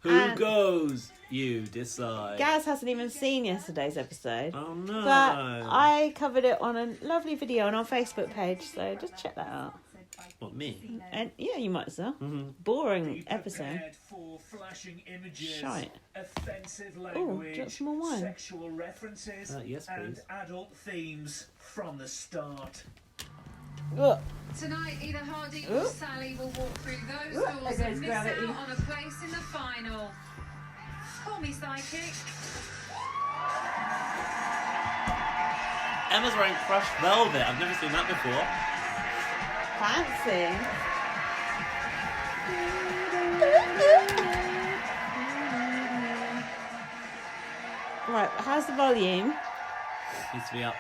Speaker 3: Who goes? You decide.
Speaker 2: Gaz hasn't even seen yesterday's episode.
Speaker 3: Oh no!
Speaker 2: But I covered it on a lovely video on our Facebook page, so just check that out.
Speaker 3: What, me?
Speaker 2: And yeah, you might as well.
Speaker 3: Mm-hmm.
Speaker 2: Boring episode.
Speaker 6: For flashing images,
Speaker 2: Shite.
Speaker 6: offensive
Speaker 2: Oh,
Speaker 6: language,
Speaker 2: do you want some more wine?
Speaker 6: sexual references,
Speaker 3: Yes,
Speaker 6: and
Speaker 3: please.
Speaker 6: adult themes from the start.
Speaker 2: Ugh.
Speaker 7: Tonight, either Hardeep or
Speaker 2: Ooh.
Speaker 7: Sally will walk through those
Speaker 2: Ooh,
Speaker 7: doors
Speaker 2: there
Speaker 7: and
Speaker 2: goes
Speaker 7: miss
Speaker 2: gravity.
Speaker 7: out on a place in the final. Call me psychic.
Speaker 3: Emma's wearing crushed velvet. I've never seen that before.
Speaker 2: Fancy. Right, how's the volume?
Speaker 3: Needs to be up.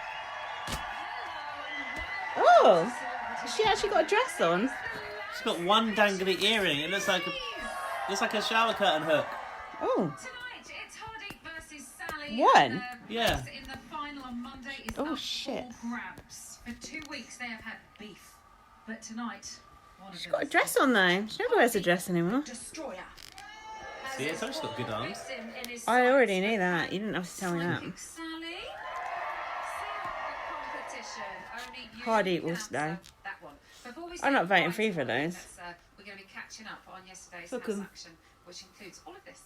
Speaker 2: Oh, she actually got a dress on.
Speaker 3: She's got one dangly earring. It looks like a shower curtain hook.
Speaker 2: Oh,
Speaker 7: Tonight, it's Hardeep versus Sally.
Speaker 2: One?
Speaker 7: And the
Speaker 3: Yeah.
Speaker 7: place in the final on Monday is
Speaker 2: Oh,
Speaker 7: up
Speaker 2: shit.
Speaker 7: for grabs. For 2 weeks, they have had beef. But tonight, one of
Speaker 2: she's
Speaker 7: them
Speaker 2: got a
Speaker 7: is
Speaker 2: dress on though. She never wears a dress anymore.
Speaker 7: Destroyer.
Speaker 3: See, it's actually got good arms.
Speaker 2: I already knew that. You didn't have to tell me that.
Speaker 7: Psychic Sally. Competition. Only you
Speaker 2: Hardeep will
Speaker 7: can
Speaker 2: stay.
Speaker 7: answer that one. Before we
Speaker 2: I'm
Speaker 7: say
Speaker 2: not voting
Speaker 7: goodbye
Speaker 2: for either of
Speaker 7: to all
Speaker 2: those.
Speaker 7: this, we're going to be catching up on yesterday's
Speaker 2: Fuck
Speaker 7: house
Speaker 2: 'em.
Speaker 7: action, which includes all of this.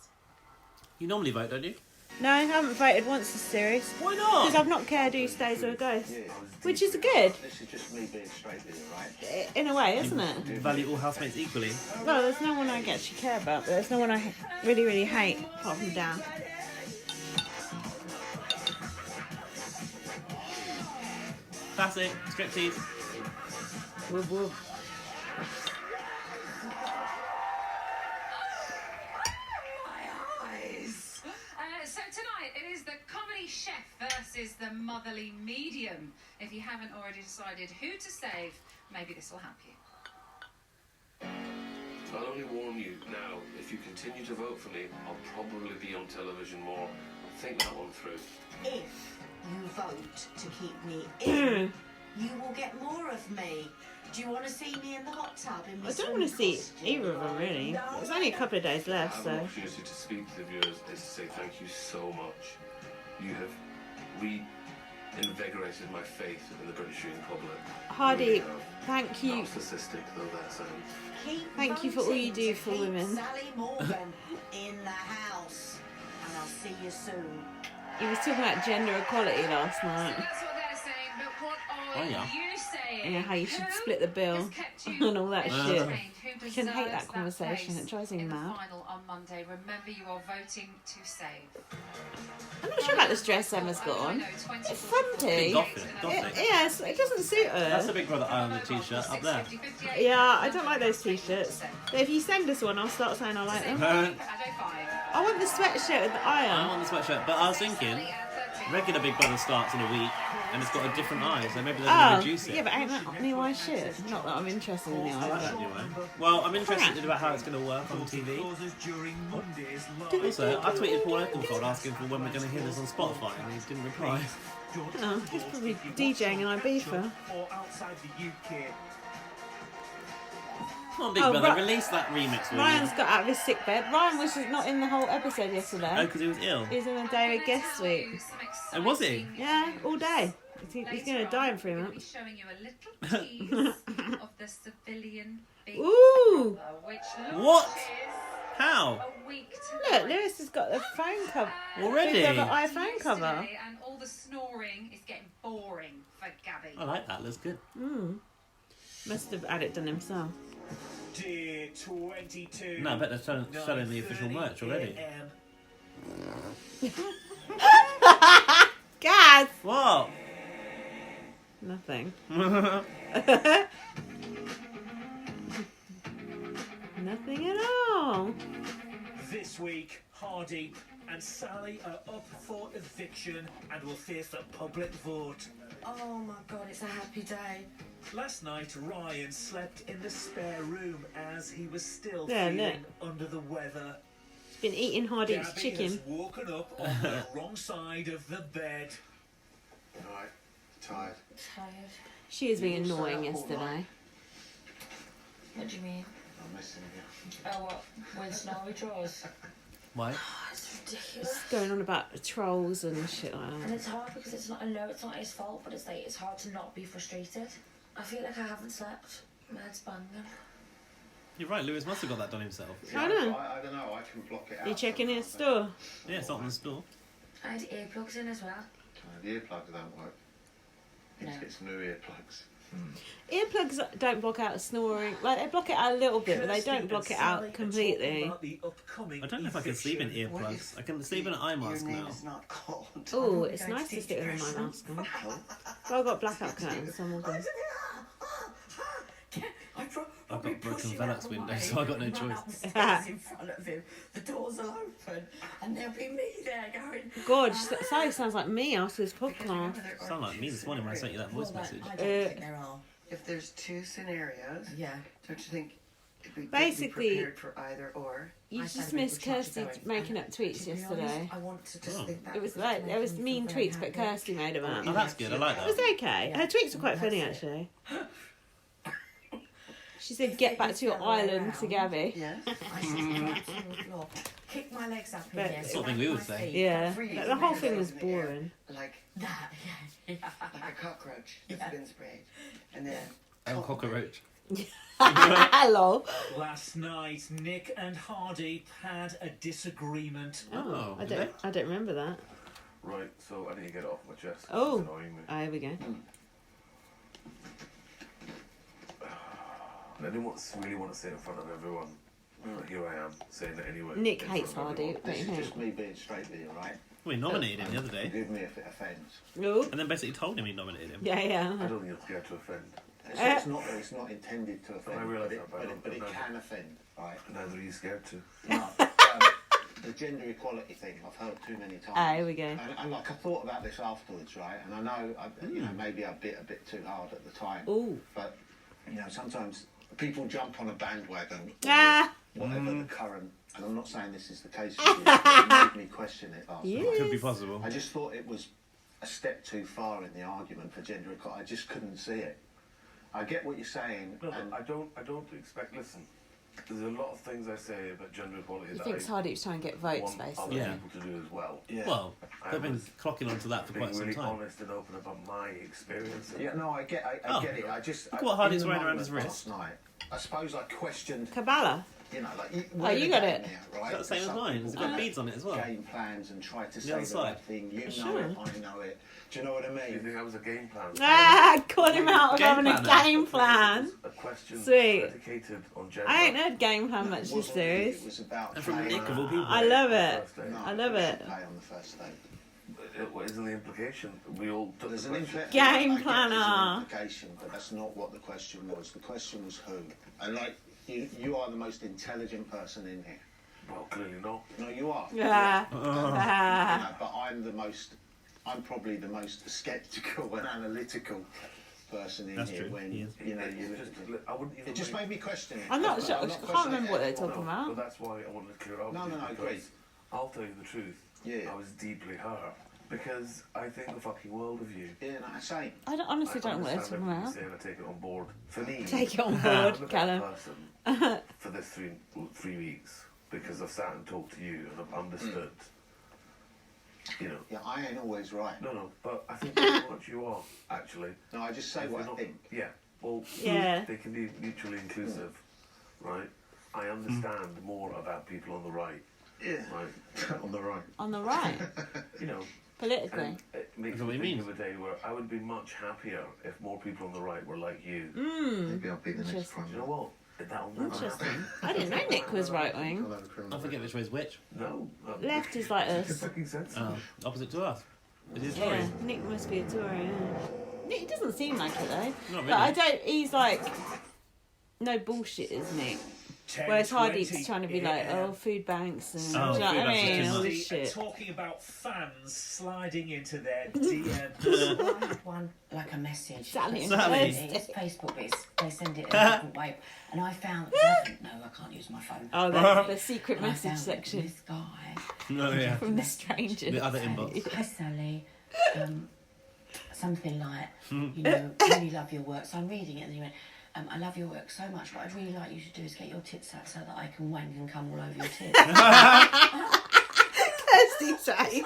Speaker 3: You normally vote, don't you?
Speaker 2: No, I haven't voted once this series.
Speaker 3: Why
Speaker 2: Because
Speaker 3: not?
Speaker 2: I've not cared who stays or goes. Which is good,
Speaker 5: This is just me being straight with you, right?
Speaker 2: in a way, isn't it?
Speaker 3: Value all housemates equally.
Speaker 2: Well, there's no one I actually care about, but there's no one I really, really hate, apart from Dan.
Speaker 3: Classic. Striptease.
Speaker 2: Woof woof.
Speaker 7: So tonight it is the comedy chef versus the motherly medium. If you haven't already decided who to save, maybe this will help you.
Speaker 8: I'll only warn you now, if you continue to vote for me, I'll probably be on television more. Think that one through.
Speaker 9: If you vote to keep me in, you will get more of me. Do you want to see me in the hot tub? In
Speaker 2: I don't want to see either of them, really. There's only a couple of days
Speaker 8: I
Speaker 2: left,
Speaker 8: have
Speaker 2: so...
Speaker 8: an opportunity to speak to the viewers is to say thank you so much. You have reinvigorated my faith in the British viewing public.
Speaker 2: Hardeep,
Speaker 8: Really have.
Speaker 2: thank you.
Speaker 8: Narcissistic though that sounds.
Speaker 2: Thank you for all you do for women.
Speaker 9: Sally Morgan in the house. And I'll see you soon.
Speaker 2: He was talking about gender equality last
Speaker 7: So
Speaker 2: night.
Speaker 7: that's what they're saying, but what are
Speaker 3: Oh, yeah.
Speaker 7: you saying?
Speaker 2: Yeah, how you should
Speaker 7: Who
Speaker 2: split the bill
Speaker 7: has kept you
Speaker 2: and all that shit.
Speaker 7: entertained? Who
Speaker 2: I can hate
Speaker 7: deserves
Speaker 2: that conversation.
Speaker 7: place
Speaker 2: It drives me
Speaker 7: in
Speaker 2: mad.
Speaker 7: the final on Monday. Remember, you are voting to save.
Speaker 2: I'm not sure about this dress Emma's got on. It's frumpy.
Speaker 3: Gothic.
Speaker 2: Yes, it doesn't suit
Speaker 3: That's a
Speaker 2: her.
Speaker 3: Big Brother eye on the t-shirt up there.
Speaker 2: Yeah, I don't like those t-shirts. But if you send us one, I'll start saying I like them. I want the sweatshirt with the
Speaker 3: I
Speaker 2: iron.
Speaker 3: want the sweatshirt, but I was thinking, regular Big Brother starts in a week, and it's got a different eye, so maybe they're going to reduce it.
Speaker 2: Yeah, but ain't that new eye shit? Not that I'm interested in the
Speaker 3: I like
Speaker 2: eye.
Speaker 3: that anyway. Well, I'm interested about how it's going to work on TV.
Speaker 6: Causes during Monday's live.
Speaker 3: Also, I tweeted Paul Oakenfold asking for when we're going to hear this on Spotify, and he didn't reply.
Speaker 2: Oh, he's probably DJing in Ibiza.
Speaker 6: Or outside the UK.
Speaker 3: Come on, Big
Speaker 2: Oh,
Speaker 3: Brother,
Speaker 2: Ri-
Speaker 3: release that remix, will
Speaker 2: Ryan's
Speaker 3: you?
Speaker 2: got out of his sick bed. Ryan was just not in the whole episode yesterday.
Speaker 3: Oh, because he was ill.
Speaker 2: He was in a David guest suite.
Speaker 3: Oh, was he?
Speaker 2: Yeah, all day. He's going to die in 3
Speaker 7: We'll be
Speaker 2: months.
Speaker 7: showing you a little tease of the civilian Big
Speaker 2: Ooh!
Speaker 7: Brother, which
Speaker 3: What?
Speaker 7: launches
Speaker 3: How?
Speaker 7: a week
Speaker 2: Look,
Speaker 7: tonight.
Speaker 2: Lewis has got the phone cover.
Speaker 3: Already?
Speaker 2: Big Brother iPhone cover.
Speaker 7: Yesterday, and all the snoring is getting boring for Gabby.
Speaker 3: I like that, looks good.
Speaker 2: Must have had it done himself.
Speaker 6: Dear 22.
Speaker 3: No, I bet they're selling the official merch already.
Speaker 2: Gaz!
Speaker 3: What?
Speaker 2: Nothing. Nothing at all.
Speaker 6: This week, Hardeep and Sally are up for eviction and will face a public vote.
Speaker 9: Oh my god, it's a happy day.
Speaker 6: Last night, Ryan slept in the spare room as he was still
Speaker 2: Yeah,
Speaker 6: feeling under the weather.
Speaker 2: Been eating Hardeep's
Speaker 6: Gabby
Speaker 2: chicken.
Speaker 6: has woken up on the wrong side of the bed.
Speaker 5: Alright, tired.
Speaker 9: Tired.
Speaker 2: She was being annoying yesterday.
Speaker 9: What do you mean?
Speaker 5: I'm missing you.
Speaker 9: Oh, what? When snowy draws?
Speaker 3: Why?
Speaker 9: It's ridiculous.
Speaker 2: Going on about trolls and shit like
Speaker 9: And
Speaker 2: that.
Speaker 9: it's hard because it's not, I know it's not his fault, but it's like, it's hard to not be frustrated. I feel like I haven't slept. Mad Spaniel.
Speaker 3: You're right, Lewis must have got that done himself.
Speaker 2: I know.
Speaker 5: I don't know, I can block it out.
Speaker 2: You checking his
Speaker 5: sometimes.
Speaker 2: store?
Speaker 3: Yeah, it's not in the store.
Speaker 9: I had earplugs in as well.
Speaker 5: The earplugs don't work. You need to get some new earplugs.
Speaker 2: Earplugs don't block out snoring. Like, they block it out a little bit, but they
Speaker 6: Kirsty
Speaker 2: don't block
Speaker 6: and
Speaker 2: it
Speaker 6: Sally
Speaker 2: out
Speaker 6: are
Speaker 2: completely.
Speaker 6: talking about the upcoming
Speaker 3: I don't know if I can sleep in
Speaker 6: eviction.
Speaker 3: earplugs. I can sleep in an eye mask
Speaker 9: Your name
Speaker 3: now.
Speaker 9: is not called.
Speaker 2: Oh, it's nice to stick with my mask on. Well, I've got blackout curtains, so I'm all good.
Speaker 3: I've got broken Velux windows, so I've got no choice.
Speaker 9: In front of him, the doors will open, and there'll be me there going.
Speaker 2: God, Sally sounds like me after this podcast.
Speaker 3: Sound like me this morning when I sent you that voice message.
Speaker 9: I don't think there are.
Speaker 10: If there's two scenarios,
Speaker 9: Yeah.
Speaker 10: don't you think it'd be good
Speaker 2: Basically-
Speaker 10: to be prepared for either or?
Speaker 2: You
Speaker 9: I
Speaker 2: just
Speaker 9: said
Speaker 2: missed
Speaker 9: we would try to
Speaker 2: Kirsty
Speaker 9: go.
Speaker 2: making up tweets
Speaker 9: To be
Speaker 2: yesterday.
Speaker 9: honest, I want to just think that
Speaker 2: It was
Speaker 9: would
Speaker 2: like, there was
Speaker 9: make me
Speaker 2: mean
Speaker 9: feel very
Speaker 2: tweets, but
Speaker 9: happy.
Speaker 2: Kirsty made them up.
Speaker 3: Oh, that's good. I like
Speaker 2: It was
Speaker 3: that.
Speaker 2: okay.
Speaker 9: Yeah.
Speaker 2: Her tweets were quite funny,
Speaker 9: That's it.
Speaker 2: actually. She said, "Get back to your island" to Gabby.
Speaker 10: Yes.
Speaker 9: I should go out to the floor, kick my legs up in
Speaker 2: But-
Speaker 9: the air,
Speaker 2: That's
Speaker 3: what
Speaker 9: smack
Speaker 3: we would
Speaker 9: my
Speaker 3: say.
Speaker 9: feet,
Speaker 2: Yeah,
Speaker 10: Freeze
Speaker 2: the whole
Speaker 10: my
Speaker 2: thing
Speaker 10: legs
Speaker 2: was
Speaker 10: in the air,
Speaker 2: boring.
Speaker 10: Like
Speaker 9: That, yeah.
Speaker 10: a cockroach that's
Speaker 9: Yeah.
Speaker 10: been sprayed, and then
Speaker 3: Cockroach.
Speaker 2: Hello.
Speaker 6: Last night, Nick and Hardeep had a disagreement.
Speaker 2: Oh, I
Speaker 3: did
Speaker 2: don't remember that.
Speaker 8: Right, so I need to get it off my chest.
Speaker 2: Oh.
Speaker 8: It's annoying me.
Speaker 2: Here we go.
Speaker 8: And I didn't really want to say it in front of everyone. But here I am, saying it anyway.
Speaker 2: Nick
Speaker 8: in
Speaker 2: hates
Speaker 8: front of everyone.
Speaker 2: Hardeep, don't
Speaker 5: This
Speaker 2: you
Speaker 5: is
Speaker 2: think?
Speaker 5: just me being straight with you, right?
Speaker 3: We nominated him the other day,
Speaker 5: Forgive me if it offends.
Speaker 2: No.
Speaker 3: and then basically told him he nominated him.
Speaker 2: Yeah,
Speaker 8: I
Speaker 2: yeah.
Speaker 8: don't think I'm scared to offend.
Speaker 5: It's not intended to offend,
Speaker 8: I realise
Speaker 5: but
Speaker 8: that, but I don't-
Speaker 5: it
Speaker 8: no.
Speaker 5: can offend, right?
Speaker 8: Neither are you scared to.
Speaker 5: No, the gender equality thing, I've heard too many times.
Speaker 2: Here we go.
Speaker 5: And like I thought about this afterwards, right? And I know, maybe I bit a bit too hard at the time.
Speaker 2: Ooh.
Speaker 5: But sometimes people jump on a bandwagon.
Speaker 2: Ah.
Speaker 5: Whatever the current, and I'm not saying this is the case with you, but it made me question it last night.
Speaker 3: Could be possible.
Speaker 5: I just thought it was a step too far in the argument for gender equality. I just couldn't see it. I get what you're saying.
Speaker 8: No,
Speaker 5: and
Speaker 8: but I don't expect. Listen, there's a lot of things I say about gender equality
Speaker 2: He
Speaker 8: that
Speaker 2: thinks
Speaker 8: I
Speaker 2: Hardeep's trying to get votes,
Speaker 8: want other
Speaker 2: basically.
Speaker 3: Yeah.
Speaker 8: people to do as well.
Speaker 5: yeah.
Speaker 3: Well,
Speaker 8: I
Speaker 3: they've been
Speaker 8: was
Speaker 3: clocking onto that for
Speaker 8: being
Speaker 3: quite some
Speaker 8: really
Speaker 3: time.
Speaker 8: honest and open about my experience.
Speaker 5: Yeah, no, I get
Speaker 3: Oh.
Speaker 5: it. I just
Speaker 3: Look what
Speaker 5: in
Speaker 3: Hardeep's
Speaker 5: the
Speaker 3: wearing around
Speaker 5: moment
Speaker 3: his wrist.
Speaker 5: last night. I suppose I questioned,
Speaker 2: Kabbalah.
Speaker 5: like
Speaker 2: you got it.
Speaker 5: right?
Speaker 3: Is that the same as
Speaker 5: Some
Speaker 3: mine?
Speaker 5: people
Speaker 3: Has it got
Speaker 5: have
Speaker 3: beads on it as well?
Speaker 5: Game plans and try to
Speaker 3: The
Speaker 5: say
Speaker 3: other
Speaker 5: the
Speaker 3: side?
Speaker 5: right thing. You know
Speaker 2: Sure.
Speaker 5: it, I know it. Do you know what I
Speaker 8: Do you
Speaker 5: mean?
Speaker 8: think that was a game plan?
Speaker 2: Ah, call him out of
Speaker 3: Game
Speaker 2: having a
Speaker 3: plan.
Speaker 2: game plan.
Speaker 8: A question
Speaker 2: Sweet.
Speaker 8: predicated on gender.
Speaker 2: I ain't heard game plan much
Speaker 5: It
Speaker 2: this
Speaker 5: wasn't really,
Speaker 2: series.
Speaker 5: it was about
Speaker 3: And from
Speaker 5: playing-
Speaker 3: Nick of all people.
Speaker 2: I love it.
Speaker 8: First date.
Speaker 5: No,
Speaker 2: I love it.
Speaker 5: Play on the first date.
Speaker 8: What isn't the implication? We all took
Speaker 5: There's
Speaker 8: the
Speaker 5: an
Speaker 8: question.
Speaker 5: implication.
Speaker 2: Game
Speaker 5: I get
Speaker 2: planner.
Speaker 5: there's an implication, but that's not what the question was. The question was who. And like you are the most intelligent person in here.
Speaker 8: Well, clearly not.
Speaker 5: No, you are.
Speaker 2: Yeah.
Speaker 5: You
Speaker 2: Ah.
Speaker 5: know, but I'm probably the most sceptical and analytical person in
Speaker 3: That's
Speaker 5: here.
Speaker 3: true,
Speaker 5: When
Speaker 3: he is.
Speaker 5: you know,
Speaker 8: I wouldn't even.
Speaker 5: it just made me question it.
Speaker 2: I'm not sure. I
Speaker 5: I'm
Speaker 2: can't
Speaker 5: questioning
Speaker 2: remember what
Speaker 5: it
Speaker 2: they're
Speaker 5: at all.
Speaker 2: talking
Speaker 8: But
Speaker 2: about.
Speaker 8: that's why I wanted to clear up.
Speaker 5: No,
Speaker 8: with
Speaker 5: no,
Speaker 8: you,
Speaker 5: no,
Speaker 8: because
Speaker 5: great.
Speaker 8: I'll tell you the truth.
Speaker 5: Yeah.
Speaker 8: I was deeply hurt because I think the fucking world of you.
Speaker 5: Yeah, no, same.
Speaker 2: I honestly don't know what they're
Speaker 8: understand
Speaker 2: talking
Speaker 8: everything
Speaker 2: about.
Speaker 8: you say and I take it on board. For me,
Speaker 2: Take it on
Speaker 8: I'm
Speaker 2: board,
Speaker 8: a better
Speaker 2: Callum.
Speaker 8: person for this three weeks because I've sat and talked to you and I've understood. You know.
Speaker 5: Yeah, I ain't always right.
Speaker 8: No, but I think pretty much you are actually.
Speaker 5: No, I just say
Speaker 8: If
Speaker 5: what
Speaker 8: we're
Speaker 5: I
Speaker 8: not-
Speaker 5: think.
Speaker 8: Yeah. Well,
Speaker 2: Yeah.
Speaker 8: they can be mutually inclusive, right? I understand more about people on the right,
Speaker 5: Yeah.
Speaker 8: right?
Speaker 5: On the right.
Speaker 2: On the right,
Speaker 8: You know,
Speaker 2: politically.
Speaker 8: and it makes
Speaker 3: That's what
Speaker 8: me
Speaker 3: he
Speaker 8: think
Speaker 3: means.
Speaker 8: of a day where I would be much happier if more people on the right were like you.
Speaker 5: Maybe I'll be the next
Speaker 2: Interesting.
Speaker 5: prime
Speaker 8: Do you know what? That'll never
Speaker 2: Interesting.
Speaker 8: happen.
Speaker 2: I didn't know Nick was right wing.
Speaker 3: I forget which way's which.
Speaker 8: No.
Speaker 2: Left is like
Speaker 8: It's
Speaker 2: us.
Speaker 8: fucking sense.
Speaker 3: Opposite to us. It is
Speaker 2: Yeah,
Speaker 3: true.
Speaker 2: Nick must be a Tory. Yeah. Nick doesn't seem like it though.
Speaker 3: Not
Speaker 2: But I
Speaker 3: really.
Speaker 2: don't. He's like no bullshit, is Nick? Whereas Hardeep's trying to be like, oh, food banks and
Speaker 3: Oh,
Speaker 2: do you know
Speaker 3: food
Speaker 2: what I
Speaker 3: banks are
Speaker 2: mean?
Speaker 3: too
Speaker 2: All
Speaker 3: much.
Speaker 2: this shit.
Speaker 6: Talking about fans sliding into their DMs.
Speaker 9: I had one, like a message.
Speaker 2: Sally
Speaker 9: It's
Speaker 2: and
Speaker 9: Facebook,
Speaker 2: Kirsty.
Speaker 9: it's Facebook, but they send it in a different way. And I found, I can't use my phone.
Speaker 2: Oh, that's the secret
Speaker 9: And I
Speaker 2: message
Speaker 9: found that
Speaker 2: section
Speaker 9: This guy,
Speaker 3: No, yeah.
Speaker 2: from the strangers.
Speaker 3: The other inbox.
Speaker 9: hi Sally, something like, really love your work. So I'm reading it and he went, I love your work so much, what I'd really like you to do is get your tits out so that I can wank and come all over your tits.
Speaker 2: Kirsty's face.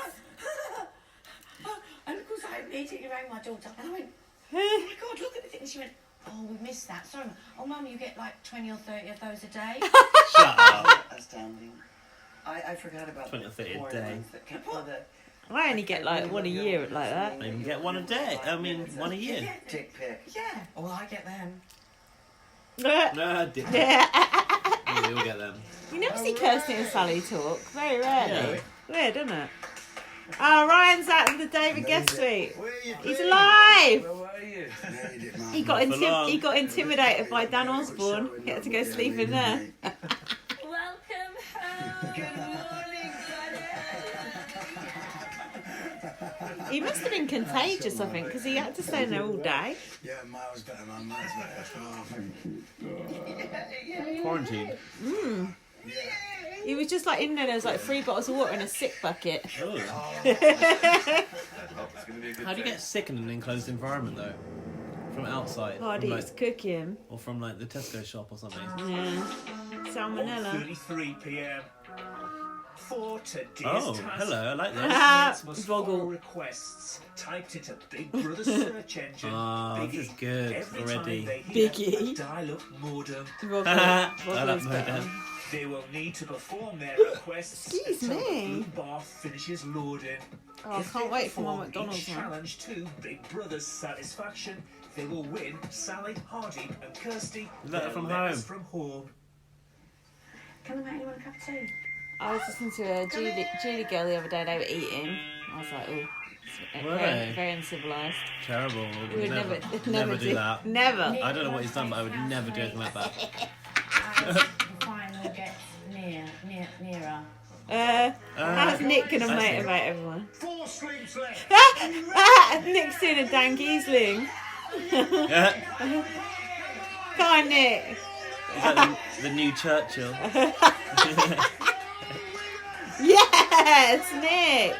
Speaker 9: And of course I immediately rang my daughter and I went, oh my God, look at the thing. And she went, Oh, we missed that. Sorry. Oh, Mum, you get like 20 or 30 of those a day.
Speaker 3: Shut up.
Speaker 10: Astounding. I forgot about
Speaker 3: 20 or 30 a
Speaker 10: the
Speaker 3: day.
Speaker 10: ones that kept all the
Speaker 2: I only get like one a year like that.
Speaker 3: I even get one a day. I mean, one a year.
Speaker 10: dick pic.
Speaker 9: Yeah. Well, I get them.
Speaker 3: No, dick. We all get them.
Speaker 2: You never see Kirsty and Sally talk. Very rarely.
Speaker 3: Yeah.
Speaker 2: Weird, isn't it? Oh, Ryan's out in the David guest suite. He's alive! He got intimidated by Dan Osborne. He had to go sleep in there.
Speaker 7: Welcome home. Good morning,
Speaker 2: He must have been contagious, I think, because he had to stay in there all day.
Speaker 11: Yeah, miles better, man. Miles better. Oh, thank you.
Speaker 3: Quarantine.
Speaker 2: He was just like in there. There was like 3 bottles of water and a sick bucket.
Speaker 3: Oh. How do you get sick in an enclosed environment though? From outside?
Speaker 2: Hardeep's cooking.
Speaker 3: Or from like the Tesco shop or something?
Speaker 2: Yeah. Salmonella.
Speaker 6: 1:33 p.m. For today's
Speaker 3: Oh,
Speaker 6: task,
Speaker 3: hello, I like this.
Speaker 6: housemates must
Speaker 2: Vogel.
Speaker 6: follow requests typed into Big Brother's search engine.
Speaker 3: Oh,
Speaker 6: Biggie.
Speaker 3: this is good
Speaker 6: Every
Speaker 3: already.
Speaker 6: time they hear
Speaker 2: Biggie.
Speaker 6: a dial-up modem,
Speaker 2: Vogel's better.
Speaker 6: they will need to perform their requests
Speaker 2: Excuse
Speaker 6: until
Speaker 2: me.
Speaker 6: the blue bar finishes loading.
Speaker 2: Oh, I
Speaker 6: If
Speaker 2: can't
Speaker 6: they
Speaker 2: wait for my
Speaker 6: perform
Speaker 2: McDonald's
Speaker 6: each
Speaker 2: one.
Speaker 6: challenge to Big Brother's satisfaction, they will win Sally, Hardeep and Kirsty
Speaker 3: Letter
Speaker 6: their
Speaker 3: from
Speaker 6: letters
Speaker 3: home.
Speaker 6: from home.
Speaker 9: Come on, mate, you want a cup of tea?
Speaker 2: I was listening to a Julie girl the other day. They were eating. I was like, oh,
Speaker 3: Were
Speaker 2: very,
Speaker 3: they?
Speaker 2: very uncivilised.
Speaker 3: Terrible.
Speaker 2: We would never
Speaker 3: do that.
Speaker 2: Never.
Speaker 3: I don't know what he's done, but I would never do anything like that.
Speaker 9: As the final gets nearer.
Speaker 2: How's Nick gonna
Speaker 3: I see.
Speaker 2: motivate everyone?
Speaker 5: 4 sleeps left.
Speaker 2: Nick's doing a Dan Giesling. Come on, Nick.
Speaker 3: Is that the new Churchill?
Speaker 2: Yes, Nick.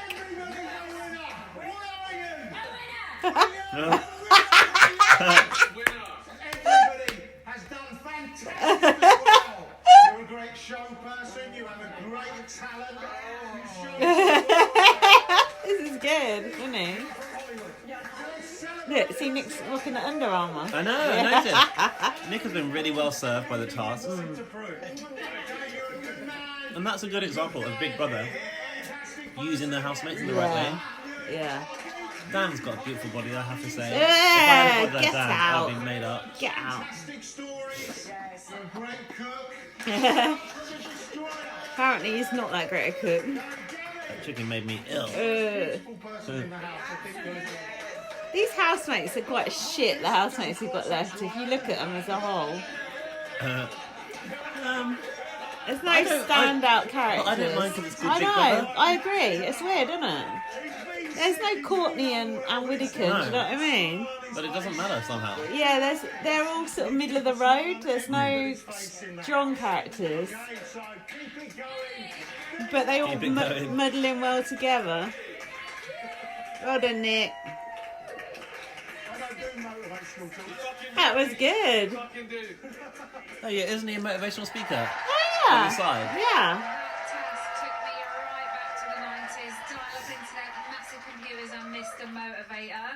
Speaker 5: Everybody has done fantastic well. You're a great show person. You have a great talent.
Speaker 2: This is good, isn't it? Look, see Nick's rocking the Under Armour.
Speaker 3: I know, I noticed. Nick has been really well served by the task. And that's a good example of Big Brother using their housemates in the right way.
Speaker 2: Yeah.
Speaker 3: Dan's got a beautiful body, I have to say.
Speaker 2: Yeah,
Speaker 3: If I had a body like
Speaker 2: get
Speaker 3: Dan,
Speaker 2: out.
Speaker 3: I'd be made up.
Speaker 2: Get out.
Speaker 5: You're a great cook.
Speaker 2: Apparently he's not that great a cook.
Speaker 3: That chicken made me ill.
Speaker 2: These housemates are quite shit, the housemates we've got left, if you look at them as a whole. There's no standout characters.
Speaker 3: I don't mind because it's called
Speaker 2: I
Speaker 3: Big
Speaker 2: know,
Speaker 3: Brother.
Speaker 2: I agree. It's weird, isn't it? There's no Courtney and Whittaker, do you know what I mean?
Speaker 3: But it doesn't matter somehow.
Speaker 2: Yeah, they're all sort of middle of the road. There's no strong characters. But they all
Speaker 3: Keep it going.
Speaker 2: muddle in well together. Well done, Nick. That was good.
Speaker 3: Oh yeah, isn't he a motivational speaker?
Speaker 2: Oh,
Speaker 3: On
Speaker 2: yeah.
Speaker 3: the side.
Speaker 2: Yeah.
Speaker 7: Task took me right back to the 90s. Dial-up internet, massive computers, and Mr. Motivator.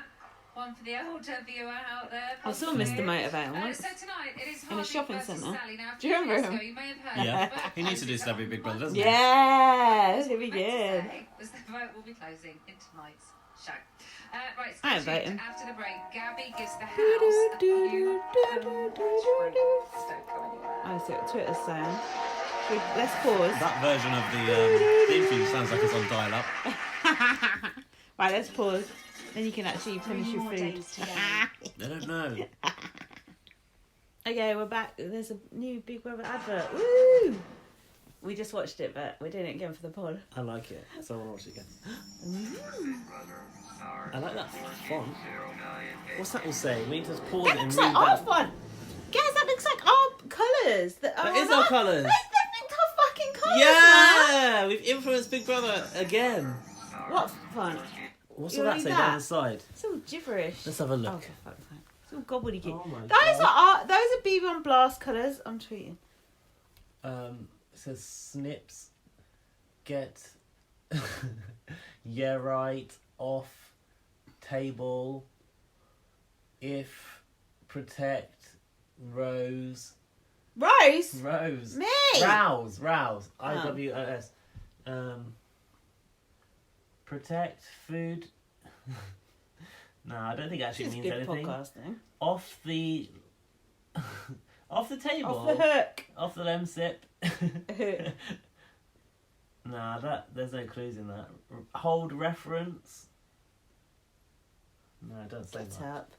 Speaker 7: One for the older viewer out there.
Speaker 2: I saw
Speaker 7: possibly.
Speaker 2: Mr. Motivator once.
Speaker 7: So tonight it is
Speaker 2: In a
Speaker 7: Hardeep
Speaker 2: shopping
Speaker 7: versus
Speaker 2: centre.
Speaker 7: Sally. Now, a
Speaker 2: Do you
Speaker 7: few years
Speaker 2: remember
Speaker 7: ago,
Speaker 2: him?
Speaker 7: you may have heard
Speaker 3: Yeah.
Speaker 7: of it,
Speaker 3: He needs to do Celebrity Big Brother, doesn't he?
Speaker 2: Yeah, it'll be good.
Speaker 7: Was the vote will be closing in tonight's show. Right,
Speaker 2: I am
Speaker 7: stay tuned.
Speaker 2: voting.
Speaker 7: After the break, Gabby gives the house a few catchphrases. Don't go anywhere.
Speaker 2: I see what Twitter's saying. Let's pause.
Speaker 3: That version of the theme tune sounds like it's on dial-up.
Speaker 2: Right, let's pause. Then you can actually finish your food.
Speaker 3: I don't know.
Speaker 2: Okay, we're back. There's a new Big Brother advert. Woo! We just watched it, but we're doing it again for the pod.
Speaker 3: I like it, so I want to watch it again. I like that font. What's that all say? We need to pause
Speaker 2: That
Speaker 3: it and
Speaker 2: looks
Speaker 3: read
Speaker 2: like our
Speaker 3: that.
Speaker 2: font. Guys, that looks like our colours. That
Speaker 3: is our colours.
Speaker 2: That looks our fucking colours.
Speaker 3: Yeah! We've influenced Big Brother again.
Speaker 2: Man. What font?
Speaker 3: What's
Speaker 2: You
Speaker 3: all that
Speaker 2: read
Speaker 3: say
Speaker 2: that?
Speaker 3: down the side?
Speaker 2: It's all gibberish.
Speaker 3: Let's have a look.
Speaker 2: Oh, for fuck's sake. It's all gobbledygook.
Speaker 3: Oh my
Speaker 2: Those are BB on Blast colours. I'm tweeting.
Speaker 3: It says snips, get, yeah right, off, table, if, protect, Rose.
Speaker 2: Rose?
Speaker 3: Rose.
Speaker 2: Me?
Speaker 3: Rouse. IWOS. Protect food. No, I don't think it actually
Speaker 2: It's
Speaker 3: means
Speaker 2: good
Speaker 3: anything.
Speaker 2: podcasting.
Speaker 3: Off the off the table.
Speaker 2: Off the hook.
Speaker 3: Off the lem sip. Nah, there's no clues in that. Hold reference. No, don't say
Speaker 2: Get
Speaker 3: much.
Speaker 2: up.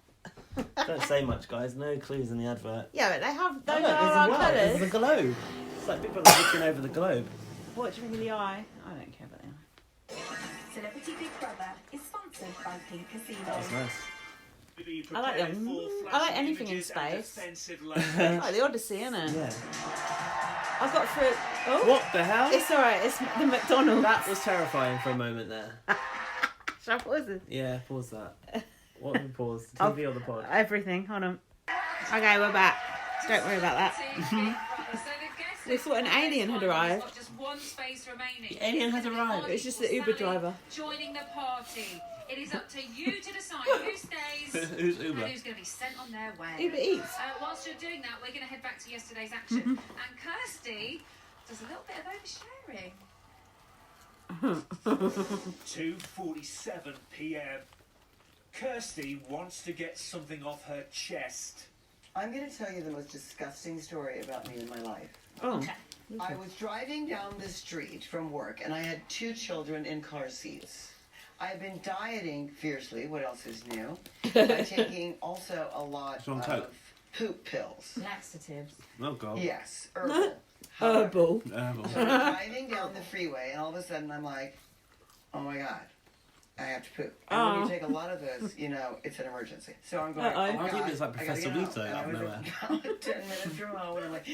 Speaker 3: Don't say much, guys. No clues in the advert.
Speaker 2: Yeah, but they have those
Speaker 3: Oh, look,
Speaker 2: are
Speaker 3: there's
Speaker 2: our
Speaker 3: a well. There's
Speaker 2: colours.
Speaker 3: a globe. It's like people are looking over the globe.
Speaker 2: What do you think of the eye? I don't care about the eye.
Speaker 4: Celebrity Big Brother is sponsored by Pink Casino.
Speaker 3: That was nice.
Speaker 2: I like them. I like anything in space. It's like the Odyssey, isn't it?
Speaker 3: Yeah.
Speaker 2: I've got through. Oh,
Speaker 3: What the hell?
Speaker 2: it's alright. It's the McDonald's.
Speaker 3: That was terrifying for a moment there.
Speaker 2: Shall I pause it?
Speaker 3: Yeah, pause that. What did we pause? The TV or the pod?
Speaker 2: Everything. Hold on. Okay, we're back. Don't worry about that. They thought an alien had arrived.
Speaker 7: Just one space remaining.
Speaker 3: The alien has arrived.
Speaker 2: It's just the Uber driver.
Speaker 7: Joining the party. It is up to you to decide who stays
Speaker 3: Who's Uber?
Speaker 7: and who's going to be sent on their way.
Speaker 2: Uber Eats.
Speaker 7: Whilst you're doing that, we're going to head back to yesterday's action. And Kirsty does a little bit of oversharing.
Speaker 6: 2:47 p.m. Kirsty wants to get something off her chest.
Speaker 10: I'm going to tell you the most disgusting story about me in my life.
Speaker 2: Oh.
Speaker 7: Okay.
Speaker 10: I was driving down the street from work, and I had 2 children in car seats. I've been dieting fiercely. What else is new? I'm taking also a lot
Speaker 3: on
Speaker 10: of
Speaker 3: coke.
Speaker 10: poop pills.
Speaker 7: Laxatives.
Speaker 3: Oh, God.
Speaker 10: Yes, herbal.
Speaker 2: Herbal.
Speaker 10: So I'm driving down the freeway, and all of a sudden I'm like, oh my God, I have to poop. And when you take a lot of those, you know, it's an emergency. So I'm going, oh
Speaker 3: I
Speaker 10: God,
Speaker 3: think it's like
Speaker 10: I gotta
Speaker 3: Professor
Speaker 10: get
Speaker 3: Vito
Speaker 10: out.
Speaker 3: out of
Speaker 10: And I
Speaker 3: nowhere.
Speaker 10: was about 10 minutes from home, and I'm like,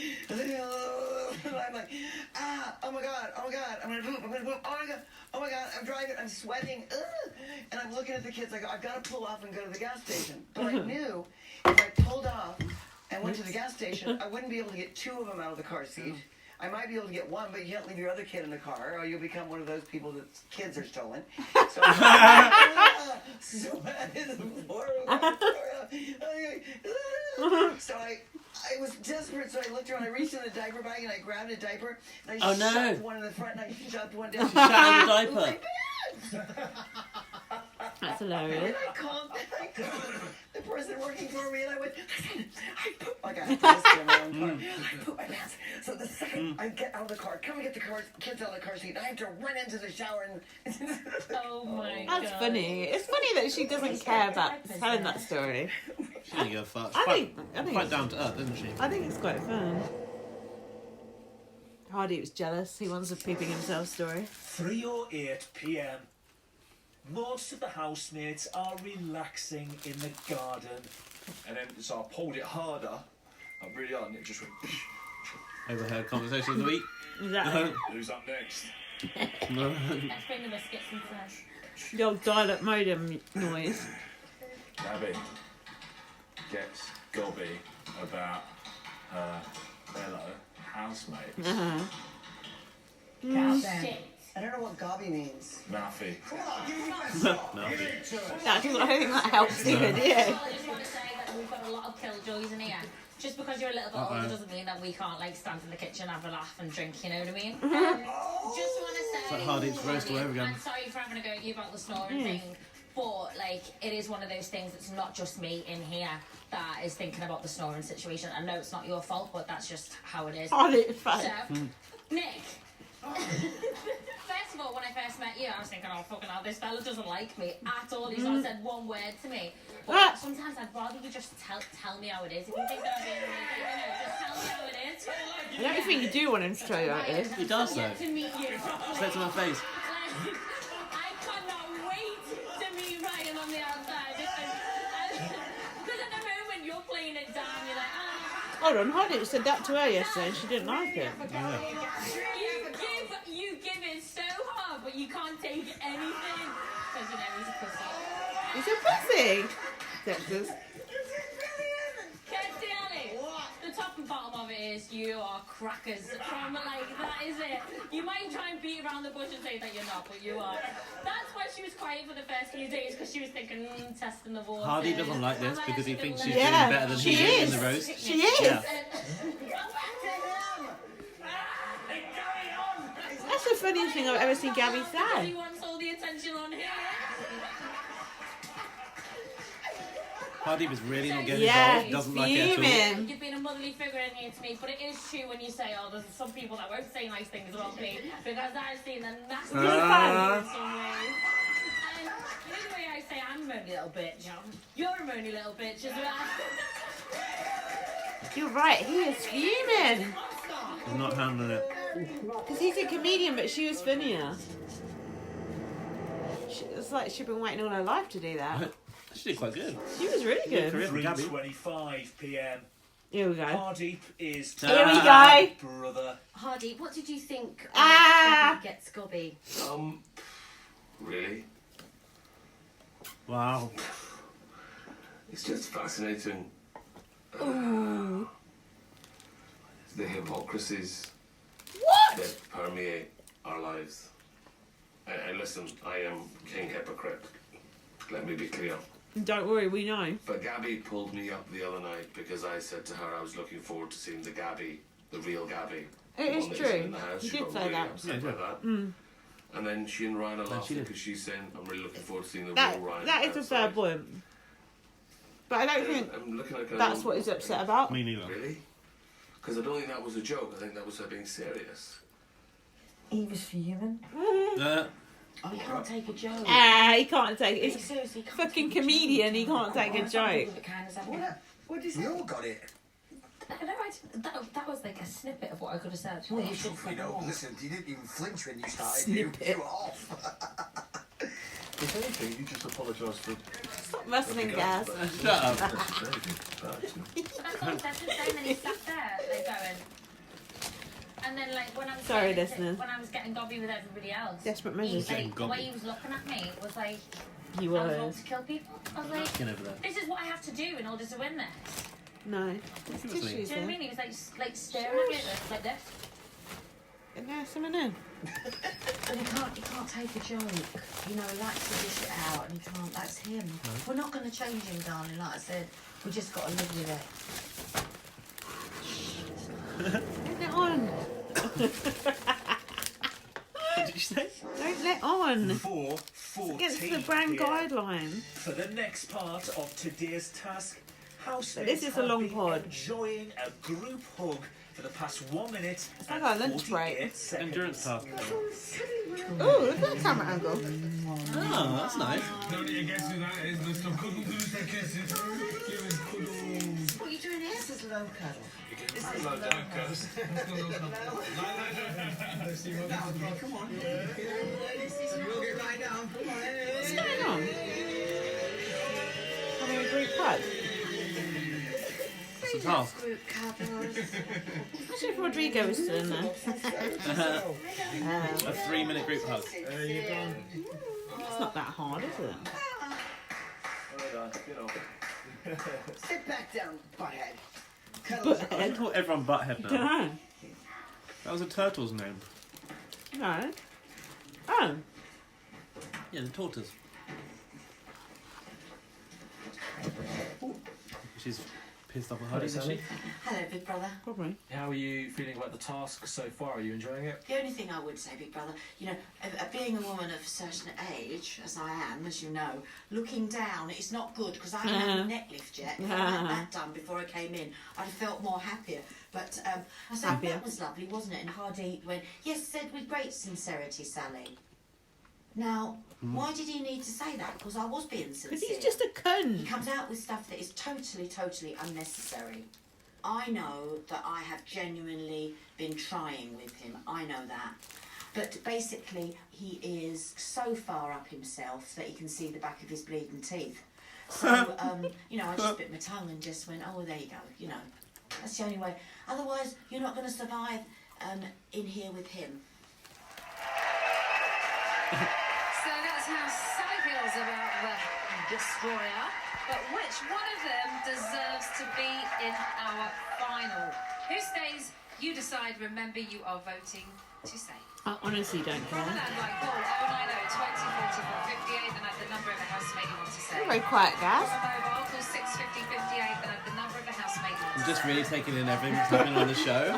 Speaker 10: oh my God, I'm gonna poop, oh my God, I'm driving, I'm sweating, and I'm looking at the kids, I go, I've got to pull off and go to the gas station. But I knew if I pulled off and went to the gas station, I wouldn't be able to get 2 of them out of the car seat. I might be able to get 1, but you can't leave your other kid in the car, or you'll become one of those people that kids are stolen. So, sweat is horrible. So I was desperate, so I looked around, I reached in the diaper bag, and I grabbed a diaper, and I shoved one in the front, and I shoved one down.
Speaker 3: Shattered the diaper.
Speaker 2: That's hilarious.
Speaker 10: I called the person working for me, and I went, listen, I pooped. Like I had to listen in my own car. I pooped my pants. So the second I get out of the car, come and get the kids out of the car seat, I have to run into the shower and...
Speaker 7: Oh my
Speaker 2: That's funny. It's funny that she doesn't care about telling that story.
Speaker 3: She didn't give a fuck.
Speaker 2: I think
Speaker 3: Quite
Speaker 2: it's,
Speaker 3: down to earth, isn't she?
Speaker 2: I think it's quite fun. Hardeep was jealous. He wants a peeping himself story.
Speaker 6: 3:08 p.m. Most of the housemates are relaxing in the garden.
Speaker 11: And then, so I pulled it harder, like really hard, and it just went.
Speaker 3: Overheard conversation of the week.
Speaker 2: Exactly.
Speaker 11: Who's up next?
Speaker 7: Let's bring the biscuits inside.
Speaker 2: The old dial-up modem noise.
Speaker 11: Gabby gets gobby about her fellow housemate.
Speaker 10: I don't know what gobby means.
Speaker 11: Mouthy.
Speaker 2: I don't think that helps either, do you?
Speaker 12: I just want to say that we've got a lot of killjoys in here. Just because you're a little bit older doesn't mean that we can't like stand in the kitchen, have a laugh and drink, you know what I mean? Just want to say...
Speaker 3: It's like Hardeep's roast all over again.
Speaker 12: I'm sorry for having a go at you about the snoring thing, but like it is one of those things that's not just me in here that is thinking about the snoring situation. I know it's not your fault, but that's just how it is.
Speaker 2: Hardeep's fine.
Speaker 12: So, Nick... First of all, when I first met you, I was thinking, oh, fucking hell, this fella doesn't like me at all. He's not said one word to me. But sometimes I'd rather you just tell me how it is. If you think that I'm being rude, just tell me how it is.
Speaker 2: I don't think you do want him to tell you how it is.
Speaker 3: He does, though.
Speaker 12: To meet you.
Speaker 3: Say it to my face.
Speaker 12: I cannot wait to meet Ryan on the outside. Because at the moment, you're playing it down. You're like,
Speaker 2: Hold on, Hardeep said that to her yesterday and she didn't like it.
Speaker 12: You give it so hard, but you can't take anything. Because you know he's a pussy.
Speaker 2: He's a pussy. Texas.
Speaker 12: Kirsty Alley, the top and bottom of it is you are crackers. From like, that is it. You might try and beat around the bush and say that you're not, but you are. That's why she was quiet for the first few days, because she was thinking, testing the water.
Speaker 3: Hardeep doesn't like this because he thinks she's doing
Speaker 2: Yeah,
Speaker 3: better than
Speaker 2: she
Speaker 3: he is in
Speaker 2: is.
Speaker 3: the roast.
Speaker 2: She is.
Speaker 3: Yeah.
Speaker 2: That's the funniest thing I've ever seen Gabby
Speaker 12: He
Speaker 2: say.
Speaker 12: wants all the attention on him.
Speaker 3: Hardeep is really not getting
Speaker 2: Yeah,
Speaker 3: involved. Doesn't like it at all.
Speaker 2: fuming.
Speaker 12: You've been a motherly figure in here to me, but it is true when you say, oh, there's some people that won't say nice things about me, because I've seen the nasty in some ways. And you know the way I say I'm a moany little bitch, you're a moany little bitch as well.
Speaker 2: You're right, he is fuming.
Speaker 3: He's not handling it.
Speaker 2: Because he's a comedian, but she was funnier. It's like she'd been waiting all her life to do that.
Speaker 3: She did quite good.
Speaker 2: She was really good.
Speaker 6: 3:25 p.m.
Speaker 2: Here we go.
Speaker 6: Hardeep is
Speaker 2: Here we go.
Speaker 6: brother.
Speaker 9: Hardeep, what did you think of
Speaker 2: Ah!
Speaker 9: Gabby Gets Gobby?
Speaker 8: Really?
Speaker 3: Wow.
Speaker 8: It's just fascinating.
Speaker 2: Ooh.
Speaker 8: The hypocrisies
Speaker 2: What?
Speaker 8: that permeate our lives. And listen, I am king hypocrite. Let me be clear.
Speaker 2: Don't worry, we know.
Speaker 8: But Gabby pulled me up the other night because I said to her I was looking forward to seeing the Gabby, the real Gabby.
Speaker 2: It
Speaker 8: the
Speaker 2: is
Speaker 8: one that
Speaker 2: true.
Speaker 8: isn't in the house.
Speaker 2: You
Speaker 8: She
Speaker 2: did
Speaker 8: got
Speaker 2: say
Speaker 8: really
Speaker 2: that.
Speaker 8: upset by that.
Speaker 2: Mm.
Speaker 8: And then she and Ryan are laughing
Speaker 3: she did.
Speaker 8: because she's saying I'm really looking forward to seeing the
Speaker 2: That,
Speaker 8: real Ryan.
Speaker 2: that is a fair
Speaker 8: outside."
Speaker 2: point. But I don't think
Speaker 8: I'm looking at her
Speaker 2: that's
Speaker 8: going,
Speaker 2: what he's upset about.
Speaker 3: Me neither.
Speaker 8: Really? Because I don't think that was a joke. I think that was her being serious.
Speaker 9: He was fuming.
Speaker 3: Uh,
Speaker 9: He can't take a joke.
Speaker 2: Ah, he can't take it.
Speaker 9: He
Speaker 2: He's
Speaker 9: seriously can't
Speaker 2: fucking
Speaker 9: take a
Speaker 2: comedian,
Speaker 9: joke.
Speaker 2: he can't take a joke.
Speaker 10: What did you say? You all got it.
Speaker 12: That was like a snippet of what I could have said.
Speaker 10: Well,
Speaker 12: That you
Speaker 10: you
Speaker 12: should
Speaker 10: should
Speaker 12: say
Speaker 10: know.
Speaker 12: more.
Speaker 10: Listen, you didn't even flinch when you started.
Speaker 2: Snippet.
Speaker 10: You were off.
Speaker 8: If anything, you just apologise for...
Speaker 2: Stop wrestling, Gaz.
Speaker 3: Shut up.
Speaker 12: But that's what I said to say, and then he sat there, like going. And then, like, when I was
Speaker 2: Sorry,
Speaker 12: getting,
Speaker 2: listeners.
Speaker 12: when I was getting gobby with everybody else,
Speaker 2: Desperate
Speaker 12: he,
Speaker 2: measures.
Speaker 12: like, the
Speaker 3: Gobby.
Speaker 12: way he was looking at me was like,
Speaker 2: He
Speaker 12: I was
Speaker 2: was.
Speaker 12: about to kill people. I was like,
Speaker 3: Get over there.
Speaker 12: this is what I have to do in order to win this.
Speaker 2: No. There's
Speaker 3: Give us
Speaker 12: Do
Speaker 2: tissues
Speaker 12: you know what I
Speaker 2: there.
Speaker 12: mean? He was like staring at me like this.
Speaker 2: And there's someone in.
Speaker 9: But he can't take a joke. You know, he likes to dish it out, and he can't. That's him. We're not going to change him, darling. Like I said, we just got to live with it.
Speaker 2: Don't let on.
Speaker 3: What did you say?
Speaker 2: Don't let on.
Speaker 6: 4:14
Speaker 2: Against the brand
Speaker 6: p.m.
Speaker 2: guideline.
Speaker 6: For the next part of today's task, housemates
Speaker 2: This is a
Speaker 6: have
Speaker 2: long
Speaker 6: been
Speaker 2: pod.
Speaker 6: enjoying a group hug for the past 1 minute
Speaker 2: like
Speaker 6: and
Speaker 2: our lunch break.
Speaker 6: 48 seconds.
Speaker 3: Endurance task.
Speaker 2: Oh, look at that camera angle.
Speaker 3: Oh, that's nice.
Speaker 11: Don't you guess who that is? Mr. Kuddles, I guess it's Kuddles.
Speaker 9: What are you doing here? This is low cuddle.
Speaker 11: Come on.
Speaker 10: We'll get right down. Come on.
Speaker 2: What's going on? Having a group hug?
Speaker 3: It's a task.
Speaker 9: Group cuddles.
Speaker 2: Imagine if Rodrigo was still in there.
Speaker 3: A 3-minute group hug.
Speaker 2: It's not that hard, is it?
Speaker 10: Sit back down, butthead.
Speaker 3: I call everyone butthead now.
Speaker 2: No.
Speaker 3: That was a turtle's name.
Speaker 2: No. Oh.
Speaker 3: Yeah, the tortoise. She's pissed off at Hardeep, is she?
Speaker 9: Hello, big brother.
Speaker 2: Probably.
Speaker 13: How are you feeling about the task so far? Are you enjoying it?
Speaker 9: The only thing I would say, big brother, you know, being a woman of a certain age, as I am, as you know, looking down is not good because I haven't had a neck lift yet. If I had that done before I came in, I'd have felt more happier. But I said,
Speaker 2: Happier.
Speaker 9: that was lovely, wasn't it? And Hardeep went, yes, said with great sincerity, Sally. Now, why did he need to say that? Because I was being sincere.
Speaker 2: Because he's just a
Speaker 9: He
Speaker 2: cunt.
Speaker 9: comes out with stuff that is totally, totally unnecessary. I know that I have genuinely been trying with him. I know that. But basically, he is so far up himself that he can see the back of his bleeding teeth. So, you know, I just bit my tongue and just went, oh, there you go, you know. That's the only way. Otherwise, you're not going to survive in here with him.
Speaker 7: So that's how Sally feels about the destroyer. But which one of them deserves to be in our final? Who stays? You decide. Remember, you are voting to save.
Speaker 2: I honestly don't care.
Speaker 7: Call 090 20 44 58 and add the number of the housemate you want to save.
Speaker 2: You're very quiet, guys.
Speaker 7: Call mobile, call 650 58 and add the number of the housemate you want
Speaker 3: I'm
Speaker 7: to
Speaker 3: just
Speaker 7: save.
Speaker 3: really taking in everything that's happening on the show.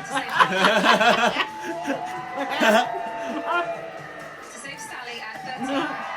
Speaker 7: To save Sally at 39.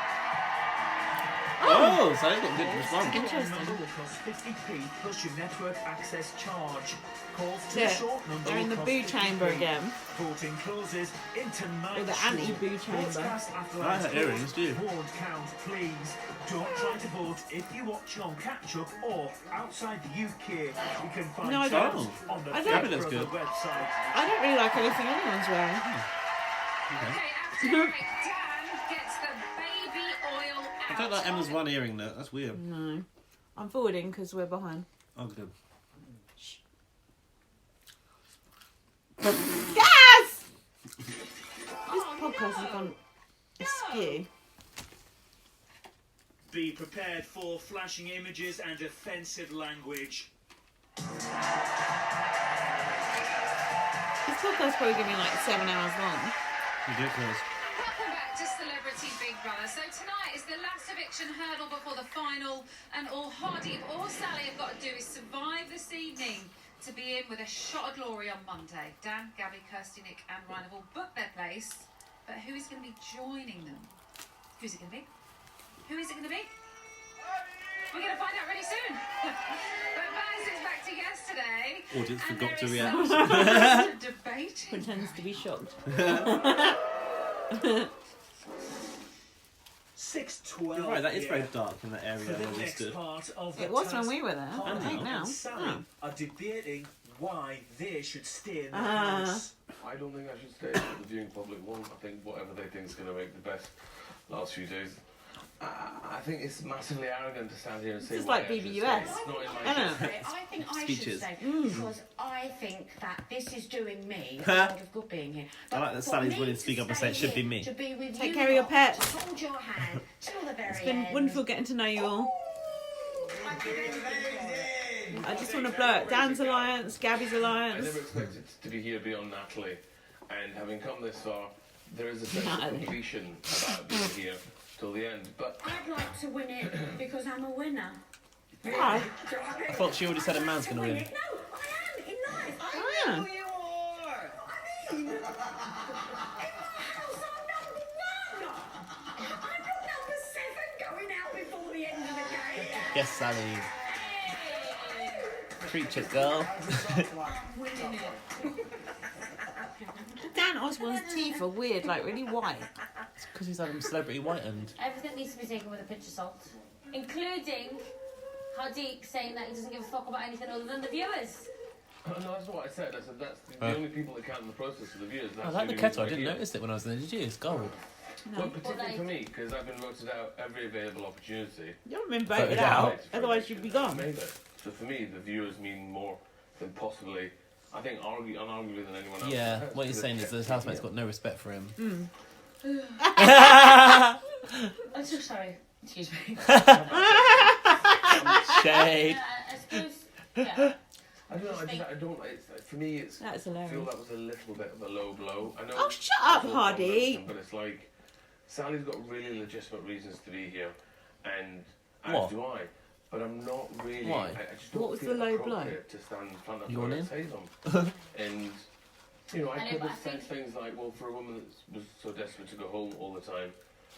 Speaker 3: Oh, so I got good response.
Speaker 2: Interesting.
Speaker 6: Number will cost 50p plus your network access charge. Calls to
Speaker 2: Yeah,
Speaker 6: a short number
Speaker 2: they're in
Speaker 6: will
Speaker 2: the
Speaker 6: cost
Speaker 2: boo
Speaker 6: 50p.
Speaker 2: chamber again.
Speaker 6: Voting closes international.
Speaker 2: Or the anti-boo chamber.
Speaker 6: Broadcast after
Speaker 3: I
Speaker 6: last
Speaker 3: had earrings, do you?
Speaker 6: Board count, please. Don't try to vote if you watch on catch-up or outside the UK. You can find
Speaker 2: No, I
Speaker 6: charts
Speaker 2: don't.
Speaker 6: on the
Speaker 2: I
Speaker 6: Big
Speaker 2: don't.
Speaker 3: That's
Speaker 6: Brother
Speaker 3: good.
Speaker 6: website.
Speaker 2: I don't really like anything anyone's wearing.
Speaker 7: Okay, after the break, Dan gets the baby oil out.
Speaker 3: I don't like Emma's one earring though. That's weird.
Speaker 2: No. I'm forwarding because we're behind.
Speaker 3: Oh, good.
Speaker 2: Yes! This podcast has gone askew.
Speaker 6: Be prepared for flashing images and offensive language.
Speaker 2: This podcast's probably going to be like 7 hours long.
Speaker 3: Ridiculous.
Speaker 7: Welcome back to Celebrity Big Brother. So tonight is the last eviction hurdle before the final, and all Hardeep or Sally have got to do is survive this evening to be in with a shot of glory on Monday. Dan, Gabby, Kirsty, Nick and Ryan have all booked their place, but who is going to be joining them? Who's it going to be? Who is it going to be? We're going to find out really soon. But Baz is back to yesterday.
Speaker 3: Audience
Speaker 7: and
Speaker 3: forgot to
Speaker 7: there is
Speaker 3: react.
Speaker 7: some debate.
Speaker 2: Pretends to be shocked.
Speaker 6: 6:12.
Speaker 3: You're right, that is very dark in that area.
Speaker 6: For the
Speaker 3: where we
Speaker 6: next
Speaker 3: stood.
Speaker 6: part of the
Speaker 2: It was when
Speaker 6: task,
Speaker 2: we were there. I
Speaker 6: Hardeep
Speaker 2: think now.
Speaker 6: and Sally
Speaker 2: Oh.
Speaker 6: are debating why they should stay in the
Speaker 2: Ah.
Speaker 6: house.
Speaker 8: I don't think I should stay for the viewing public one. I think whatever they think is going to make the best last few days. I think it's massively arrogant to stand here and say
Speaker 2: This is
Speaker 8: why
Speaker 2: like
Speaker 8: I should
Speaker 2: BBUS.
Speaker 8: stay. It's not in my
Speaker 2: I know.
Speaker 8: interest.
Speaker 9: I think I
Speaker 3: Speeches.
Speaker 9: should stay because I think that this is doing me a
Speaker 3: Huh?
Speaker 9: lot of good being here.
Speaker 3: I like that
Speaker 9: for
Speaker 3: Sally's
Speaker 9: me
Speaker 3: willing to speak up and
Speaker 9: stay
Speaker 3: say it should be
Speaker 9: here,
Speaker 3: me.
Speaker 9: To be with
Speaker 2: Take
Speaker 9: you
Speaker 2: care of your
Speaker 9: lot,
Speaker 2: pets.
Speaker 9: To hold your hand till the very
Speaker 2: It's been
Speaker 9: end.
Speaker 2: wonderful getting to know you all. I just want to blow it. Dan's alliance, Gabby's
Speaker 8: I
Speaker 2: alliance.
Speaker 8: never expected to be here beyond Natalie, and having come this far, there is a sense of
Speaker 2: Natalie.
Speaker 8: completion about being here till the end. But
Speaker 9: I'd like to win it because I'm a winner.
Speaker 2: Why?
Speaker 3: I thought she already said a man's going to win.
Speaker 9: No, I am in life.
Speaker 2: Ah.
Speaker 9: I know you are. I mean, in my house, I'm number one. I'm not number 7 going out before the end of the game.
Speaker 3: Yes, Sally. Preach it, girl.
Speaker 9: Winning it.
Speaker 2: Dan Osborne's teeth are weird, like really white.
Speaker 3: It's because he's had him celebrity whitened.
Speaker 12: Everything needs to be taken with a pinch of salt, including Hardeep saying that he doesn't give a fuck about anything other than the viewers.
Speaker 8: no, that's not what I said. I said that's the only people that count in the process are the viewers.
Speaker 3: I
Speaker 8: That's
Speaker 3: like the
Speaker 8: only
Speaker 3: kettle. I
Speaker 8: reason
Speaker 3: didn't
Speaker 8: we're here.
Speaker 3: notice it when I was there. Did you? It's gold.
Speaker 8: Well, particularly for me, because I've been voted out every available opportunity.
Speaker 2: You haven't been voted out, otherwise you'd be gone.
Speaker 8: So for me, the viewers mean more than possibly, I think, unarguably than anyone else.
Speaker 3: Yeah, what you're saying is the housemate's got no respect for him.
Speaker 12: I'm so sorry. Excuse me.
Speaker 3: Shade.
Speaker 12: I suppose. Yeah.
Speaker 8: I don't know. I don't. For me, it's.
Speaker 2: That's
Speaker 8: I feel
Speaker 2: hilarious.
Speaker 8: that was a little bit of a low blow. I know.
Speaker 2: Oh, shut up,
Speaker 8: it's all
Speaker 2: Hardy.
Speaker 8: controversial, But it's like Sally's got really legitimate reasons to be here, and
Speaker 3: What?
Speaker 8: as do I. But I'm not really.
Speaker 3: Why?
Speaker 8: I just don't
Speaker 2: What was
Speaker 8: feel
Speaker 2: the low blow?
Speaker 8: appropriate to stand in front of
Speaker 3: You
Speaker 8: her
Speaker 3: want
Speaker 8: and
Speaker 3: in?
Speaker 8: say them. And you know, I
Speaker 12: I know,
Speaker 8: could
Speaker 12: but
Speaker 8: have
Speaker 12: I
Speaker 8: said things like, "Well, for a woman that was so desperate to go home all the time,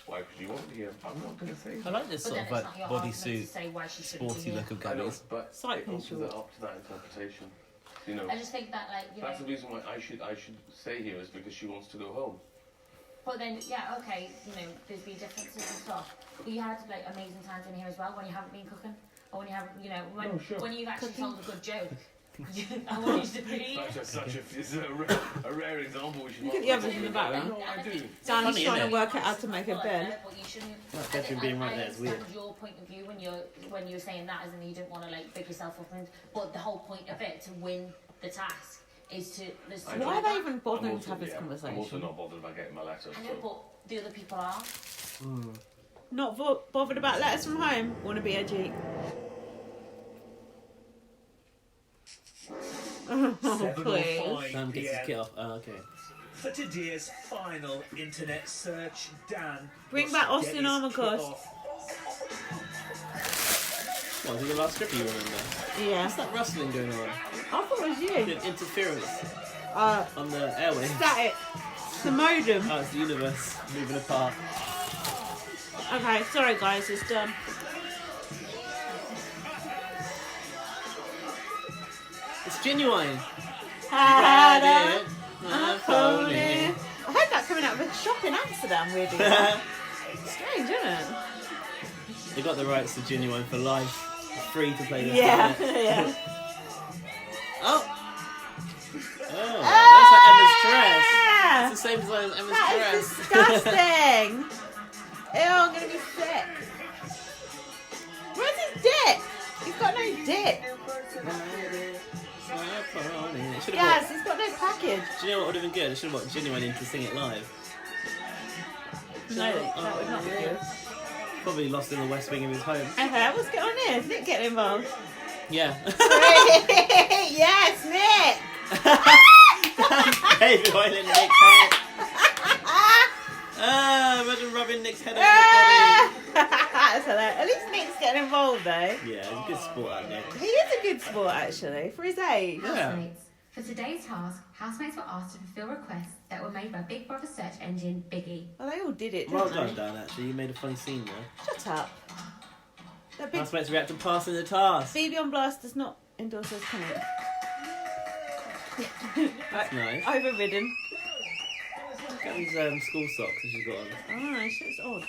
Speaker 8: why could you want to be here?" I'm not going to say.
Speaker 3: I like this
Speaker 12: But
Speaker 3: sort
Speaker 12: then
Speaker 3: of
Speaker 12: it's
Speaker 3: like
Speaker 12: not your argument to
Speaker 3: bodysuit,
Speaker 12: say why she shouldn't be
Speaker 3: sporty
Speaker 12: here.
Speaker 3: look of
Speaker 8: I know,
Speaker 3: Gabby's.
Speaker 8: but
Speaker 2: Side
Speaker 8: it opens
Speaker 2: control.
Speaker 8: it up to that interpretation. You know,
Speaker 12: I just think that, like, you know.
Speaker 8: that's the reason why I should stay here is because she wants to go home.
Speaker 12: But then, yeah, okay, you know, there's been differences and stuff. But you had like amazing times in here as well when you haven't been cooking, or when you haven't, you know, when
Speaker 8: Oh, sure.
Speaker 12: when you've actually told a good joke. I want you to be.
Speaker 8: It's a rare example. We should
Speaker 2: Look at
Speaker 8: not
Speaker 2: the others in the background.
Speaker 8: No, I do.
Speaker 2: Dan's
Speaker 3: Funny,
Speaker 2: trying
Speaker 3: innit?
Speaker 2: to work out how to make a bed.
Speaker 12: But you shouldn't.
Speaker 3: That bedroom being right there is weird.
Speaker 12: I understand your point of view when you're saying that, as in you don't want to like big yourself up, but the whole point of it to win the task is to.
Speaker 2: Why are they even bothering
Speaker 8: I'm
Speaker 2: to have this
Speaker 8: I'm also
Speaker 2: conversation?
Speaker 8: not bothered about getting my letter.
Speaker 12: I know,
Speaker 8: So.
Speaker 12: but the other people are.
Speaker 2: Not bothered about letters from home. Want to be edgy. Oh, please.
Speaker 6: 7:05
Speaker 3: Sam gets his
Speaker 6: PM.
Speaker 3: kit off. Oh, okay.
Speaker 6: For today's final internet search, Dan.
Speaker 2: Bring
Speaker 6: must
Speaker 2: back
Speaker 6: get
Speaker 2: Austin
Speaker 6: his
Speaker 2: Armacost.
Speaker 6: kit off.
Speaker 3: What, was it the last stripper you remember?
Speaker 2: Yeah.
Speaker 3: What's that rustling going on?
Speaker 2: I thought it was you.
Speaker 3: The interference on the airwaves.
Speaker 2: Static. The modem.
Speaker 3: Oh, it's the universe moving apart.
Speaker 2: Okay, sorry guys, it's done.
Speaker 3: It's genuine.
Speaker 2: I
Speaker 3: Holy.
Speaker 2: heard that coming out of a shop in Amsterdam, weirdly. Strange, isn't it?
Speaker 3: They got the rights to Genuine for life. It's free to play this.
Speaker 2: Yeah,
Speaker 3: isn't it?
Speaker 2: yeah.
Speaker 3: Oh, that's like Emma's dress. It's the same design as Emma's
Speaker 2: That
Speaker 3: dress.
Speaker 2: is disgusting. Ew, I'm gonna be sick. Where's his dick? He's got no dick. Yes, he's got no package.
Speaker 3: Do you know what would have been good? I should have got Genuine in to sing it live.
Speaker 2: No, that would not be good.
Speaker 3: Probably lost in the West Wing of his home.
Speaker 2: Okay, what's going on here? Is Nick getting involved?
Speaker 3: Yeah.
Speaker 2: Yes, Nick!
Speaker 3: Baby oil in Nick's head. Imagine rubbing Nick's head on your
Speaker 2: That's hilarious. At least Nick's getting involved though.
Speaker 3: body. Yeah, he's a good sport, that Nick.
Speaker 2: He is a good sport actually, for his age.
Speaker 14: Housemates. For today's task, housemates were asked to fulfill requests that were made by Big Brother search engine Biggie.
Speaker 2: Well, they all did it,
Speaker 3: Well
Speaker 2: didn't
Speaker 3: done,
Speaker 2: they?
Speaker 3: Dan, actually. You made a funny scene there.
Speaker 2: Shut up. That big
Speaker 3: Housemates react to passing the task.
Speaker 2: BB on Blast does not endorse those comments.
Speaker 3: That's nice.
Speaker 2: Overridden.
Speaker 3: Look at these school socks that she's got on.
Speaker 2: Oh, shit's odd.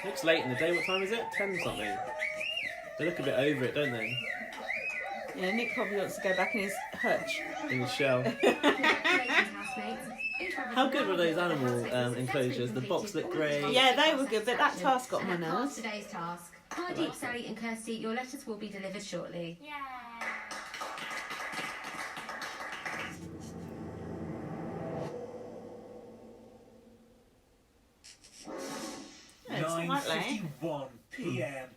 Speaker 3: Looks late in the day. What time is it? 10 something. They look a bit over it, don't they?
Speaker 2: Yeah, Nick probably wants to go back in his hutch.
Speaker 3: In the shell. How good were those animal enclosures? The box looked great.
Speaker 2: Yeah, they were good, but that task got my
Speaker 14: And that's
Speaker 2: nerves.
Speaker 14: today's task. Hardeep, Sally and Kirsty, your letters will be delivered shortly. Yeah.
Speaker 2: Yeah, it's quite late.
Speaker 6: 9:51 PM.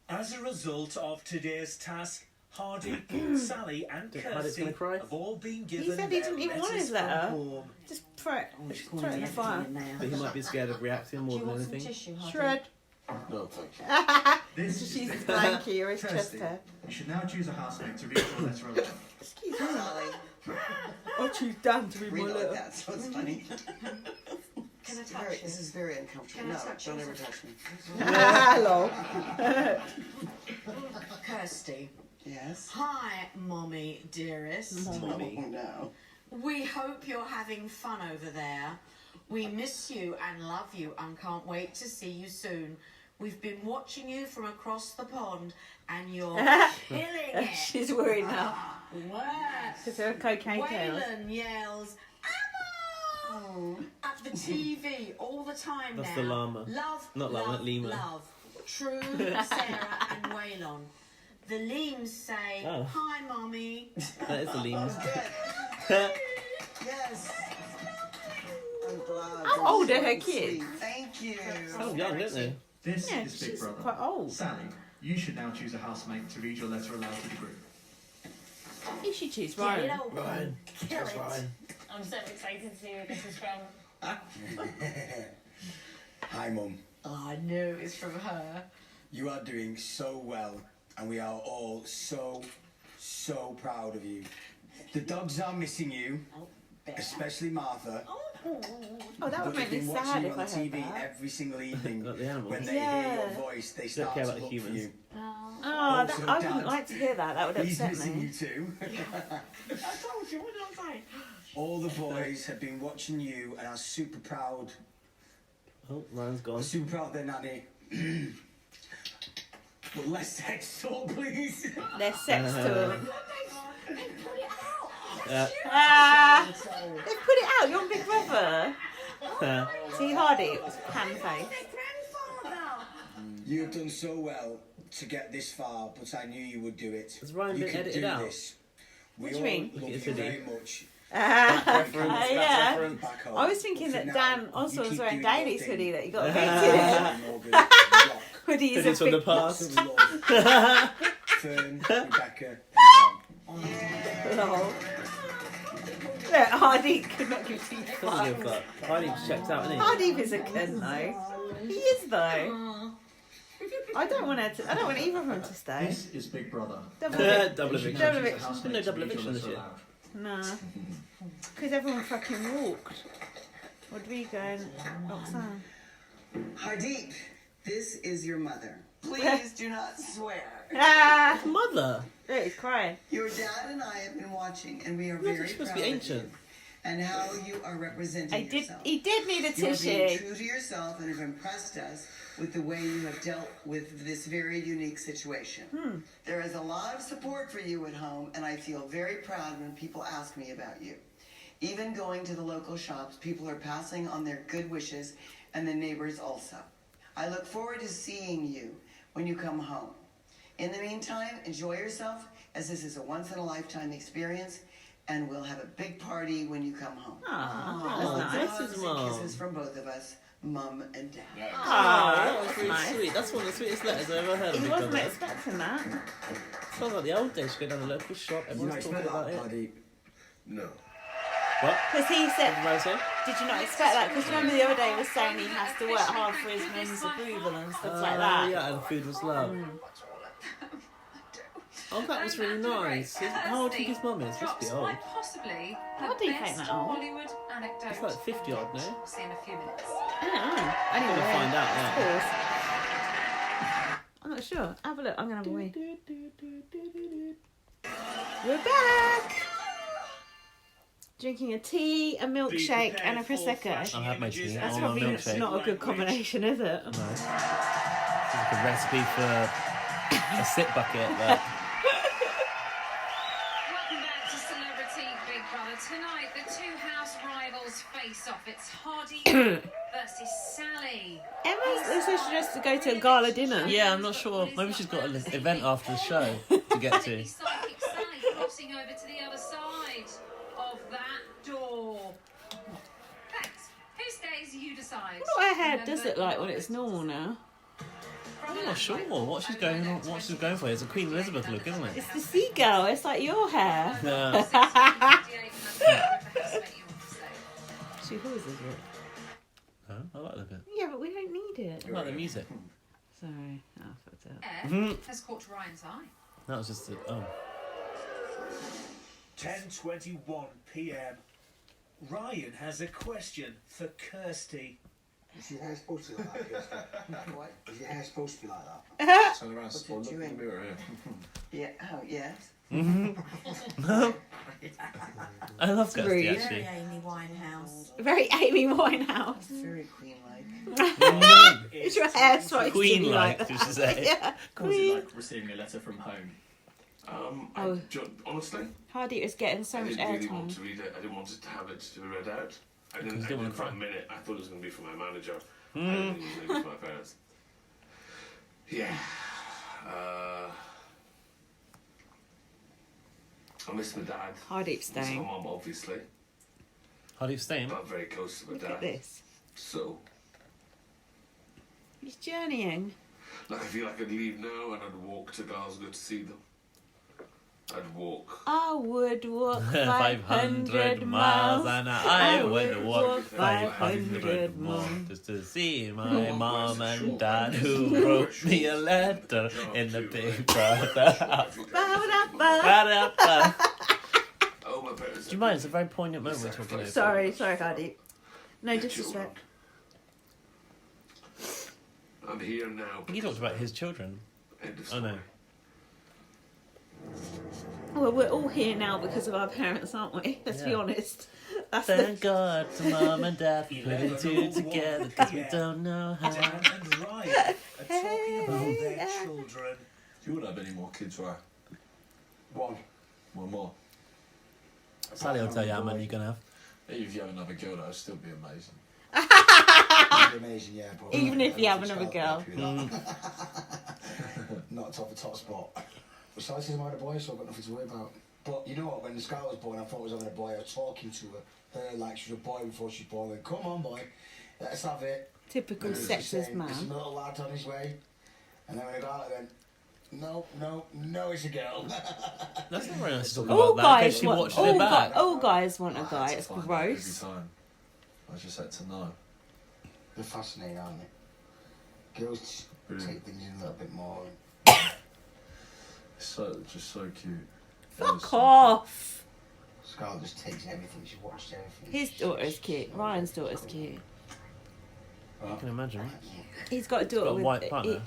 Speaker 6: As a result of today's task, Hardeep, Sally and
Speaker 3: Think Hardeep's
Speaker 6: Kirsty
Speaker 3: gonna cry?
Speaker 6: have all been
Speaker 2: He
Speaker 6: given
Speaker 2: said he
Speaker 6: their
Speaker 2: didn't even want
Speaker 6: letters
Speaker 2: his
Speaker 6: from
Speaker 2: letter.
Speaker 6: home.
Speaker 2: Just throw it in the fire.
Speaker 3: But he might be scared of reacting more than anything.
Speaker 2: Shred.
Speaker 8: No, thank you.
Speaker 2: This is his blankie or his chest hair.
Speaker 13: You should now choose a housemate to read your letter aloud.
Speaker 2: Excuse me. I choose Dan to read my
Speaker 10: Read it like
Speaker 2: letter.
Speaker 10: that, so it's funny.
Speaker 9: Can I touch you?
Speaker 10: This is very uncomfortable.
Speaker 9: Can I
Speaker 10: No,
Speaker 9: touch
Speaker 10: don't
Speaker 9: you?
Speaker 10: ever touch me.
Speaker 2: Hello.
Speaker 9: Kirsty.
Speaker 10: Yes?
Speaker 9: Hi, Mommy dearest.
Speaker 10: Mommy. Oh, no.
Speaker 9: We hope you're having fun over there. We miss you and love you and can't wait to see you soon. We've been watching you from across the pond and you're killing it.
Speaker 2: She's worried now.
Speaker 9: What?
Speaker 2: Because they're cocaine tails.
Speaker 9: Waylon yells, Ammo! At the TV all the time
Speaker 3: That's
Speaker 9: now.
Speaker 3: the llama.
Speaker 9: Love,
Speaker 3: Not llama,
Speaker 9: love,
Speaker 3: lemur.
Speaker 9: love. True, Sarah and Waylon. The Leams say,
Speaker 3: Oh.
Speaker 9: hi, Mommy.
Speaker 3: That is the leaves.
Speaker 10: Yes. I'm glad.
Speaker 2: How old are her kids?
Speaker 10: Sweet. Thank you.
Speaker 3: So young, aren't they?
Speaker 13: This
Speaker 2: Yeah,
Speaker 13: is Big
Speaker 2: she's
Speaker 13: Brother.
Speaker 2: quite old.
Speaker 13: Sally, you should now choose a housemate to read your letter aloud to the group.
Speaker 2: You should choose
Speaker 14: Get
Speaker 2: Ryan.
Speaker 14: it open.
Speaker 3: Ryan.
Speaker 14: Kill
Speaker 3: That's
Speaker 14: it.
Speaker 3: Ryan.
Speaker 12: I'm so excited to see where this is from.
Speaker 15: Hi, Mum.
Speaker 9: Oh, I knew it's from her.
Speaker 15: You are doing so well, and we are all so proud of you. The dogs are missing you, especially Martha.
Speaker 2: Oh, that would
Speaker 15: But
Speaker 2: make
Speaker 15: they've
Speaker 2: me
Speaker 15: been watching
Speaker 2: sad
Speaker 15: you
Speaker 2: if
Speaker 15: on
Speaker 2: I
Speaker 15: the
Speaker 2: heard
Speaker 15: TV
Speaker 2: that.
Speaker 15: every single evening.
Speaker 3: Like the animals.
Speaker 15: When they
Speaker 2: Yeah.
Speaker 15: hear your voice, they
Speaker 3: Don't
Speaker 15: start
Speaker 3: care
Speaker 15: to
Speaker 3: about
Speaker 15: look
Speaker 3: the
Speaker 15: for
Speaker 3: humans.
Speaker 15: you.
Speaker 2: Oh,
Speaker 15: Also,
Speaker 2: I wouldn't
Speaker 15: Dad,
Speaker 2: like to hear that. That would
Speaker 15: He's
Speaker 2: upset
Speaker 15: missing
Speaker 2: me.
Speaker 15: you too.
Speaker 9: I told you, what did I say?
Speaker 15: All the boys have been watching you and are super proud.
Speaker 3: Oh, Ryan's
Speaker 15: Are
Speaker 3: gone.
Speaker 15: super proud of their nanny. But less sex talk, please.
Speaker 2: There's sex to them.
Speaker 3: Yeah.
Speaker 2: Ah, they put it out. You're on Big Brother. See Hardy, pan face.
Speaker 15: You have done so well to get this far, but I knew you would do it.
Speaker 3: Has Ryan
Speaker 15: you
Speaker 3: been
Speaker 15: can
Speaker 3: edited
Speaker 15: do
Speaker 3: out?
Speaker 15: this. We
Speaker 2: What do you
Speaker 15: all
Speaker 2: mean?
Speaker 15: love
Speaker 3: Yes,
Speaker 15: you
Speaker 3: it
Speaker 15: very
Speaker 3: did.
Speaker 15: much.
Speaker 2: Yeah.
Speaker 3: reference.
Speaker 2: I was thinking that Dan also was wearing Daly's hoodie that you got beaten. Hoodies
Speaker 3: Hoodies from the past.
Speaker 15: Fern, Rebecca, and
Speaker 2: Lol. Look, Hardeep could not give two
Speaker 3: Doesn't give a
Speaker 2: fucks.
Speaker 3: fuck. Hardeep's checked out, isn't he?
Speaker 2: Hardeep is a cunt though. He is though. I don't want either of them to stay.
Speaker 13: This is Big Brother.
Speaker 2: Double
Speaker 3: Double eviction.
Speaker 2: Double eviction.
Speaker 3: There's been no double eviction this year.
Speaker 2: Nah. Because everyone fucking walked. What do we go and Roxanne?
Speaker 10: Hardeep, this is your mother. Please do not swear.
Speaker 2: Ah!
Speaker 3: Mother?
Speaker 2: Look, he's crying.
Speaker 10: Your dad and I have been watching, and we are
Speaker 3: Mother's
Speaker 10: very
Speaker 3: supposed
Speaker 10: proud
Speaker 3: to be
Speaker 10: of
Speaker 3: ancient.
Speaker 10: you and how you are representing yourself.
Speaker 2: He did need a
Speaker 10: You are being
Speaker 2: tissue.
Speaker 10: true to yourself and have impressed us with the way you have dealt with this very unique situation. There is a lot of support for you at home, and I feel very proud when people ask me about you. Even going to the local shops, people are passing on their good wishes, and the neighbors also. I look forward to seeing you when you come home. In the meantime, enjoy yourself, as this is a once-in-a-lifetime experience, and we'll have a big party when you come home.
Speaker 2: Aw, that's nice.
Speaker 10: Hugs and
Speaker 3: Mom.
Speaker 10: kisses from both of us, Mum and Dad.
Speaker 3: That was
Speaker 2: that's
Speaker 3: really
Speaker 2: nice.
Speaker 3: sweet. That's one of the sweetest letters I've ever heard.
Speaker 2: He
Speaker 3: of
Speaker 2: wasn't
Speaker 3: Big Brother.
Speaker 2: expecting that.
Speaker 3: Sounds like the old days. You go down the local shop,
Speaker 15: You not
Speaker 3: everyone's talking
Speaker 15: expect
Speaker 3: about
Speaker 15: that,
Speaker 3: it.
Speaker 15: Hardeep?
Speaker 8: No.
Speaker 3: What?
Speaker 2: Because he
Speaker 3: What
Speaker 2: said,
Speaker 3: did I say?
Speaker 2: did you not expect that? Because remember the other day he was saying he has to work hard for his mum's approval and stuff like that.
Speaker 3: Yeah, and food was love. Oh, that was really nice. How old do you think his mum is? Must be old.
Speaker 7: Quite possibly the
Speaker 2: How do you think
Speaker 7: best
Speaker 2: that old?
Speaker 7: Hollywood anecdote.
Speaker 3: It's like 50 odd now.
Speaker 7: We'll see in a few minutes.
Speaker 2: I don't know. Anyway,
Speaker 3: We'll find out, yeah.
Speaker 2: Of course. I'm not sure. Have a look. I'm going to have a wee. We're back! Drinking a tea, a milkshake, and a Prosecco.
Speaker 3: I'll have my tea.
Speaker 2: That's
Speaker 3: I'll
Speaker 2: probably
Speaker 3: have a milkshake.
Speaker 2: not a good combination, is it?
Speaker 3: No. It's like a recipe for a sit bucket. But...
Speaker 7: Welcome back to Celebrity Big Brother. Tonight, the two house rivals face off. It's Hardeep versus Sally.
Speaker 2: Emma's said she has to go to a gala dinner.
Speaker 3: Yeah, I'm not sure. Maybe she's got an event after the show to get to.
Speaker 7: Psychic Sally crossing over to the other side of that door. Thanks. Who stays, you decide.
Speaker 2: I wonder what her hair does look like when it's normal now.
Speaker 3: I'm not sure what she's going on. What she's going for. It's a Queen Elizabeth look, isn't it?
Speaker 2: It's the seagull. It's like your hair.
Speaker 3: Yeah.
Speaker 2: She whores, is it?
Speaker 3: Oh, I like the bit.
Speaker 2: Yeah, but we don't need it.
Speaker 3: I like the music.
Speaker 2: Sorry. Oh, I fucked up.
Speaker 7: Air has caught Ryan's eye.
Speaker 3: That was just oh.
Speaker 6: 10:21 p.m. Ryan has a question for Kirsty.
Speaker 11: Is your hair supposed to be like that, Kirsten? What? Is your hair supposed to be like that? Turn around,
Speaker 10: What
Speaker 11: look
Speaker 10: did
Speaker 11: in
Speaker 10: you
Speaker 11: the
Speaker 10: in?
Speaker 11: mirror here.
Speaker 10: Yeah, oh, yes.
Speaker 3: I love Kirsty
Speaker 2: rude.
Speaker 3: actually.
Speaker 9: Very Amy Winehouse.
Speaker 2: Very Amy Winehouse.
Speaker 10: Very queen-like.
Speaker 2: Is your hair supposed to be
Speaker 3: Queen-like,
Speaker 2: like
Speaker 3: did
Speaker 2: that?
Speaker 3: she say?
Speaker 2: Yeah,
Speaker 13: What was it
Speaker 2: queen.
Speaker 13: like receiving a letter from home?
Speaker 8: Honestly,
Speaker 2: Hardy was getting so
Speaker 8: I
Speaker 2: much
Speaker 8: didn't really want
Speaker 2: airtime.
Speaker 8: to read it. I didn't want it to have it to be read out. I
Speaker 3: Because
Speaker 8: didn't.
Speaker 3: you don't want to
Speaker 8: For a
Speaker 3: cry.
Speaker 8: minute, I thought it was going to be for my manager. I didn't think it was going to be for my parents. Yeah. I miss my dad.
Speaker 2: Hardeep's
Speaker 8: I miss my
Speaker 2: staying.
Speaker 8: mum, obviously.
Speaker 3: Hardeep's staying.
Speaker 8: But I'm very close to my
Speaker 2: Look
Speaker 8: dad.
Speaker 2: at this.
Speaker 8: So,
Speaker 2: He's journeying.
Speaker 8: like, I feel like I'd leave now and I'd walk to Glasgow to see them. I'd walk.
Speaker 2: I would walk
Speaker 3: 500 miles and I would walk 500 more just to see my mom and dad who wrote me a letter in the Big Brother house. Ba-da-ba.
Speaker 8: Oh, my parents.
Speaker 3: Do you mind? It's a very poignant moment we're talking about.
Speaker 2: Sorry, Hardeep. No disrespect.
Speaker 8: I'm here now.
Speaker 3: He talked about his children.
Speaker 8: End of
Speaker 3: Oh no.
Speaker 8: story.
Speaker 2: Well, we're all here now because of our parents, aren't we? Let's be
Speaker 3: Yeah.
Speaker 2: honest. That's
Speaker 3: Thank God to mom and dad for putting two
Speaker 6: 11:01
Speaker 3: together because we
Speaker 6: p.m.
Speaker 3: don't know how.
Speaker 6: Dan and Ryan are talking about their children.
Speaker 11: You wouldn't have any more kids, right?
Speaker 15: One.
Speaker 11: One more.
Speaker 3: Sally will tell you how many you're going to have.
Speaker 11: If you have another girl, that would still be amazing.
Speaker 15: It'd be amazing, yeah. But
Speaker 2: Even if you
Speaker 15: I
Speaker 2: have
Speaker 15: don't
Speaker 2: another
Speaker 15: think I'll
Speaker 2: girl.
Speaker 15: be happy with that. Not top spot. Besides, he's married a boy, so I've got nothing to worry about. But you know what? When Scarlett was born, I thought I was having a boy. I was talking to her like she was a boy before she was born. Like, come on, boy, let's have it.
Speaker 2: Typical
Speaker 15: And it was just
Speaker 2: sexist
Speaker 15: saying,
Speaker 2: man.
Speaker 15: This is my little lad on his way. And then when I got out, I went, no, it's a girl.
Speaker 3: That's not very nice to talk
Speaker 2: All
Speaker 3: about that. In case
Speaker 2: guys
Speaker 3: she
Speaker 2: want.
Speaker 3: watches it back.
Speaker 2: All guys want a guy. It's
Speaker 16: Every
Speaker 2: gross.
Speaker 16: time. I just had to know.
Speaker 15: They're fascinating, aren't they? Girls take things in a little bit more.
Speaker 16: It's just so cute.
Speaker 2: Fuck off.
Speaker 15: Scarlett just takes everything. She watches everything.
Speaker 2: His daughter's cute. Ryan's daughter's cute.
Speaker 3: I can imagine.
Speaker 2: He's got a daughter
Speaker 3: got a
Speaker 2: with
Speaker 3: white partner.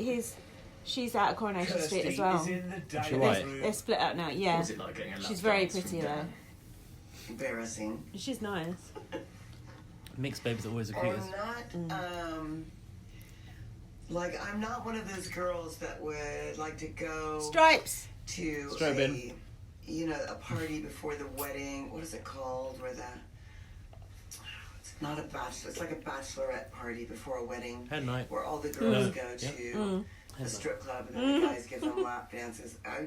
Speaker 2: She's out of Coronation Street as
Speaker 6: Kirsty
Speaker 2: well.
Speaker 6: is in the
Speaker 3: Is she
Speaker 6: dining
Speaker 3: white?
Speaker 6: room.
Speaker 2: They're split up now. Yeah.
Speaker 13: Was it like getting a lap
Speaker 2: She's very
Speaker 13: dance from
Speaker 2: pretty though.
Speaker 13: Dan?
Speaker 10: Embarrassing.
Speaker 2: She's nice.
Speaker 3: Mixed babes are always the
Speaker 10: Or
Speaker 3: cutest.
Speaker 10: not, like, I'm not one of those girls that would like to go
Speaker 2: Stripes.
Speaker 10: to
Speaker 3: Strobing.
Speaker 10: a party before the wedding. What is it called? Where it's not a bachelor. It's like a bachelorette party before a wedding.
Speaker 3: Head night.
Speaker 10: Where all the girls go
Speaker 3: Yep.
Speaker 10: to a strip club and then the guys give them lap dances. I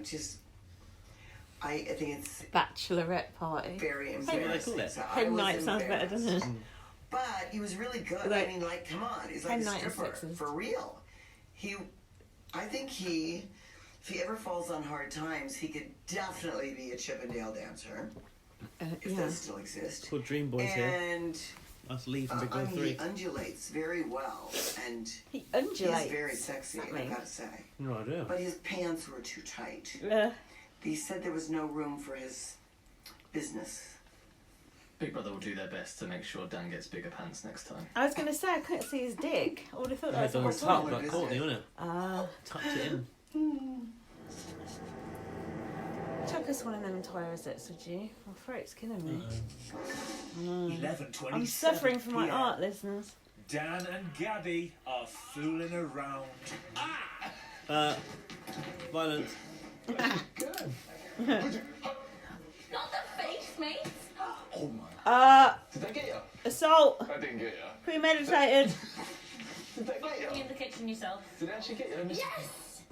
Speaker 10: think it's
Speaker 2: Bachelorette party.
Speaker 10: very
Speaker 3: what they
Speaker 10: embarrassing.
Speaker 3: call it.
Speaker 10: So I
Speaker 2: Head
Speaker 10: was
Speaker 2: night sounds better, doesn't it?
Speaker 10: But he was really good.
Speaker 2: Like,
Speaker 10: I mean, like, come on, he's like
Speaker 2: Head
Speaker 10: a
Speaker 2: night is
Speaker 10: stripper
Speaker 2: sexist.
Speaker 10: for real. I think if he ever falls on hard times, he could definitely be a Chippendale dancer if
Speaker 2: yeah.
Speaker 10: those still exist.
Speaker 3: Called Dream Boys here.
Speaker 10: And
Speaker 3: Us Lee from Big
Speaker 10: I
Speaker 3: Brother
Speaker 10: mean,
Speaker 3: 3.
Speaker 10: he undulates very well, and
Speaker 2: He undulates.
Speaker 10: he's very sexy.
Speaker 2: What's that
Speaker 10: I've
Speaker 2: mean?
Speaker 10: got to say.
Speaker 3: No idea.
Speaker 10: But his pants were too tight.
Speaker 2: Yeah.
Speaker 10: He said there was no room for his business.
Speaker 13: Big Brother will do their best to make sure Dan gets bigger pants next time.
Speaker 2: I was gonna say I couldn't see his dick. I would have thought
Speaker 3: I
Speaker 2: that
Speaker 3: had
Speaker 2: was
Speaker 3: on
Speaker 2: a
Speaker 3: top
Speaker 2: point.
Speaker 3: like Courtney, wasn't it? Tucked it in.
Speaker 2: Chuck us one of them Tyrosettes, would you? My throat's killing me. I know.
Speaker 6: 11:27
Speaker 2: I'm suffering for my
Speaker 6: PM.
Speaker 2: art, listeners.
Speaker 6: Dan and Gabby are fooling around.
Speaker 3: Violence.
Speaker 16: Good.
Speaker 12: Not the face, mate.
Speaker 16: Oh my.
Speaker 2: Did
Speaker 16: they get you?
Speaker 2: Assault.
Speaker 16: I didn't get you.
Speaker 2: Premeditated.
Speaker 16: Did they get
Speaker 12: You
Speaker 16: you?
Speaker 12: in the kitchen yourself.
Speaker 16: Did they actually get you?
Speaker 12: Yes!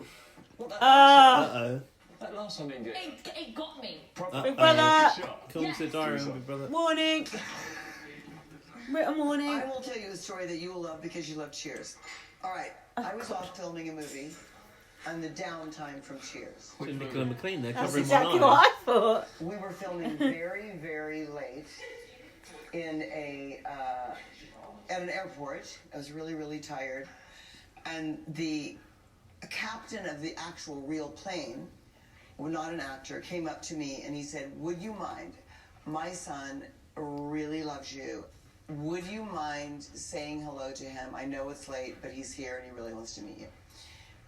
Speaker 3: Uh-oh.
Speaker 16: That last one didn't get you.
Speaker 12: It got me.
Speaker 2: Big brother.
Speaker 3: Come to the diary room, Big Brother.
Speaker 2: Warning. Written warning.
Speaker 10: I will tell you a story that you will love because you love Cheers. All right, I was off filming a movie on the downtime from Cheers.
Speaker 3: Nicola McLean there
Speaker 2: That's
Speaker 3: covering
Speaker 2: exactly
Speaker 3: one
Speaker 2: what
Speaker 3: eye.
Speaker 2: I thought.
Speaker 10: We were filming very, very late in at an airport. I was really, really tired. And the captain of the actual real plane, well, not an actor, came up to me and he said, "Would you mind? My son really loves you. Would you mind saying hello to him? I know it's late, but he's here and he really wants to meet you."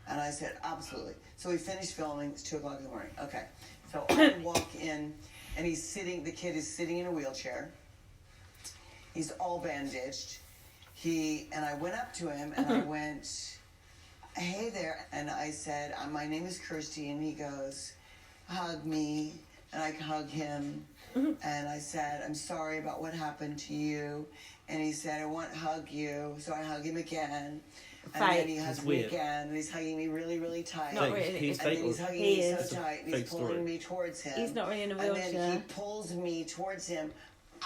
Speaker 10: And I said, "Absolutely." So we finished filming. It's 2 o'clock in the morning. Okay. So I walk in and the kid is sitting in a wheelchair. He's all bandaged. And I went up to him and I went, "Hey there." And I said, "My name is Kirsty." And he goes, "Hug me." And I hug him. And I said, "I'm sorry about what happened to you." And he said, "I want to hug you." So I hug him again. And then he hugs
Speaker 3: That's
Speaker 10: me
Speaker 3: weird.
Speaker 10: again. And he's hugging me really, really tight.
Speaker 2: Not really.
Speaker 3: He's
Speaker 10: And
Speaker 3: fake.
Speaker 10: then he's hugging
Speaker 2: He
Speaker 10: me
Speaker 2: is.
Speaker 10: so tight. And
Speaker 3: Fake
Speaker 10: he's pulling
Speaker 3: story.
Speaker 10: me towards him.
Speaker 2: He's not really in a
Speaker 10: And then
Speaker 2: wheelchair.
Speaker 10: he pulls me towards him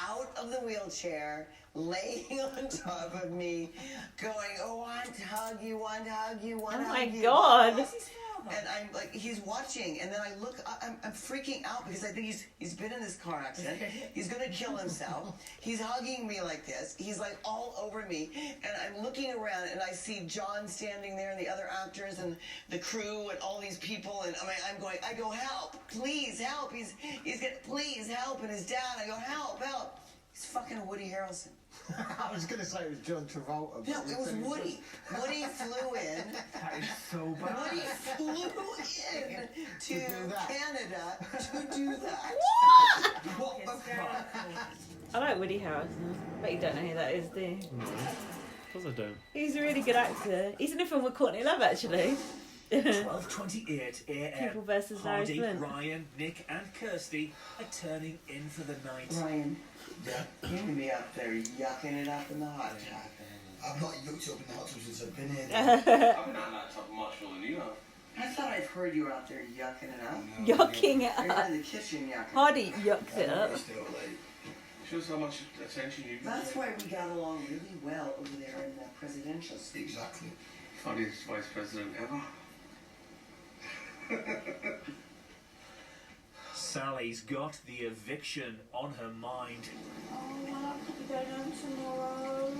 Speaker 10: out of the wheelchair, laying on top of me, going, "Oh, I want to hug you, want to hug you, want to
Speaker 2: Oh
Speaker 10: hug
Speaker 2: my
Speaker 10: you."
Speaker 2: God.
Speaker 10: And I'm like, he's watching, and then I look, I'm freaking out because I think he's been in this car accident. He's gonna kill himself. He's hugging me like this. He's like all over me, and I'm looking around, and I see John standing there, and the other actors, and the crew, and all these people, and I go, "Help, please help." He's gonna, "Please help," and his dad, I go, "Help, help." He's fucking Woody Harrelson.
Speaker 11: I was going to say it was John Travolta.
Speaker 10: No, it was Woody. Woody flew in.
Speaker 11: That is so bad.
Speaker 10: Woody flew in to
Speaker 11: do that.
Speaker 10: Canada to do that. What the fuck?
Speaker 2: I like Woody Harrelson, but you don't know who that is, do you?
Speaker 3: Of course I don't.
Speaker 2: He's a really good actor. He's in a film with Courtney Love, actually.
Speaker 6: 12:28 AM.
Speaker 2: People versus Larry
Speaker 6: Hardeep,
Speaker 2: Flint.
Speaker 6: Ryan, Nick, and Kirsty are turning in for the night.
Speaker 10: Ryan, you can be up there yucking it up in the hot tub.
Speaker 15: I've not looked up in the hot tub since I've been here.
Speaker 8: I've been out in that tub much more than you have.
Speaker 10: I thought I've heard you out there yucking it up.
Speaker 2: Yucking it
Speaker 10: You're
Speaker 2: up.
Speaker 10: in the kitchen yucking.
Speaker 2: Hardeep yucks it up.
Speaker 8: Shows how much attention you.
Speaker 10: That's why we got along really well over there in the presidential suite.
Speaker 8: Exactly. Funniest vice president ever.
Speaker 6: Sally's got the eviction on her mind.
Speaker 9: Oh, I'll have to be going home tomorrow.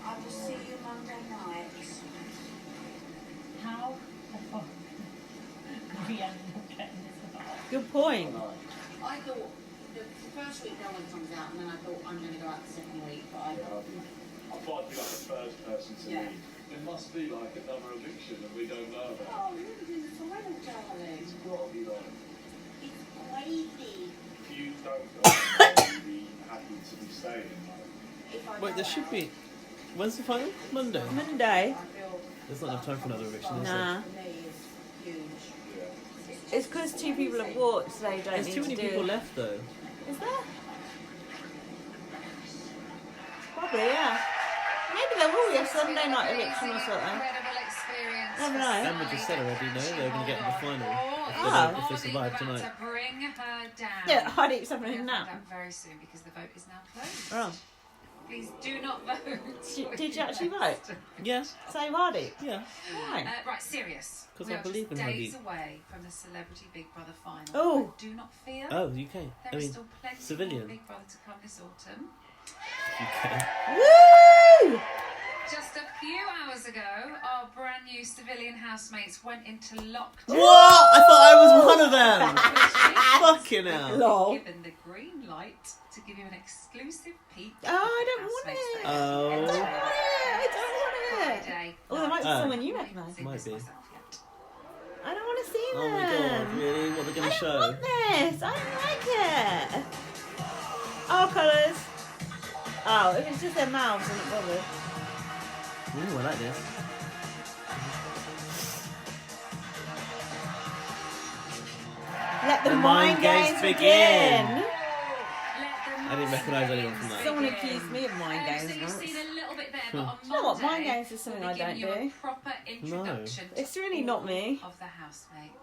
Speaker 9: I will see you Monday night.
Speaker 12: How the fuck we ended up getting this about?
Speaker 2: Good point.
Speaker 9: I thought the first week no one comes out, and then I thought I'm going to go out the second week, but I
Speaker 16: I thought I'd be like the first person to leave. It must be like another eviction that we don't know about.
Speaker 9: Oh, you're doing the final, darling.
Speaker 16: It's got to be like,
Speaker 9: It's crazy.
Speaker 16: if you don't go, you'll be happy to be staying. Like,
Speaker 9: If I
Speaker 3: Wait,
Speaker 9: go
Speaker 3: there should
Speaker 9: out,
Speaker 3: be. When's the final? Monday.
Speaker 2: Monday.
Speaker 9: I feel
Speaker 3: There's not enough time for another eviction, is
Speaker 2: Nah.
Speaker 9: for me is huge.
Speaker 2: It's because 2 people have walked, so they don't
Speaker 3: There's
Speaker 2: need
Speaker 3: too many
Speaker 2: to do.
Speaker 3: people left though.
Speaker 2: Is there? Probably, yeah. Maybe there will be a Sunday night eviction or something.
Speaker 7: Incredible experience.
Speaker 2: Never know.
Speaker 3: Emma just said already, no, they're going to get in the final
Speaker 2: Oh.
Speaker 3: if they survive tonight.
Speaker 7: To bring her down.
Speaker 2: Yeah, Hardeep's having
Speaker 7: We'll
Speaker 2: a
Speaker 7: find
Speaker 2: nap.
Speaker 7: out very soon because the vote is now closed.
Speaker 2: Oh.
Speaker 7: Please do not vote.
Speaker 2: Did you actually vote?
Speaker 3: Yes.
Speaker 2: Same Hardeep?
Speaker 3: Yeah.
Speaker 2: Why?
Speaker 7: Right, serious.
Speaker 3: 'Cause
Speaker 7: We
Speaker 3: I
Speaker 7: are
Speaker 3: believe
Speaker 7: just
Speaker 3: in
Speaker 7: days
Speaker 3: Hardeep.
Speaker 7: away from the Celebrity Big Brother final.
Speaker 2: Oh.
Speaker 7: But do not fear.
Speaker 3: Oh, UK.
Speaker 7: There is still plenty more
Speaker 3: civilian.
Speaker 7: Big Brother to come this autumn.
Speaker 3: UK.
Speaker 2: Woo!
Speaker 7: Just a few hours ago, our brand new civilian housemates went into lockdown.
Speaker 3: What? I thought I was one of them. Fucking hell.
Speaker 2: Lol.
Speaker 7: Given the green light to give you an exclusive peek.
Speaker 2: Oh, I don't want it.
Speaker 3: Oh.
Speaker 2: I don't want it. Oh, there might be someone you recognise.
Speaker 3: Might be.
Speaker 2: I don't want to see
Speaker 3: Oh
Speaker 2: them.
Speaker 3: my god, really? What are they going to
Speaker 2: I
Speaker 3: show?
Speaker 2: don't want this. I don't like it. Oh, colours. Oh, if it's just their mouths, I'm not bothered.
Speaker 3: Ooh, I like this.
Speaker 2: Let the mind games begin.
Speaker 3: I didn't recognise anyone from that.
Speaker 2: Someone accused me of mind games
Speaker 7: So you've
Speaker 2: once.
Speaker 7: seen a little bit there,
Speaker 3: Hmm.
Speaker 7: but on
Speaker 2: You know what? Mind
Speaker 7: Monday,
Speaker 2: games is something
Speaker 7: we'll
Speaker 2: I
Speaker 7: be giving
Speaker 2: don't
Speaker 7: you
Speaker 2: do.
Speaker 7: a proper introduction to
Speaker 2: It's really not me.
Speaker 7: of the housemates.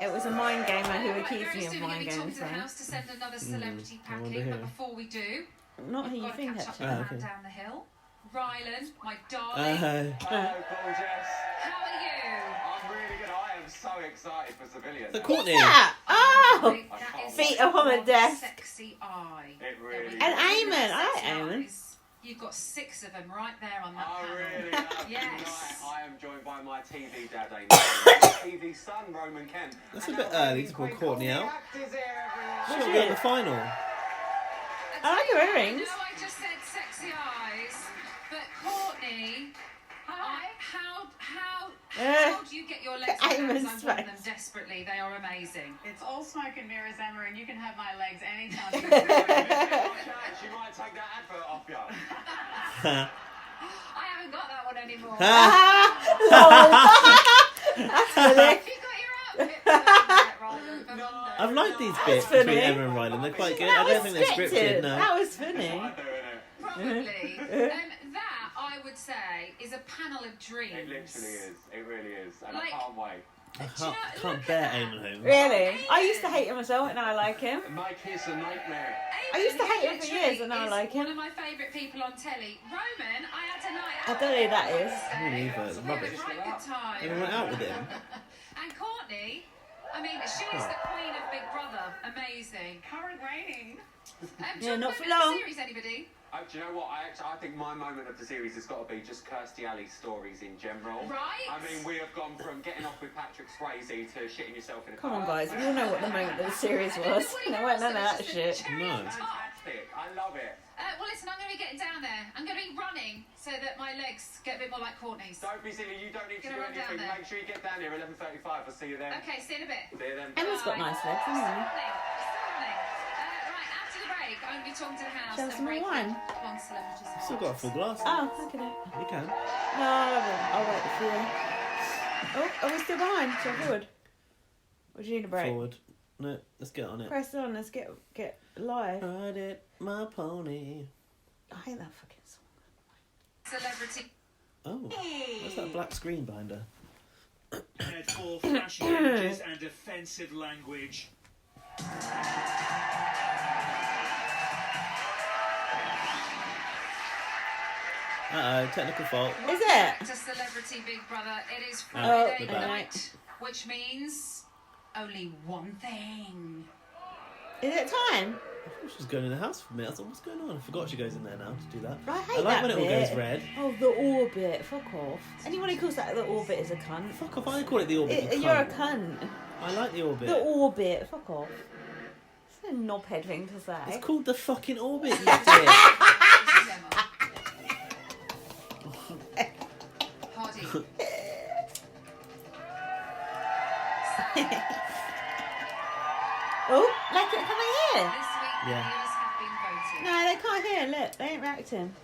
Speaker 2: It was a mind gamer who
Speaker 7: Right,
Speaker 2: accused
Speaker 7: very
Speaker 2: me of
Speaker 7: soon we're
Speaker 2: mind
Speaker 7: going to be talking
Speaker 2: games.
Speaker 7: to the
Speaker 2: So.
Speaker 7: house to send another celebrity
Speaker 3: I wonder
Speaker 7: packing,
Speaker 3: who.
Speaker 7: but before we do,
Speaker 2: Not who
Speaker 7: we've
Speaker 2: you
Speaker 7: got
Speaker 2: think,
Speaker 7: to catch up
Speaker 2: actually.
Speaker 7: with the
Speaker 3: Ah,
Speaker 7: man
Speaker 3: okay.
Speaker 7: down the hill. Rylan, my darling.
Speaker 16: Hello, gorgeous.
Speaker 7: How are you?
Speaker 16: I'm really good. I am so excited for Civilian.
Speaker 3: The Courtney.
Speaker 2: Yeah. Oh!
Speaker 7: That is
Speaker 2: Feet up on the
Speaker 7: one
Speaker 2: desk.
Speaker 7: Sexy eye.
Speaker 16: It really
Speaker 2: And
Speaker 16: is.
Speaker 2: Eamon. I like
Speaker 7: Sexy
Speaker 2: Eamon.
Speaker 7: eyes. You've got 6 of them right there on that
Speaker 16: I
Speaker 7: panel.
Speaker 16: really have.
Speaker 7: Yes.
Speaker 16: Tonight, I am joined by my TV dad, Amy, TV son, Roman Kent.
Speaker 3: That's a
Speaker 16: and
Speaker 3: bit
Speaker 16: our
Speaker 3: early
Speaker 16: baby
Speaker 3: to pull
Speaker 16: queen,
Speaker 3: Courtney
Speaker 16: all the
Speaker 3: out.
Speaker 16: actors here, everyone.
Speaker 3: She'll be at the final.
Speaker 2: I like her earrings.
Speaker 7: I know I just said sexy eyes, but Courtney, how do you get your legs around?
Speaker 2: Eamon's
Speaker 7: I want them
Speaker 2: face.
Speaker 7: desperately. They are amazing.
Speaker 12: It's all smoke and mirrors, Emma, and you can have my legs anytime.
Speaker 16: She might take that advert off you.
Speaker 7: I haven't got that one anymore.
Speaker 2: That's funny.
Speaker 7: You got your outfit for Monday.
Speaker 3: I've liked these bits
Speaker 2: funny.
Speaker 3: between Emma and Rylan. They're quite good.
Speaker 2: That
Speaker 3: I
Speaker 2: was
Speaker 3: don't think they're scripted. No.
Speaker 2: That was funny.
Speaker 7: Probably. That, I would say, is a panel of dreams.
Speaker 16: It literally is. It really is. And
Speaker 7: Like-
Speaker 16: I can't wait.
Speaker 3: I can't bear Eamon home.
Speaker 2: Really? I used to hate him myself, and now I like him.
Speaker 16: Mike is a nightmare.
Speaker 2: I used to hate him for
Speaker 7: Literally
Speaker 2: years, and now I
Speaker 7: is
Speaker 2: like
Speaker 7: One
Speaker 2: him.
Speaker 7: of my favourite people on telly. Roman, I had a night
Speaker 2: I
Speaker 7: out.
Speaker 2: don't know who that is.
Speaker 3: I don't either. It's
Speaker 7: We had a
Speaker 3: rubbish.
Speaker 7: right good time.
Speaker 3: Everyone went out with him.
Speaker 7: And Courtney, I mean, she is the queen of Big Brother. Amazing.
Speaker 12: Current reigning.
Speaker 2: Yeah, not for
Speaker 7: moment of
Speaker 2: long.
Speaker 7: the series, anybody?
Speaker 16: Do you know what? I think my moment of the series has got to be just Kirstie Alley's stories in general.
Speaker 7: Right.
Speaker 16: I mean, we have gone from getting off with Patrick Swayze to shitting yourself in a
Speaker 2: Come
Speaker 16: car.
Speaker 2: on, guys. We all know what the moment of the series was. There weren't none of that shit.
Speaker 3: No.
Speaker 16: Fantastic. I love it.
Speaker 7: Well, listen, I'm going to be getting down there. I'm going to be running so that my legs get a bit more like Courtney's.
Speaker 16: Don't be silly. You don't need to
Speaker 7: Gonna
Speaker 16: do
Speaker 7: run down
Speaker 16: anything.
Speaker 7: there.
Speaker 16: Make sure you get down here 11:35. I'll see you then.
Speaker 7: Okay, see you in a bit.
Speaker 16: See you then.
Speaker 2: Emma's got nice legs, hasn't he?
Speaker 7: Right, after the break, I'm going to be talking to the house
Speaker 2: Shall I have
Speaker 7: and
Speaker 2: some more
Speaker 7: breaking
Speaker 2: wine?
Speaker 7: one celebrity's heart.
Speaker 3: Still got a full glass.
Speaker 2: Oh, okay.
Speaker 3: You can.
Speaker 2: No, I'll wait for you. Oh, are we still behind? So forward. Or do you need a break?
Speaker 3: Forward. No, let's get on it.
Speaker 2: Press on, let's get live.
Speaker 3: Ride it, my pony.
Speaker 2: I hate that fucking song.
Speaker 7: Celebrity.
Speaker 3: Oh, what's that black screen behind her?
Speaker 6: Prepared for flashing images and offensive language.
Speaker 3: Technical fault.
Speaker 2: Is it?
Speaker 7: To Celebrity Big Brother, it is
Speaker 3: Oh,
Speaker 7: Friday
Speaker 3: okay.
Speaker 7: night, which means only one thing.
Speaker 2: Is it time?
Speaker 3: I thought she was going in the house for me. I thought, what's going on? I forgot she goes in there now to do that.
Speaker 2: I hate
Speaker 3: like
Speaker 2: that
Speaker 3: when it all
Speaker 2: bit.
Speaker 3: goes red.
Speaker 2: Oh, the orbit. Fuck off. Anyone who calls that the orbit is a cunt.
Speaker 3: Fuck off, I call it the orbit. You
Speaker 2: You're a
Speaker 3: cunt.
Speaker 2: cunt.
Speaker 3: I like the orbit.
Speaker 2: The orbit. Fuck off. It's a knobhead thing to say.
Speaker 3: It's called the fucking orbit, you dick.
Speaker 7: Hardeep.
Speaker 2: Oh, let it come here.
Speaker 7: This week, the
Speaker 3: Yeah.
Speaker 7: viewers have been voting.
Speaker 2: No, they can't hear. Look, they ain't reacting.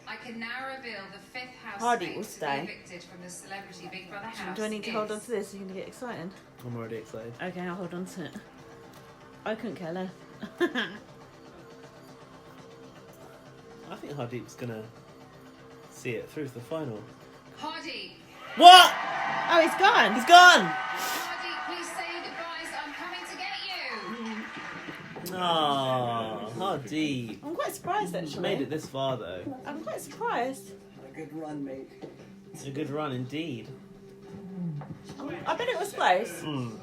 Speaker 7: I can now reveal the fifth
Speaker 2: Hardeep
Speaker 7: housemate
Speaker 2: will
Speaker 7: to be
Speaker 2: stay.
Speaker 7: evicted from the Celebrity Big Brother house.
Speaker 2: Do I need to
Speaker 7: is...
Speaker 2: hold on to this? You're going to get excited.
Speaker 3: I'm already excited.
Speaker 2: Okay, I'll hold on to it. I couldn't care less.
Speaker 3: I think Hardeep's gonna see it through to the final.
Speaker 7: Hardeep.
Speaker 3: What?
Speaker 2: Oh, he's gone.
Speaker 3: He's gone.
Speaker 7: Hardeep, please say your goodbyes. I'm coming to get you.
Speaker 3: Oh, Hardeep.
Speaker 2: I'm quite surprised actually.
Speaker 3: Made it this far though.
Speaker 2: I'm quite surprised.
Speaker 10: A good run, mate.
Speaker 3: It's a good run indeed.
Speaker 2: I bet it was close.
Speaker 3: Mm.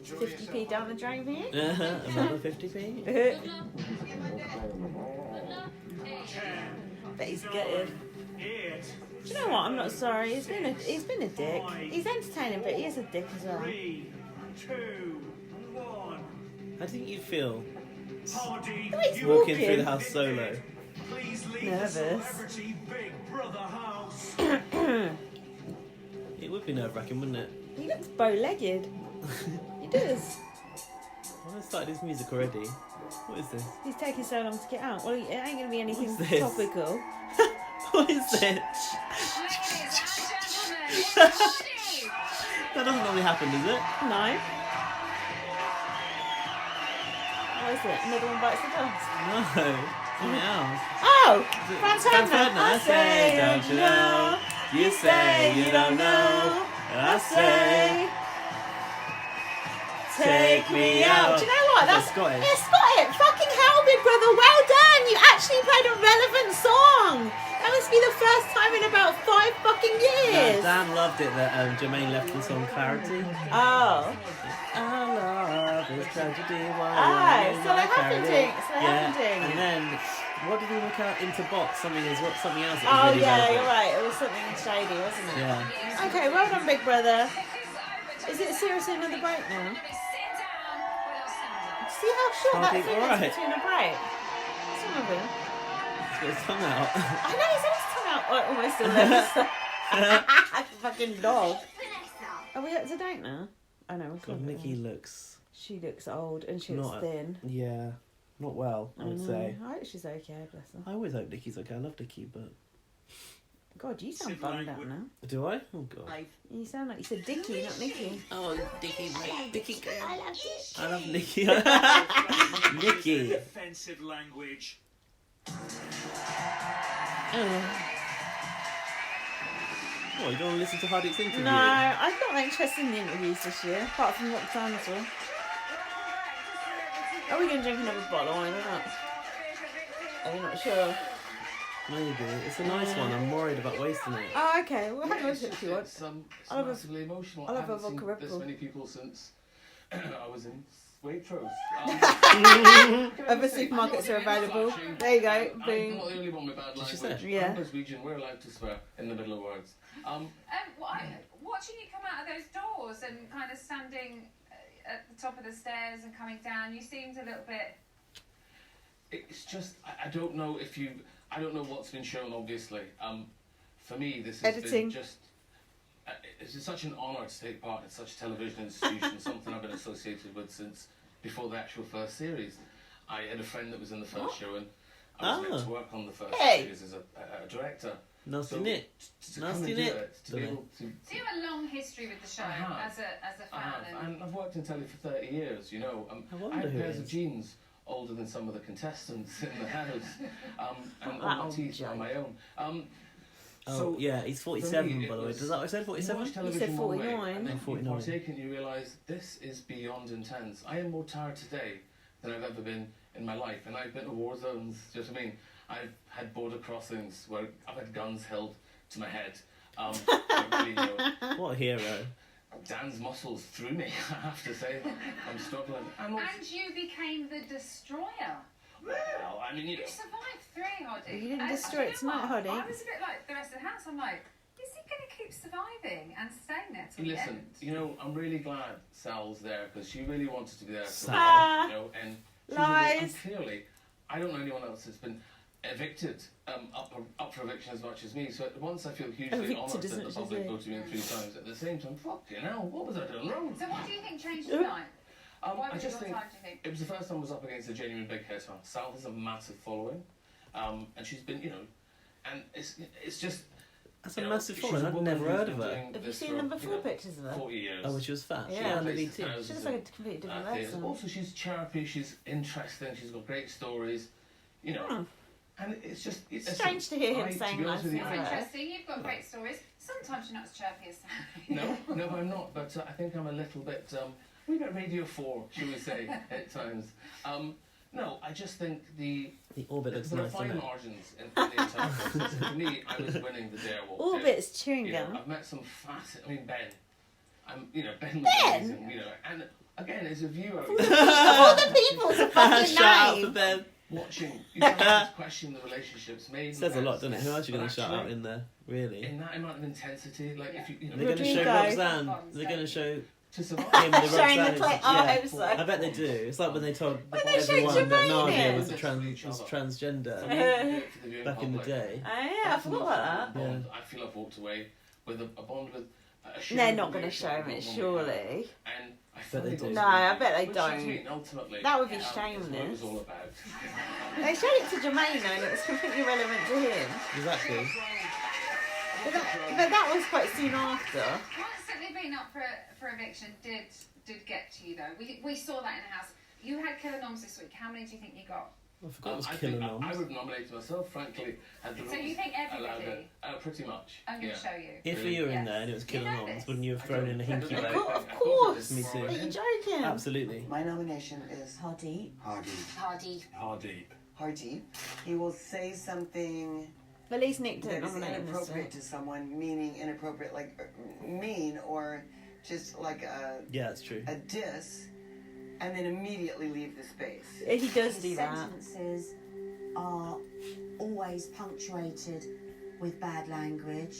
Speaker 2: 50p down the drain for you.
Speaker 3: Another 50p.
Speaker 2: Bet he's gutted. Do you know what? I'm not sorry. He's been a dick. He's entertaining, but he is a dick as well.
Speaker 6: 3, 2, 1.
Speaker 3: How do you feel
Speaker 2: He's
Speaker 3: walking through the house solo?
Speaker 6: Please leave
Speaker 2: Nervous.
Speaker 6: the Celebrity Big Brother house.
Speaker 3: It would be nerve-wracking, wouldn't it?
Speaker 2: He looks bow-legged. He does.
Speaker 3: Well, I started his music already. What is this?
Speaker 2: He's taking so long to get out. Well, it ain't going to be anything
Speaker 3: What's this?
Speaker 2: topical.
Speaker 3: What is this?
Speaker 7: Ladies and gentlemen, Hardeep.
Speaker 3: That doesn't normally happen, does it?
Speaker 2: No. What is it? Another one bites the dust.
Speaker 3: No. Something else.
Speaker 2: Oh!
Speaker 3: Is it
Speaker 2: Franz
Speaker 3: Franz
Speaker 2: Ferdinand.
Speaker 3: Ferdinand? I say, don't you know? You say you don't know. And I say, take me out.
Speaker 2: Do you know what?
Speaker 3: That's Scottish.
Speaker 2: Yeah, Scottish. Fucking hell, big brother. Well done. You actually played a relevant song. That must be the first time in about 5 fucking years.
Speaker 3: Dan loved it that Jermaine left the song Clarity.
Speaker 2: Oh.
Speaker 3: Our love is tragedy.
Speaker 2: So they happened.
Speaker 3: And then, what did he look out into box? Something else. That was
Speaker 2: Oh
Speaker 3: really
Speaker 2: yeah,
Speaker 3: relevant.
Speaker 2: you're right. It was something shady, wasn't it?
Speaker 3: Yeah.
Speaker 2: Okay, well done, big brother. Is it seriously another break now? See how short that
Speaker 3: Hardeep,
Speaker 2: thing
Speaker 3: alright.
Speaker 2: is between a break? Some of them.
Speaker 3: Let's get his tongue out.
Speaker 2: I know, he's had his tongue out like, almost all over. Fucking dog. Are we up to date now? I know, we're
Speaker 3: God,
Speaker 2: good.
Speaker 3: Nikki looks
Speaker 2: She looks old and she looks
Speaker 3: not
Speaker 2: thin.
Speaker 3: Yeah, not well. I would
Speaker 2: know.
Speaker 3: say.
Speaker 2: I hope she's okay, bless her.
Speaker 3: I always hope Nikki's okay. I love Nikki, but
Speaker 2: God, you sound bummed out now.
Speaker 3: do I? Oh God.
Speaker 2: You sound like you said Dickie, not Nikki.
Speaker 3: Oh, Nikki, Nikki.
Speaker 2: I love you.
Speaker 3: I love Nikki. Nikki.
Speaker 6: Offensive language.
Speaker 3: What, you don't want to listen to Hardeep's interview?
Speaker 2: No, I'm not interested in the interviews this year, apart from what Dinosaur. Are we going to drink another bottle of wine or not? Are you not sure?
Speaker 3: Maybe. It's a nice one. I'm worried about wasting it.
Speaker 2: Oh, okay. Well, hang on a second if you want.
Speaker 8: It's
Speaker 2: I'll have a-
Speaker 8: massively emotional.
Speaker 2: I'll
Speaker 8: I
Speaker 2: have a
Speaker 8: haven't seen
Speaker 2: vodka Red
Speaker 8: this
Speaker 2: Bull.
Speaker 8: many people since I was in Waitrose.
Speaker 2: Other supermarkets are available. There you go.
Speaker 8: I'm
Speaker 2: Boom.
Speaker 8: not the only one with bad
Speaker 3: Did she
Speaker 8: language.
Speaker 3: say?
Speaker 2: Yeah.
Speaker 8: I'm Glaswegian, we're allowed to swear in the middle of words.
Speaker 7: Watching you come out of those doors and kind of standing at the top of the stairs and coming down, you seemed a little bit.
Speaker 8: It's just, I don't know if you, I don't know what's been shown, obviously. For me, this has
Speaker 2: Editing.
Speaker 8: been just, it's just such an honour to take part in such a television institution, something I've been associated with since before the actual first series. I had a friend that was in the first show, and I was meant to work on the first series as a director.
Speaker 3: Nasty
Speaker 8: So,
Speaker 3: Nick.
Speaker 8: to come
Speaker 3: Nasty
Speaker 8: and do
Speaker 3: Nick.
Speaker 8: it, to be able to.
Speaker 7: So you have a long history with the show
Speaker 8: I have.
Speaker 7: as a fan.
Speaker 8: And I've worked in telly for 30 years, you know.
Speaker 3: I wonder
Speaker 8: I had
Speaker 3: who
Speaker 8: pairs
Speaker 3: it
Speaker 8: of
Speaker 3: is.
Speaker 8: jeans older than some of the contestants in the house, and
Speaker 2: Wow.
Speaker 8: all my teeth on my own.
Speaker 3: Oh,
Speaker 8: So,
Speaker 3: yeah, he's
Speaker 8: for
Speaker 3: 47,
Speaker 8: me,
Speaker 3: by the way.
Speaker 8: was-
Speaker 3: Does that I said 47?
Speaker 8: You watch television one way,
Speaker 2: 49.
Speaker 8: and then
Speaker 3: I'm 49.
Speaker 8: you partake and you realise this is beyond intense. I am more tired today than I've ever been in my life, and I've been to war zones. Do you know what I mean? I've had border crossings where I've had guns held to my head. But really, you know,
Speaker 3: What a hero.
Speaker 8: Dan's muscles threw me. I have to say, I'm struggling.
Speaker 7: And you became the destroyer.
Speaker 8: Well, I mean, you know.
Speaker 7: You survived 3, Hardeep.
Speaker 2: You didn't
Speaker 7: And
Speaker 2: destroy it
Speaker 7: you know
Speaker 2: tonight,
Speaker 7: what?
Speaker 2: Hardeep.
Speaker 7: I was a bit like the rest of the house. I'm like, is he going to keep surviving and staying there till the
Speaker 8: Listen,
Speaker 7: end?
Speaker 8: you know, I'm really glad Sal's there because she really wanted to be there. For
Speaker 2: Sal.
Speaker 8: you know, and she's
Speaker 2: Lies.
Speaker 8: and clearly, I don't know anyone else that's been evicted, up for eviction as much as me. So at once I feel hugely
Speaker 2: Evicted
Speaker 8: honoured
Speaker 2: as
Speaker 8: that the
Speaker 2: much as
Speaker 8: public
Speaker 2: you.
Speaker 8: voted me in 3 times. At the same time, fucking hell, what was I doing wrong?
Speaker 7: So what do you think changed tonight? Why
Speaker 8: I
Speaker 7: was
Speaker 8: just
Speaker 7: it your
Speaker 8: think
Speaker 7: time, do you think?
Speaker 8: it was the first time I was up against a genuine big hitter. Sal has a massive following, and she's been, you know, and it's just.
Speaker 3: That's
Speaker 8: you
Speaker 3: a
Speaker 8: know,
Speaker 3: massive
Speaker 8: she's
Speaker 3: following.
Speaker 8: a
Speaker 3: I'd
Speaker 8: woman
Speaker 3: never
Speaker 8: who's
Speaker 3: heard
Speaker 8: been
Speaker 3: of her.
Speaker 8: doing
Speaker 2: Have you
Speaker 8: this
Speaker 2: seen
Speaker 8: for,
Speaker 2: them before
Speaker 8: you know,
Speaker 2: pictures of her?
Speaker 8: 40 years.
Speaker 3: Oh, when she was fat.
Speaker 2: Yeah,
Speaker 3: on the
Speaker 8: Places,
Speaker 3: VT.
Speaker 8: houses
Speaker 2: She looks
Speaker 8: and,
Speaker 2: like a completely different
Speaker 8: theatres.
Speaker 2: person.
Speaker 8: Also, she's chirpy, she's interesting, she's got great stories, you know. And it's just... It's
Speaker 2: strange to hear him saying
Speaker 8: to be honest
Speaker 2: nice
Speaker 8: with you,
Speaker 2: things
Speaker 7: It's
Speaker 2: about her.
Speaker 7: interesting. You've got great stories. Sometimes you're not as chirpy as Sally.
Speaker 8: No, I'm not, but I think I'm a little bit... we got Radio 4, shall we say, at times. No, I just think the
Speaker 3: orbit looks
Speaker 8: there
Speaker 3: nice,
Speaker 8: are fine
Speaker 3: doesn't it?
Speaker 8: margins in the entire process. For me, I was winning the dare walk.
Speaker 2: Orbit's chewing
Speaker 8: You know,
Speaker 2: gum.
Speaker 8: I've met some Ben. Ben was
Speaker 2: Ben?
Speaker 8: amazing, you know, and again, as a viewer...
Speaker 2: Of all the people's a fucking
Speaker 3: Shout out
Speaker 2: name.
Speaker 3: for Ben.
Speaker 8: Watching, you sometimes question the relationships made.
Speaker 3: Says a
Speaker 8: with
Speaker 3: lot, doesn't it? Who else are you
Speaker 8: but
Speaker 3: going to shout out
Speaker 8: actually,
Speaker 3: in there? Really?
Speaker 8: in that amount of intensity, like if you know,
Speaker 3: They're going to show
Speaker 2: Rodrigo.
Speaker 3: Roxanne. They're going to show
Speaker 8: to survive.
Speaker 3: him the
Speaker 2: Showing the
Speaker 3: Roxanne.
Speaker 2: clip. Oh, I hope so.
Speaker 3: I bet they do. It's like when they told
Speaker 2: When they showed
Speaker 3: everyone that
Speaker 2: Jermaine
Speaker 3: Nadia
Speaker 2: in.
Speaker 3: was transgender
Speaker 8: For me, do it for the viewing
Speaker 3: back in the
Speaker 8: public.
Speaker 3: day.
Speaker 2: Oh, yeah, I forgot about that.
Speaker 8: Bond, I feel I've walked away with a bond with.
Speaker 2: They're not going to show him it, surely.
Speaker 8: And I
Speaker 3: Bet they
Speaker 8: finally
Speaker 3: do.
Speaker 8: got
Speaker 2: No,
Speaker 8: to
Speaker 2: I bet they
Speaker 8: which
Speaker 2: don't.
Speaker 8: is sweet, and ultimately,
Speaker 2: That would be
Speaker 8: it's what it was
Speaker 2: shameless.
Speaker 8: all about.
Speaker 2: They showed it to Jermaine though, and it was completely irrelevant to him.
Speaker 3: Exactly.
Speaker 2: But that was quite soon after.
Speaker 7: Constantly being up for eviction did get to you though. We saw that in the house. You had killer noms this week. How many do you think you got?
Speaker 3: I forgot it was
Speaker 8: I
Speaker 3: Killer
Speaker 8: think I
Speaker 3: Noms.
Speaker 8: would nominate myself, frankly. Had the
Speaker 7: So you
Speaker 8: rules
Speaker 7: think
Speaker 8: allowed
Speaker 7: everybody?
Speaker 8: it. Pretty much.
Speaker 7: I'm going to
Speaker 8: yeah.
Speaker 7: show you.
Speaker 3: If you were in
Speaker 7: Yes.
Speaker 3: there and it was Killer
Speaker 7: You know
Speaker 3: Noms,
Speaker 7: this.
Speaker 3: wouldn't you have thrown in a hinky
Speaker 2: Of
Speaker 3: vote?
Speaker 2: course.
Speaker 3: Me too.
Speaker 2: Are you joking?
Speaker 3: Absolutely.
Speaker 10: My nomination is Hardeep.
Speaker 9: Hardy.
Speaker 10: Hardeep. He will say something
Speaker 2: At least Nick
Speaker 10: that
Speaker 2: didn't
Speaker 10: is
Speaker 2: nominate him this
Speaker 10: inappropriate
Speaker 2: week.
Speaker 10: to someone, meaning inappropriate, like mean or just like
Speaker 3: Yeah, that's true.
Speaker 10: a diss, and then immediately leave the space.
Speaker 2: Yeah, he does
Speaker 9: His
Speaker 2: do that.
Speaker 9: sentences are always punctuated with bad language.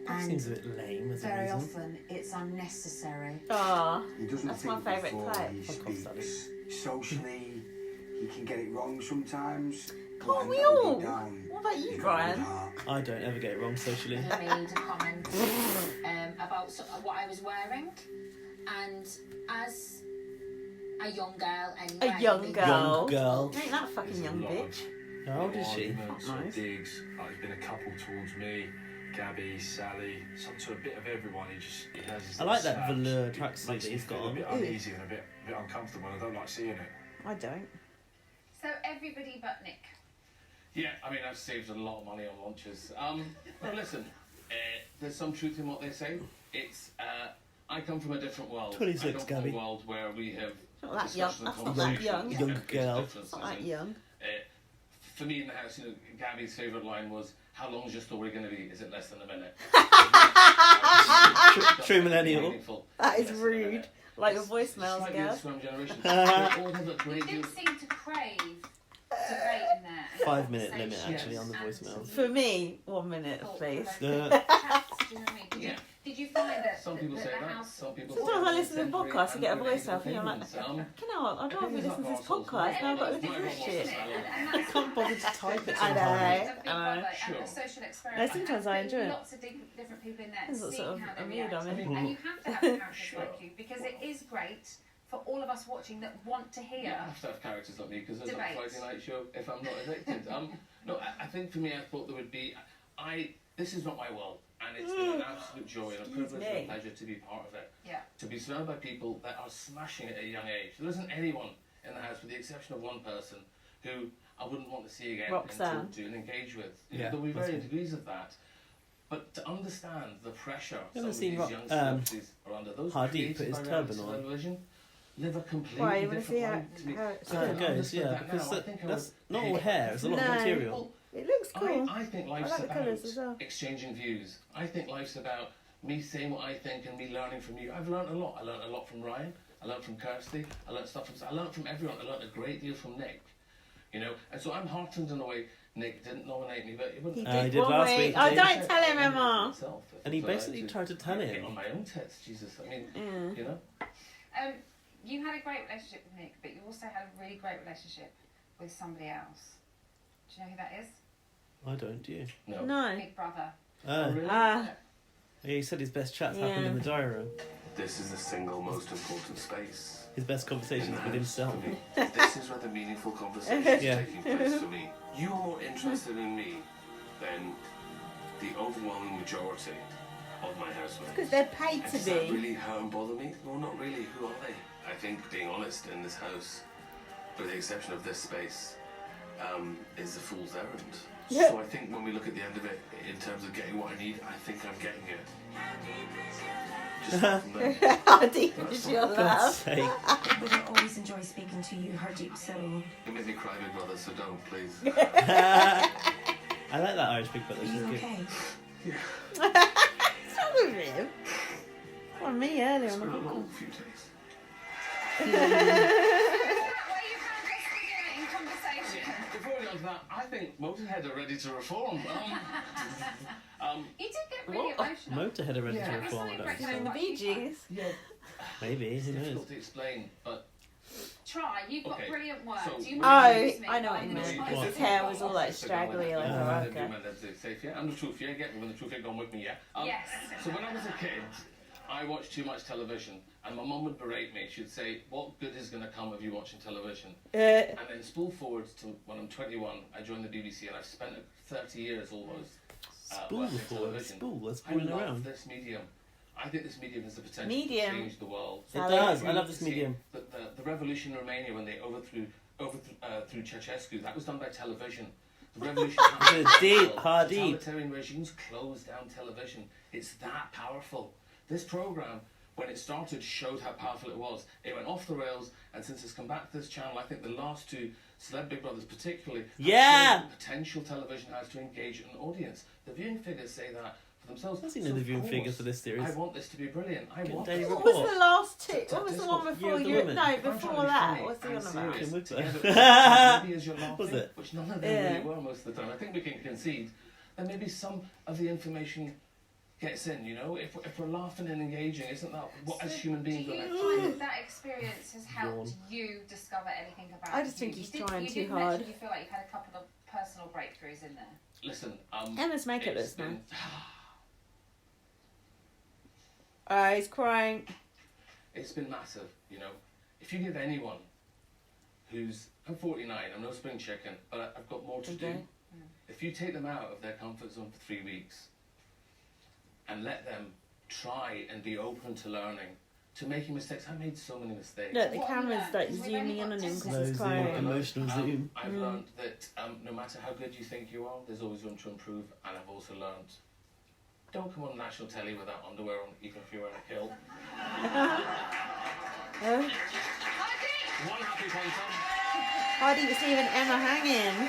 Speaker 3: That
Speaker 9: And
Speaker 3: seems a bit lame as a
Speaker 9: very
Speaker 3: reason.
Speaker 9: often it's unnecessary.
Speaker 2: Oh,
Speaker 15: He doesn't
Speaker 2: that's my
Speaker 15: think
Speaker 2: favourite
Speaker 15: before
Speaker 2: clip.
Speaker 15: he
Speaker 3: Fuck off, Sally.
Speaker 15: speaks. Socially, he can get it wrong sometimes.
Speaker 2: Can't we
Speaker 15: And that'll
Speaker 2: all?
Speaker 15: be down.
Speaker 2: What about you,
Speaker 15: He's got a good
Speaker 2: Brian?
Speaker 15: heart.
Speaker 3: I don't ever get it wrong socially.
Speaker 12: I made a comment about what I was wearing, and as a young girl anyway.
Speaker 2: A young girl.
Speaker 3: Young girl.
Speaker 2: Ain't that fucking young bitch?
Speaker 3: How old is she?
Speaker 16: Arguments
Speaker 2: Fuck
Speaker 16: or
Speaker 2: knows.
Speaker 16: digs. Like, there's been a couple towards me, Gabby, Sally, to a bit of everyone. He has his
Speaker 3: I like
Speaker 16: little
Speaker 3: that
Speaker 16: snaps.
Speaker 3: velour
Speaker 16: It
Speaker 3: tracksuit
Speaker 16: makes
Speaker 3: that
Speaker 16: me
Speaker 3: he's got
Speaker 16: feel
Speaker 3: on.
Speaker 16: a bit uneasy and a bit uncomfortable, and I don't like seeing it.
Speaker 2: I don't.
Speaker 7: So everybody but Nick.
Speaker 8: Yeah, I mean, I've saved a lot of money on lunches. No, listen, there's some truth in what they say. It's, I come from a different world.
Speaker 3: 26,
Speaker 8: I come from
Speaker 3: Gabby.
Speaker 8: a world where we have
Speaker 2: Not that young.
Speaker 8: discussion and
Speaker 2: That's not that
Speaker 8: conversation
Speaker 2: young.
Speaker 8: and
Speaker 3: Young
Speaker 8: different
Speaker 3: girl.
Speaker 8: differences.
Speaker 2: Not that
Speaker 8: And,
Speaker 2: young.
Speaker 8: for me in the house, you know, Gabby's favourite line was, "How long is your story going to be? Is it less than a minute?"
Speaker 3: True millennial.
Speaker 8: Meaningful.
Speaker 2: That is
Speaker 8: Less than a minute.
Speaker 2: rude. Like your voicemails,
Speaker 8: Slightly
Speaker 2: girl.
Speaker 8: Instagram generation. We all have a
Speaker 7: You
Speaker 8: great deal.
Speaker 7: didn't seem to crave debate in there.
Speaker 3: 5 minute limit actually on the
Speaker 7: And
Speaker 3: voicemails.
Speaker 2: For me, 1 minute, please.
Speaker 7: Do you know what I mean?
Speaker 8: Yeah.
Speaker 7: Did you find that
Speaker 8: Some people
Speaker 7: that
Speaker 8: say
Speaker 7: the
Speaker 8: that.
Speaker 7: house?
Speaker 8: Some people
Speaker 2: Sometimes
Speaker 8: say
Speaker 2: I listen to
Speaker 8: contemporary
Speaker 2: podcasts and get a
Speaker 8: and
Speaker 2: voicemail and I'm like,
Speaker 8: opinions.
Speaker 2: you know what, I'd rather
Speaker 8: Opinions
Speaker 2: listen to
Speaker 8: are
Speaker 2: this
Speaker 8: parcels.
Speaker 2: podcast, now I've got to listen to
Speaker 8: Everyone's
Speaker 2: this shit.
Speaker 8: voice.
Speaker 3: I can't bother to type it
Speaker 2: I know.
Speaker 3: sometimes.
Speaker 7: Of Big Brother and a social experiment.
Speaker 2: No, sometimes I enjoy it.
Speaker 7: Lots of different people in there,
Speaker 2: Depends what
Speaker 7: seeing
Speaker 2: sort of
Speaker 7: how they
Speaker 2: a mood
Speaker 7: react.
Speaker 2: I'm in.
Speaker 7: And you have to have characters like you because it is great for all of us watching that want to hear.
Speaker 8: Yeah, I have to have characters like me because there's
Speaker 7: Debate.
Speaker 8: a Friday night show if I'm not evicted. No, I think for me, I thought there would be. This is not my world, and it's been an absolute joy and a privilege and a pleasure to be part of it.
Speaker 7: Yeah.
Speaker 8: To be surrounded by people that are smashing it at a young age. There isn't anyone in the house, with the exception of one person, who I wouldn't want to see again
Speaker 2: Roxanne.
Speaker 8: and talk to and engage with.
Speaker 3: Yeah,
Speaker 8: There'll be
Speaker 3: that's
Speaker 8: varying
Speaker 3: good.
Speaker 8: degrees of that. But to understand the pressure
Speaker 3: You
Speaker 8: some
Speaker 3: haven't
Speaker 8: of
Speaker 3: seen
Speaker 8: these young celebrities are under, those
Speaker 3: Hardeep
Speaker 8: created
Speaker 3: put his
Speaker 8: by
Speaker 3: turban
Speaker 8: reality
Speaker 3: on.
Speaker 8: television live a completely
Speaker 2: Why, you want to see
Speaker 8: different life to me.
Speaker 2: how it's
Speaker 8: I
Speaker 3: How it
Speaker 8: can
Speaker 3: goes,
Speaker 8: understand
Speaker 3: yeah,
Speaker 8: that
Speaker 3: because
Speaker 8: now. I think I
Speaker 3: that's
Speaker 8: would
Speaker 3: not all
Speaker 8: hate
Speaker 3: hair, it's a lot of
Speaker 2: No.
Speaker 3: material.
Speaker 2: It looks cool.
Speaker 8: I think
Speaker 2: I
Speaker 8: life's
Speaker 2: like the
Speaker 8: about
Speaker 2: colours as well.
Speaker 8: exchanging views. I think life's about me saying what I think and me learning from you. I've learned a lot. I learned a lot from Ryan. I learned from Kirsty. I learned from everyone. I learned a great deal from Nick. You know, and so I'm heartened in a way. Nick didn't nominate me, but it wouldn't.
Speaker 2: He
Speaker 3: did last week.
Speaker 2: Oh, don't tell him, Emma.
Speaker 3: And he basically tried to tell him.
Speaker 8: On my own tits, Jesus. I mean, you know.
Speaker 7: You had a great relationship with Nick, but you also had a really great relationship with somebody else. Do you know who that is?
Speaker 3: I don't, do you?
Speaker 2: No.
Speaker 7: Big Brother.
Speaker 3: Yeah, he said his best chats happened in the diary room.
Speaker 8: This is the single most important space.
Speaker 3: His best conversations with himself.
Speaker 8: This is where the meaningful conversation is taking place for me. You are more interested in me than the overwhelming majority of my housemates.
Speaker 2: Because they're paid to
Speaker 8: Does that
Speaker 2: be.
Speaker 8: really hurt and bother me? Well, not really. Who are they? I think being honest in this house, with the exception of this space, is a fool's errand.
Speaker 2: Yeah.
Speaker 8: So I think when we look at the end of it, in terms of getting what I need, I think I'm getting it.
Speaker 2: How deep is your love?
Speaker 17: But I always enjoy speaking to you, Hardeep, so...
Speaker 8: You make me cry, big brother, so don't, please.
Speaker 3: I like that Irish big brother.
Speaker 17: Are you okay?
Speaker 2: What's wrong with him? Well, me earlier on the
Speaker 8: long
Speaker 2: podcast.
Speaker 8: few days. Before we go on to that, I think Motorhead are ready to reform.
Speaker 7: You did get really emotional.
Speaker 3: Motorhead are ready to reform. I don't
Speaker 7: Like,
Speaker 3: think
Speaker 2: The
Speaker 3: so.
Speaker 2: Bee Gees.
Speaker 8: Yeah.
Speaker 3: Maybe,
Speaker 8: It's
Speaker 3: who knows?
Speaker 8: difficult to explain, but
Speaker 7: Try. You've got
Speaker 8: Okay.
Speaker 7: brilliant words.
Speaker 8: So-
Speaker 7: You
Speaker 2: Oh,
Speaker 7: might
Speaker 2: I know what you meant.
Speaker 8: What?
Speaker 2: Because his hair was all like straggly, like a
Speaker 8: Okay.
Speaker 2: rocker.
Speaker 8: Safe, yeah? And the truth, yeah? Get me when the truth ain't gone with me, yeah?
Speaker 7: Yes.
Speaker 8: So when I was a kid, I watched too much television, and my mum would berate me. She'd say, "What good is going to come of you watching television?" And then spool forward to when I'm 21, I joined the BBC, and I've spent 30 years almost
Speaker 3: Spool
Speaker 8: working
Speaker 3: forward,
Speaker 8: television.
Speaker 3: spool, that's
Speaker 8: I
Speaker 3: spooling
Speaker 8: love
Speaker 3: around.
Speaker 8: this medium. I think this medium has the potential
Speaker 2: Medium.
Speaker 8: to change the world.
Speaker 3: It does, I love this
Speaker 8: See,
Speaker 3: medium.
Speaker 8: The revolution in Romania when they overthrew Ceausescu, that was done by television. The revolution
Speaker 3: Hardeep.
Speaker 8: totalitarian regimes closed down television. It's that powerful. This program, when it started, showed how powerful it was. It went off the rails, and since it's come back to this channel, I think the last two, Celeb Big Brothers particularly, have
Speaker 3: Yeah.
Speaker 8: shown the potential television has to engage an audience. The viewing figures say that for themselves.
Speaker 3: I've seen
Speaker 8: So
Speaker 3: the
Speaker 8: of
Speaker 3: viewing
Speaker 8: course,
Speaker 3: figures for this series.
Speaker 8: I want this to be brilliant. I want
Speaker 3: Daily
Speaker 8: this.
Speaker 2: What was the last two?
Speaker 8: To
Speaker 2: What was the
Speaker 8: discuss
Speaker 2: one before
Speaker 3: the
Speaker 2: you?
Speaker 3: Women.
Speaker 2: No,
Speaker 8: I'm trying
Speaker 2: before
Speaker 8: to be
Speaker 2: that.
Speaker 8: funny
Speaker 2: What's the
Speaker 8: and
Speaker 2: one about?
Speaker 8: serious
Speaker 3: With
Speaker 8: together.
Speaker 3: that.
Speaker 8: Maybe as you're laughing,
Speaker 3: Was it?
Speaker 8: which none of them really were most of the time. I think we can concede that maybe some of the information gets in, you know? If we're laughing and engaging, isn't that what as human beings
Speaker 7: Do
Speaker 8: we're
Speaker 7: you
Speaker 8: meant to
Speaker 7: find
Speaker 8: do?
Speaker 7: that that experience has helped you discover anything about
Speaker 2: I just
Speaker 7: you?
Speaker 2: think he's
Speaker 7: You did-
Speaker 2: trying
Speaker 7: you
Speaker 2: too
Speaker 7: did
Speaker 2: hard.
Speaker 7: mention you feel like you've had a couple of personal breakthroughs in there.
Speaker 8: Listen,
Speaker 2: Emma's makeup
Speaker 8: it's
Speaker 2: looks nice.
Speaker 8: been-
Speaker 2: He's crying.
Speaker 8: It's been massive, you know. If you give anyone who's, I'm 49, I'm no spring chicken, but I've got more to do.
Speaker 2: Okay.
Speaker 8: If you take them out of their comfort zone for 3 weeks and let them try and be open to learning, to making mistakes, I made so many mistakes.
Speaker 2: Look, the camera's like zooming in on him because he's
Speaker 3: Slow zoom,
Speaker 2: crying.
Speaker 3: emotional zoom.
Speaker 8: I've learned that no matter how good you think you are, there's always room to improve, and I've also learned don't come on national telly without underwear on, even if you're wearing a kilt. One happy punter.
Speaker 2: Hardy was leaving Emma hanging.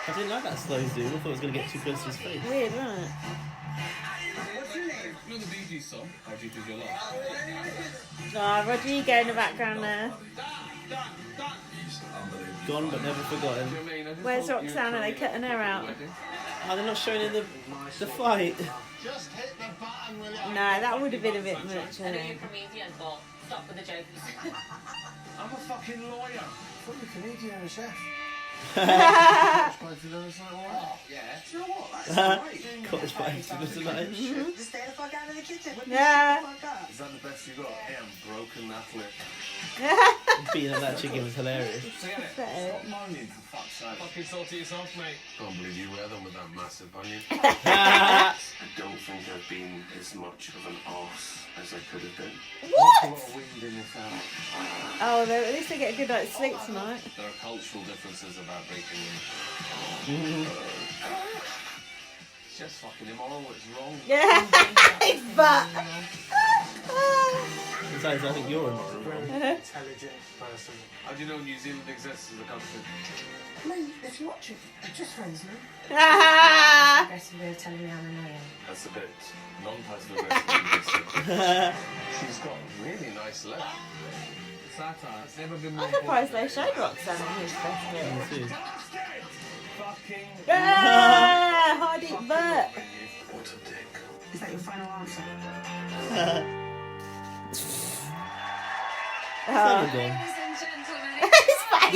Speaker 3: I didn't like that slow zoom. I thought it was going to get too close to his face.
Speaker 2: Weird, wasn't it?
Speaker 10: What's your name?
Speaker 8: You know the Bee Gees song, How Deep Is Your Love?
Speaker 2: Oh, Rodrigo in the background there.
Speaker 3: Gone but never forgotten.
Speaker 2: Where's Roxanne? Are they cutting her out?
Speaker 3: Oh, they're not showing in the fight.
Speaker 5: Just hit the button, will you?
Speaker 2: No, that would have been a bit much,
Speaker 12: I know
Speaker 2: I
Speaker 12: you're a
Speaker 2: think.
Speaker 12: comedian, but stop with the jokes.
Speaker 8: I'm a fucking lawyer.
Speaker 11: I'm a comedian and a chef.
Speaker 8: Supposed to do this like what?
Speaker 11: Oh, yeah. Do you know what? That's great.
Speaker 3: Cottage pie tonight.
Speaker 10: Just stay the fuck out of the kitchen.
Speaker 2: Yeah.
Speaker 10: Stay the fuck up.
Speaker 8: Is that the best you got? Hey, I'm broken that lip.
Speaker 3: Beating up that chicken was hilarious.
Speaker 8: Forget it. Stop moaning, for fuck's sake. Fucking sort it yourself, mate. Can't believe you wear them with that massive bunion. I don't think I've been as much of an arse as I could have been.
Speaker 2: What?
Speaker 8: There's a lot of wind in this house.
Speaker 2: Oh, at least they get a good night's sleep tonight.
Speaker 8: There are cultural differences about breaking wind. It's just fucking immoral. It's wrong.
Speaker 2: Yeah, his butt.
Speaker 3: Besides, I think you're immoral.
Speaker 5: Intelligent person.
Speaker 8: How do you know New Zealand exists as a country?
Speaker 10: Mate, if you watch it, they're just friends, man.
Speaker 17: Aggressive way of telling me I'm annoying.
Speaker 8: That's a bit non-passive aggressive. She's got really nice legs. Satire. It's never been more
Speaker 2: I'm surprised they
Speaker 8: important.
Speaker 2: showed Roxanne on his festival.
Speaker 8: Fucking.
Speaker 2: Yeah, Hardeep butt.
Speaker 8: What a dick.
Speaker 17: Is that your final answer?
Speaker 7: Ladies and gentlemen,
Speaker 2: His face.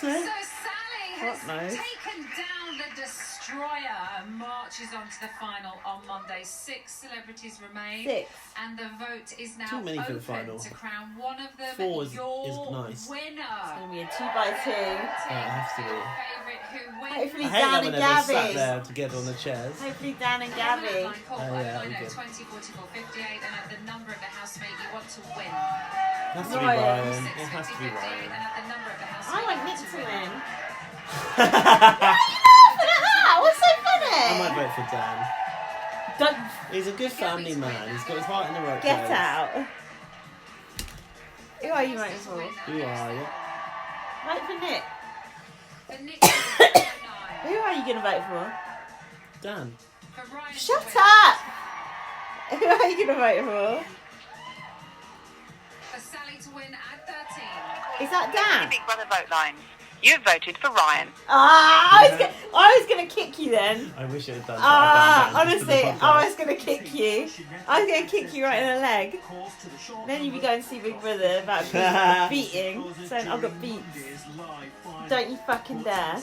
Speaker 7: So Sally has
Speaker 2: knows?
Speaker 7: taken down the destroyer and marches on to the final on Monday. 6 celebrities remain.
Speaker 2: 6.
Speaker 7: And the vote is now
Speaker 3: Too many for the
Speaker 7: open
Speaker 3: final.
Speaker 7: to crown one of them
Speaker 3: 4 is
Speaker 7: your
Speaker 3: nice.
Speaker 7: winner.
Speaker 2: It's going to be a 2x2.
Speaker 3: It has to be.
Speaker 7: Favourite who wins.
Speaker 2: Hopefully
Speaker 3: I hate that
Speaker 2: Dan and
Speaker 3: when everyone's sat
Speaker 2: Gabby.
Speaker 3: there together on the chairs.
Speaker 2: Hopefully Dan and Gabby.
Speaker 3: Oh, yeah, that'd be good.
Speaker 7: 20 44 58 and at the number of the housemate you want to win.
Speaker 3: It has to be
Speaker 2: Ryan.
Speaker 3: Ryan. It has to be
Speaker 7: 58
Speaker 3: Ryan.
Speaker 7: and at the number of the
Speaker 2: I
Speaker 7: housemate
Speaker 2: want
Speaker 7: you
Speaker 2: Nick
Speaker 7: want
Speaker 2: to
Speaker 7: to win.
Speaker 2: win. Why are you laughing at that? What's so funny?
Speaker 3: I might vote for Dan.
Speaker 2: Don't
Speaker 3: He's a good family man. He's got his heart in the right
Speaker 2: get
Speaker 3: place.
Speaker 2: out. Who are you voting for?
Speaker 3: Who are you?
Speaker 2: Vote for Nick.
Speaker 7: For Nick,
Speaker 2: Who are you going to vote for?
Speaker 3: Dan.
Speaker 7: for Ryan to
Speaker 2: Shut
Speaker 7: win.
Speaker 2: up! Who are you going to vote for?
Speaker 7: For Sally to win at 13.
Speaker 2: Is that Dan?
Speaker 18: Big Brother vote lines. You voted for Ryan.
Speaker 2: Ah, I was gonna kick you then.
Speaker 3: I wish it had done
Speaker 2: Ah,
Speaker 3: that.
Speaker 2: honestly, I was gonna kick you. I was gonna kick you right in the leg. Then you'd be going to see Big Brother about beating, saying I've got beats. Don't you fucking dare.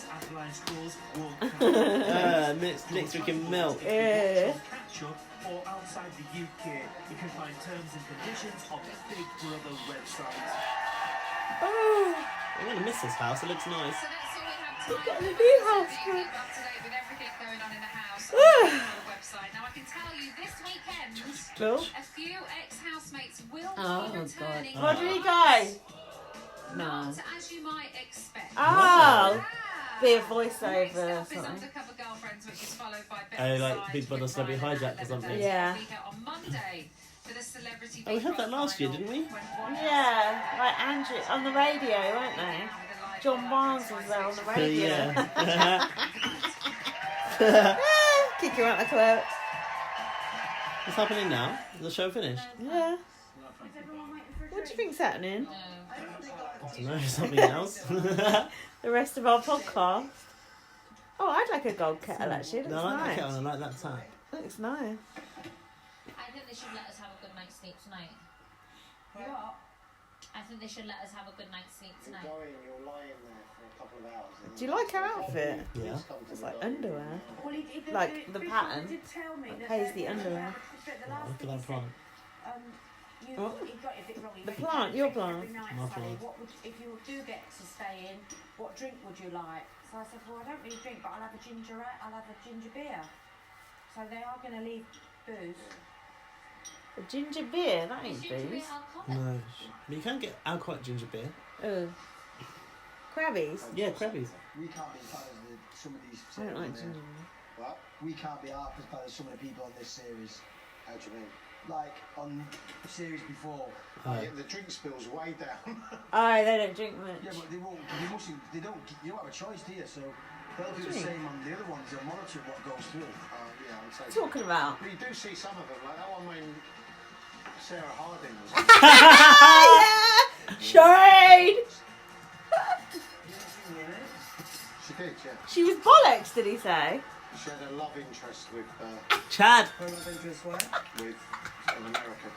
Speaker 3: Nick's drinking milk.
Speaker 2: Yeah.
Speaker 6: Or outside the UK, you can find terms and conditions on the Big Brother website.
Speaker 2: Oh,
Speaker 3: I'm gonna miss this house. It looks nice.
Speaker 7: So that's all we have time
Speaker 2: you've got
Speaker 7: for.
Speaker 2: a new house.
Speaker 7: So you keep up to date with everything going on in the house on the website. Now I can tell you this weekend,
Speaker 2: Cool.
Speaker 7: a few ex-housemates will
Speaker 2: Oh,
Speaker 7: be returning.
Speaker 2: God. Where did he go? No.
Speaker 7: Not as you might expect.
Speaker 2: Oh, be a
Speaker 7: Next
Speaker 2: voiceover or
Speaker 7: up is
Speaker 2: something.
Speaker 7: Undercover Girlfriends, which is followed by
Speaker 3: Oh, like
Speaker 7: Sides
Speaker 3: Big Brother
Speaker 7: with
Speaker 3: Celebrity
Speaker 7: Ryan
Speaker 3: Hijack
Speaker 7: at
Speaker 3: or something.
Speaker 7: 11:30.
Speaker 2: Yeah.
Speaker 7: We'll be here on Monday for the Celebrity
Speaker 3: Oh, we
Speaker 7: Big
Speaker 3: had that
Speaker 7: Brother
Speaker 3: last year,
Speaker 7: final,
Speaker 3: didn't we?
Speaker 7: when one
Speaker 2: Yeah, like Andrew on the radio, weren't they? John Barnes was there on the radio.
Speaker 3: Yeah.
Speaker 2: Kick you out the club.
Speaker 3: What's happening now? Is the show finished?
Speaker 2: Yeah. What do you think's happening?
Speaker 3: I don't know. Something else.
Speaker 2: The rest of our podcast. Oh, I'd like a gold kettle actually. It looks
Speaker 3: No, I like that
Speaker 2: nice.
Speaker 3: kettle. I like that tap.
Speaker 2: Looks nice.
Speaker 12: I think they should let us have a good night's sleep tonight. What? I think they should let us have a good night's sleep tonight.
Speaker 11: You're lying there for a couple of hours.
Speaker 2: Do you like her outfit?
Speaker 3: Yeah.
Speaker 2: It's like underwear.
Speaker 17: Well,
Speaker 2: Like the pattern.
Speaker 17: did tell me that
Speaker 2: Pays the underwear.
Speaker 17: the last
Speaker 3: Look at
Speaker 17: thing
Speaker 3: that
Speaker 17: he
Speaker 3: plant.
Speaker 17: said, you
Speaker 2: What?
Speaker 17: got it a bit wrong. He
Speaker 2: The
Speaker 17: went,
Speaker 2: plant,
Speaker 17: "You
Speaker 2: your
Speaker 17: drink
Speaker 2: plant.
Speaker 17: every night,
Speaker 3: My
Speaker 17: Sally.
Speaker 3: plant.
Speaker 17: What would, if you do get to stay in, what drink would you like?" So I said, "Well, I don't really drink, but I'll have a ginger beer." So they are going to leave booze.
Speaker 2: A ginger beer? That ain't
Speaker 12: Ginger beer
Speaker 2: booze.
Speaker 12: alcoholic.
Speaker 3: No. But you can get alcoholic ginger beer.
Speaker 2: Oh. Crabbies?
Speaker 3: Yeah, Krabbies.
Speaker 11: We can't be part of some of these.
Speaker 2: I don't like ginger beer.
Speaker 11: What? We can't be part of some of the people on this series. How do you mean? Like on the series before.
Speaker 5: The drink spill's way down.
Speaker 2: Oh, they don't drink much.
Speaker 11: Yeah, but they won't. They mustn't. They don't. You don't have a choice, do you? So they'll do the
Speaker 2: Drink.
Speaker 11: same on the other ones. They'll monitor what goes through.
Speaker 5: Yeah, I would say.
Speaker 2: What are you talking about?
Speaker 5: But you do see some of them, like that one when Sarah Harding was.
Speaker 2: Yeah! Shade!
Speaker 5: She did, yeah.
Speaker 2: She was bollocks, did he say?
Speaker 5: She had a love interest with
Speaker 3: Chad.
Speaker 5: with an American.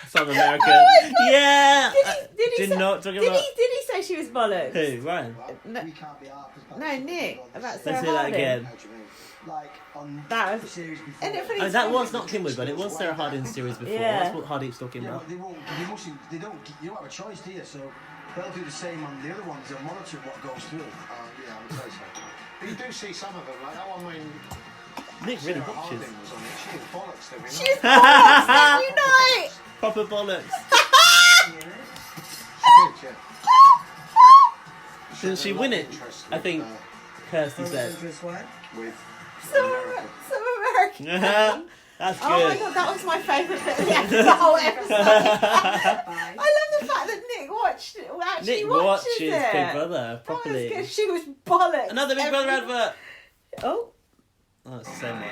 Speaker 3: South America. Yeah.
Speaker 2: Did he
Speaker 3: Did
Speaker 2: say,
Speaker 3: not talking
Speaker 2: did
Speaker 3: about.
Speaker 2: he say she was bollocks?
Speaker 3: Who? Ryan.
Speaker 2: No,
Speaker 11: We can't be part of
Speaker 2: no, Nick. About Sarah
Speaker 3: Let's do that
Speaker 2: Harding.
Speaker 3: again.
Speaker 11: How do you mean? Like on
Speaker 2: That
Speaker 11: the
Speaker 2: was...
Speaker 11: series before.
Speaker 2: Isn't it funny?
Speaker 3: Oh, that was not Kinwood, but it was Sarah Harding's series before.
Speaker 2: Yeah.
Speaker 3: That's what Hardeep's talking
Speaker 11: Yeah,
Speaker 3: about.
Speaker 11: but they won't. They mustn't. They don't. You don't have a choice, do you? So they'll do the same on the other ones. They'll monitor what goes through.
Speaker 5: Yeah, I would say so. But you do see some of them, like that one when
Speaker 3: Nick really
Speaker 5: Sarah
Speaker 3: watches.
Speaker 5: Harding was on it. She was bollocks every night.
Speaker 2: She's bollocks every night!
Speaker 3: Proper bollocks.
Speaker 5: She did, yeah.
Speaker 3: Didn't she
Speaker 5: had a
Speaker 3: win
Speaker 5: love
Speaker 3: it?
Speaker 5: interest
Speaker 3: I
Speaker 5: with,
Speaker 3: think Kirsty said.
Speaker 15: With
Speaker 2: So American.
Speaker 3: That's good.
Speaker 2: Oh my god, that was my favourite bit of the whole episode. I love the fact that Nick watched it. Well, actually
Speaker 3: Nick
Speaker 2: watches
Speaker 3: watches
Speaker 2: it.
Speaker 3: Big Brother
Speaker 2: That was
Speaker 3: properly.
Speaker 2: good. She was bollocks.
Speaker 3: Another Big Brother advert.
Speaker 2: Oh.
Speaker 3: Oh, it's the same one.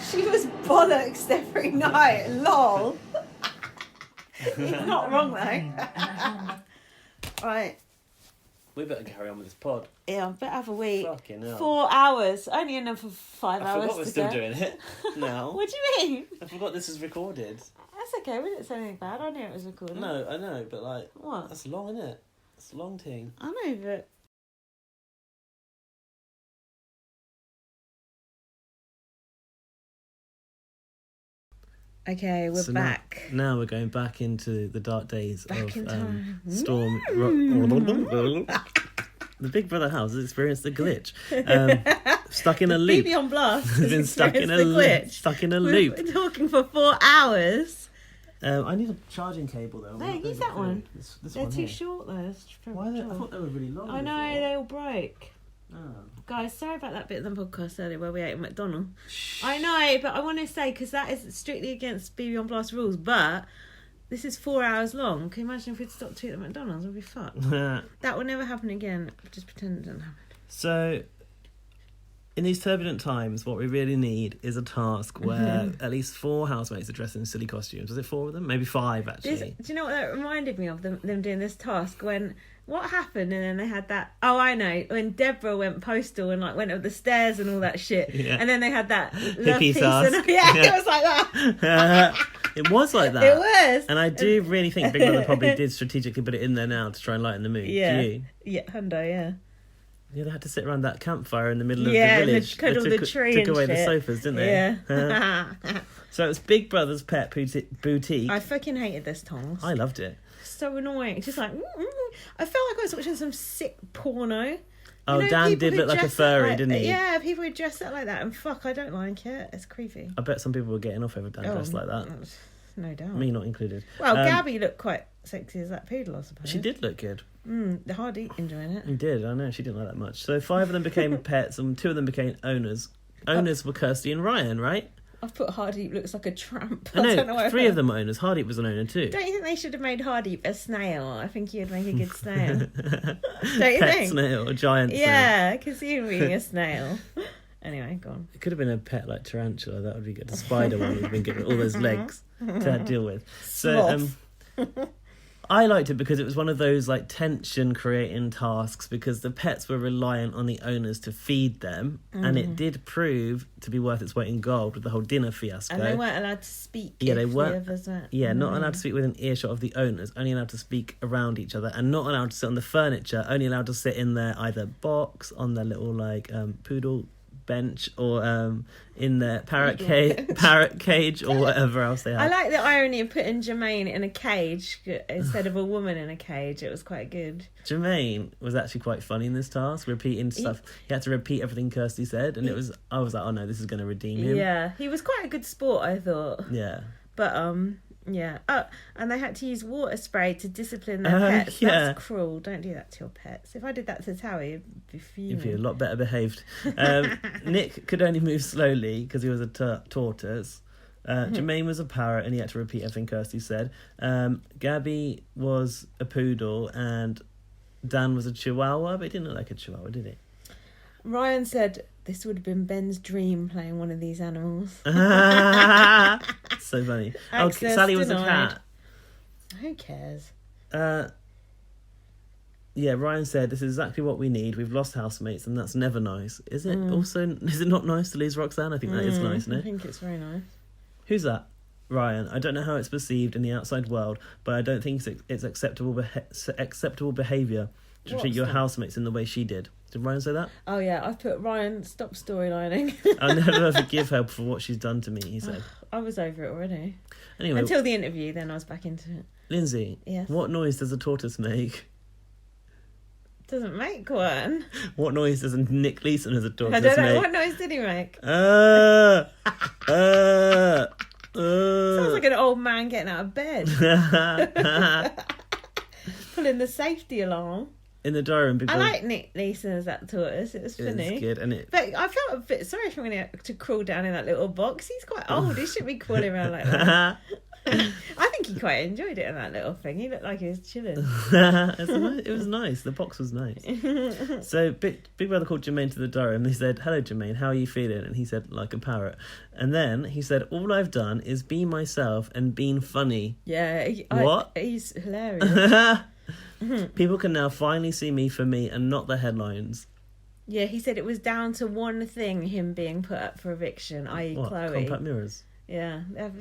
Speaker 2: She was bollocks every night. Lol. He's not wrong though. Right.
Speaker 3: We better carry on with this pod.
Speaker 2: Yeah, I better have a week.
Speaker 3: Fucking hell.
Speaker 2: 4 hours. Only enough for 5
Speaker 3: I
Speaker 2: hours.
Speaker 3: forgot we're
Speaker 2: to
Speaker 3: still
Speaker 2: go.
Speaker 3: doing it now.
Speaker 2: What do you mean?
Speaker 3: I forgot this is recorded.
Speaker 2: That's okay. We didn't say anything bad. I knew it was recorded.
Speaker 3: No, I know, but like,
Speaker 2: What?
Speaker 3: that's long, isn't it? It's a long thing.
Speaker 2: I know, but. Okay, we're
Speaker 3: So
Speaker 2: back.
Speaker 3: Now we're going back into the dark days
Speaker 2: Back
Speaker 3: of
Speaker 2: in time.
Speaker 3: Storm. The Big Brother house has experienced a glitch. Stuck in a loop.
Speaker 2: BB on Blast has
Speaker 3: Been stuck in a
Speaker 2: experienced the glitch.
Speaker 3: stuck in a
Speaker 2: We've
Speaker 3: loop.
Speaker 2: been talking for 4 hours.
Speaker 3: I need a charging cable though.
Speaker 2: No, use that one.
Speaker 3: This
Speaker 2: They're
Speaker 3: one
Speaker 2: too
Speaker 3: here.
Speaker 2: short though.
Speaker 3: Why are they? I thought they were really long.
Speaker 2: I know,
Speaker 3: before.
Speaker 2: they all broke.
Speaker 3: Oh.
Speaker 2: Guys, sorry about that bit of the podcast earlier where we ate at McDonald's. I know, but I want to say, because that is strictly against BB on Blast rules, but this is 4 hours long. Can you imagine if we'd stopped to eat at McDonald's? We'd be fucked. That will never happen again. Just pretend it didn't happen.
Speaker 3: So, in these turbulent times, what we really need is a task where at least 4 housemates are dressed in silly costumes. Was it 4 of them? Maybe 5, actually.
Speaker 2: Do you know what that reminded me of, them doing this task? When, what happened? And then they had that, oh, I know, when Deborah went postal and like went up the stairs and all that shit.
Speaker 3: Yeah.
Speaker 2: And then they had that love
Speaker 3: Hippie
Speaker 2: piece.
Speaker 3: task.
Speaker 2: And, yeah, it was like that.
Speaker 3: It was like that.
Speaker 2: It was.
Speaker 3: And I do really think Big Brother probably did strategically put it in there now to try and lighten the mood.
Speaker 2: Yeah.
Speaker 3: Do you?
Speaker 2: Yeah, hundo, yeah.
Speaker 3: Yeah, they had to sit around that campfire in the middle of
Speaker 2: Yeah,
Speaker 3: the
Speaker 2: and
Speaker 3: village.
Speaker 2: cuddle
Speaker 3: They
Speaker 2: the tree
Speaker 3: took
Speaker 2: and
Speaker 3: away the
Speaker 2: shit.
Speaker 3: sofas, didn't they?
Speaker 2: Yeah.
Speaker 3: So it was Big Brother's Pet Boutique.
Speaker 2: I fucking hated this task.
Speaker 3: I loved it.
Speaker 2: So annoying. It's just like, I felt like I was watching some sick porno.
Speaker 3: Oh,
Speaker 2: You know,
Speaker 3: Dan
Speaker 2: people
Speaker 3: did
Speaker 2: who
Speaker 3: look like a
Speaker 2: dress up
Speaker 3: furry,
Speaker 2: like-
Speaker 3: didn't he?
Speaker 2: Yeah, people who dress up like that, and fuck, I don't like it. It's creepy.
Speaker 3: I bet some people were getting off over Dan dressed like that.
Speaker 2: No doubt.
Speaker 3: Me not included.
Speaker 2: Well, Gabby looked quite sexy as that poodle, I suppose.
Speaker 3: She did look good.
Speaker 2: The Hardeep enjoying it.
Speaker 3: He did, I know. She didn't like that much. So 5 of them became pets and 2 of them became owners. Owners were Kirsty and Ryan, right?
Speaker 2: I've put Hardeep looks like a tramp.
Speaker 3: I
Speaker 2: don't know
Speaker 3: know,
Speaker 2: why
Speaker 3: 3 of them were owners. Hardeep was an owner too.
Speaker 2: Don't you think they should have made Hardeep a snail? I think he'd make a good snail. Don't you
Speaker 3: Pet
Speaker 2: think?
Speaker 3: snail, a giant snail.
Speaker 2: Yeah, I can see him being a snail. Anyway, go on.
Speaker 3: It could have been a pet like tarantula. That would be good. A spider one would have been good. All those legs to deal with. So I liked it because it was one of those like tension creating tasks because the pets were reliant on the owners to feed them, and it did prove to be worth its weight in gold with the whole dinner fiasco.
Speaker 2: And they weren't allowed to speak.
Speaker 3: Yeah, they
Speaker 2: if
Speaker 3: weren't.
Speaker 2: The others weren't.
Speaker 3: Yeah, not allowed to speak within earshot of the owners. Only allowed to speak around each other, and not allowed to sit on the furniture. Only allowed to sit in their either box, on their little like poodle bench, or in their parrot cage, or whatever else they have.
Speaker 2: I like the irony of putting Jermaine in a cage instead of a woman in a cage. It was quite good.
Speaker 3: Jermaine was actually quite funny in this task, repeating stuff. He had to repeat everything Kirsty said, and I was like, oh no, this is going to redeem him.
Speaker 2: Yeah, he was quite a good sport, I thought.
Speaker 3: Yeah.
Speaker 2: But yeah. Oh, and they had to use water spray to discipline their pets.
Speaker 3: Yeah.
Speaker 2: That's cruel. Don't do that to your pets. If I did that to Towie, it'd be fuming.
Speaker 3: If you're a lot better behaved. Nick could only move slowly because he was a tortoise. Jermaine was a parrot and he had to repeat everything Kirsty said. Gabby was a poodle and Dan was a chihuahua, but he didn't look like a chihuahua, did he?
Speaker 2: Ryan said this would have been Ben's dream playing one of these animals.
Speaker 3: So funny.
Speaker 2: Access
Speaker 3: Sally was
Speaker 2: denied.
Speaker 3: a cat.
Speaker 2: Who cares?
Speaker 3: Yeah, Ryan said this is exactly what we need. We've lost housemates, and that's never nice. Is it also? Is it not nice to lose Roxanne? I think that is nice, isn't it?
Speaker 2: I think it's very nice.
Speaker 3: Who's that? Ryan. I don't know how it's perceived in the outside world, but I don't think it's acceptable behaviour to treat your housemates in the way she did. Did Ryan say that?
Speaker 2: Oh yeah, I've put Ryan, stop storylining.
Speaker 3: I'll never forgive her for what she's done to me, he said.
Speaker 2: I was over it already.
Speaker 3: Anyway,
Speaker 2: until the interview, then I was back into it.
Speaker 3: Lindsay,
Speaker 2: yes.
Speaker 3: What noise does a tortoise make?
Speaker 2: Doesn't make one.
Speaker 3: What noise does Nick Leeson as a tortoise
Speaker 2: I don't know.
Speaker 3: make?
Speaker 2: What noise did he make? Sounds like an old man getting out of bed. Pulling the safety alarm.
Speaker 3: in the diary room.
Speaker 2: I like Nick Neeson as that tortoise. It was funny.
Speaker 3: It was good, and
Speaker 2: But I felt a bit sorry for him to crawl down in that little box. He's quite old. He shouldn't be crawling around like that. I think he quite enjoyed it in that little thing. He looked like he was chilling.
Speaker 3: It was nice. The box was nice. So Big Brother called Jermaine to the diary and they said, "Hello, Jermaine, how are you feeling?" And he said, "Like a parrot." And then he said, "All I've done is be myself and been funny."
Speaker 2: Yeah. He's hilarious.
Speaker 3: People can now finally see me for me and not the headlines.
Speaker 2: Yeah, he said it was down to one thing, him being put up for eviction, i.e. Chloe.
Speaker 3: Compact mirrors.
Speaker 2: Yeah, that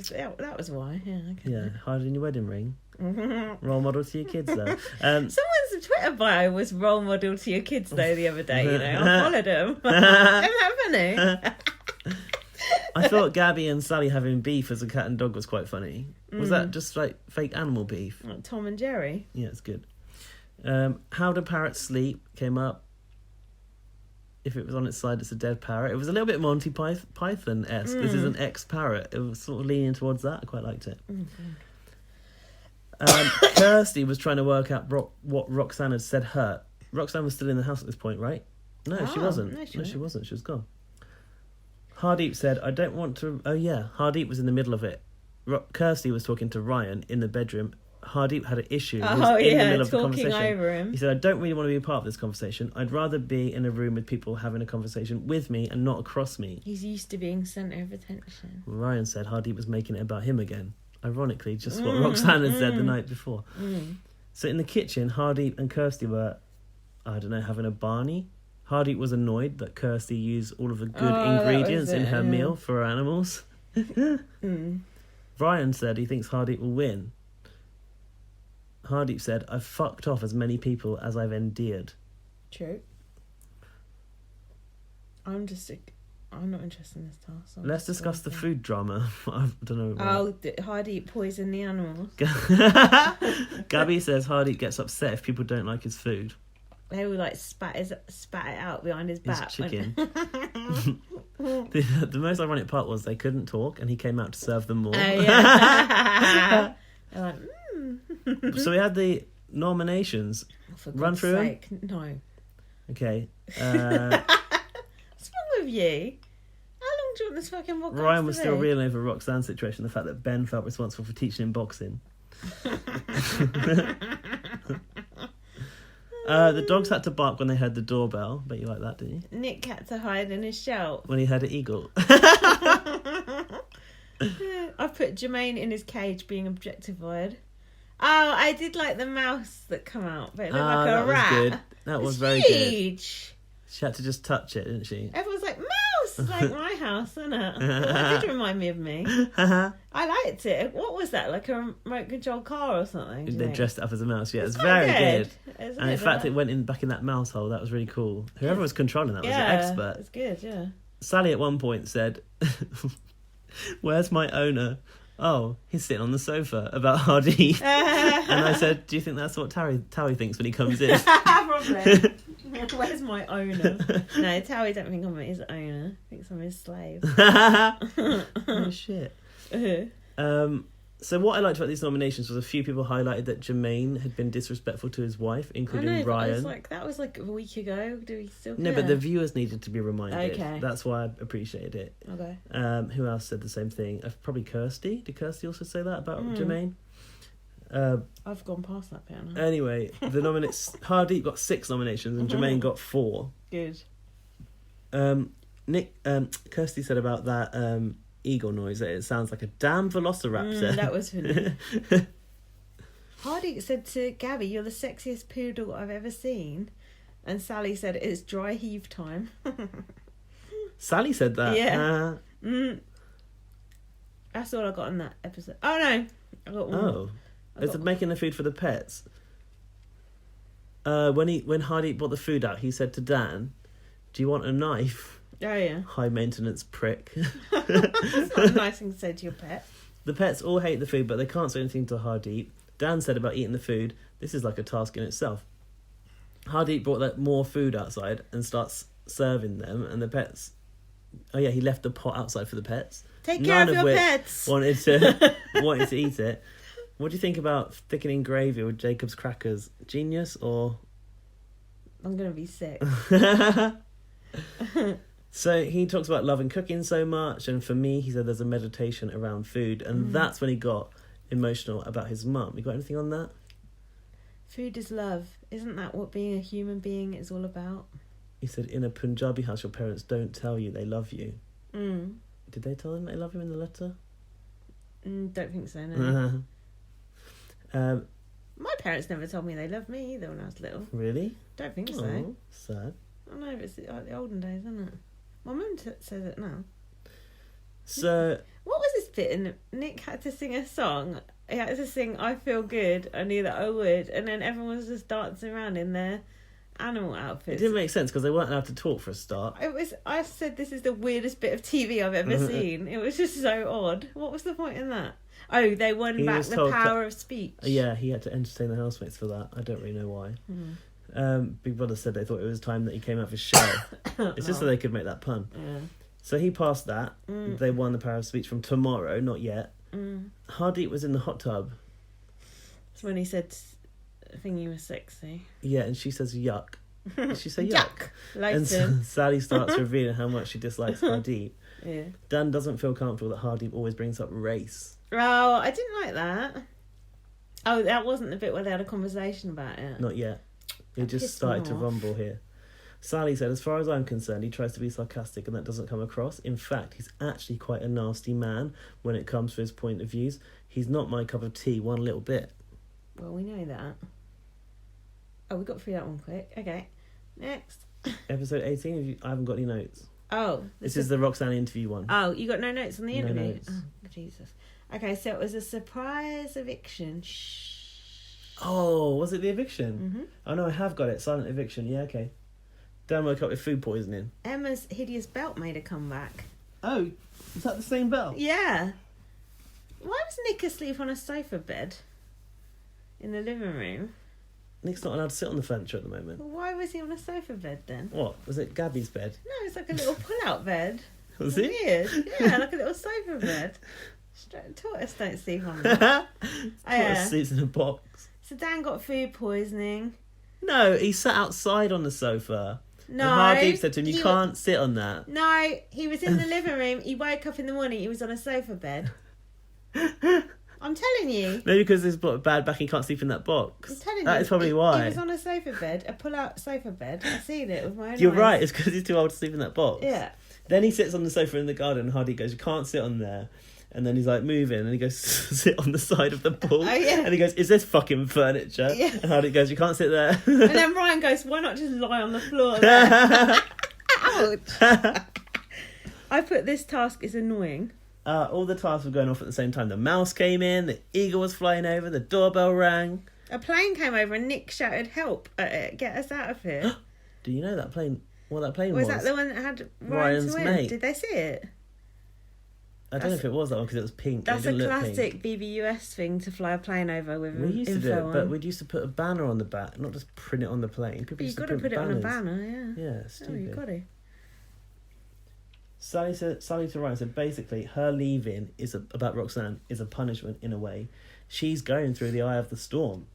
Speaker 2: was why. Yeah, okay.
Speaker 3: Yeah, hiding your wedding ring. Role model to your kids, though.
Speaker 2: Someone's Twitter bio was role model to your kids, though, the other day, you know. I followed them. Isn't that funny?
Speaker 3: I thought Gabby and Sally having beef as a cat and dog was quite funny. Was that just like fake animal beef?
Speaker 2: Like Tom and Jerry.
Speaker 3: Yeah, it's good. How do parrots sleep came up. If it was on its side, it's a dead parrot. It was a little bit Monty Python-esque. This is an ex-parrot. It was sort of leaning towards that. I quite liked it. Kirsty was trying to work out what Roxanne had said hurt. Roxanne was still in the house at this point, right? No, she wasn't. No, she wasn't. She was gone. Hardeep said, "I don't want to..." Oh, yeah. Hardeep was in the middle of it. Kirsty was talking to Ryan in the bedroom. Hardeep had an issue. He was in the middle of the conversation.
Speaker 2: Over him.
Speaker 3: He said, "I don't really want to be a part of this conversation. I'd rather be in a room with people having a conversation with me and not across me."
Speaker 2: He's used to being centre of attention.
Speaker 3: Ryan said Hardeep was making it about him again. Ironically, just what Roxanne had said the night before. So in the kitchen, Hardeep and Kirsty were, I don't know, having a Barney. Hardeep was annoyed that Kirsty used all of the good ingredients in her meal for her animals. Ryan said he thinks Hardeep will win. Hardeep said, "I've fucked off as many people as I've endeared."
Speaker 2: True. I'm not interested in this task.
Speaker 3: Let's discuss the food drama. I don't know.
Speaker 2: Oh, Hardeep poisoned the animals.
Speaker 3: Gabby says Hardeep gets upset if people don't like his food.
Speaker 2: They will like spat it out behind his back.
Speaker 3: His chicken. The most ironic part was they couldn't talk and he came out to serve them more.
Speaker 2: Yeah. They're like,
Speaker 3: So we had the nominations.
Speaker 2: For
Speaker 3: Run
Speaker 2: God's
Speaker 3: through
Speaker 2: sake,
Speaker 3: them?
Speaker 2: No.
Speaker 3: Okay.
Speaker 2: What's wrong with you? How long do you want this fucking podcast
Speaker 3: Ryan was
Speaker 2: to
Speaker 3: still
Speaker 2: be?
Speaker 3: reeling over Roxanne's situation, the fact that Ben felt responsible for teaching him boxing. The dogs had to bark when they heard the doorbell. Bet you like that, didn't you?
Speaker 2: Nick had to hide in his shell.
Speaker 3: When he heard an eagle.
Speaker 2: I put Jermaine in his cage being objectified. Oh, I did like the mouse that come out, but it looked like a rat.
Speaker 3: Was good. That was very
Speaker 2: huge.
Speaker 3: Good. She had to just touch it, didn't she?
Speaker 2: Everyone's like, mouse! It's like my house, isn't it? That did remind me of me. I liked it. What was that? Like a remote control car or something?
Speaker 3: They dressed it up as a mouse, yeah. It's
Speaker 2: quite
Speaker 3: very good.
Speaker 2: It's
Speaker 3: And in
Speaker 2: good,
Speaker 3: fact, it went back in that mouse hole. That was really cool. Whoever was controlling that was an expert.
Speaker 2: It's good, yeah.
Speaker 3: Sally at one point said, "Where's my owner?" "Oh, he's sitting on the sofa," about Hardeep. And I said, "Do you think that's what Towie thinks when he comes in?"
Speaker 2: Probably. Where's my owner? No, Towie don't think I'm his owner. He thinks I'm his slave.
Speaker 3: Oh, shit. So what I liked about these nominations was a few people highlighted that Jermaine had been disrespectful to his wife, including Ryan.
Speaker 2: That was like a week ago. Do we still care?
Speaker 3: No, but the viewers needed to be reminded.
Speaker 2: Okay.
Speaker 3: That's why I appreciated it.
Speaker 2: Okay.
Speaker 3: Who else said the same thing? Probably Kirsty. Did Kirsty also say that about Jermaine?
Speaker 2: I've gone past that bit now.
Speaker 3: Anyway, the Hardeep got 6 nominations and Jermaine got 4.
Speaker 2: Good.
Speaker 3: Kirsty said about that eagle noise that it sounds like a damn velociraptor.
Speaker 2: That was funny. Hardeep said to Gabby, "You're the sexiest poodle I've ever seen," and Sally said, "It's dry heave time."
Speaker 3: Sally said that.
Speaker 2: Yeah. That's all I got in that episode. Oh no, I got one.
Speaker 3: Oh, is it making the food for the pets? When Hardeep brought the food out, he said to Dan, "Do you want a knife?"
Speaker 2: Oh yeah.
Speaker 3: High maintenance prick.
Speaker 2: That's not a nice thing to say to your pet.
Speaker 3: The pets all hate the food, but they can't say anything to Hardeep. Dan said about eating the food, "This is like a task in itself." Hardeep brought more food outside and starts serving them, and the pets... Oh yeah, he left the pot outside for the pets.
Speaker 2: Take care of your
Speaker 3: which
Speaker 2: pets.
Speaker 3: wanted to eat it. What do you think about thickening gravy with Jacob's crackers? Genius or
Speaker 2: I'm going to be sick.
Speaker 3: So he talks about loving cooking so much, and for me, he said there's a meditation around food, and that's when he got emotional about his mum. You got anything on that?
Speaker 2: Food is love. Isn't that what being a human being is all about?
Speaker 3: He said, in a Punjabi house, your parents don't tell you they love you.
Speaker 2: Mm.
Speaker 3: Did they tell him they love you in the letter?
Speaker 2: Don't think so, no. My parents never told me they loved me either when I was little.
Speaker 3: Really?
Speaker 2: Don't think so.
Speaker 3: Oh, sad.
Speaker 2: I know, it's like the olden days, isn't it? My mum says it now.
Speaker 3: So...
Speaker 2: What was this bit? And Nick had to sing a song. He had to sing I Feel Good, I Knew That I Would. And then everyone was just dancing around in their animal outfits.
Speaker 3: It didn't make sense because they weren't allowed to talk for a start.
Speaker 2: I said this is the weirdest bit of TV I've ever seen. It was just so odd. What was the point in that? Oh, they won back the power of speech.
Speaker 3: Yeah, he had to entertain the housemates for that. I don't really know why. Big Brother said they thought it was time that he came out of his shell. It's just so they could make that pun.
Speaker 2: Yeah.
Speaker 3: So he passed that. They won the power of speech from tomorrow, not yet. Hardeep was in the hot tub.
Speaker 2: That's when he said thingy was sexy.
Speaker 3: Yeah, and she says yuck. Did she say yuck?
Speaker 2: And
Speaker 3: Sally starts revealing how much she dislikes Hardeep.
Speaker 2: Yeah.
Speaker 3: Dan doesn't feel comfortable that Hardeep always brings up race.
Speaker 2: Oh, I didn't like that. Oh, that wasn't the bit where they had a conversation about it.
Speaker 3: Not yet. He just started to rumble here. Sally said, as far as I'm concerned, he tries to be sarcastic and that doesn't come across. In fact, he's actually quite a nasty man when it comes to his point of views. He's not my cup of tea one little bit.
Speaker 2: Well, we know that. Oh, we got through that one quick. Okay. Next.
Speaker 3: Episode 18, I haven't got any notes.
Speaker 2: Oh.
Speaker 3: This is the Roxanne interview one.
Speaker 2: Oh, you got no notes on the interview?
Speaker 3: No notes.
Speaker 2: Oh, Jesus. Okay, so it was a surprise eviction.
Speaker 3: Oh, was it the eviction?
Speaker 2: Mm-hmm.
Speaker 3: Oh, no, I have got it. Silent eviction. Yeah, okay. Dan woke up with food poisoning.
Speaker 2: Emma's hideous belt made a comeback.
Speaker 3: Oh, is that the same belt?
Speaker 2: Yeah. Why was Nick asleep on a sofa bed in the living room?
Speaker 3: Nick's not allowed to sit on the furniture at the moment.
Speaker 2: Well, why was he on a sofa bed then?
Speaker 3: What? Was it Gabby's bed?
Speaker 2: No, it's like a little pull-out bed.
Speaker 3: Was it?
Speaker 2: Weird. Yeah, like a little sofa bed. Tortoise don't sleep on that.
Speaker 3: Tortoise sleeps in a box.
Speaker 2: So Dan got food poisoning.
Speaker 3: No, he sat outside on the sofa.
Speaker 2: No.
Speaker 3: And Hardeep said to him, you can't sit on that.
Speaker 2: No, he was in the living room. He woke up in the morning. He was on a sofa bed. I'm telling you.
Speaker 3: Maybe because he's got a bad back, he can't sleep in that box.
Speaker 2: I'm telling you.
Speaker 3: That is probably why.
Speaker 2: He was on a sofa bed, a pull-out sofa bed. I've seen it with my own
Speaker 3: You're
Speaker 2: eyes.
Speaker 3: right, it's because he's too old to sleep in that box.
Speaker 2: Yeah.
Speaker 3: Then he sits on the sofa in the garden and Hardeep goes, you can't sit on there. And then he's like moving and he goes, sit on the side of the pool.
Speaker 2: Oh, yeah.
Speaker 3: And he goes, is this fucking furniture?
Speaker 2: Yeah.
Speaker 3: And Hardeep goes, you can't sit there.
Speaker 2: And then Ryan goes, why not just lie on the floor there? Ouch. I put this task is annoying.
Speaker 3: All the tasks were going off at the same time. The mouse came in, the eagle was flying over, the doorbell rang.
Speaker 2: A plane came over and Nick shouted, help, get us out of here.
Speaker 3: Do you know that plane? What that plane was?
Speaker 2: Was that the one that had
Speaker 3: Ryan's
Speaker 2: win?
Speaker 3: mate.
Speaker 2: Did they see it?
Speaker 3: I don't know if it was that one because it was pink.
Speaker 2: That's
Speaker 3: it
Speaker 2: a
Speaker 3: didn't look
Speaker 2: classic
Speaker 3: pink.
Speaker 2: BBUS thing to fly a plane over with
Speaker 3: We used to
Speaker 2: info
Speaker 3: do it,
Speaker 2: on.
Speaker 3: but we used to put a banner on the back, not just print it on the plane. People
Speaker 2: But
Speaker 3: used
Speaker 2: you've
Speaker 3: to
Speaker 2: got to
Speaker 3: print
Speaker 2: put it on a
Speaker 3: banners.
Speaker 2: banner, yeah.
Speaker 3: Yeah, stupid.
Speaker 2: Oh, you've got to.
Speaker 3: Sally to Ryan said basically her leaving is about Roxanne is a punishment in a way. She's going through the eye of the storm.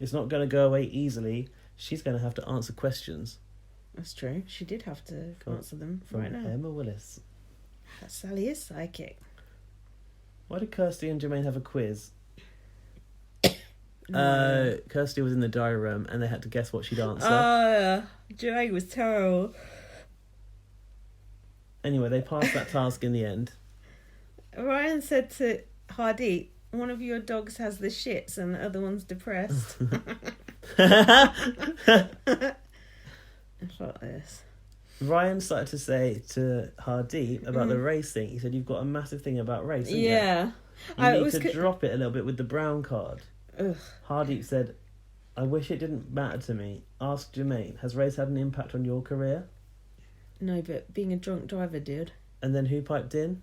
Speaker 3: It's not going to go away easily. She's going to have to answer questions.
Speaker 2: That's true. She did have to answer them
Speaker 3: From
Speaker 2: right now.
Speaker 3: Emma Willis.
Speaker 2: Sally is psychic.
Speaker 3: Why did Kirsty and Jermaine have a quiz? Kirsty was in the diary room and they had to guess what she'd answer.
Speaker 2: Jermaine was terrible.
Speaker 3: Anyway, they passed that task in the end.
Speaker 2: Ryan said to Hardeep, one of your dogs has the shits and the other one's depressed. It's like this.
Speaker 3: Ryan started to say to Hardeep about the race thing. He said, you've got a massive thing about race, haven't
Speaker 2: Yeah.
Speaker 3: you need to drop it a little bit with the brown card.
Speaker 2: Ugh.
Speaker 3: Hardeep said, I wish it didn't matter to me. Ask Jermaine, has race had an impact on your career?
Speaker 2: No, but being a drunk driver did.
Speaker 3: And then who piped in?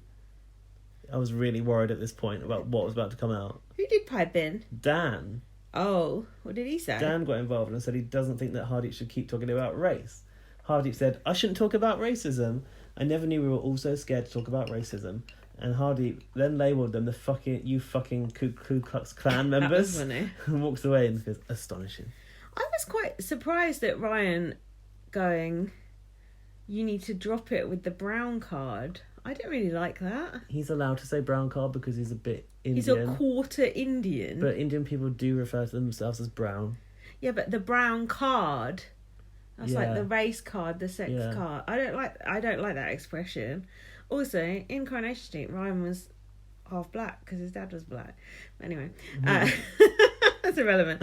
Speaker 3: I was really worried at this point about what was about to come out.
Speaker 2: Who did pipe in?
Speaker 3: Dan.
Speaker 2: Oh, what did he say?
Speaker 3: Dan got involved and said he doesn't think that Hardeep should keep talking about race. Hardeep said, I shouldn't talk about racism. I never knew we were all so scared to talk about racism. And Hardeep then labelled them the fucking Ku Klux Klan members.
Speaker 2: That was funny.
Speaker 3: And walks away and goes, astonishing.
Speaker 2: I was was quite surprised at Ryan going, you need to drop it with the brown card. I don't really like that.
Speaker 3: He's allowed to say brown card because he's a bit Indian.
Speaker 2: He's a quarter Indian.
Speaker 3: But Indian people do refer to themselves as brown.
Speaker 2: Yeah, but the brown card, that's like
Speaker 3: Yeah.
Speaker 2: the race card, the sex
Speaker 3: Yeah.
Speaker 2: card. I don't like that expression. Also, in Coronation Street, Ryan was half black because his dad was black. Anyway, that's irrelevant.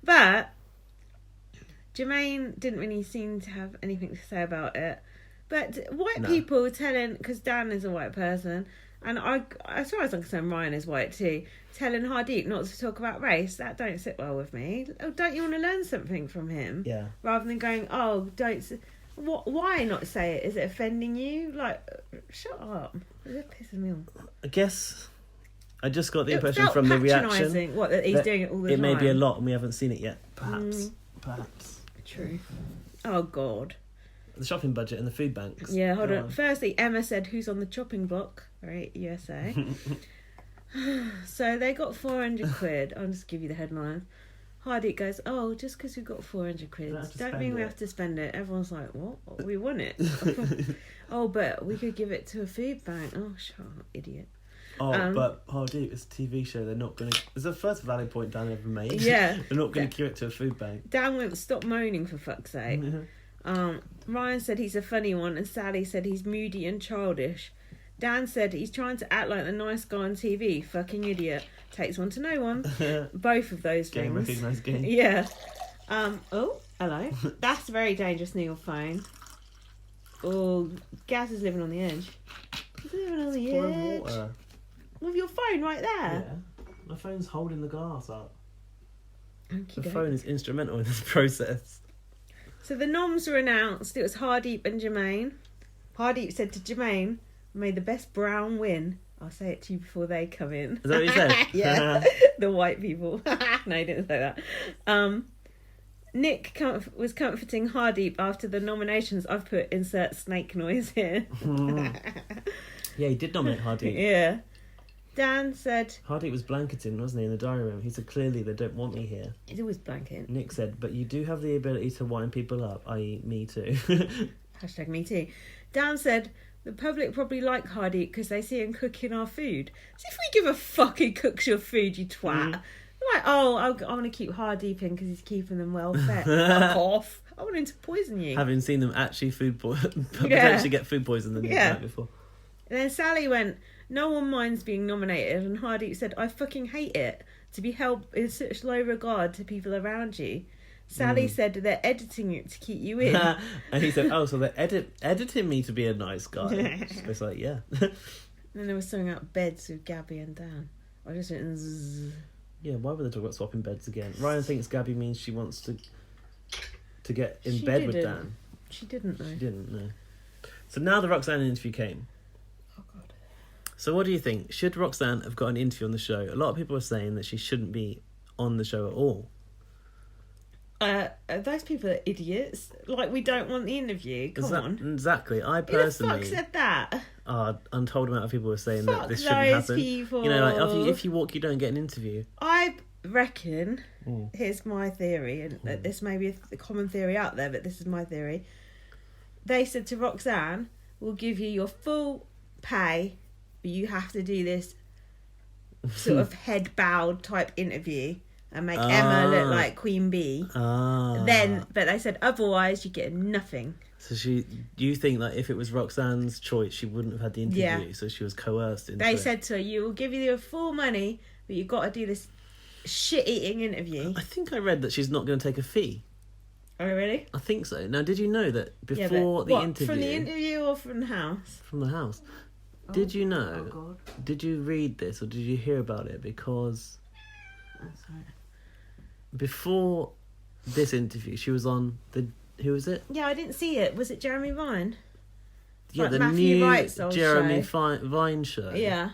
Speaker 2: But Jermaine didn't really seem to have anything to say about it. But white people telling, because Dan is a white person, and as far as I'm concerned, Ryan is white too, telling Hardeep not to talk about race, that don't sit well with me. Oh, don't you want to learn something from him?
Speaker 3: Yeah.
Speaker 2: Rather than going, oh, why not say it? Is it offending you? Like, shut up. It's pissing me off.
Speaker 3: I guess I just got the
Speaker 2: It
Speaker 3: impression
Speaker 2: felt
Speaker 3: from the
Speaker 2: patronising,
Speaker 3: reaction
Speaker 2: what, that he's doing it all the
Speaker 3: It may be a
Speaker 2: time.
Speaker 3: lot and we haven't seen it yet. Perhaps.
Speaker 2: True. Oh, God.
Speaker 3: The shopping budget and the food banks.
Speaker 2: Yeah, hold
Speaker 3: Go
Speaker 2: on. Firstly, Emma said, who's on the chopping block? Right, USA. So they got 400 quid. I'll just give you the headline. Hardeep goes, oh, just because we've got 400 quid, don't mean we have to spend it. Everyone's like, what? We want it. Oh, but we could give it to a food bank. Oh, shut up, idiot.
Speaker 3: Oh, but Hardeep, it's a TV show. They're not going to... It's the first valid point Dan ever made.
Speaker 2: Yeah.
Speaker 3: They're not going to give it to a food bank.
Speaker 2: Dan went, stop moaning for fuck's sake. Ryan said he's a funny one, and Sally said he's moody and childish. Dan said he's trying to act like the nice guy on TV. Fucking idiot. Takes one to know one. Both of those
Speaker 3: Game
Speaker 2: things.
Speaker 3: recognised game.
Speaker 2: Yeah. Oh, hello. That's very dangerous near your phone. Oh, Gaz is living on the edge. He's living on the
Speaker 3: Pouring
Speaker 2: edge.
Speaker 3: water.
Speaker 2: With your phone right there.
Speaker 3: Yeah. My phone's holding the glass up. The
Speaker 2: Okey-doke.
Speaker 3: phone is instrumental in this process.
Speaker 2: So the noms were announced. It was Hardeep and Jermaine. Hardeep said to Jermaine, may the best brown win. I'll say it to you before they come in.
Speaker 3: Is that what you said?
Speaker 2: Yeah. The white people. No, he didn't say that. Nick was comforting Hardeep after the nominations. I've put insert snake noise here.
Speaker 3: Yeah, he did nominate Hardeep.
Speaker 2: Yeah. Dan said...
Speaker 3: Hardeep was blanketing, wasn't he, in the diary room? He said, clearly they don't want me here.
Speaker 2: He's always blanking.
Speaker 3: Nick said, but you do have the ability to wind people up, i.e. me too.
Speaker 2: Hashtag me too. Dan said, the public probably like Hardeep because they see him cooking our food. As if we give a fuck he cooks your food, you twat. Like, oh, I want to keep Hardeep in because he's keeping them well fed. Fuck off. I want him to poison you.
Speaker 3: Having seen them actually potentially get food poisoning the night before.
Speaker 2: And then Sally went, no one minds being nominated, and Hardeep said, I fucking hate it to be held in such low regard to people around you. Sally said they're editing it to keep you in.
Speaker 3: And he said, oh, so they're editing me to be a nice guy. It's like, yeah.
Speaker 2: And then there was something about beds with Gabby and Dan. I just went, zzz.
Speaker 3: Yeah, why would they talk about swapping beds again? Ryan thinks Gabby means she wants to get in bed with Dan.
Speaker 2: She didn't, though.
Speaker 3: She didn't, no. So now the Roxanne interview came.
Speaker 2: Oh, God.
Speaker 3: So what do you think? Should Roxanne have got an interview on the show? A lot of people are saying that she shouldn't be on the show at all.
Speaker 2: Those people are idiots. Like, we don't want the interview. Come on.
Speaker 3: Exactly. I personally...
Speaker 2: Who the fuck said that?
Speaker 3: Untold amount of people were saying that this
Speaker 2: Fuck
Speaker 3: shouldn't
Speaker 2: those
Speaker 3: happen.
Speaker 2: people.
Speaker 3: You know, like if you walk, you don't get an interview.
Speaker 2: I reckon, here's my theory, and this may be a common theory out there, but this is my theory. They said to Roxanne, we'll give you your full pay, but you have to do this sort of head-bowed type interview and make Emma look like Queen Bee. But they said otherwise you get nothing.
Speaker 3: So you think that if it was Roxanne's choice, she wouldn't have had the interview, so she was coerced into
Speaker 2: They
Speaker 3: it.
Speaker 2: said to her, you will give you your full money, but you've got to do this shit-eating interview.
Speaker 3: I think I read that she's not going to take a fee.
Speaker 2: Oh, really?
Speaker 3: I think so. Now, did you know that before the interview...
Speaker 2: From the interview or from the house?
Speaker 3: From the house. Did you know... Did you read this or did you hear about it? Because... Before this interview, she was on the... Who was it?
Speaker 2: Yeah, I didn't see it. Was it Jeremy Vine?
Speaker 3: Yeah,
Speaker 2: like
Speaker 3: the
Speaker 2: Matthew
Speaker 3: new
Speaker 2: Wright's old
Speaker 3: Jeremy
Speaker 2: show.
Speaker 3: Vine show.
Speaker 2: Yeah.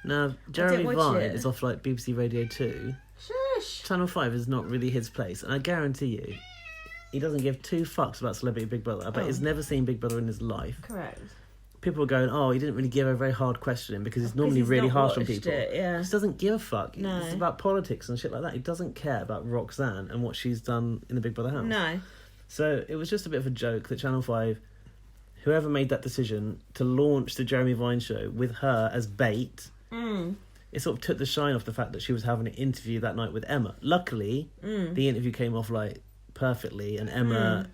Speaker 3: Now, Jeremy
Speaker 2: watch
Speaker 3: Vine
Speaker 2: it.
Speaker 3: is off like BBC Radio 2.
Speaker 2: Shush.
Speaker 3: Channel 5 is not really his place. And I guarantee you, he doesn't give two fucks about Celebrity Big Brother. I bet he's never seen Big Brother in his life.
Speaker 2: Correct.
Speaker 3: people were going, oh, he didn't really give a very hard questioning because he's normally really harsh on people.
Speaker 2: He
Speaker 3: just doesn't give a fuck.
Speaker 2: No.
Speaker 3: It's about politics and shit like that. He doesn't care about Roxanne and what she's done in the Big Brother house.
Speaker 2: No.
Speaker 3: So it was just a bit of a joke that Channel 5, whoever made that decision to launch the Jeremy Vine show with her as bait, it sort of took the shine off the fact that she was having an interview that night with Emma. Luckily, the interview came off like perfectly, and Emma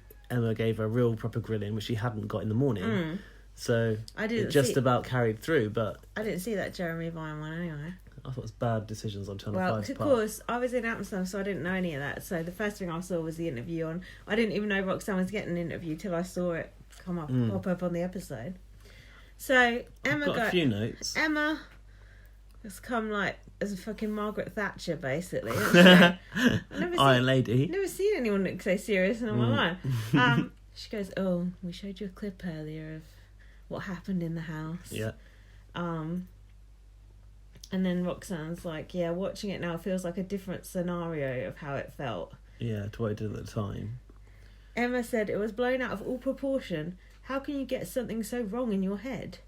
Speaker 3: gave her a real proper grilling, which she hadn't got in the morning. So it just about carried through, but
Speaker 2: I didn't see that Jeremy Vine one anyway.
Speaker 3: I thought it was bad decisions on Channel 5's
Speaker 2: Well,
Speaker 3: part.
Speaker 2: of course, I was in Amsterdam, so I didn't know any of that. So the first thing I saw was the interview on. I didn't even know Roxanne was getting an interview till I saw it pop up on the episode. So Emma
Speaker 3: got a few notes.
Speaker 2: Emma has come like as a fucking Margaret Thatcher, basically.
Speaker 3: Iron Lady.
Speaker 2: Never seen anyone look so serious in all my life. She goes, "Oh, we showed you a clip earlier of what happened in the house."
Speaker 3: Yeah.
Speaker 2: And then Roxanne's like, "Yeah, watching it now feels like a different scenario of how it felt."
Speaker 3: Yeah, to what I did at the time.
Speaker 2: Emma said, "It was blown out of all proportion. How can you get something so wrong in your head?"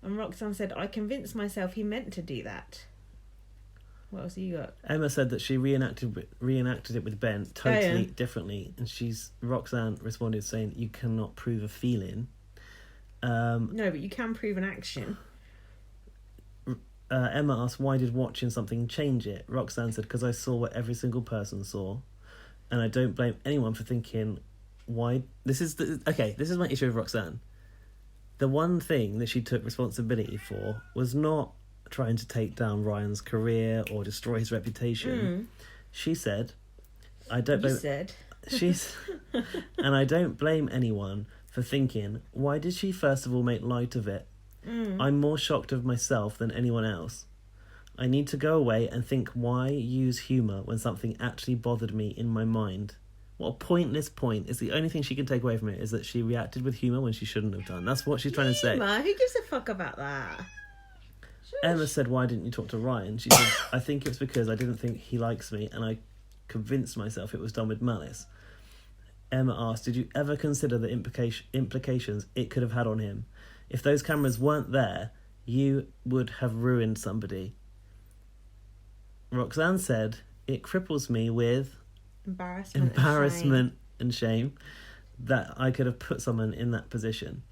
Speaker 2: And Roxanne said, "I convinced myself he meant to do that." What else you got?
Speaker 3: Emma said that she reenacted it with Ben totally differently, and Roxanne responded saying, "You cannot prove a feeling."
Speaker 2: No, but you can prove an action.
Speaker 3: Emma asked, "Why did watching something change it?" Roxanne said, "Because I saw what every single person saw, and I don't blame anyone for thinking why." This is my issue with Roxanne. The one thing that she took responsibility for was not trying to take down Ryan's career or destroy his reputation. She said, "I don't blame." And I don't blame anyone for thinking, why did she first of all make light of it? I'm more shocked of myself than anyone else. I need to go away and think, why use humour when something actually bothered me in my mind? What a pointless point. Is the only thing she can take away from it is that she reacted with humour when she shouldn't have done. That's what she's trying to say.
Speaker 2: Who gives a fuck about that?
Speaker 3: Emma said, "Why didn't you talk to Ryan?" She said, "I think it was because I didn't think he likes me, and I convinced myself it was done with malice." Emma asked, "Did you ever consider the implications it could have had on him? If those cameras weren't there, you would have ruined somebody." Roxanne said, "It cripples me with embarrassment and shame that I could have put someone in that position."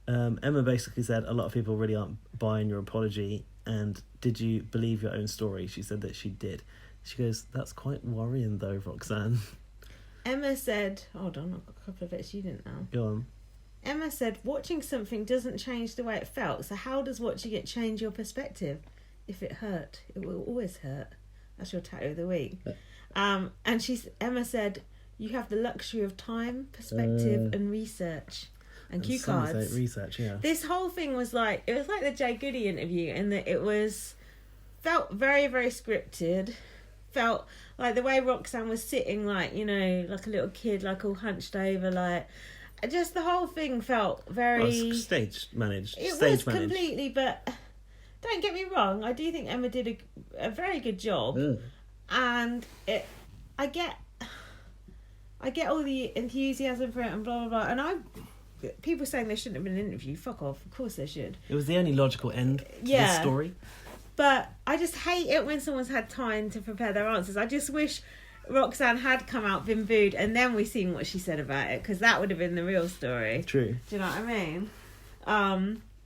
Speaker 3: Emma basically said, "A lot of people really aren't buying your apology, and did you believe your own story?" She said that she did. She goes, "That's quite worrying though, Roxanne."
Speaker 2: Emma said, hold on, I've got a couple of bits you didn't know.
Speaker 3: Go on.
Speaker 2: Emma said, "Watching something doesn't change the way it felt, so how does watching it change your perspective? If it hurt, it will always hurt." That's your tattoo of the week. And Emma said, "You have the luxury of time, perspective, and research." And cue cards.
Speaker 3: Research, yeah.
Speaker 2: This whole thing was like the Jay Goody interview, in that felt very, very scripted. Felt like the way Roxanne was sitting, like a little kid, like all hunched over, like just the whole thing felt very
Speaker 3: stage managed.
Speaker 2: It was completely, but don't get me wrong, I do think Emma did a very good job, and I get all the enthusiasm for it and blah blah blah, and people saying they shouldn't have been an interview, fuck off. Of course they should.
Speaker 3: It was the only logical end to this story.
Speaker 2: But I just hate it when someone's had time to prepare their answers. I just wish Roxanne had come out, been booed, and then we seen what she said about it, because that would have been the real story.
Speaker 3: True.
Speaker 2: Do you know what I mean?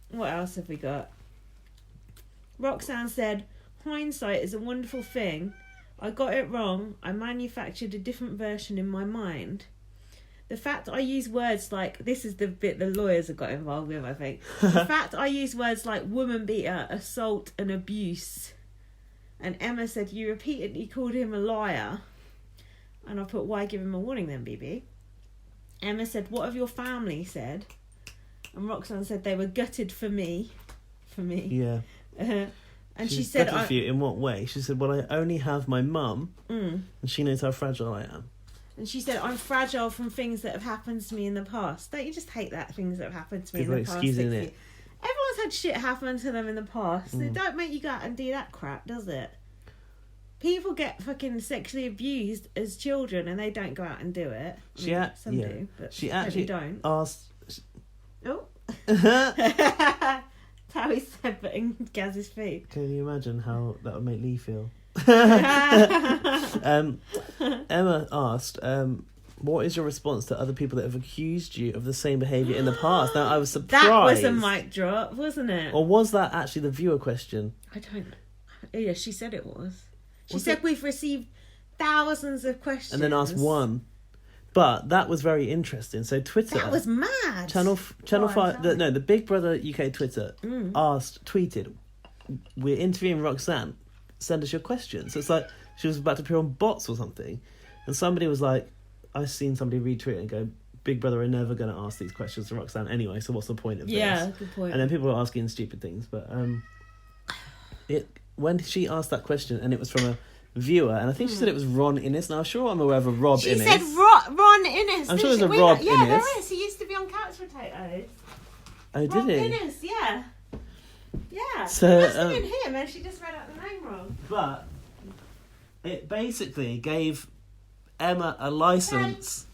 Speaker 2: What else have we got? Roxanne said, "Hindsight is a wonderful thing. I got it wrong. I manufactured a different version in my mind. The fact I use words like," this is the bit the lawyers have got involved with, I think. "The fact I use words like woman beater, assault and abuse." And Emma said, "You repeatedly called him a liar." And I put, "Why give him a warning then, BB?" Emma said, "What have your family said?" And Roxanne said, "They were gutted for me."
Speaker 3: Yeah.
Speaker 2: And she said,
Speaker 3: gutted for you in what way? She said, "Well, I only have my mum, and she knows how fragile I am."
Speaker 2: And she said, "I'm fragile from things that have happened to me in the past." Don't you just hate that, things that have happened to me in the past?
Speaker 3: Excusing it.
Speaker 2: Everyone's had shit happen to them in the past. It don't make you go out and do that crap, does it? People get fucking sexually abused as children and they don't go out and do it. Some do, but
Speaker 3: she actually
Speaker 2: don't.
Speaker 3: asked.
Speaker 2: Oh, Towie said, but in Gaz's feet.
Speaker 3: Can you imagine how that would make Lee feel? Emma asked, what is your response to other people that have accused you of the same behaviour in the past? Now, I was surprised.
Speaker 2: That was a mic drop, wasn't it?
Speaker 3: Or was that actually the viewer question?
Speaker 2: I don't know. Yeah, she said it was. She said we've received thousands of questions.
Speaker 3: And then asked one. But that was very interesting. So Twitter...
Speaker 2: That was mad.
Speaker 3: Channel 5... The Big Brother UK Twitter tweeted, we're interviewing Roxanne, send us your questions. So it's like she was about to appear on bots or something. And somebody was like, I've seen somebody retweet it and go, Big Brother are never going to ask these questions to Roxanne anyway, so what's the point of this?
Speaker 2: Yeah, good point.
Speaker 3: And then people were asking stupid things. But when she asked that question, and it was from a viewer, and I think she said it was Ron Innes. Now, I'm sure I'm aware of a Rob Innes.
Speaker 2: She said Ron Innes.
Speaker 3: I'm sure there's a Rob Innes.
Speaker 2: Yeah, there is. He used to be on Couch Potatoes.
Speaker 3: Oh, did
Speaker 2: Rob
Speaker 3: he?
Speaker 2: Innes, yeah. Yeah.
Speaker 3: So,
Speaker 2: it must have been him, and she just read out the name wrong.
Speaker 3: But it basically gave Emma a license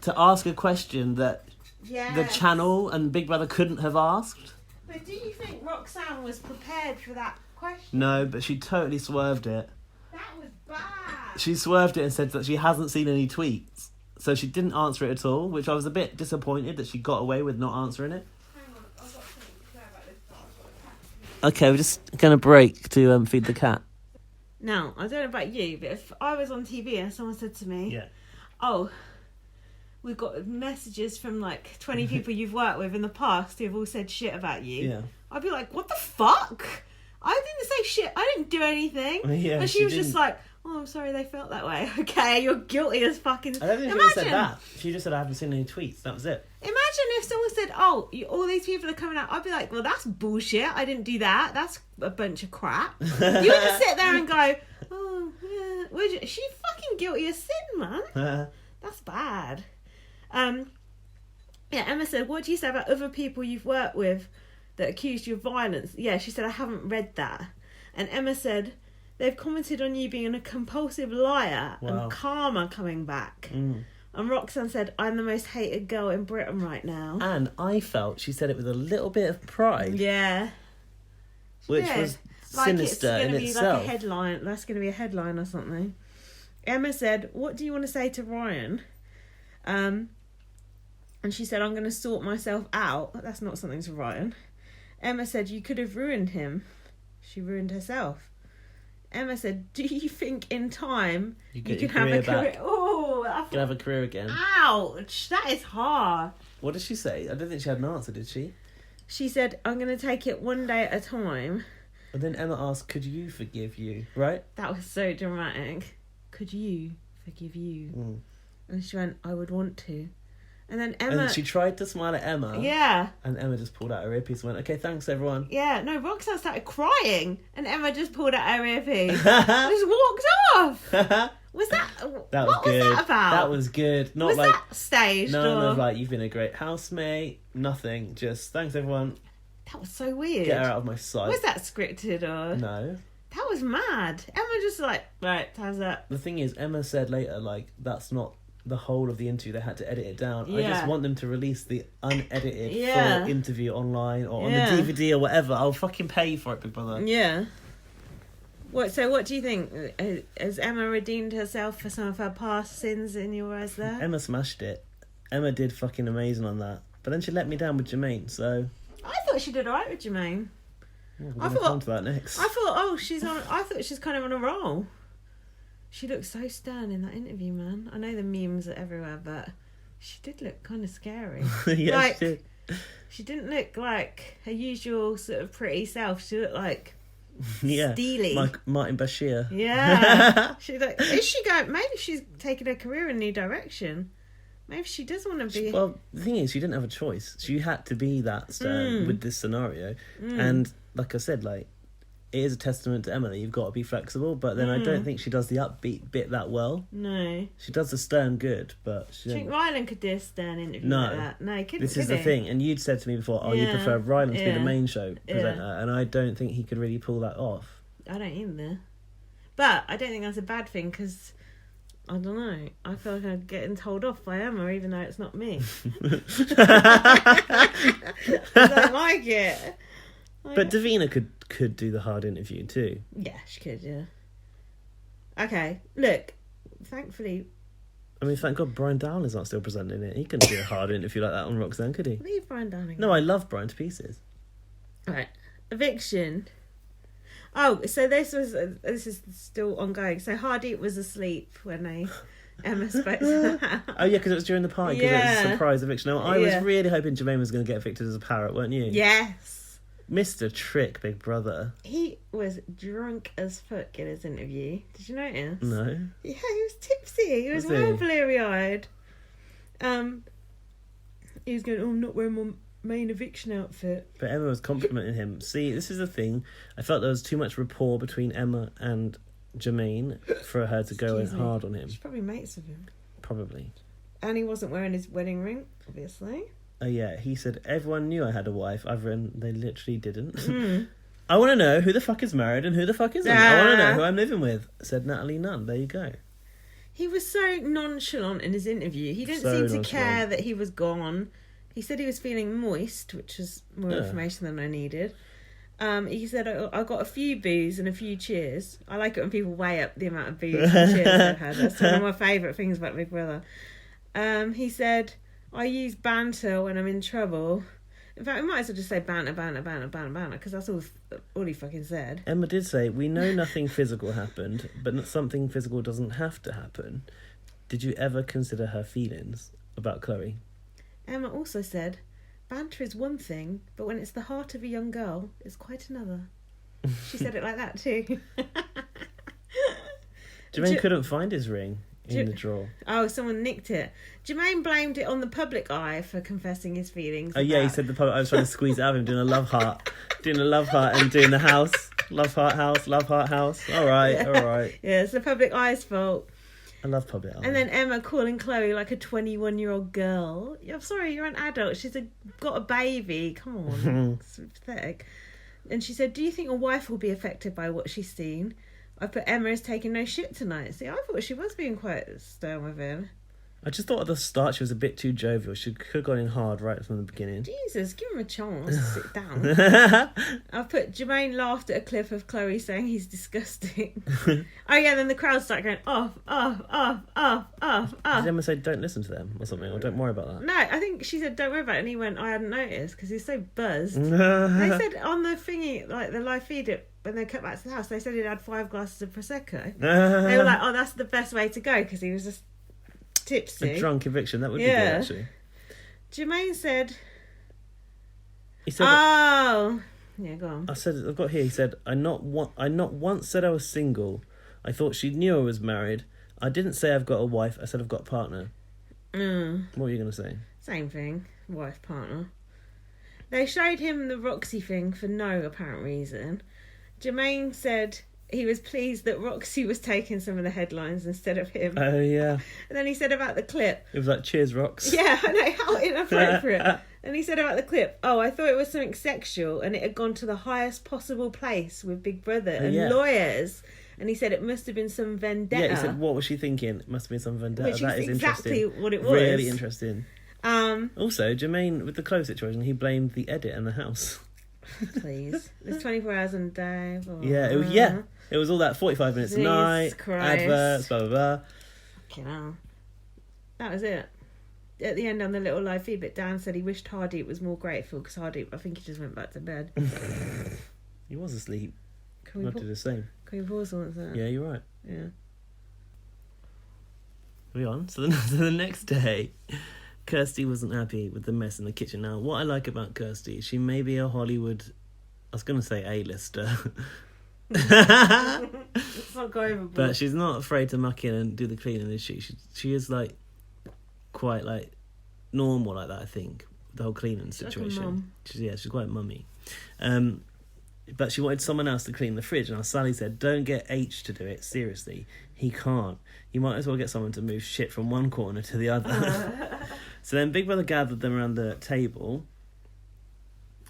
Speaker 3: to ask a question that the channel and Big Brother couldn't have asked.
Speaker 2: But do you think Roxanne was prepared for that question?
Speaker 3: No, but she totally swerved it.
Speaker 2: That was bad.
Speaker 3: She swerved it and said that she hasn't seen any tweets. So she didn't answer it at all, which I was a bit disappointed that she got away with not answering it.
Speaker 2: Hang on, I've got something to say about this.
Speaker 3: Okay, we're just going to break to feed the cat.
Speaker 2: Now, I don't know about you, but if I was on TV and someone said to me, oh, we've got messages from like 20 people you've worked with in the past who have all said shit about you, I'd be like, what the fuck? I didn't say shit. I didn't do anything.
Speaker 3: Yeah,
Speaker 2: but she was just like, oh, I'm sorry they felt that way. Okay, you're guilty as fucking...
Speaker 3: I don't think she would have said that. She just said, I haven't seen any tweets. That was it.
Speaker 2: Imagine if someone said, oh, all these people are coming out. I'd be like, well, that's bullshit. I didn't do that. That's a bunch of crap. You wouldn't sit there and go, oh, yeah. She's fucking guilty of sin, man. That's bad. Yeah, Emma said, what do you say about other people you've worked with that accused you of violence? Yeah, she said, I haven't read that. And Emma said, they've commented on you being a compulsive liar and karma coming back. And Roxanne said, I'm the most hated girl in Britain right now.
Speaker 3: And I felt she said it with a little bit of pride.
Speaker 2: Yeah.
Speaker 3: Which was sinister in itself.
Speaker 2: Like a headline. That's going to be a headline or something. Emma said, what do you want to say to Ryan? And she said, I'm going to sort myself out. That's not something to Ryan. Emma said, you could have ruined him. She ruined herself. Emma said, do you think in time you can have a career? Oh,
Speaker 3: you can have a career again.
Speaker 2: Ouch, that is hard.
Speaker 3: What did she say? I don't think she had an answer, did she?
Speaker 2: She said, I'm going to take it one day at a time.
Speaker 3: And then Emma asked, could you forgive you, right?
Speaker 2: That was so dramatic. Could you forgive you? And she went, I would want to. And then Emma...
Speaker 3: And she tried to smile at Emma.
Speaker 2: Yeah.
Speaker 3: And Emma just pulled out her earpiece and went, okay, thanks, everyone.
Speaker 2: Yeah, no, Roxanne started crying. And Emma just pulled out her earpiece. Just walked off. Was that...
Speaker 3: That
Speaker 2: what
Speaker 3: was good.
Speaker 2: Was that about?
Speaker 3: That was good. Not
Speaker 2: was
Speaker 3: like...
Speaker 2: that staged?
Speaker 3: None
Speaker 2: or...
Speaker 3: of like, you've been a great housemate. Nothing. Just, thanks, everyone.
Speaker 2: That was so weird.
Speaker 3: Get her out of my sight.
Speaker 2: Was that scripted or...
Speaker 3: No.
Speaker 2: That was mad. Emma just like, right, time's up.
Speaker 3: The thing is, Emma said later, like, that's not the whole of the interview. They had to edit it down.
Speaker 2: Yeah.
Speaker 3: I just want them to release the unedited full interview online or on the DVD or whatever. I'll fucking pay you for it, Big Brother.
Speaker 2: Yeah. So what do you think? Has Emma redeemed herself for some of her past sins in your eyes there?
Speaker 3: Emma smashed it. Emma did fucking amazing on that. But then she let me down with Jermaine, so...
Speaker 2: I thought she did alright with Jermaine.
Speaker 3: Yeah, we're going to come to that next.
Speaker 2: I thought she's kind of on a roll. She looked so stern in that interview, man. I know the memes are everywhere, but she did look kind of scary.
Speaker 3: Yeah,
Speaker 2: like,
Speaker 3: she did.
Speaker 2: She didn't look like her usual sort of pretty self. She looked like steely.
Speaker 3: Martin Bashir.
Speaker 2: Yeah. She's like, is she going? Maybe she's taking her career in a new direction. Maybe she does want to be...
Speaker 3: Well, the thing is, she didn't have a choice. She had to be that stern with this scenario. And like I said, like, it is a testament to Emily. You've got to be flexible, but then I don't think she does the upbeat bit that well.
Speaker 2: No.
Speaker 3: She does the stern good, but she...
Speaker 2: Do you think Rylan could do a stern interview like that? No, he couldn't.
Speaker 3: This is the thing. And you'd said to me before, you prefer Rylan to be the main show presenter, and I don't think he could really pull that off.
Speaker 2: I don't either. But I don't think that's a bad thing, because I don't know. I feel like I'm getting told off by Emma, even though it's not me. I don't like it.
Speaker 3: But Davina could do the hard interview too.
Speaker 2: Yeah, she could, yeah. Okay, look, thankfully...
Speaker 3: I mean, thank God Brian Dowling's not still presenting it. He couldn't do a hard interview like that on Roxanne, could he?
Speaker 2: Leave Brian Dowling.
Speaker 3: No, I love Brian to pieces.
Speaker 2: Right, eviction. Oh, so this is still ongoing. So Hardeep was asleep when Emma spoke to her.
Speaker 3: Oh yeah, because it was during the party. Because it was a surprise eviction. Now, I was really hoping Jermaine was going to get evicted as a parrot, weren't you?
Speaker 2: Yes.
Speaker 3: Mr. Trick, Big Brother.
Speaker 2: He was drunk as fuck in his interview. Did you notice?
Speaker 3: No.
Speaker 2: Yeah, he was tipsy. He was well bleary-eyed. He was going, I'm not wearing my main eviction outfit.
Speaker 3: But Emma was complimenting him. See, this is the thing. I felt there was too much rapport between Emma and Jermaine for her to go in hard on him.
Speaker 2: She's probably mates with him.
Speaker 3: Probably.
Speaker 2: And he wasn't wearing his wedding ring, obviously.
Speaker 3: Oh yeah, he said everyone knew I had a wife. I've written they literally didn't. I want to know who the fuck is married and who the fuck isn't. I want to know who I'm living with, said Natalie Nunn. There you go.
Speaker 2: He was so nonchalant in his interview. He didn't seem to care that he was gone. He said he was feeling moist, which was more information than I needed. He said, I got a few boos and a few cheers. I like it when people weigh up the amount of boos and cheers they've had. That's one of my favourite things about Big Brother. He said, I use banter when I'm in trouble. In fact, we might as well just say banter, because that's all he fucking said.
Speaker 3: Emma did say, we know nothing physical happened, but something physical doesn't have to happen. Did you ever consider her feelings about Chloe?
Speaker 2: Emma also said, banter is one thing, but when it's the heart of a young girl, it's quite another. She said it like that too.
Speaker 3: Jermaine couldn't find his ring in the drawer.
Speaker 2: Oh, someone nicked it. Jermaine blamed it on the public eye for confessing his feelings.
Speaker 3: Oh yeah, he said I was trying to squeeze it out of him, doing a love heart and doing the house. Love heart house. All right.
Speaker 2: Yeah, it's the public eye's fault.
Speaker 3: I love public eye.
Speaker 2: And then Emma calling Chloe like a 21-year-old girl. I'm sorry, you're an adult. She's got a baby. Come on. It's pathetic. And she said, do you think your wife will be affected by what she's seen? I put Emma is taking no shit tonight. See, I thought she was being quite stern with him.
Speaker 3: I just thought at the start she was a bit too jovial. She could have gone in hard right from the beginning.
Speaker 2: Jesus, give him a chance to sit down. I put Jermaine laughed at a clip of Chloe saying he's disgusting. Oh yeah, then the crowd started going off.
Speaker 3: Did Emma say don't listen to them or something, or don't worry about that?
Speaker 2: No, I think she said don't worry about it, and he went I hadn't noticed because he's so buzzed. They said on the thingy, like the live feed when they cut back to the house, they said he'd had 5 glasses of Prosecco. They were like, oh, that's the best way to go because he was just tipsy.
Speaker 3: A drunk eviction, that would be good actually.
Speaker 2: Jermaine said,
Speaker 3: he said
Speaker 2: yeah, go on.
Speaker 3: I've got here, he said, I not once said I was single. I thought she knew I was married. I didn't say I've got a wife, I said I've got a partner. What were you going to say?
Speaker 2: Same thing, wife, partner. They showed him the Roxy thing for no apparent reason. Jermaine said he was pleased that Roxy was taking some of the headlines instead of him.
Speaker 3: Oh, yeah.
Speaker 2: And then he said about the clip.
Speaker 3: It was like, cheers, Rox.
Speaker 2: Yeah, I know, how inappropriate. And he said about the clip, I thought it was something sexual and it had gone to the highest possible place with Big Brother and lawyers. And he said it must have been some vendetta.
Speaker 3: Yeah, he said, what was she thinking? It must have been some vendetta.
Speaker 2: Which
Speaker 3: that
Speaker 2: is
Speaker 3: is
Speaker 2: exactly
Speaker 3: interesting.
Speaker 2: what it was.
Speaker 3: Really interesting. Also, Jermaine, with the Chloe situation, he blamed the edit and the house.
Speaker 2: Please. There's 24 hours in a day. Blah, blah,
Speaker 3: Yeah, it was all that 45 minutes a night,
Speaker 2: Christ.
Speaker 3: adverts, blah, blah, blah.
Speaker 2: Fucking hell. That was it. At the end on the little live feed, but Dan said he wished Hardeep was more grateful because Hardeep, I think he just went back to bed.
Speaker 3: He was asleep.
Speaker 2: Can we
Speaker 3: do the same.
Speaker 2: Can we pause on that?
Speaker 3: Yeah, you're right.
Speaker 2: Yeah.
Speaker 3: We on? So the next day, Kirsty wasn't happy with the mess in the kitchen. Now, what I like about Kirsty, she may be a Hollywood, I was going to say A-lister.
Speaker 2: Let's not go overboard.
Speaker 3: But she's not afraid to muck in and do the cleaning, is she? She is like quite like normal like that, I think. The whole cleaning situation.
Speaker 2: Like a mum.
Speaker 3: She's quite mummy. But she wanted someone else to clean the fridge, and Sally said, don't get H to do it, seriously. He can't. You might as well get someone to move shit from one corner to the other. So then Big Brother gathered them around the table,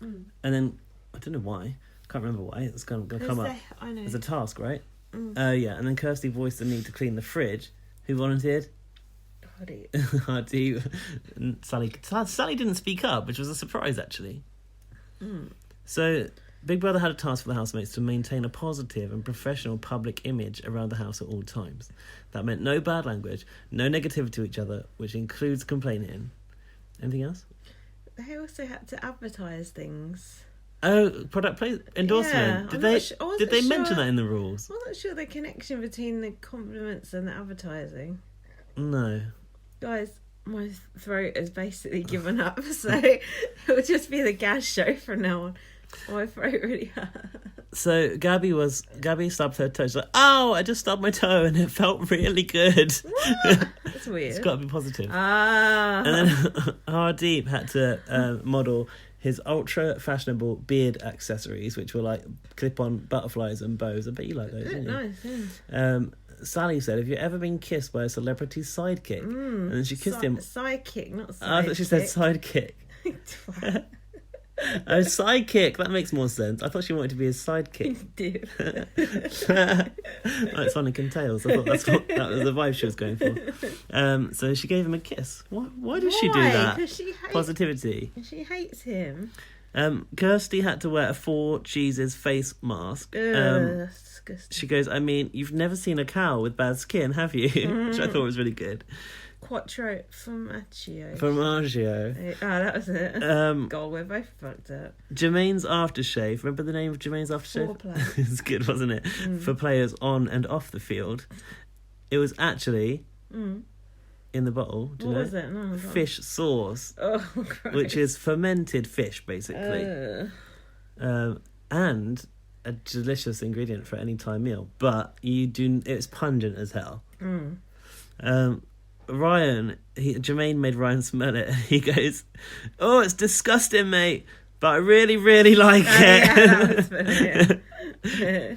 Speaker 3: and then, I don't know why, can't remember why, it's going to come up
Speaker 2: I know.
Speaker 3: as a task, right?
Speaker 2: Mm.
Speaker 3: Yeah, and then Kirsty voiced the need to clean the fridge. Who volunteered?
Speaker 2: Hardeep.
Speaker 3: Hardeep. Sally didn't speak up, which was a surprise, actually. So, Big Brother had a task for the housemates to maintain a positive and professional public image around the house at all times. That meant no bad language, no negativity to each other, which includes complaining. Anything else?
Speaker 2: They also had to advertise things.
Speaker 3: Oh, product endorsement.
Speaker 2: Yeah,
Speaker 3: Did they mention that in the rules?
Speaker 2: I'm not sure the connection between the compliments and the advertising.
Speaker 3: No.
Speaker 2: Guys, my throat has basically given up, so it will just be the gas show from now on. My throat really hurts.
Speaker 3: So Gabby stubbed her toe. She's like, "Oh, I just stubbed my toe and it felt really good."
Speaker 2: That's weird.
Speaker 3: It's got to be positive.
Speaker 2: Ah.
Speaker 3: And then Hardeep had to model his ultra fashionable beard accessories, which were like clip-on butterflies and bows. I bet you like those, didn't you?
Speaker 2: Nice, yeah.
Speaker 3: Sally said, "Have you ever been kissed by a celebrity sidekick?" And then she kissed him.
Speaker 2: Sidekick, not sidekick.
Speaker 3: I thought she said sidekick. Oh, sidekick. That makes more sense. I thought she wanted to be his sidekick. Like Sonic and Tails. I thought that was the vibe she was going for. So she gave him a kiss. Why did she do that?
Speaker 2: 'Cause she
Speaker 3: Positivity.
Speaker 2: She hates him.
Speaker 3: Kirsty had to wear a 4 cheeses face mask.
Speaker 2: That's disgusting.
Speaker 3: She goes, "I mean, you've never seen a cow with bad skin, have you?" Which I thought was really good.
Speaker 2: Quattro Formaggio.
Speaker 3: Formaggio.
Speaker 2: Oh, that was it. God, we're both fucked up.
Speaker 3: Jermaine's aftershave. Remember the name of Jermaine's aftershave?
Speaker 2: Foreplay.
Speaker 3: It's good, wasn't it? For players on and off the field. It was actually in the bottle. Do you know?
Speaker 2: What was it? No,
Speaker 3: fish sauce.
Speaker 2: Oh, Christ.
Speaker 3: Which is fermented fish, basically. And a delicious ingredient for any Thai meal. But it's pungent as hell. Jermaine made Ryan smell it. He goes, "Oh, it's disgusting, mate, but I really, really like it."
Speaker 2: Yeah, that was funny, yeah.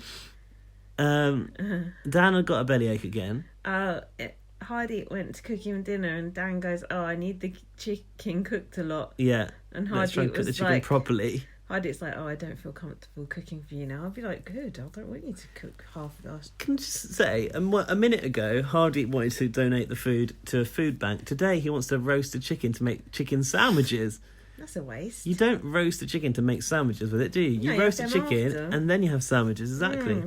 Speaker 3: Dan had got a bellyache again.
Speaker 2: Hardeep went to cook him dinner, and Dan goes, "Oh, I need the chicken cooked a lot."
Speaker 3: Yeah,
Speaker 2: and
Speaker 3: let's try and cook the chicken properly.
Speaker 2: Hardeep's like, "Oh, I don't feel comfortable cooking for you now." I'd be like, "Good, I don't want you to cook half of us."
Speaker 3: Can I just say, a minute ago, Hardeep wanted to donate the food to a food bank. Today, he wants to roast a chicken to make chicken sandwiches.
Speaker 2: That's a waste.
Speaker 3: You don't roast a chicken to make sandwiches with it, do you? You roast a chicken and then you have sandwiches, exactly.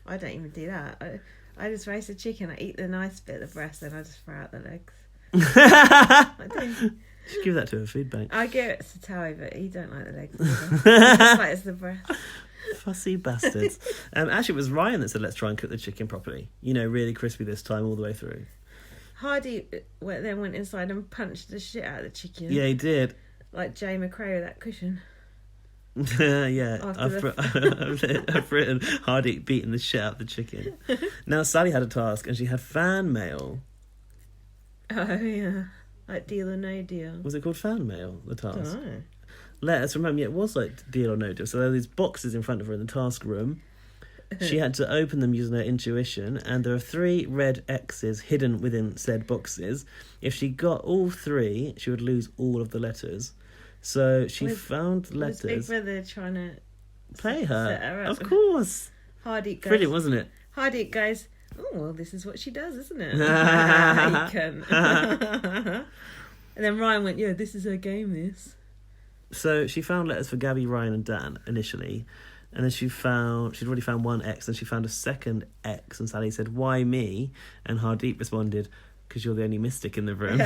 Speaker 2: I don't even do that. I just roast a chicken, I eat the nice bit of the breast, and I just throw out the legs. I don't...
Speaker 3: Just give that to a food bank.
Speaker 2: I give it to Towie, but he don't like the legs either. He just likes the breast.
Speaker 3: Fussy bastards. Actually, it was Ryan that said, "Let's try and cook the chicken properly. Really crispy this time all the way through."
Speaker 2: Hardeep then went inside and punched the shit out of the chicken.
Speaker 3: Yeah, he did.
Speaker 2: Like Jay McRae with that cushion.
Speaker 3: Yeah, I've written Hardeep beating the shit out of the chicken. Now Sally had a task, and she had fan mail.
Speaker 2: Oh, yeah. Like Deal or No Deal.
Speaker 3: Was it called fan mail, the task?
Speaker 2: I don't know.
Speaker 3: Letters, remember, it was like Deal or No Deal. So there were these boxes in front of her in the task room. She had to open them using her intuition, and there are 3 red X's hidden within said boxes. If she got all 3, she would lose all of the letters. So she found letters.
Speaker 2: Was Big Brother trying to
Speaker 3: play her?
Speaker 2: Set her up?
Speaker 3: Of course.
Speaker 2: Hardeep goes...
Speaker 3: Brilliant, wasn't it?
Speaker 2: Hardeep goes, "Oh, well, this is what she does, isn't it?" You can. And then Ryan went, "Yeah, this is her game, this."
Speaker 3: So she found letters for Gabby, Ryan and Dan initially. And then she'd already found 1 X, and she found a second X, and Sally said, "Why me?" And Hardeep responded, "Because you're the only mystic in the room."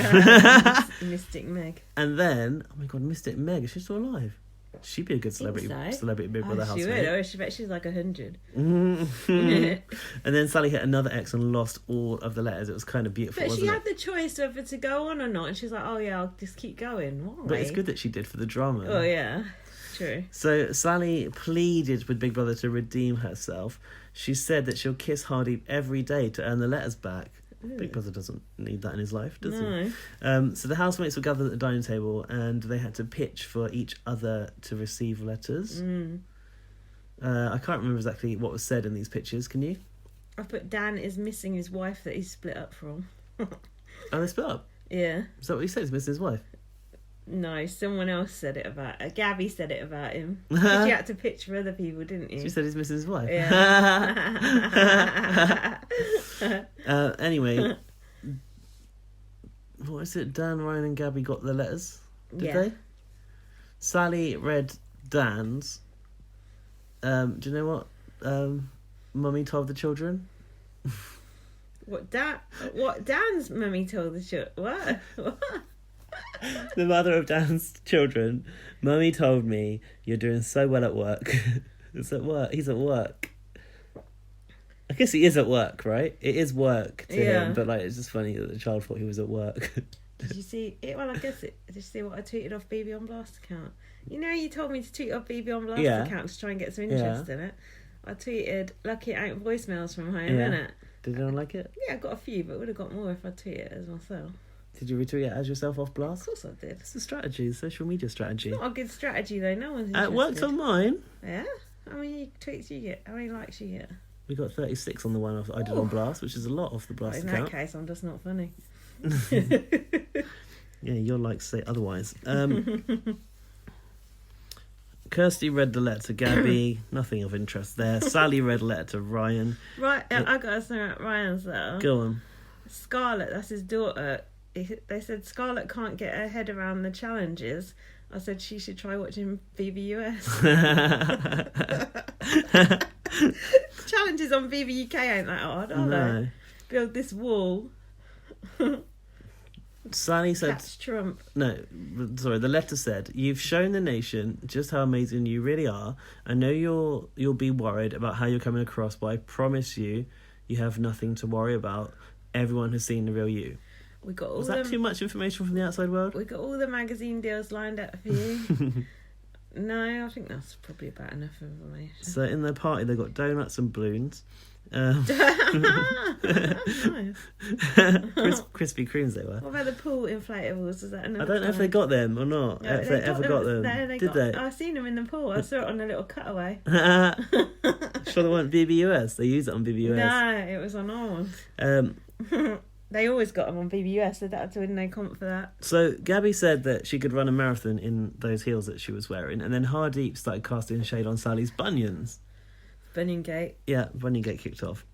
Speaker 2: Mystic Meg.
Speaker 3: And then, oh my God, Mystic Meg, is she still alive? She'd be a good celebrity Big Brother housemate.
Speaker 2: She would. I bet she's like 100.
Speaker 3: And then Sally hit another X and lost all of the letters. It was kind of beautiful,
Speaker 2: But
Speaker 3: wasn't
Speaker 2: she
Speaker 3: it?
Speaker 2: had the choice whether to go on or not, and she's like, "Oh yeah, I'll just keep going." Why?
Speaker 3: But it's good that she did for the drama.
Speaker 2: Oh yeah, true.
Speaker 3: So Sally pleaded with Big Brother to redeem herself. She said that she'll kiss Hardeep every day to earn the letters back. Big Brother doesn't need that in his life, does he? So the housemates were gathered at the dining table, and they had to pitch for each other to receive letters. I can't remember exactly what was said in these pitches. Can you?
Speaker 2: I put Dan is missing his wife that he's split up from.
Speaker 3: Oh, they split up?
Speaker 2: Yeah.
Speaker 3: Is that what he said? He's missing his wife?
Speaker 2: No, someone else said it about... Gabby said it about him. Because you had to pitch for other people, didn't you?
Speaker 3: She said he's missing his wife?
Speaker 2: Yeah.
Speaker 3: Anyway, what is it? Dan, Ryan, and Gabby got the letters. Did
Speaker 2: Yeah.
Speaker 3: they? Sally read Dan's. Do you know what Mummy told the children?
Speaker 2: What Dan's mummy told the children? What?
Speaker 3: The mother of Dan's children. Mummy told me you're doing so well at work. It's at work. He's at work. I guess he is at work, right? It is work to him, but like it's just funny that the child thought he was at work.
Speaker 2: Did you see it? Well, I guess did you see what I tweeted off BB on Blast account? You know, you told me to tweet off BB on Blast account to try and get some interest in it. I tweeted, "Lucky it ain't voicemails from home, innit?"
Speaker 3: Did anyone like it?
Speaker 2: Yeah, I got a few, but would have got more if I tweeted it as myself.
Speaker 3: Did you retweet it as yourself off Blast?
Speaker 2: Of course I did.
Speaker 3: It's a strategy, social media strategy.
Speaker 2: It's not a good strategy though. No one's interested.
Speaker 3: It worked on mine.
Speaker 2: Yeah. How many tweets you get? How many likes you get?
Speaker 3: We got 36 on the one I did on Blast, which is a lot off the Blast account.
Speaker 2: In that case, I'm just not funny.
Speaker 3: Yeah, your likes say otherwise. Kirsty read the letter to Gabby. Nothing of interest there. Sally read a letter to Ryan.
Speaker 2: Right, I got to say about Ryan's though.
Speaker 3: Go on.
Speaker 2: Scarlett, that's his daughter. They said Scarlett can't get her head around the challenges. I said she should try watching BBUS. Challenges on BBUK ain't that hard, are they? Build this wall.
Speaker 3: Sally said...
Speaker 2: Catch Trump.
Speaker 3: No, sorry, the letter said, "You've shown the nation just how amazing you really are. I know you'll be worried about how you're coming across, but I promise you have nothing to worry about. Everyone has seen the real you."
Speaker 2: We got all
Speaker 3: Was that too much information from the outside world?
Speaker 2: We got all the magazine deals lined up for you. No, I think that's probably about enough information.
Speaker 3: So in their party, they got donuts and balloons.
Speaker 2: Nice.
Speaker 3: Krispy Kremes they were.
Speaker 2: What about the pool inflatables? Is that another?
Speaker 3: I don't know if they got them or not. If they ever got them. Did they?
Speaker 2: I seen them in the pool. I saw it on a little cutaway.
Speaker 3: Sure they weren't BBUS. They used it on BBUS.
Speaker 2: No, it was on ours. They always got them on BBUS. They don't have to win no comp for that.
Speaker 3: So Gabby said that she could run a marathon in those heels that she was wearing, and then Hardeep started casting shade on Sally's bunions.
Speaker 2: Bunyan Gate.
Speaker 3: Yeah, Bunyan Gate kicked off.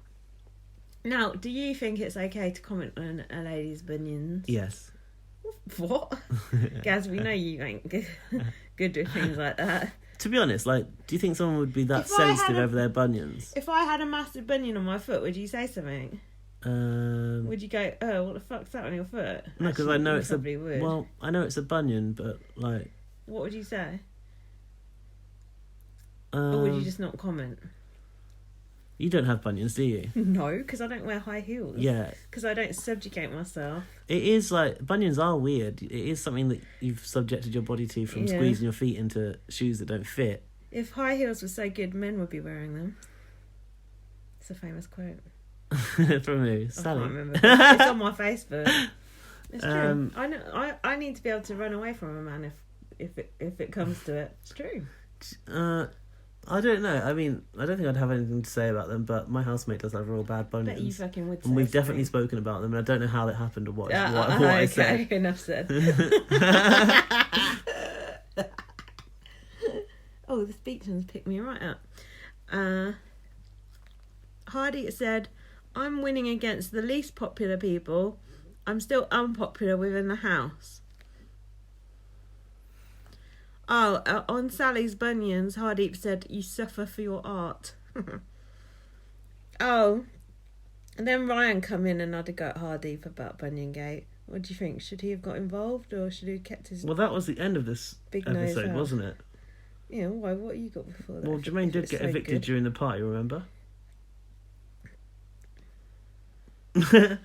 Speaker 2: Now, do you think it's okay to comment on a lady's bunions?
Speaker 3: Yes.
Speaker 2: What? Gaz, we know you ain't good with things like that.
Speaker 3: To be honest, like, do you think someone would be that sensitive over their bunions?
Speaker 2: If I had a massive bunion on my foot, would you say something? Would you go, "Oh, what the fuck's that on your foot"?
Speaker 3: No, because I know it's a...
Speaker 2: Would.
Speaker 3: Well, I know it's a bunion, but, like...
Speaker 2: What would you say? Or would you just not comment?
Speaker 3: You don't have bunions, do you?
Speaker 2: No, because I don't wear high heels.
Speaker 3: Yeah.
Speaker 2: Because I don't subjugate myself.
Speaker 3: It is like... Bunions are weird. It is something that you've subjected your body to from squeezing your feet into shoes that don't fit.
Speaker 2: If high heels were so good, men would be wearing them. It's a famous quote.
Speaker 3: From who? Sally?
Speaker 2: I can't remember. It's on my Facebook. It's true. I know. I need to be able to run away from a man if it comes to it. It's true.
Speaker 3: I don't know. I mean, I don't think I'd have anything to say about them, but my housemate does have real bad bunions.
Speaker 2: Bet you fucking would say
Speaker 3: and we've
Speaker 2: something.
Speaker 3: definitely spoken about them, and I don't know how that happened or what I said.
Speaker 2: Okay, enough said. Oh, the speech one's picked me right up. Hardy said, "I'm winning against the least popular people. I'm still unpopular within the house." Oh, on Sally's bunions, Hardeep said, "You suffer for your art." Oh, and then Ryan come in and had a go at Hardeep about Bunyan Gate. What do you think? Should he have got involved or should he have kept his...
Speaker 3: Well, that was the end of this
Speaker 2: big nose
Speaker 3: episode,
Speaker 2: out?
Speaker 3: wasn't it?
Speaker 2: Yeah, why? What you got before that?
Speaker 3: Well, Jermaine did get evicted during the party, remember?
Speaker 2: We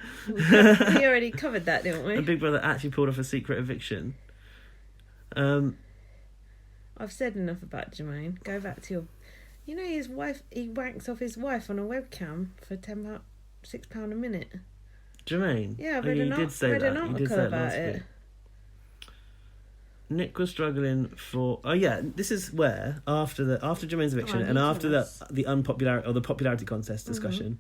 Speaker 2: already covered that, didn't we?
Speaker 3: And Big Brother actually pulled off a secret eviction.
Speaker 2: I've said enough about Jermaine. Go back to your... You know his wife, he wanks off his wife on a webcam for £6 a minute.
Speaker 3: Jermaine?
Speaker 2: Yeah, I
Speaker 3: read
Speaker 2: an article about it.
Speaker 3: Week. Nick was struggling for... Oh yeah, this is where, after Jermaine's eviction and after the unpopularity or the popularity contest discussion,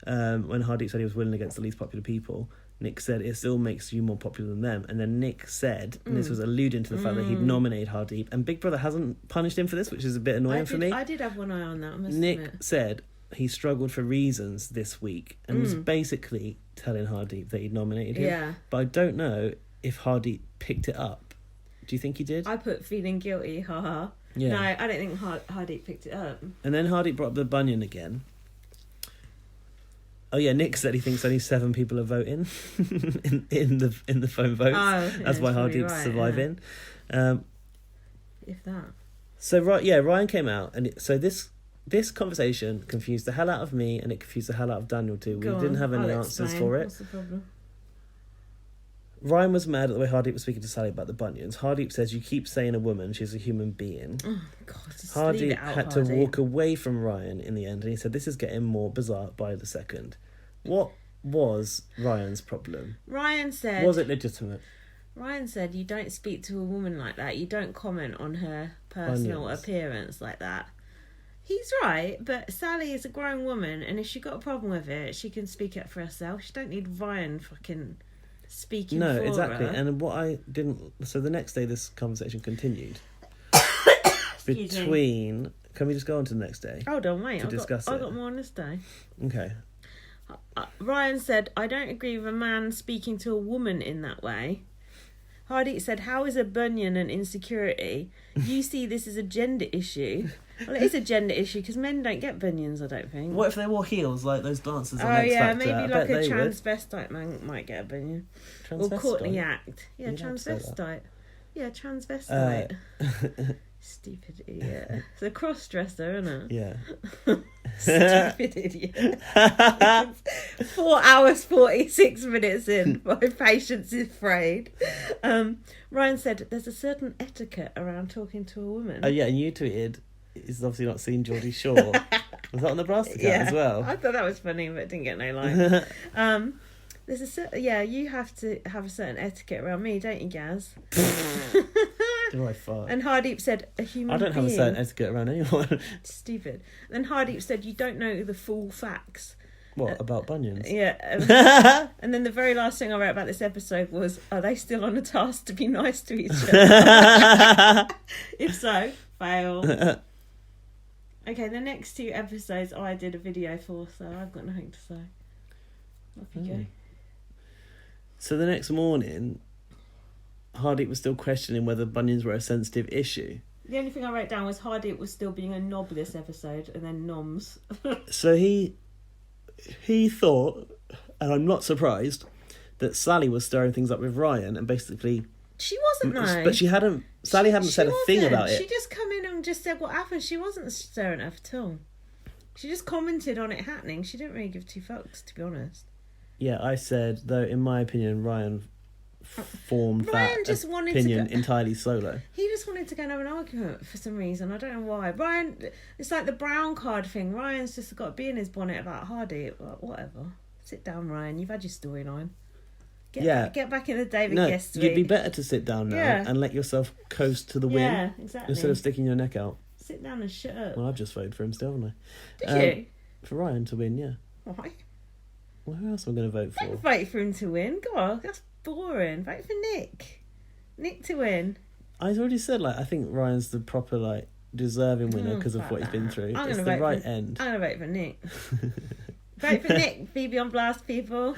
Speaker 3: when Hardeep said he was winning against the least popular people, Nick said it still makes you more popular than them. And then Nick said, and this was alluding to the fact that he'd nominated Hardeep, and Big Brother hasn't punished him for this, which is a bit annoying for me.
Speaker 2: I did have one eye on that, I must
Speaker 3: Nick
Speaker 2: admit.
Speaker 3: said he struggled for reasons this week and was basically telling Hardeep that he'd nominated him.
Speaker 2: Yeah.
Speaker 3: But I don't know if Hardeep picked it up. Do you think he did?
Speaker 2: I put feeling guilty, haha.
Speaker 3: Yeah.
Speaker 2: No, I don't think Hardeep picked it up.
Speaker 3: And then Hardeep brought up the bunion again. Oh yeah, Nick said he thinks only 7 people are voting in the phone votes.
Speaker 2: Oh,
Speaker 3: that's why Hardeep's
Speaker 2: right,
Speaker 3: surviving.
Speaker 2: If that.
Speaker 3: So Ryan came out, and so this conversation confused the hell out of me, and it confused the hell out of Daniel too. We didn't have any answers for it.
Speaker 2: What's the problem?
Speaker 3: Ryan was mad at the way Hardeep was speaking to Sally about the bunions. Hardeep says, "You keep saying a woman, she's a human being."
Speaker 2: Oh God! Just
Speaker 3: Hardeep
Speaker 2: leave it out,
Speaker 3: had to walk away from Ryan in the end, and he said, "This is getting more bizarre by the second." What was Ryan's problem?
Speaker 2: Ryan said,
Speaker 3: Was it legitimate?
Speaker 2: Ryan said, "You don't speak to a woman like that. You don't comment on her personal appearance like that." He's right, but Sally is a grown woman, and if she got a problem with it, she can speak up for herself. She don't need Ryan fucking speaking for her.
Speaker 3: No, exactly. And what I didn't... So the next day, this conversation continued. Between... Can we just go on to the next day?
Speaker 2: Hold on, wait.
Speaker 3: To discuss it.
Speaker 2: I got more on this day.
Speaker 3: Okay.
Speaker 2: Ryan said, "I don't agree with a man speaking to a woman in that way." Hardeep said, "How is a bunion an insecurity? You see this as a gender issue." Well, it is a gender issue because men don't get bunions, I don't think.
Speaker 3: What if they wore heels like those dancers on
Speaker 2: Oh
Speaker 3: X
Speaker 2: yeah,
Speaker 3: Factor?
Speaker 2: maybe
Speaker 3: I
Speaker 2: like
Speaker 3: bet
Speaker 2: a
Speaker 3: they would.
Speaker 2: transvestite man might get a bunion. Or
Speaker 3: Transvestite?
Speaker 2: Courtney Act. Yeah,
Speaker 3: You'd have to say that.
Speaker 2: transvestite. Yeah, transvestite. Stupid idiot. It's a cross-dresser, isn't it?
Speaker 3: Yeah.
Speaker 2: Stupid idiot. 4 hours 46 minutes in. My patience is frayed. Ryan said, "There's a certain etiquette around talking to a woman."
Speaker 3: Oh yeah, and you tweeted, "He's obviously not seen Geordie Shore." Was that on the Brass account as well?
Speaker 2: I thought that was funny, but it didn't get no line. There's a certain, you have to have a certain etiquette around me, don't you, Gaz?
Speaker 3: Do I fart?
Speaker 2: And Hardeep said, "A human being."
Speaker 3: I don't have a certain etiquette around anyone.
Speaker 2: Stupid. And then Hardeep said, "You don't know the full facts."
Speaker 3: What, about bunions?
Speaker 2: Yeah. And then the very last thing I wrote about this episode was, "Are they still on a task to be nice to each other?" If so, fail. Okay, the next 2 episodes I did a video for, so I've got nothing to say. Off you go.
Speaker 3: So the next morning, Hardeep was still questioning whether bunions were a sensitive issue.
Speaker 2: The only thing I wrote down was Hardeep was still being a knob this episode, and then noms.
Speaker 3: So he thought, and I'm not surprised, that Sally was stirring things up with Ryan, and basically...
Speaker 2: She wasn't, though.
Speaker 3: But Sally hadn't said a thing about it.
Speaker 2: She just come in and just said what happened. She wasn't stirring up at all. She just commented on it happening. She didn't really give 2 fucks, to be honest.
Speaker 3: Yeah, I said, though, in my opinion, Ryan formed that
Speaker 2: just wanted
Speaker 3: opinion
Speaker 2: to go,
Speaker 3: entirely solo.
Speaker 2: He just wanted to go and have an argument for some reason. I don't know why. Ryan, it's like the brown card thing. Ryan's just got to be in his bonnet about Hardeep. Whatever. Sit down, Ryan. You've had your storyline. Get back in the David Guest
Speaker 3: you'd be better to sit down now and let yourself coast to the win.
Speaker 2: Yeah, exactly.
Speaker 3: Instead of sticking your neck out.
Speaker 2: Sit down and shut up.
Speaker 3: Well, I've just voted for him still, haven't I?
Speaker 2: Did you?
Speaker 3: For Ryan to win, yeah.
Speaker 2: Why?
Speaker 3: Well, who else am I going to vote for?
Speaker 2: Don't vote for him to win. Go on, that's boring. Vote for Nick. Nick to win.
Speaker 3: I already said, I think Ryan's the proper, deserving winner because of what he's been through. It's the right end.
Speaker 2: I'm going to vote for Nick. Vote for Nick. BB on blast, people.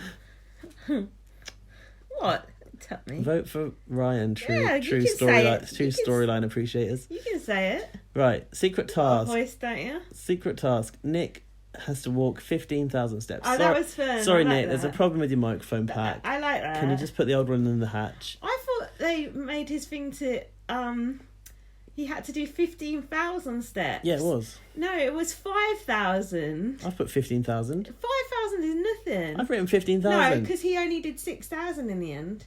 Speaker 2: What? Tell me.
Speaker 3: Vote for Ryan. True
Speaker 2: storyline.
Speaker 3: Storyline appreciators.
Speaker 2: You can say it.
Speaker 3: Right. Secret task.
Speaker 2: Voice, don't you?
Speaker 3: Secret task. Nick has to walk 15,000 steps.
Speaker 2: Oh, that was fun.
Speaker 3: Sorry,
Speaker 2: like
Speaker 3: Nick.
Speaker 2: that.
Speaker 3: There's a problem with your microphone pack.
Speaker 2: I like that.
Speaker 3: Can you just put the old one in the hatch?
Speaker 2: I thought they made his thing to he had to do 15,000 steps.
Speaker 3: Yeah, it was.
Speaker 2: No, it was 5,000.
Speaker 3: I've put 15,000.
Speaker 2: 5,000 is nothing.
Speaker 3: I've written 15,000.
Speaker 2: No, because he only did 6,000 in the end.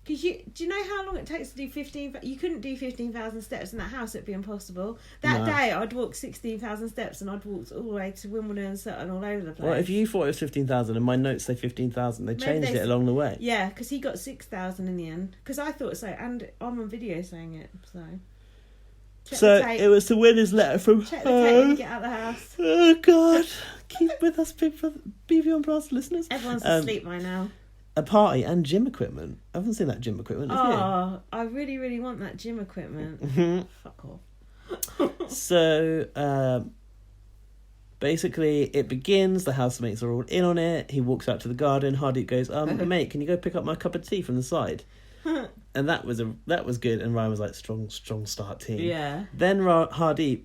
Speaker 2: Because do you know how long it takes to do 15? You couldn't do 15,000 steps in that house. It'd be impossible. That day, I'd walked 16,000 steps, and I'd walked all the way to Wimbledon and Sutton, all over the place.
Speaker 3: Well, if you thought it was 15,000 and my notes say 15,000, they changed it along the way.
Speaker 2: Yeah, because he got 6,000 in the end. Because I thought so, and I'm on video saying it. So
Speaker 3: it was to win his letter from
Speaker 2: Check the tape when you get out of the house.
Speaker 3: Oh God! Keep with us, people, BB on Blast listeners.
Speaker 2: Everyone's asleep by now.
Speaker 3: A party and gym equipment. I haven't seen that gym equipment, have you?
Speaker 2: I really, really want that gym equipment. Fuck off.
Speaker 3: So, Basically, it begins, the housemates are all in on it, he walks out to the garden, Hardeep goes, mate, can you go pick up my cup of tea from the side? And that was good, and Ryan was like, strong start team.
Speaker 2: Yeah.
Speaker 3: Then Hardeep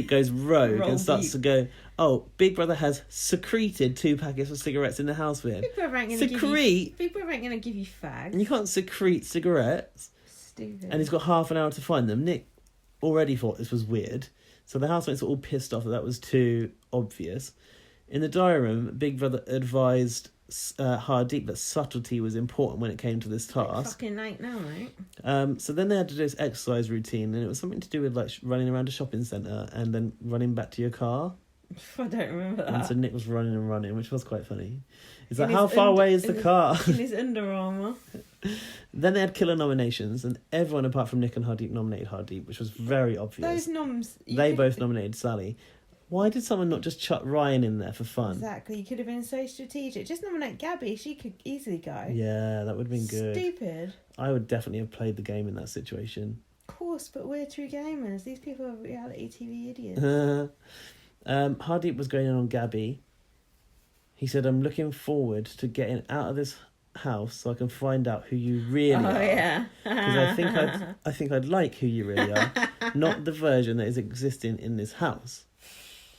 Speaker 3: goes rogue and starts to go, oh, Big Brother has secreted 2 packets of cigarettes in the house with him.
Speaker 2: Big Brother ain't gonna give you fags.
Speaker 3: You can't secrete cigarettes.
Speaker 2: Stupid.
Speaker 3: And he's got half an hour to find them. Nick already thought this was weird, so the housemates were all pissed off that was too obvious. In the diary room, Big Brother advised Hardeep that subtlety was important when it came to this task.
Speaker 2: Fucking late now, right?
Speaker 3: So then they had to do this exercise routine, and it was something to do with like running around a shopping centre and then running back to your car.
Speaker 2: I don't remember that.
Speaker 3: And so Nick was running, which was quite funny. He's like, how far away is the car?
Speaker 2: In his Under Armour.
Speaker 3: Then they had killer nominations, and everyone apart from Nick and Hardeep nominated Hardeep, which was very obvious.
Speaker 2: Those noms...
Speaker 3: They both nominated Sally. Why did someone not just chuck Ryan in there for fun?
Speaker 2: Exactly, you could have been so strategic. Just nominate Gabby, she could easily go.
Speaker 3: Yeah, that would have been good.
Speaker 2: Stupid.
Speaker 3: I would definitely have played the game in that situation.
Speaker 2: Of course, but we're true gamers. These people are reality TV idiots.
Speaker 3: Hardeep was going in on Gabby. He said, I'm looking forward to getting out of this house so I can find out who you really are.
Speaker 2: Oh, yeah.
Speaker 3: Because I think I'd like who you really are, not the version that is existing in this house.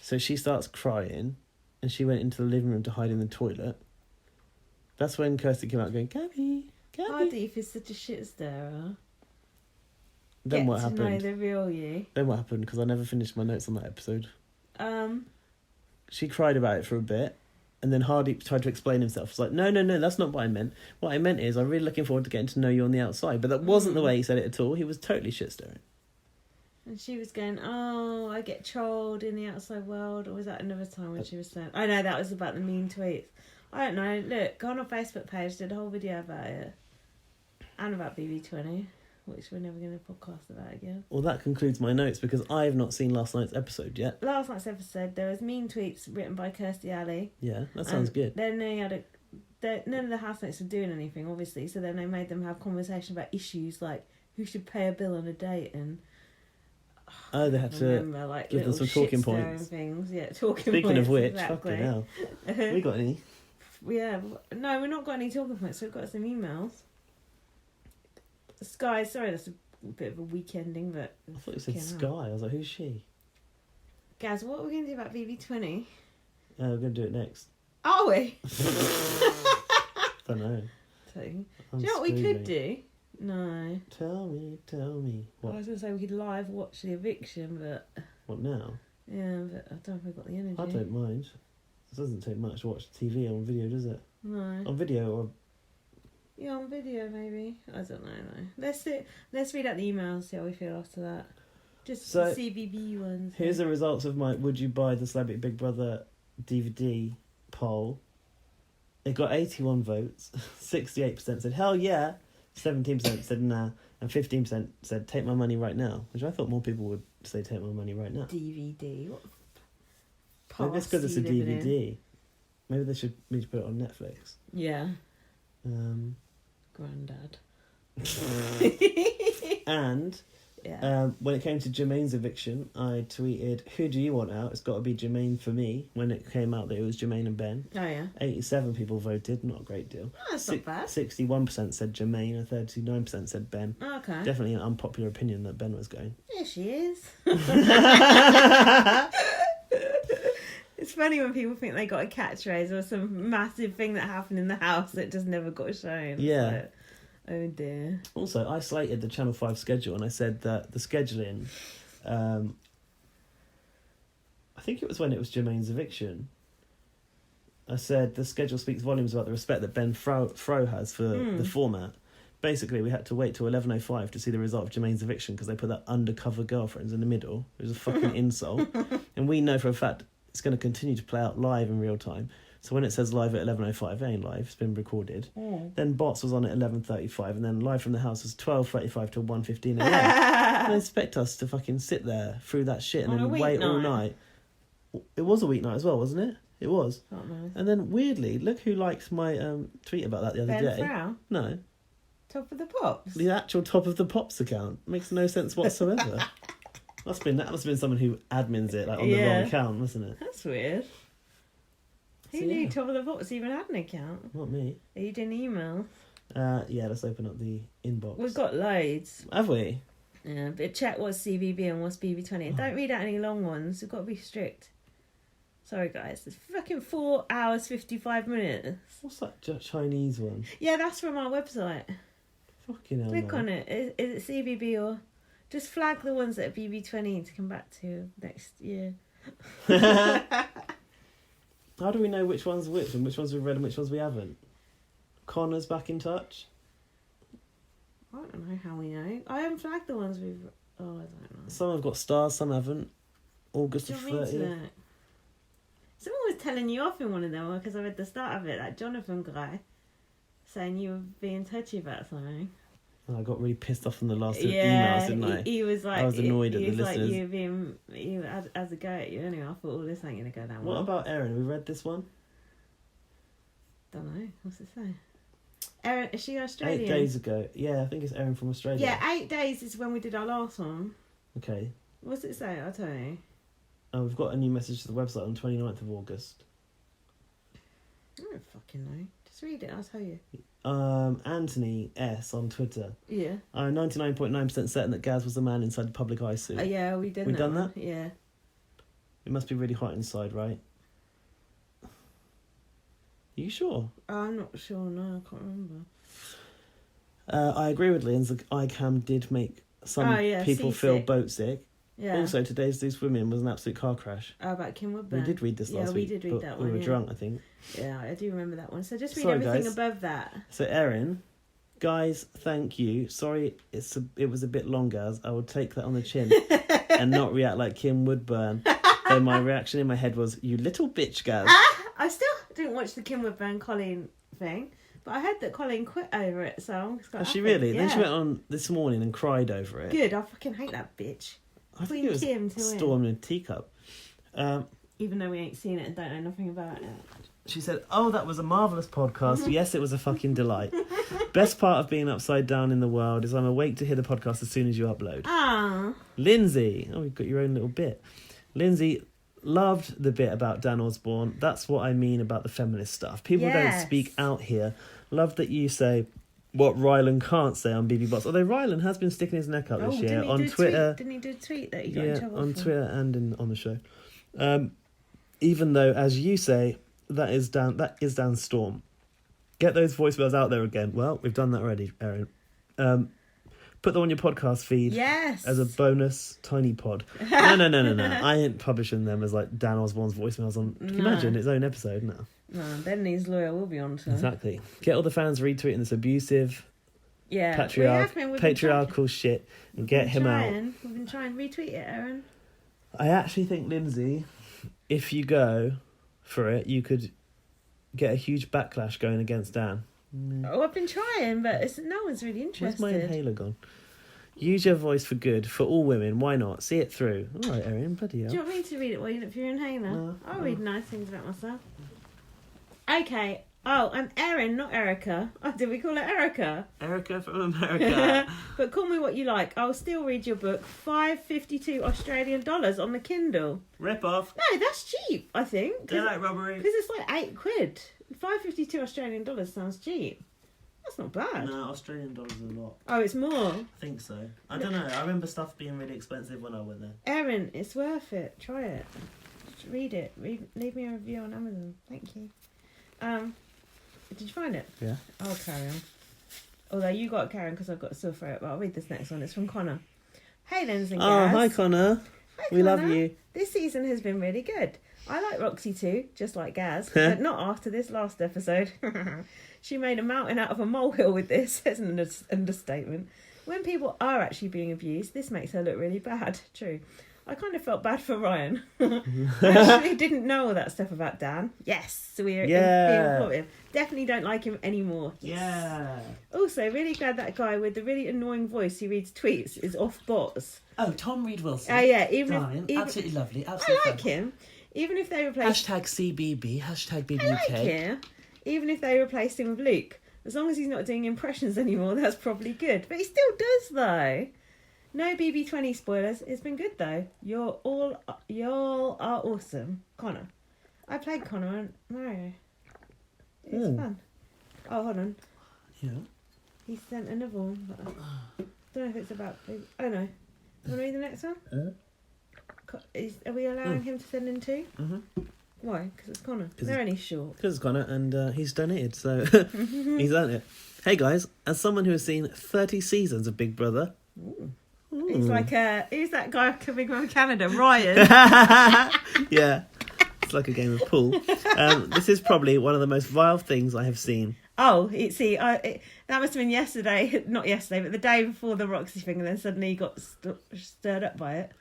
Speaker 3: So she starts crying, and she went into the living room to hide in the toilet. That's when Kirsty came out going, Gabby.
Speaker 2: Hardeep is such a shit stirrer.
Speaker 3: Then what happened?
Speaker 2: Get to know the real you.
Speaker 3: Then what happened? Because I never finished my notes on that episode. She cried about it for a bit, and then Hardeep tried to explain himself. He's like, no, that's not what I meant. What I meant is, I'm really looking forward to getting to know you on the outside. But that wasn't the way he said it at all. He was totally shit stirring.
Speaker 2: And she was going, oh, I get trolled in the outside world. Or was that another time when she was saying... Oh, no, that was about the mean tweets. I don't know. Look, go on our Facebook page, did a whole video about it. And about BB20, which we're never going to podcast about again.
Speaker 3: Well, that concludes my notes, because I have not seen last night's episode yet.
Speaker 2: Last night's episode, there was mean tweets written by Kirsty Alley.
Speaker 3: Yeah, that sounds good.
Speaker 2: Then they had none of the housemates were doing anything, obviously, so then they made them have conversation about issues like who should pay a bill on a date and...
Speaker 3: Oh, they had to give them some talking points.
Speaker 2: Things. Yeah, talking
Speaker 3: Speaking
Speaker 2: points.
Speaker 3: of which,
Speaker 2: exactly.
Speaker 3: fucking hell. We got any?
Speaker 2: Yeah, no, we've not got any talking points. We've got some emails. Sky, sorry, that's a bit of a weak ending, but...
Speaker 3: I thought you said Sky. I was like, who's she?
Speaker 2: Gaz, what are we going to do about BB20?
Speaker 3: We're going to do it next.
Speaker 2: Are we?
Speaker 3: Don't know.
Speaker 2: Do you know what we could do? No.
Speaker 3: Tell me. What?
Speaker 2: I was going to say we could live watch the eviction, but...
Speaker 3: What now?
Speaker 2: Yeah, but I don't know if we've got the energy.
Speaker 3: I don't mind. It doesn't take much to watch TV on video, does it?
Speaker 2: No.
Speaker 3: On video or...
Speaker 2: Yeah, on video maybe. I don't know though. Let's read out the emails, see how we feel after that. Just
Speaker 3: so,
Speaker 2: the CBB ones.
Speaker 3: Here's the results of my Would You Buy the Celebrity Big Brother DVD poll. It got 81 votes. 68% said hell yeah. 17% said nah. And 15% said take my money right now. Which I thought more people would say take my money right now.
Speaker 2: DVD. What?
Speaker 3: Maybe it's because it's a DVD. Maybe they should need to put it on Netflix.
Speaker 2: Yeah. Grandad.
Speaker 3: And when it came to Jermaine's eviction, I tweeted, who do you want out? It's got to be Jermaine for me, when it came out that it was Jermaine and Ben.
Speaker 2: Oh, yeah.
Speaker 3: 87 people voted, not a great deal.
Speaker 2: Oh, that's not bad.
Speaker 3: 61% said Jermaine and 39% said Ben.
Speaker 2: Okay.
Speaker 3: Definitely an unpopular opinion that Ben was going.
Speaker 2: Yeah, she is. It's funny when people think they got a catchphrase or some massive thing that happened in the house that just never got shown.
Speaker 3: Yeah.
Speaker 2: Like, oh dear.
Speaker 3: Also, I slated the Channel 5 schedule and I said that the scheduling, I think it was when it was Jermaine's eviction, I said the schedule speaks volumes about the respect that Ben Fro has for the format. Basically, we had to wait till 11:05 to see the result of Jermaine's eviction because they put that undercover girlfriends in the middle. It was a fucking insult. And we know for a fact it's going to continue to play out live in real time. So when it says live at 11:05, it ain't live, it's been recorded. Then Bots was on at 11:35, and then live from the house was 12:35 to 1:15 a.m. They expect us to fucking sit there through that shit and then wait all night. It was a weeknight as well, wasn't it? It was.
Speaker 2: Oh, no.
Speaker 3: And then weirdly, look who liked my tweet about that the other day.
Speaker 2: Frau?
Speaker 3: No.
Speaker 2: Top of the Pops?
Speaker 3: The actual Top of the Pops account. Makes no sense whatsoever. That must have been someone who admins it, like on the wrong account, wasn't it?
Speaker 2: That's weird. Who knew Top of the Pops even had an account?
Speaker 3: Not me.
Speaker 2: Are you doing email?
Speaker 3: Yeah, let's open up the inbox.
Speaker 2: We've got loads.
Speaker 3: Have we?
Speaker 2: Yeah, but check what's CBB and what's BB20. And don't read out any long ones. We've got to be strict. Sorry, guys. It's fucking 4 hours, 55 minutes.
Speaker 3: What's that Chinese one?
Speaker 2: Yeah, that's from our website.
Speaker 3: Fucking hell.
Speaker 2: Click on it. Is it CBB or... Just flag the ones that are BB20 to come back to next year.
Speaker 3: How do we know which one's which and which ones we've read and which ones we haven't? Connor's back in touch?
Speaker 2: I don't know how we know. I haven't flagged the ones we've... Oh, I don't know.
Speaker 3: Some have got stars, some haven't. August the 30th.
Speaker 2: Someone was telling you off in one of them because I read the start of it, that Jonathan guy, saying you were being touchy about something.
Speaker 3: And I got really pissed off from the last emails, didn't I?
Speaker 2: He was like...
Speaker 3: I was annoyed at the listeners.
Speaker 2: He was like, you had a go at you anyway. I thought, this ain't going to go down well.
Speaker 3: What about Erin? Have we read this one?
Speaker 2: Don't know. What's it say? Erin, is she Australian?
Speaker 3: 8 days ago. Yeah, I think it's Erin from Australia.
Speaker 2: Yeah, 8 days is when we did our last one.
Speaker 3: Okay.
Speaker 2: What's it say? I'll tell you.
Speaker 3: Oh, we've got a new message to the website on 29th of August.
Speaker 2: I don't fucking know. Just read it, I'll tell you.
Speaker 3: Anthony S on Twitter.
Speaker 2: Yeah.
Speaker 3: I'm 99.9% certain that Gaz was the man inside the public eye suit.
Speaker 2: Yeah, we did.
Speaker 3: We done that?
Speaker 2: Yeah.
Speaker 3: It must be really hot inside, right? Are you sure?
Speaker 2: I'm not sure. No, I can't remember.
Speaker 3: I agree with Lynn's. The iCam did make some people feel boat sick.
Speaker 2: Yeah.
Speaker 3: Also, today's Loose Women was an absolute car crash.
Speaker 2: Oh, about Kim Woodburn.
Speaker 3: We did read this last week.
Speaker 2: Yeah, we did read that one.
Speaker 3: We were drunk, I think.
Speaker 2: Yeah, I do remember that one. So just read
Speaker 3: Sorry,
Speaker 2: everything
Speaker 3: guys.
Speaker 2: above that.
Speaker 3: So, Erin, guys, thank you. Sorry, it was a bit long, guys. I will take that on the chin and not react like Kim Woodburn. Though my reaction in my head was, you little bitch, Gaz.
Speaker 2: I still didn't watch the Kim Woodburn Colleen thing, but I heard that Colleen quit over it, so I'm just
Speaker 3: Has she really?
Speaker 2: Yeah.
Speaker 3: Then she went on this morning and cried over it.
Speaker 2: Good, I fucking hate that bitch.
Speaker 3: I think it was
Speaker 2: Kim to
Speaker 3: Storm in a teacup.
Speaker 2: Even though we ain't seen it and don't know nothing about it.
Speaker 3: She said, "Oh, that was a marvellous podcast. Yes, it was a fucking delight. Best part of being upside down in the world is I'm awake to hear the podcast as soon as you upload."
Speaker 2: Ah.
Speaker 3: Lindsay. Oh, you've got your own little bit. Lindsay loved the bit about Dan Osborne. That's what I mean about the feminist stuff. People don't speak out here. Love that you say what Rylan can't say on BB Bots. Although Rylan has been sticking his neck out this year on Twitter.
Speaker 2: Didn't he do a tweet that he got in trouble
Speaker 3: on
Speaker 2: for?
Speaker 3: Twitter and on the show. Even though, as you say, that is Dan Storm. Get those voicemails out there again. Well, we've done that already, Erin. Put them on your podcast feed.
Speaker 2: Yes.
Speaker 3: As a bonus tiny pod. No. I ain't publishing them as like Dan Osborne's voicemails on. Can you imagine its own episode? No.
Speaker 2: No, then his lawyer will be on to him.
Speaker 3: Exactly. Get all the fans retweeting this abusive,
Speaker 2: Yeah,
Speaker 3: patriarchal shit and get him out.
Speaker 2: We've been trying to retweet it, Erin.
Speaker 3: I actually think, Lindsay, if you go for it, you could get a huge backlash going against Dan.
Speaker 2: Oh, I've been trying, but no one's really interested.
Speaker 3: Where's my inhaler gone? Use your voice for good, for all women. Why not? See it through. All right, Erin, bloody hell.
Speaker 2: Do you want me to read it while you look for your inhaler?
Speaker 3: No.
Speaker 2: I'll read nice things about myself. Okay. Oh, I'm Erin, not Erica. Oh, did we call her Erica?
Speaker 3: Erica from America.
Speaker 2: But call me what you like. I'll still read your book. $5.52 Australian on the Kindle.
Speaker 3: Rip off.
Speaker 2: No, that's cheap, I think.
Speaker 3: Daylight robbery.
Speaker 2: Because it's like £8. $5.52 Australian sounds cheap. That's not bad.
Speaker 3: No, Australian dollars is a lot.
Speaker 2: Oh, it's more?
Speaker 3: I think so. I don't know. I remember stuff being really expensive when I went there.
Speaker 2: Erin, it's worth it. Try it. Just read it. Leave me a review on Amazon. Thank you. Did you find it?
Speaker 3: Yeah.
Speaker 2: I'll carry on. Although you got to carry on because I've got a sore throat, but I'll read this next one. It's from Connor. Hey, Lens and Gaz.
Speaker 3: Oh, hi, Connor.
Speaker 2: Hi,
Speaker 3: We love
Speaker 2: Connor.
Speaker 3: you.
Speaker 2: This season has been really good. I like Roxy too, just like Gaz, but not after this last episode. She made a mountain out of a molehill with this. That's an understatement. When people are actually being abused, this makes her look really bad. True. I kind of felt bad for Ryan. I actually didn't know all that stuff about Dan. Yes, so we're being supportive. Definitely don't like him anymore. Yes.
Speaker 3: Yeah.
Speaker 2: Also, really glad that guy with the really annoying voice who reads tweets is off bots.
Speaker 3: Oh, Tom Reed Wilson.
Speaker 2: Oh, yeah. Even
Speaker 3: absolutely lovely. Absolutely
Speaker 2: I like him. Even if they replace...
Speaker 3: #CBB, #BBUK.
Speaker 2: I like him. Even if they replaced him with Luke. As long as he's not doing impressions anymore, that's probably good. But he still does, though. No BB20 spoilers. It's been good though. Y'all are awesome. Connor. I played Connor and Mario. It's fun. Oh, hold on.
Speaker 3: Yeah.
Speaker 2: He sent another one, but I don't know if it's about... Oh, no. You want to read the next one? Are we allowing him to send in 2?
Speaker 3: Mm-hmm.
Speaker 2: Why? Because it's Connor. They're only short.
Speaker 3: Because it's Connor, and he's donated, so he's earned it. Hey, guys, as someone who has seen 30 seasons of Big Brother...
Speaker 2: He's like, who's that guy coming from Canada? Ryan.
Speaker 3: Yeah. It's like a game of pool. This is probably one of the most vile things I have seen.
Speaker 2: Oh, that must have been yesterday. Not yesterday, but the day before the Roxy thing, and then suddenly he got stirred up by it.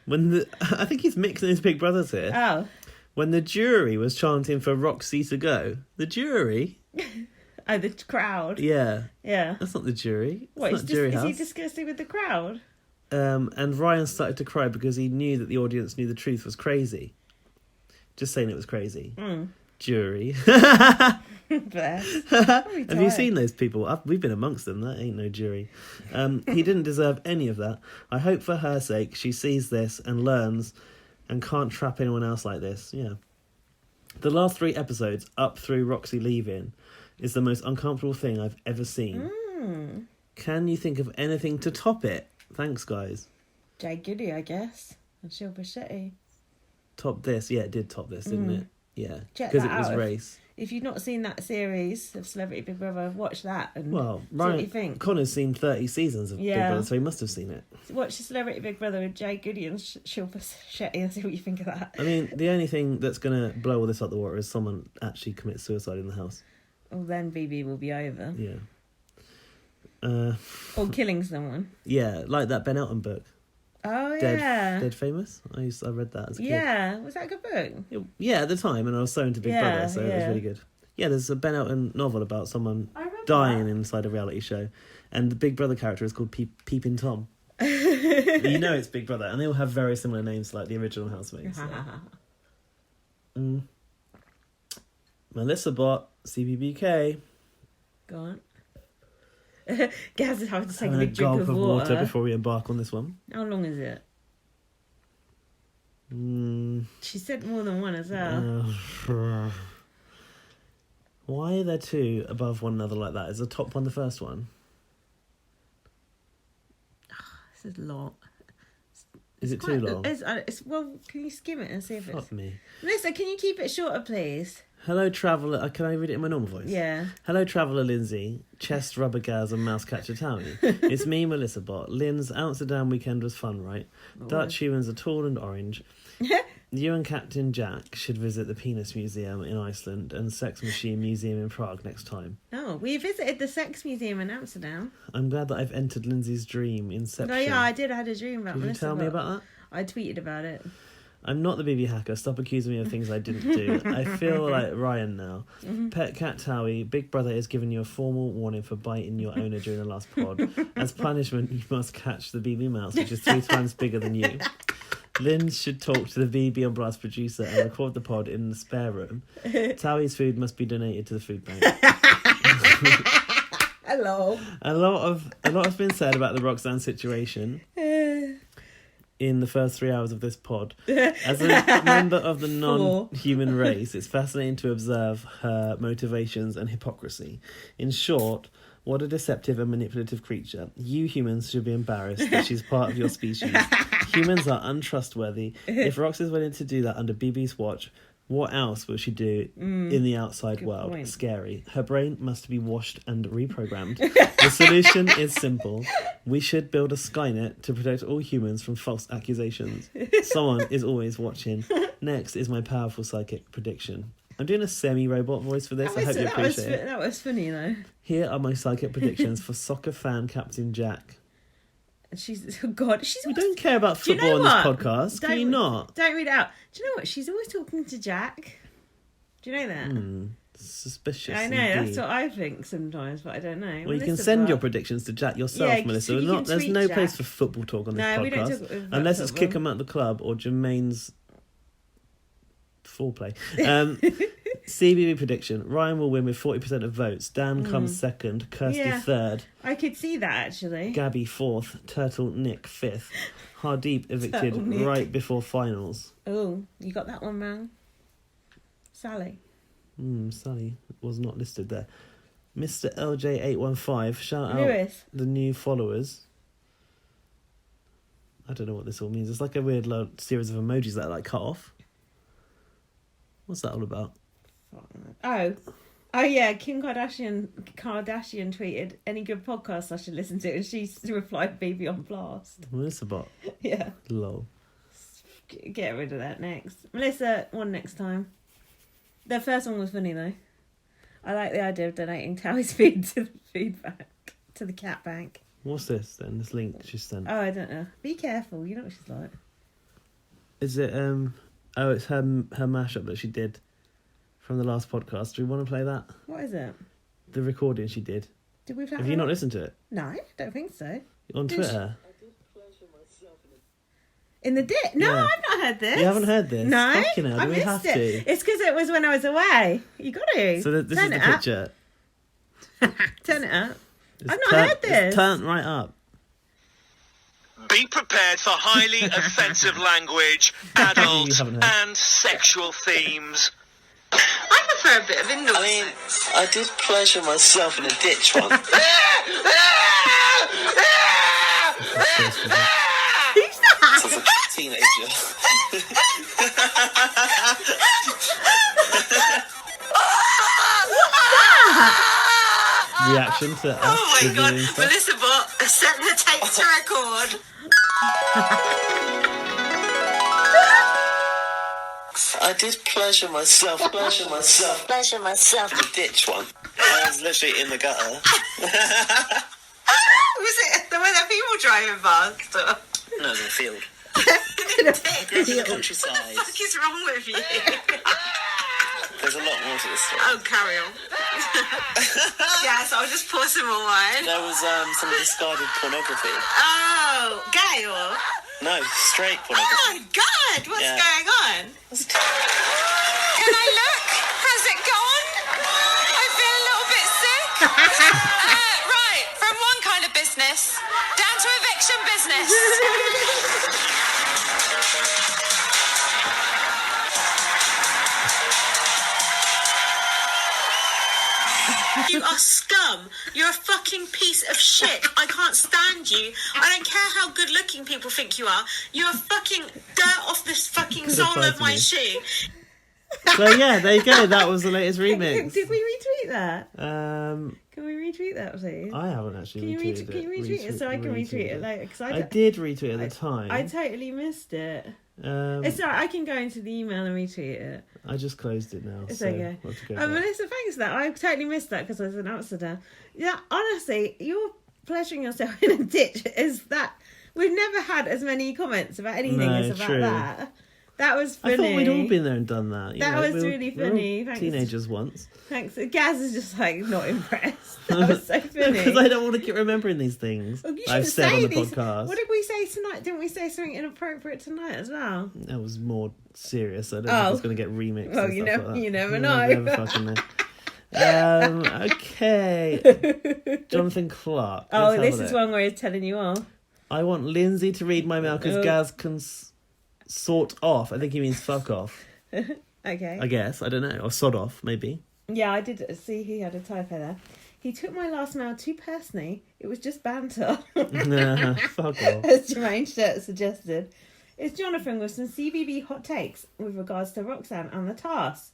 Speaker 3: I think he's mixing his Big Brothers here.
Speaker 2: Oh.
Speaker 3: When the jury was chanting for Roxy to go. The jury?
Speaker 2: Oh, the crowd.
Speaker 3: Yeah.
Speaker 2: Yeah.
Speaker 3: That's not the jury.
Speaker 2: What,
Speaker 3: is
Speaker 2: he disgusting with the crowd?
Speaker 3: And Ryan started to cry because he knew that the audience knew the truth was crazy. Just saying it was crazy. Jury. Have you seen those people? We've been amongst them. That ain't no jury. He didn't deserve any of that. I hope for her sake she sees this and learns and can't trap anyone else like this. Yeah. The last 3 episodes, up through Roxy leaving, is the most uncomfortable thing I've ever seen. Can you think of anything to top it? Thanks, guys.
Speaker 2: Jay Goody, I guess. And Sheil Bichetti.
Speaker 3: Top this. Yeah, it did top this, didn't it? Yeah.
Speaker 2: Check
Speaker 3: because
Speaker 2: that
Speaker 3: it was
Speaker 2: out.
Speaker 3: race.
Speaker 2: If you've not seen that series of Celebrity Big Brother, watch that and
Speaker 3: Well,
Speaker 2: see what you think.
Speaker 3: Connor's seen 30 seasons of Big Brother, so he must have seen it.
Speaker 2: Watch the Celebrity Big Brother with Jay Goody and Sheil Bichetti and see what you think of that.
Speaker 3: I mean, the only thing that's going to blow all this out the water is someone actually commits suicide in the house.
Speaker 2: Well, then BB will be over.
Speaker 3: Yeah.
Speaker 2: Or killing someone.
Speaker 3: Yeah, like that Ben Elton book.
Speaker 2: Oh, yeah.
Speaker 3: Dead Famous. I read that as a kid.
Speaker 2: Yeah, was that a good book?
Speaker 3: Yeah, at the time, and I was so into Big Brother, so it was really good. Yeah, there's a Ben Elton novel about someone dying inside a reality show, and the Big Brother character is called Peeping Tom. You know it's Big Brother, and they all have very similar names, like the original housemates. So. Melissa Bot, CBBK.
Speaker 2: Go on. Gaz is having to take a big drink
Speaker 3: gulp
Speaker 2: of
Speaker 3: of
Speaker 2: water
Speaker 3: before we embark on this one.
Speaker 2: How long is it? She said more than one as well.
Speaker 3: Why are there 2 above one another like that? Is the top one the first one?
Speaker 2: This is a lot.
Speaker 3: Is it too long?
Speaker 2: Well, can you skim it and see if it's...
Speaker 3: Fuck me.
Speaker 2: Melissa, can you keep it shorter, please?
Speaker 3: Hello, Traveller. Can I read it in my normal voice?
Speaker 2: Yeah.
Speaker 3: Hello, Traveller Lindsay, Chest Rubber Gaz and Mouse Catcher Towie. It's me, Melissa Bot. Lynn's Amsterdam weekend was fun, right? Dutch humans are tall and orange. You and Captain Jack should visit the Penis Museum in Iceland and Sex Machine Museum in Prague next time.
Speaker 2: Oh, we visited the Sex Museum in Amsterdam.
Speaker 3: I'm glad that I've entered Lindsay's dream, Inception.
Speaker 2: Oh, yeah, I did. I had a dream about
Speaker 3: Did
Speaker 2: Melissa.
Speaker 3: you tell me about that?
Speaker 2: I tweeted about it.
Speaker 3: I'm not the BB hacker. Stop accusing me of things I didn't do. I feel like Ryan now. Pet Cat Towie, Big Brother is giving you a formal warning for biting your owner during the last pod. As punishment, you must catch the BB mouse, which is 3 times bigger than you. Lynn should talk to the BB on Blast producer and record the pod in the spare room. Towie's food must be donated to the food bank.
Speaker 2: Hello.
Speaker 3: A lot has been said about the Roxanne situation in the first 3 hours of this pod. As a member of the non-human race, it's fascinating to observe her motivations and hypocrisy. In short, what a deceptive and manipulative creature. You humans should be embarrassed that she's part of your species. Humans are untrustworthy. If Rox is willing to do that under BB's watch, what else will she do in the outside world?
Speaker 2: Point.
Speaker 3: Scary. Her brain must be washed and reprogrammed. The solution is simple. We should build a Skynet to protect all humans from false accusations. Someone is always watching. Next is my powerful psychic prediction. I'm doing a semi-robot voice for this. I hope you appreciate it.
Speaker 2: That was funny, though.
Speaker 3: Here are my psychic predictions for soccer fan Captain Jack.
Speaker 2: We
Speaker 3: don't care about football on this podcast. Can you not?
Speaker 2: Don't read it out. Do you know what? She's always talking to Jack. Do you know that?
Speaker 3: Suspicious.
Speaker 2: I know,
Speaker 3: indeed.
Speaker 2: that's what I think sometimes, but I don't know.
Speaker 3: Well, you can send your predictions to Jack yourself, Melissa. There's no place for football talk on this podcast.
Speaker 2: We don't talk about
Speaker 3: unless it's
Speaker 2: football.
Speaker 3: kick 'em out the club or Jermaine's foreplay. CBB prediction: Ryan will win with 40% of votes. Dan comes second. Kirsty third.
Speaker 2: I could see that actually.
Speaker 3: Gabby fourth. Turtle Nick fifth. Hardeep evicted
Speaker 2: Turtle Nick.
Speaker 3: right before finals.
Speaker 2: Oh, you got that one wrong. Sally.
Speaker 3: Sally was not listed there. Mr. LJ815, shout out
Speaker 2: Lewis.
Speaker 3: the new followers. I don't know what this all means. It's like a weird series of emojis that are like cut off. What's that all about?
Speaker 2: Oh yeah, Kim Kardashian tweeted, any good podcast I should listen to, and she replied, baby on blast.
Speaker 3: Melissa bot.
Speaker 2: Yeah.
Speaker 3: Lol.
Speaker 2: Get rid of that next. Melissa won next time. The first one was funny though. I like the idea of donating Towie's feed to the food bank, to the cat bank.
Speaker 3: What's this then? This link she sent.
Speaker 2: Oh, I don't know. Be careful. You know what she's like.
Speaker 3: Is it Oh, it's her mashup that she did from the last podcast. Do we want to play that?
Speaker 2: What is it?
Speaker 3: The recording she did.
Speaker 2: Did we?
Speaker 3: Have you not listened to it?
Speaker 2: No, I don't think so.
Speaker 3: On Twitter.
Speaker 2: In the dip? No,
Speaker 3: Yeah.
Speaker 2: I've not heard this.
Speaker 3: You haven't heard this?
Speaker 2: No,
Speaker 3: Fucking hell,
Speaker 2: I
Speaker 3: do we
Speaker 2: missed
Speaker 3: have
Speaker 2: it.
Speaker 3: to?
Speaker 2: It's because it was when I was away. You got to.
Speaker 3: So this
Speaker 2: Turn
Speaker 3: is
Speaker 2: it
Speaker 3: the
Speaker 2: up.
Speaker 3: picture.
Speaker 2: Turn it up.
Speaker 3: It's
Speaker 2: I've not heard this.
Speaker 3: It's turned right up.
Speaker 19: Be prepared for highly offensive language, adult
Speaker 3: You haven't heard.
Speaker 19: and sexual themes.
Speaker 10: I prefer a bit of indoor.
Speaker 20: I mean, I did pleasure myself in a ditch once.
Speaker 10: Who's that?
Speaker 20: As a teenager.
Speaker 3: Reaction to us.
Speaker 10: Oh my god,
Speaker 3: reviewing stuff.
Speaker 10: Melissa bot set the tape to record.
Speaker 20: I did pleasure myself in a ditch one. I was literally in the gutter.
Speaker 10: Was it the way that people driving past? Or?
Speaker 20: No, in the field.
Speaker 10: In a
Speaker 20: In the countryside.
Speaker 10: What the fuck is wrong with you?
Speaker 20: There's a lot more to this story.
Speaker 10: Oh, carry on. Yes, I'll just pour some more wine.
Speaker 20: There was some discarded pornography.
Speaker 10: Oh, gay or?
Speaker 20: No, straight
Speaker 10: Oh
Speaker 20: pornography.
Speaker 10: my god, what's
Speaker 20: Yeah.
Speaker 10: going on? Can I look? Has it gone? I feel a little bit sick. Right, from one kind of business down to eviction business. You are scum. You're a fucking piece of shit. I can't stand you. I don't care how good looking people think you are. You're fucking dirt off this fucking
Speaker 3: Could've
Speaker 10: sole
Speaker 3: tried
Speaker 10: of
Speaker 3: to
Speaker 10: my
Speaker 3: me.
Speaker 10: shoe.
Speaker 3: So yeah, there you go. That was the latest remix.
Speaker 2: Did we retweet that?
Speaker 3: Um,
Speaker 2: Can we retweet that, please?
Speaker 3: I haven't actually
Speaker 2: Can you
Speaker 3: retweeted it.
Speaker 2: Can you retweet it so I can retweet it later? Because
Speaker 3: I did retweet at the time.
Speaker 2: I totally missed it. It's alright. I can go into the email and retweet it.
Speaker 3: I just closed it now.
Speaker 2: It's
Speaker 3: so
Speaker 2: okay.
Speaker 3: I'll have to go back.
Speaker 2: Melissa, thanks for that. I totally missed that because I was in Amsterdam. Yeah, honestly, you're pleasuring yourself in a ditch. Is that we've never had as many comments about anything
Speaker 3: No,
Speaker 2: as about
Speaker 3: true.
Speaker 2: that. That was funny.
Speaker 3: I thought we'd all been there and done that. You
Speaker 2: That
Speaker 3: know,
Speaker 2: was
Speaker 3: we were-
Speaker 2: really
Speaker 3: we were all
Speaker 2: funny. Thanks.
Speaker 3: Teenagers once.
Speaker 2: Thanks. Gaz is just like not impressed. That was so funny.
Speaker 3: Because I don't want to keep remembering these things
Speaker 2: Well, you
Speaker 3: I've
Speaker 2: shouldn't
Speaker 3: said
Speaker 2: say
Speaker 3: on the
Speaker 2: these-
Speaker 3: podcast.
Speaker 2: What did we say tonight? Didn't we say something inappropriate tonight as well?
Speaker 3: That was more serious. I don't know
Speaker 2: Oh.
Speaker 3: if it's going to get remixed.
Speaker 2: Well,
Speaker 3: and
Speaker 2: you
Speaker 3: stuff
Speaker 2: never-
Speaker 3: like that.
Speaker 2: you never
Speaker 3: You
Speaker 2: know.
Speaker 3: never fucking know. Okay. Jonathan Clark.
Speaker 2: Oh,
Speaker 3: Let's have
Speaker 2: this
Speaker 3: a
Speaker 2: is
Speaker 3: look.
Speaker 2: one where he's telling you off.
Speaker 3: I want Lindsay to read my mail because
Speaker 2: Oh.
Speaker 3: Gaz can sort off. I think he means fuck off.
Speaker 2: Okay.
Speaker 3: I guess. I don't know. Or sod off, maybe.
Speaker 2: Yeah, I did see he had a typo there. He took my last mail too personally. It was just banter.
Speaker 3: Nah, fuck off.
Speaker 2: As Jermaine Shirt suggested. It's Jonathan with some CBB hot takes with regards to Roxanne and the task.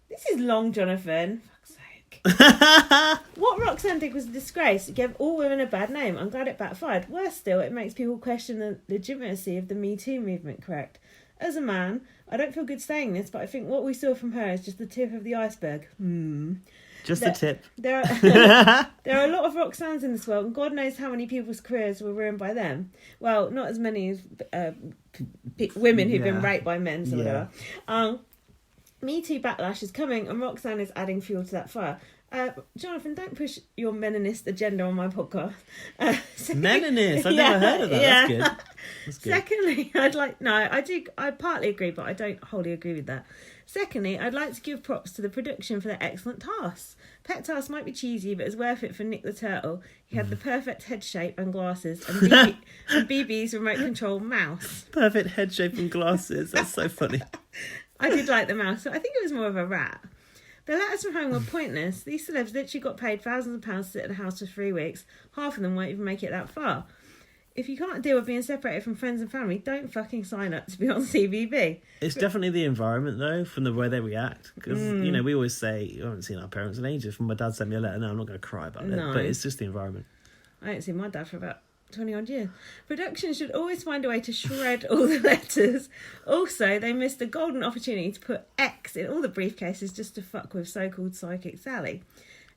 Speaker 2: This is long, Jonathan. Fuck's sake. What Roxanne did was a disgrace. It gave all women a bad name. I'm glad it backfired. Worse still, it makes people question the legitimacy of the Me Too movement, correct? As a man, I don't feel good saying this, but I think what we saw from her is just the tip of the iceberg.
Speaker 3: Just a tip.
Speaker 2: There are a lot of Roxannes in this world, and God knows how many people's careers were ruined by them. Well, not as many as women who've been
Speaker 3: Yeah.
Speaker 2: raped by men, so
Speaker 3: Yeah.
Speaker 2: whatever. Me Too backlash is coming, and Roxanne is adding fuel to that fire. Jonathan, don't push your meninist agenda on my podcast.
Speaker 3: Meninist? I've never heard of that.
Speaker 2: Yeah.
Speaker 3: That's good. That's good.
Speaker 2: Secondly, I partly agree, but I don't wholly agree with that. Secondly, I'd like to give props to the production for their excellent tasks. Pet tasks might be cheesy, but it's worth it for Nick the Turtle. He had the perfect head shape and glasses, and BB's remote control mouse.
Speaker 3: Perfect head shape and glasses. That's so funny.
Speaker 2: I did like the mouse, so I think it was more of a rat. The letters from home were pointless. These celebs literally got paid thousands of pounds to sit in a house for 3 weeks. Half of them won't even make it that far. If you can't deal with being separated from friends and family, don't fucking sign up to be on CBB.
Speaker 3: It's definitely the environment, though, from the way they react. Because, we always say, I haven't seen our parents in ages. When my dad sent me a letter, now I'm not going to cry about it. But it's just the environment.
Speaker 2: I haven't seen my dad for about 20-odd years. Production should always find a way to shred all the letters. Also, they missed a golden opportunity to put X in all the briefcases just to fuck with so-called Psychic Sally.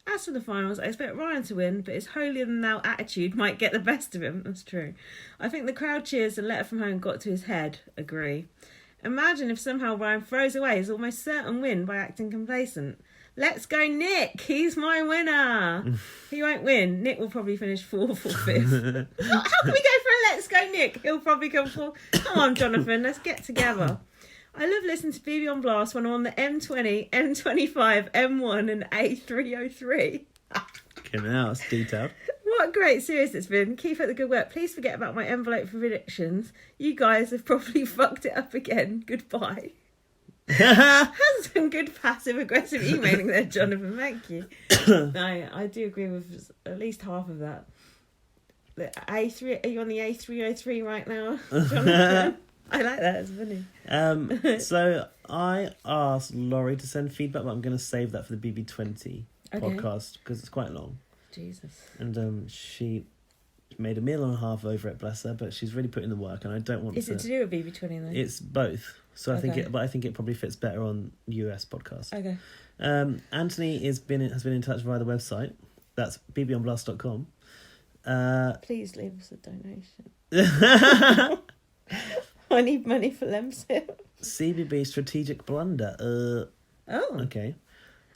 Speaker 2: As for the finals, I expect Ryan to win, but his holier-than-thou attitude might get the best of him. That's true. I think the crowd cheers and letter from home got to his head. Agree. Imagine if somehow Ryan throws away his almost certain win by acting complacent. Let's go, Nick! He's my winner! He won't win. Nick will probably finish 4th or 5th. How can we go for a Let's Go, Nick? He'll probably come 4th. Come on, Jonathan, let's get together. I love listening to BB on Blast when I'm on the M20, M25, M1 and A303.
Speaker 3: Okay, now it's detailed.
Speaker 2: What a great series it's been. Keep up the good work. Please forget about my envelope for predictions. You guys have probably fucked it up again. Goodbye. Has some good passive-aggressive emailing there, Jonathan. Thank you. No, I do agree with at least half of that. The A3, are you on the A303 right now, Jonathan? I like that. It's funny.
Speaker 3: So I asked Laurie to send feedback, but I'm going to save that for the BB20 podcast because it's quite long.
Speaker 2: Jesus.
Speaker 3: And she made a meal and a half over it, bless her, but she's really put in the work, and I don't want to.
Speaker 2: Is it to do with BB20 though?
Speaker 3: It's both. So I think it probably fits better on US podcast.
Speaker 2: Okay.
Speaker 3: Anthony has been in touch via the website. That's bbonblast.com.
Speaker 2: Please leave us a donation. I need money for Lemsip.
Speaker 3: CBB strategic blunder.
Speaker 2: Oh.
Speaker 3: Okay.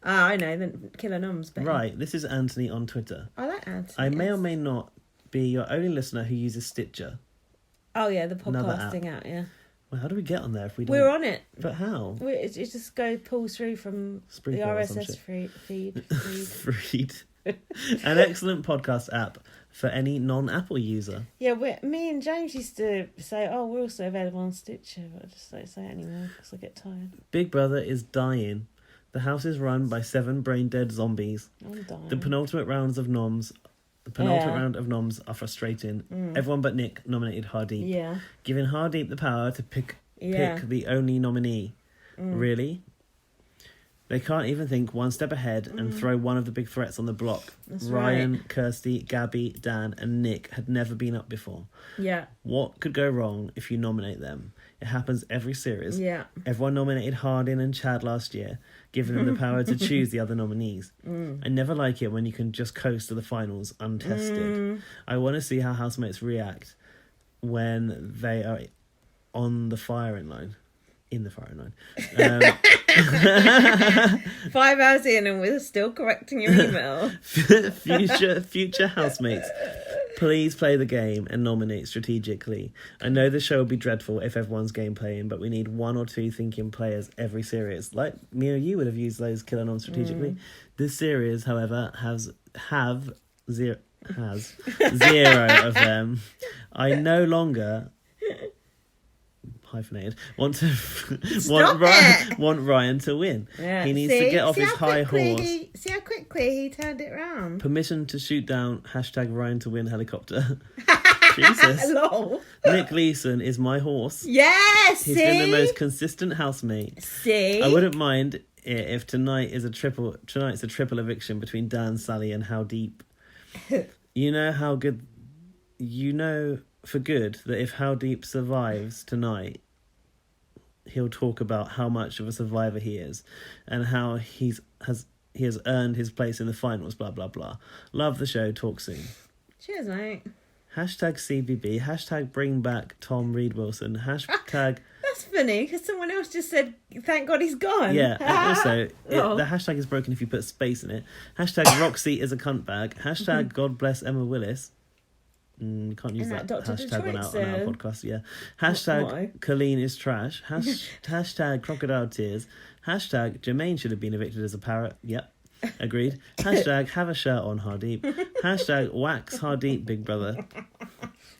Speaker 2: I know. Then Killer Noms.
Speaker 3: Right. This is Anthony on Twitter.
Speaker 2: I like Anthony.
Speaker 3: I may or may not be your only listener who uses Stitcher.
Speaker 2: Oh yeah, the podcasting app. Yeah.
Speaker 3: Well, how do we get on there if we don't?
Speaker 2: We're on it.
Speaker 3: But how?
Speaker 2: It just pulls through from the RSS feed.
Speaker 3: Freed. An excellent podcast app for any non-Apple user.
Speaker 2: Yeah, me and James used to say, oh, we're also available on Stitcher, but I just don't say it anymore because I get tired.
Speaker 3: Big Brother is dying. The house is run by 7 brain-dead zombies.
Speaker 2: I'm dying.
Speaker 3: The penultimate round of noms are frustrating. Everyone but Nick nominated Hardeep.
Speaker 2: Yeah.
Speaker 3: Giving Hardeep the power to pick the only nominee. Really? They can't even think one step ahead and throw one of the big threats on the block.
Speaker 2: That's
Speaker 3: Ryan,
Speaker 2: right.
Speaker 3: Kirsty, Gabby, Dan and Nick had never been up before.
Speaker 2: Yeah.
Speaker 3: What could go wrong if you nominate them? It happens every series.
Speaker 2: Yeah.
Speaker 3: Everyone nominated Hardin and Chad last year, giving them the power to choose the other nominees. I never like it when you can just coast to the finals untested. I want to see how housemates react when they are on the firing line. In the firing line.
Speaker 2: 5 hours in and we're still correcting your email.
Speaker 3: Future housemates, please play the game and nominate strategically. I know the show will be dreadful if everyone's game playing, but we need 1 or 2 thinking players every series. Like me or you would have used those killer noms strategically. This series, however, has zero of them. I no longer hyphenated want Ryan to win.
Speaker 2: Yeah.
Speaker 3: He needs to get off his high horse.
Speaker 2: See how quickly he turned it round.
Speaker 3: Permission to shoot down #Ryan to win helicopter. Jesus.
Speaker 2: Lol.
Speaker 3: Nick Leeson is my horse.
Speaker 2: Yes.
Speaker 3: He's been the most consistent housemate.
Speaker 2: See,
Speaker 3: I wouldn't mind it if tonight's a triple eviction between Dan, Sally and Hardeep. You know for good that if Hardeep survives tonight, he'll talk about how much of a survivor he is and how he has earned his place in the finals, blah blah blah. Love the show. Talk soon.
Speaker 2: Cheers, mate.
Speaker 3: #CBB, #bring back Tom Reed Wilson, #.
Speaker 2: That's that's funny because someone else just said, "Thank God he's gone."
Speaker 3: Yeah, and also,
Speaker 2: Oh.
Speaker 3: the hashtag is broken if you put space in it. Hashtag Roxy is a cunt bag. Hashtag God bless Emma Willis. You can't use
Speaker 2: And
Speaker 3: that
Speaker 2: that Dr.
Speaker 3: hashtag on
Speaker 2: Detroit
Speaker 3: our
Speaker 2: said.
Speaker 3: podcast, yeah. Hashtag
Speaker 2: Why?
Speaker 3: Colleen is trash. Hashtag crocodile tears. Hashtag Jermaine should have been evicted as a parrot. Yep, agreed. Hashtag have a shirt on, Hardeep. Hashtag wax Hardeep, big brother.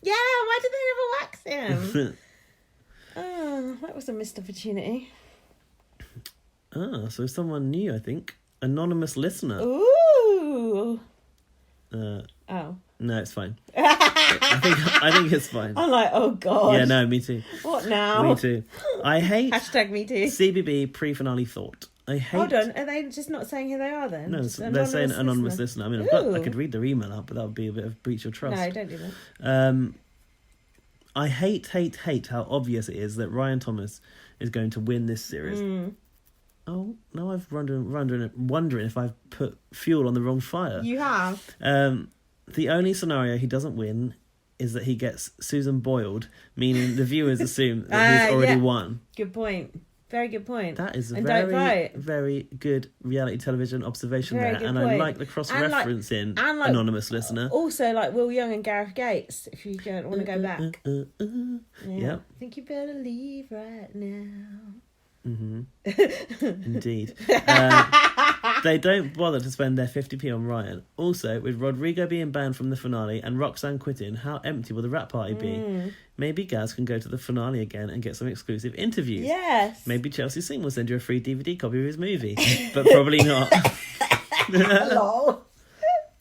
Speaker 2: Yeah, why did they never wax him? Oh, that was a missed opportunity.
Speaker 3: So someone new, I think. Anonymous listener.
Speaker 2: Ooh. Oh.
Speaker 3: No, it's fine. I think it's fine.
Speaker 2: I'm like, oh God.
Speaker 3: Yeah, no, me too.
Speaker 2: What now?
Speaker 3: Me too. I hate
Speaker 2: Hashtag me too.
Speaker 3: CBB pre-finale thought. I hate.
Speaker 2: Hold on, are they just not saying who they are then?
Speaker 3: No,
Speaker 2: Just
Speaker 3: they're saying anonymous listener. I mean, I could read their email out, but that would be a bit of breach of trust.
Speaker 2: No, don't do that.
Speaker 3: I hate how obvious it is that Ryan Thomas is going to win this series. Oh, now I'm wondering if I've put fuel on the wrong fire.
Speaker 2: You have.
Speaker 3: The only scenario he doesn't win is that he gets Susan boiled, meaning the viewers assume that he's already won.
Speaker 2: Good point. Very good point.
Speaker 3: That is a
Speaker 2: and don't
Speaker 3: very,
Speaker 2: vote.
Speaker 3: very good reality television observation
Speaker 2: Very
Speaker 3: there.
Speaker 2: good
Speaker 3: And
Speaker 2: point.
Speaker 3: I like the cross-referencing,
Speaker 2: and like,
Speaker 3: anonymous listener.
Speaker 2: Also, like Will Young and Gareth Gates, if you don't want to go back.
Speaker 3: Yep.
Speaker 2: I think you better leave right now.
Speaker 3: Indeed. They don't bother to spend their 50p on Ryan. Also, with Rodrigo being banned from the finale and Roxanne quitting, how empty will the rap party be? Maybe Gaz can go to the finale again and get some exclusive interviews.
Speaker 2: Yes.
Speaker 3: Maybe Chelsea Singh will send you a free DVD copy of his movie, but probably not.
Speaker 2: Hello.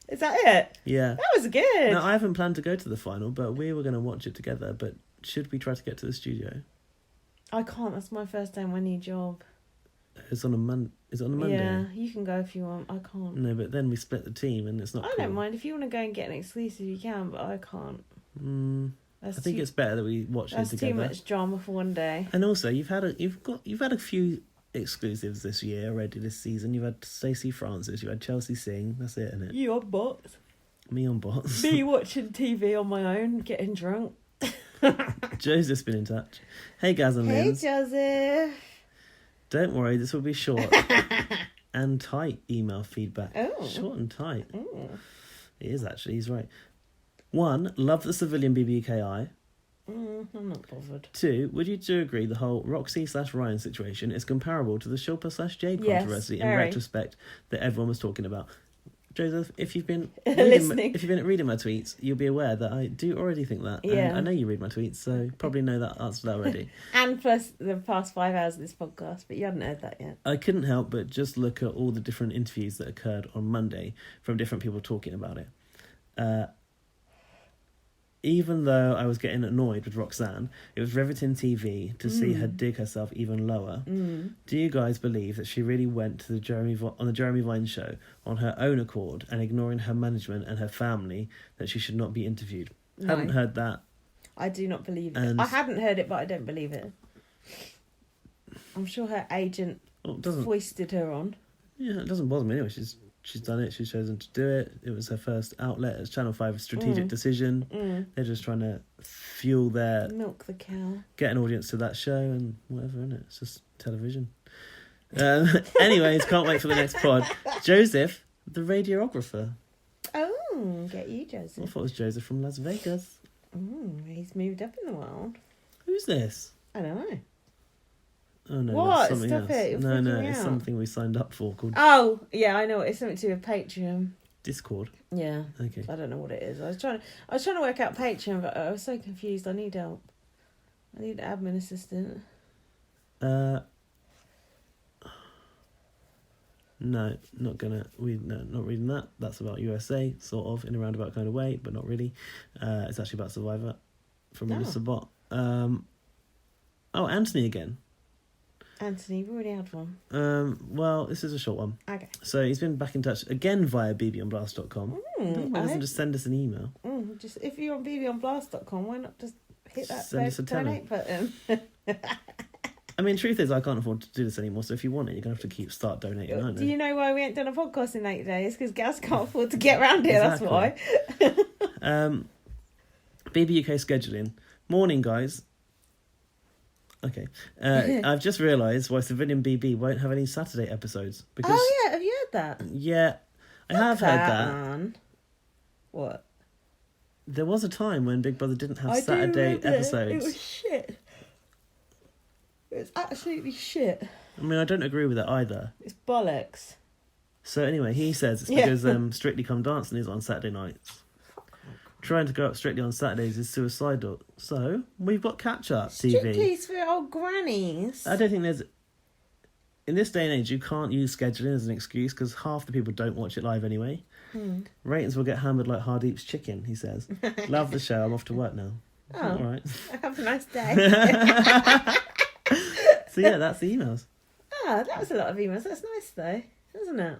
Speaker 2: Is that it?
Speaker 3: Yeah.
Speaker 2: That was good.
Speaker 3: No, I haven't planned to go to the final, but we were going to watch it together. But should we try to get to the studio?
Speaker 2: I can't. That's my first day on my new job.
Speaker 3: It's on a Monday.
Speaker 2: Yeah, you can go if you want. I can't.
Speaker 3: No, but then we split the team, and it's not.
Speaker 2: I
Speaker 3: cool.
Speaker 2: don't mind if you want to go and get an exclusive. You can, but I can't.
Speaker 3: I think it's better that we watch it together.
Speaker 2: That's too much drama for one day.
Speaker 3: And also, you've had a few exclusives this year already. This season, you've had Stacey Francis, you had Chelsea Singh. That's it, isn't it?
Speaker 2: You on bots?
Speaker 3: Me on bots.
Speaker 2: Me watching TV on my own, getting drunk.
Speaker 3: Joseph's been in touch. Hey, Gaz and
Speaker 2: Hey,
Speaker 3: Linz.
Speaker 2: Joseph.
Speaker 3: Don't worry, this will be short and tight email feedback.
Speaker 2: Oh.
Speaker 3: Short and tight.
Speaker 2: Oh.
Speaker 3: It is actually, he's right. 1, love the civilian BBKI.
Speaker 2: I'm not bothered.
Speaker 3: 2, would you two agree the whole Roxy/Ryan situation is comparable to the Shilpa/Jade
Speaker 2: Yes,
Speaker 3: controversy in
Speaker 2: very.
Speaker 3: retrospect that everyone was talking about? Joseph, if you've been
Speaker 2: Listening.
Speaker 3: if you've been reading my tweets, you'll be aware that I do already think that.
Speaker 2: Yeah.
Speaker 3: And I know you read my tweets, so you probably know that answer to that already.
Speaker 2: And plus the past 5 hours of this podcast, but you haven't heard that yet.
Speaker 3: I couldn't help but just look at all the different interviews that occurred on Monday from different people talking about it. Even though I was getting annoyed with Roxanne, it was riveting TV to see her dig herself even lower. Do you guys believe that she really went to the Jeremy Vine show on her own accord and ignoring her management and her family that she should not be interviewed?
Speaker 2: No.
Speaker 3: Haven't heard that.
Speaker 2: I do not believe it.
Speaker 3: And-
Speaker 2: I hadn't heard it, but I don't believe it. I'm sure her agent foisted her on.
Speaker 3: Yeah, it doesn't bother me anyway. She's done it. She's chosen to do it. It was her first outlet as Channel 5's strategic decision. They're just trying to fuel their...
Speaker 2: Milk the cow.
Speaker 3: Get an audience to that show and whatever, innit? It's just television. Anyways, can't wait for the next pod. Joseph, the radiographer.
Speaker 2: Oh, get you, Joseph.
Speaker 3: I thought it was Joseph from Las Vegas.
Speaker 2: He's moved up in the world.
Speaker 3: Who's this?
Speaker 2: I don't know.
Speaker 3: Oh no,
Speaker 2: What?
Speaker 3: that's something
Speaker 2: Stop
Speaker 3: else.
Speaker 2: it, you're
Speaker 3: No,
Speaker 2: freaking me
Speaker 3: it's
Speaker 2: out.
Speaker 3: something we signed up for called
Speaker 2: Oh, yeah, I know. It's something to do with Patreon.
Speaker 3: Discord.
Speaker 2: Yeah.
Speaker 3: Okay.
Speaker 2: I don't know what it is. I was trying to work out Patreon, but I was so confused. I need help. I need an admin assistant.
Speaker 3: No, not reading that. That's about USA, sort of, in a roundabout kind of way, but not really. It's actually about Survivor from Melissa Bott. Anthony again.
Speaker 2: Anthony, we've already had one.
Speaker 3: Well, this is a short one.
Speaker 2: Okay.
Speaker 3: So he's been back in touch again via bbonblast.com. Why doesn't just send us an email?
Speaker 2: Just if you're on bbonblast.com, why not just hit that
Speaker 3: Send us a tenner.
Speaker 2: donate button?
Speaker 3: I mean, truth is, I can't afford to do this anymore. So if you want it, you're gonna have to start donating. Aren't
Speaker 2: Do you know why we ain't done a podcast in 8 days? Because Gaz can't afford to get around here.
Speaker 3: Exactly.
Speaker 2: That's why.
Speaker 3: BB UK scheduling. Morning, guys. Okay. I've just realised why Civilian BB won't have any Saturday episodes. Because,
Speaker 2: Oh, yeah, have you heard that?
Speaker 3: Yeah, I have heard that.
Speaker 2: Man. What?
Speaker 3: There was a time when Big Brother didn't have
Speaker 2: I do
Speaker 3: Saturday
Speaker 2: remember.
Speaker 3: episodes.
Speaker 2: It was shit. It was absolutely shit.
Speaker 3: I mean, I don't agree with it either.
Speaker 2: It's bollocks.
Speaker 3: So anyway, he says it's
Speaker 2: Yeah.
Speaker 3: because Strictly Come Dancing is on Saturday nights. Trying to go up Strictly on Saturdays is suicidal. So we've got catch-up TV.
Speaker 2: Strictly's for old grannies.
Speaker 3: I don't think there's... In this day and age, you can't use scheduling as an excuse because half the people don't watch it live anyway. Ratings will get hammered like Hardeep's chicken, he says. Love the show. I'm off to work now.
Speaker 2: Oh,
Speaker 3: all right.
Speaker 2: Have a nice day.
Speaker 3: So yeah, that's the emails.
Speaker 2: Ah, that was a lot of emails. That's nice though, isn't it?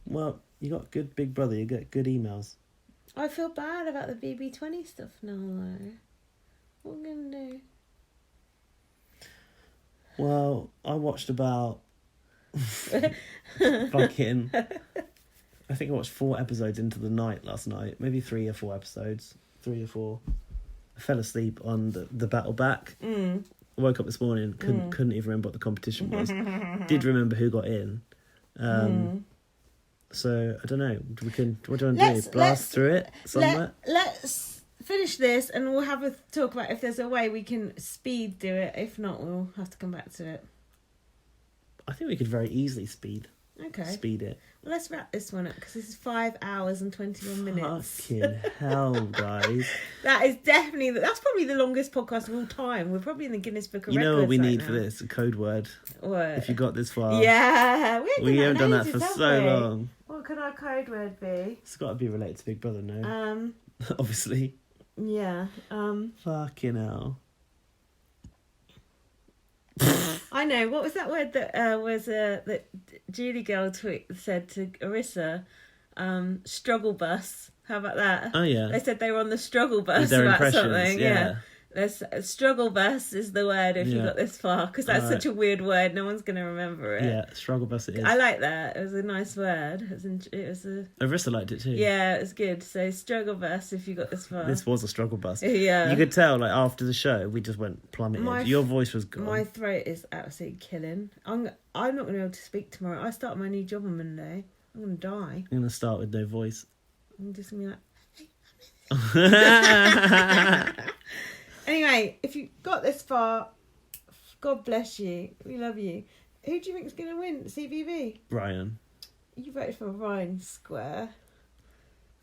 Speaker 3: Well, you got good Big Brother. You get good emails.
Speaker 2: I feel bad about the BB20 stuff now though. What are we going to do?
Speaker 3: Well, I watched about fucking... I think I watched 4 episodes into the night last night. Maybe 3 or 4 episodes. 3 or 4. I fell asleep on the battle back. I woke up this morning, couldn't even remember what the competition was. Did remember who got in. So, I don't know. What do you want to do? Blast through it somewhere?
Speaker 2: Let's finish this and we'll have a talk about if there's a way we can speed do it. If not, we'll have to come back to it.
Speaker 3: I think we could very easily speed it.
Speaker 2: Well, let's wrap this one up because this is 5 hours and 21 minutes.
Speaker 3: Fucking hell, guys.
Speaker 2: That's probably the longest podcast of all time. We're probably in the Guinness Book of
Speaker 3: You
Speaker 2: Records.
Speaker 3: know what we
Speaker 2: right
Speaker 3: need
Speaker 2: now.
Speaker 3: for this? A code word.
Speaker 2: What?
Speaker 3: If you got this far.
Speaker 2: Yeah,
Speaker 3: We haven't done that
Speaker 2: ages,
Speaker 3: for
Speaker 2: have
Speaker 3: so
Speaker 2: we?
Speaker 3: long.
Speaker 2: What could our code word be?
Speaker 3: It's got to be related to Big Brother, no? Obviously.
Speaker 2: Yeah.
Speaker 3: Fucking hell.
Speaker 2: I know. What was that word that that Julie Girl said to Arissa? Struggle bus. How about that?
Speaker 3: Oh, yeah.
Speaker 2: They said they were on the struggle bus
Speaker 3: With their
Speaker 2: about
Speaker 3: impressions,
Speaker 2: something.
Speaker 3: yeah.
Speaker 2: There's struggle bus is the word if you got this far because that's such a weird word. No one's going to remember it.
Speaker 3: Yeah, struggle bus it is.
Speaker 2: I like that. It was a nice word. It was a.
Speaker 3: Arissa liked it too.
Speaker 2: Yeah, it was good. So struggle bus if you got this far.
Speaker 3: This was a struggle bus.
Speaker 2: Yeah.
Speaker 3: You could tell, like, after the show, we just went plummeted. Your voice was gone.
Speaker 2: My throat is absolutely killing. I'm not going to be able to speak tomorrow. I start my new job on Monday. I'm going to die.
Speaker 3: I'm going to start with no voice.
Speaker 2: I'm just going to be like... Anyway, if you got this far, God bless you. We love you. Who do you think is going to win? CBB?
Speaker 3: Ryan.
Speaker 2: You voted for Ryan Square.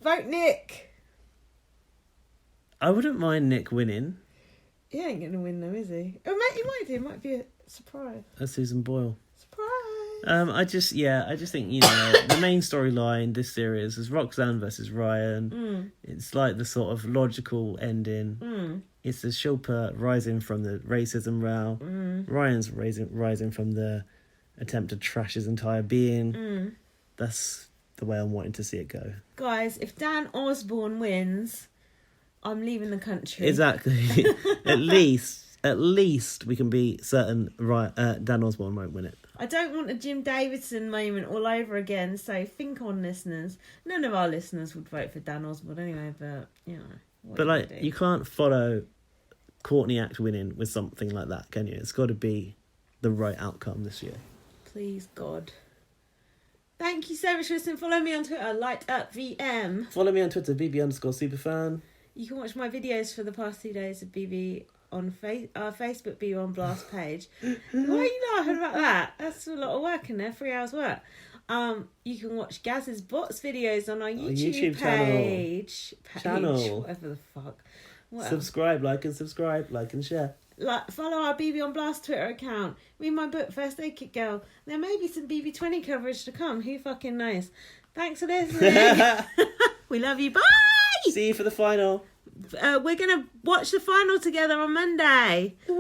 Speaker 2: Vote Nick.
Speaker 3: I wouldn't mind Nick winning.
Speaker 2: He ain't going to win though, is he? Oh, he might do. It might be a surprise.
Speaker 3: That's Susan Boyle.
Speaker 2: Surprise.
Speaker 3: I just think, the main storyline this series is Roxanne versus Ryan. It's like the sort of logical ending. It's the Shilpa rising from the racism row. Ryan's rising from the attempt to trash his entire being. That's the way I'm wanting to see it go. Guys,
Speaker 2: if Dan Osborne wins, I'm leaving the country.
Speaker 3: Exactly. At least we can be certain Dan Osborne won't win it.
Speaker 2: I don't want a Jim Davidson moment all over again, so think on, listeners. None of our listeners would vote for Dan Osborne anyway, but,
Speaker 3: But, you can't follow Courtney Act winning with something like that, can you? It's got to be the right outcome this year.
Speaker 2: Please, God. Thank you so much for listening. Follow me on Twitter, LightUpVM.
Speaker 3: Follow me on Twitter, BB_superfan.
Speaker 2: You can watch my videos for the past 2 days of BB on our Facebook BB on Blast page. Why are you laughing about that? That's a lot of work in there, 3 hours work. You can watch Gaz's Bots videos on our YouTube page.
Speaker 3: Channel.
Speaker 2: Whatever the fuck. What
Speaker 3: Subscribe, like and share.
Speaker 2: Follow our BB on Blast Twitter account. Read my book, First Aid Kit Girl. There may be some BB20 coverage to come. Who fucking knows? Thanks for listening. We love you. Bye!
Speaker 3: See you for the final.
Speaker 2: We're going to watch the final together on Monday. Woo!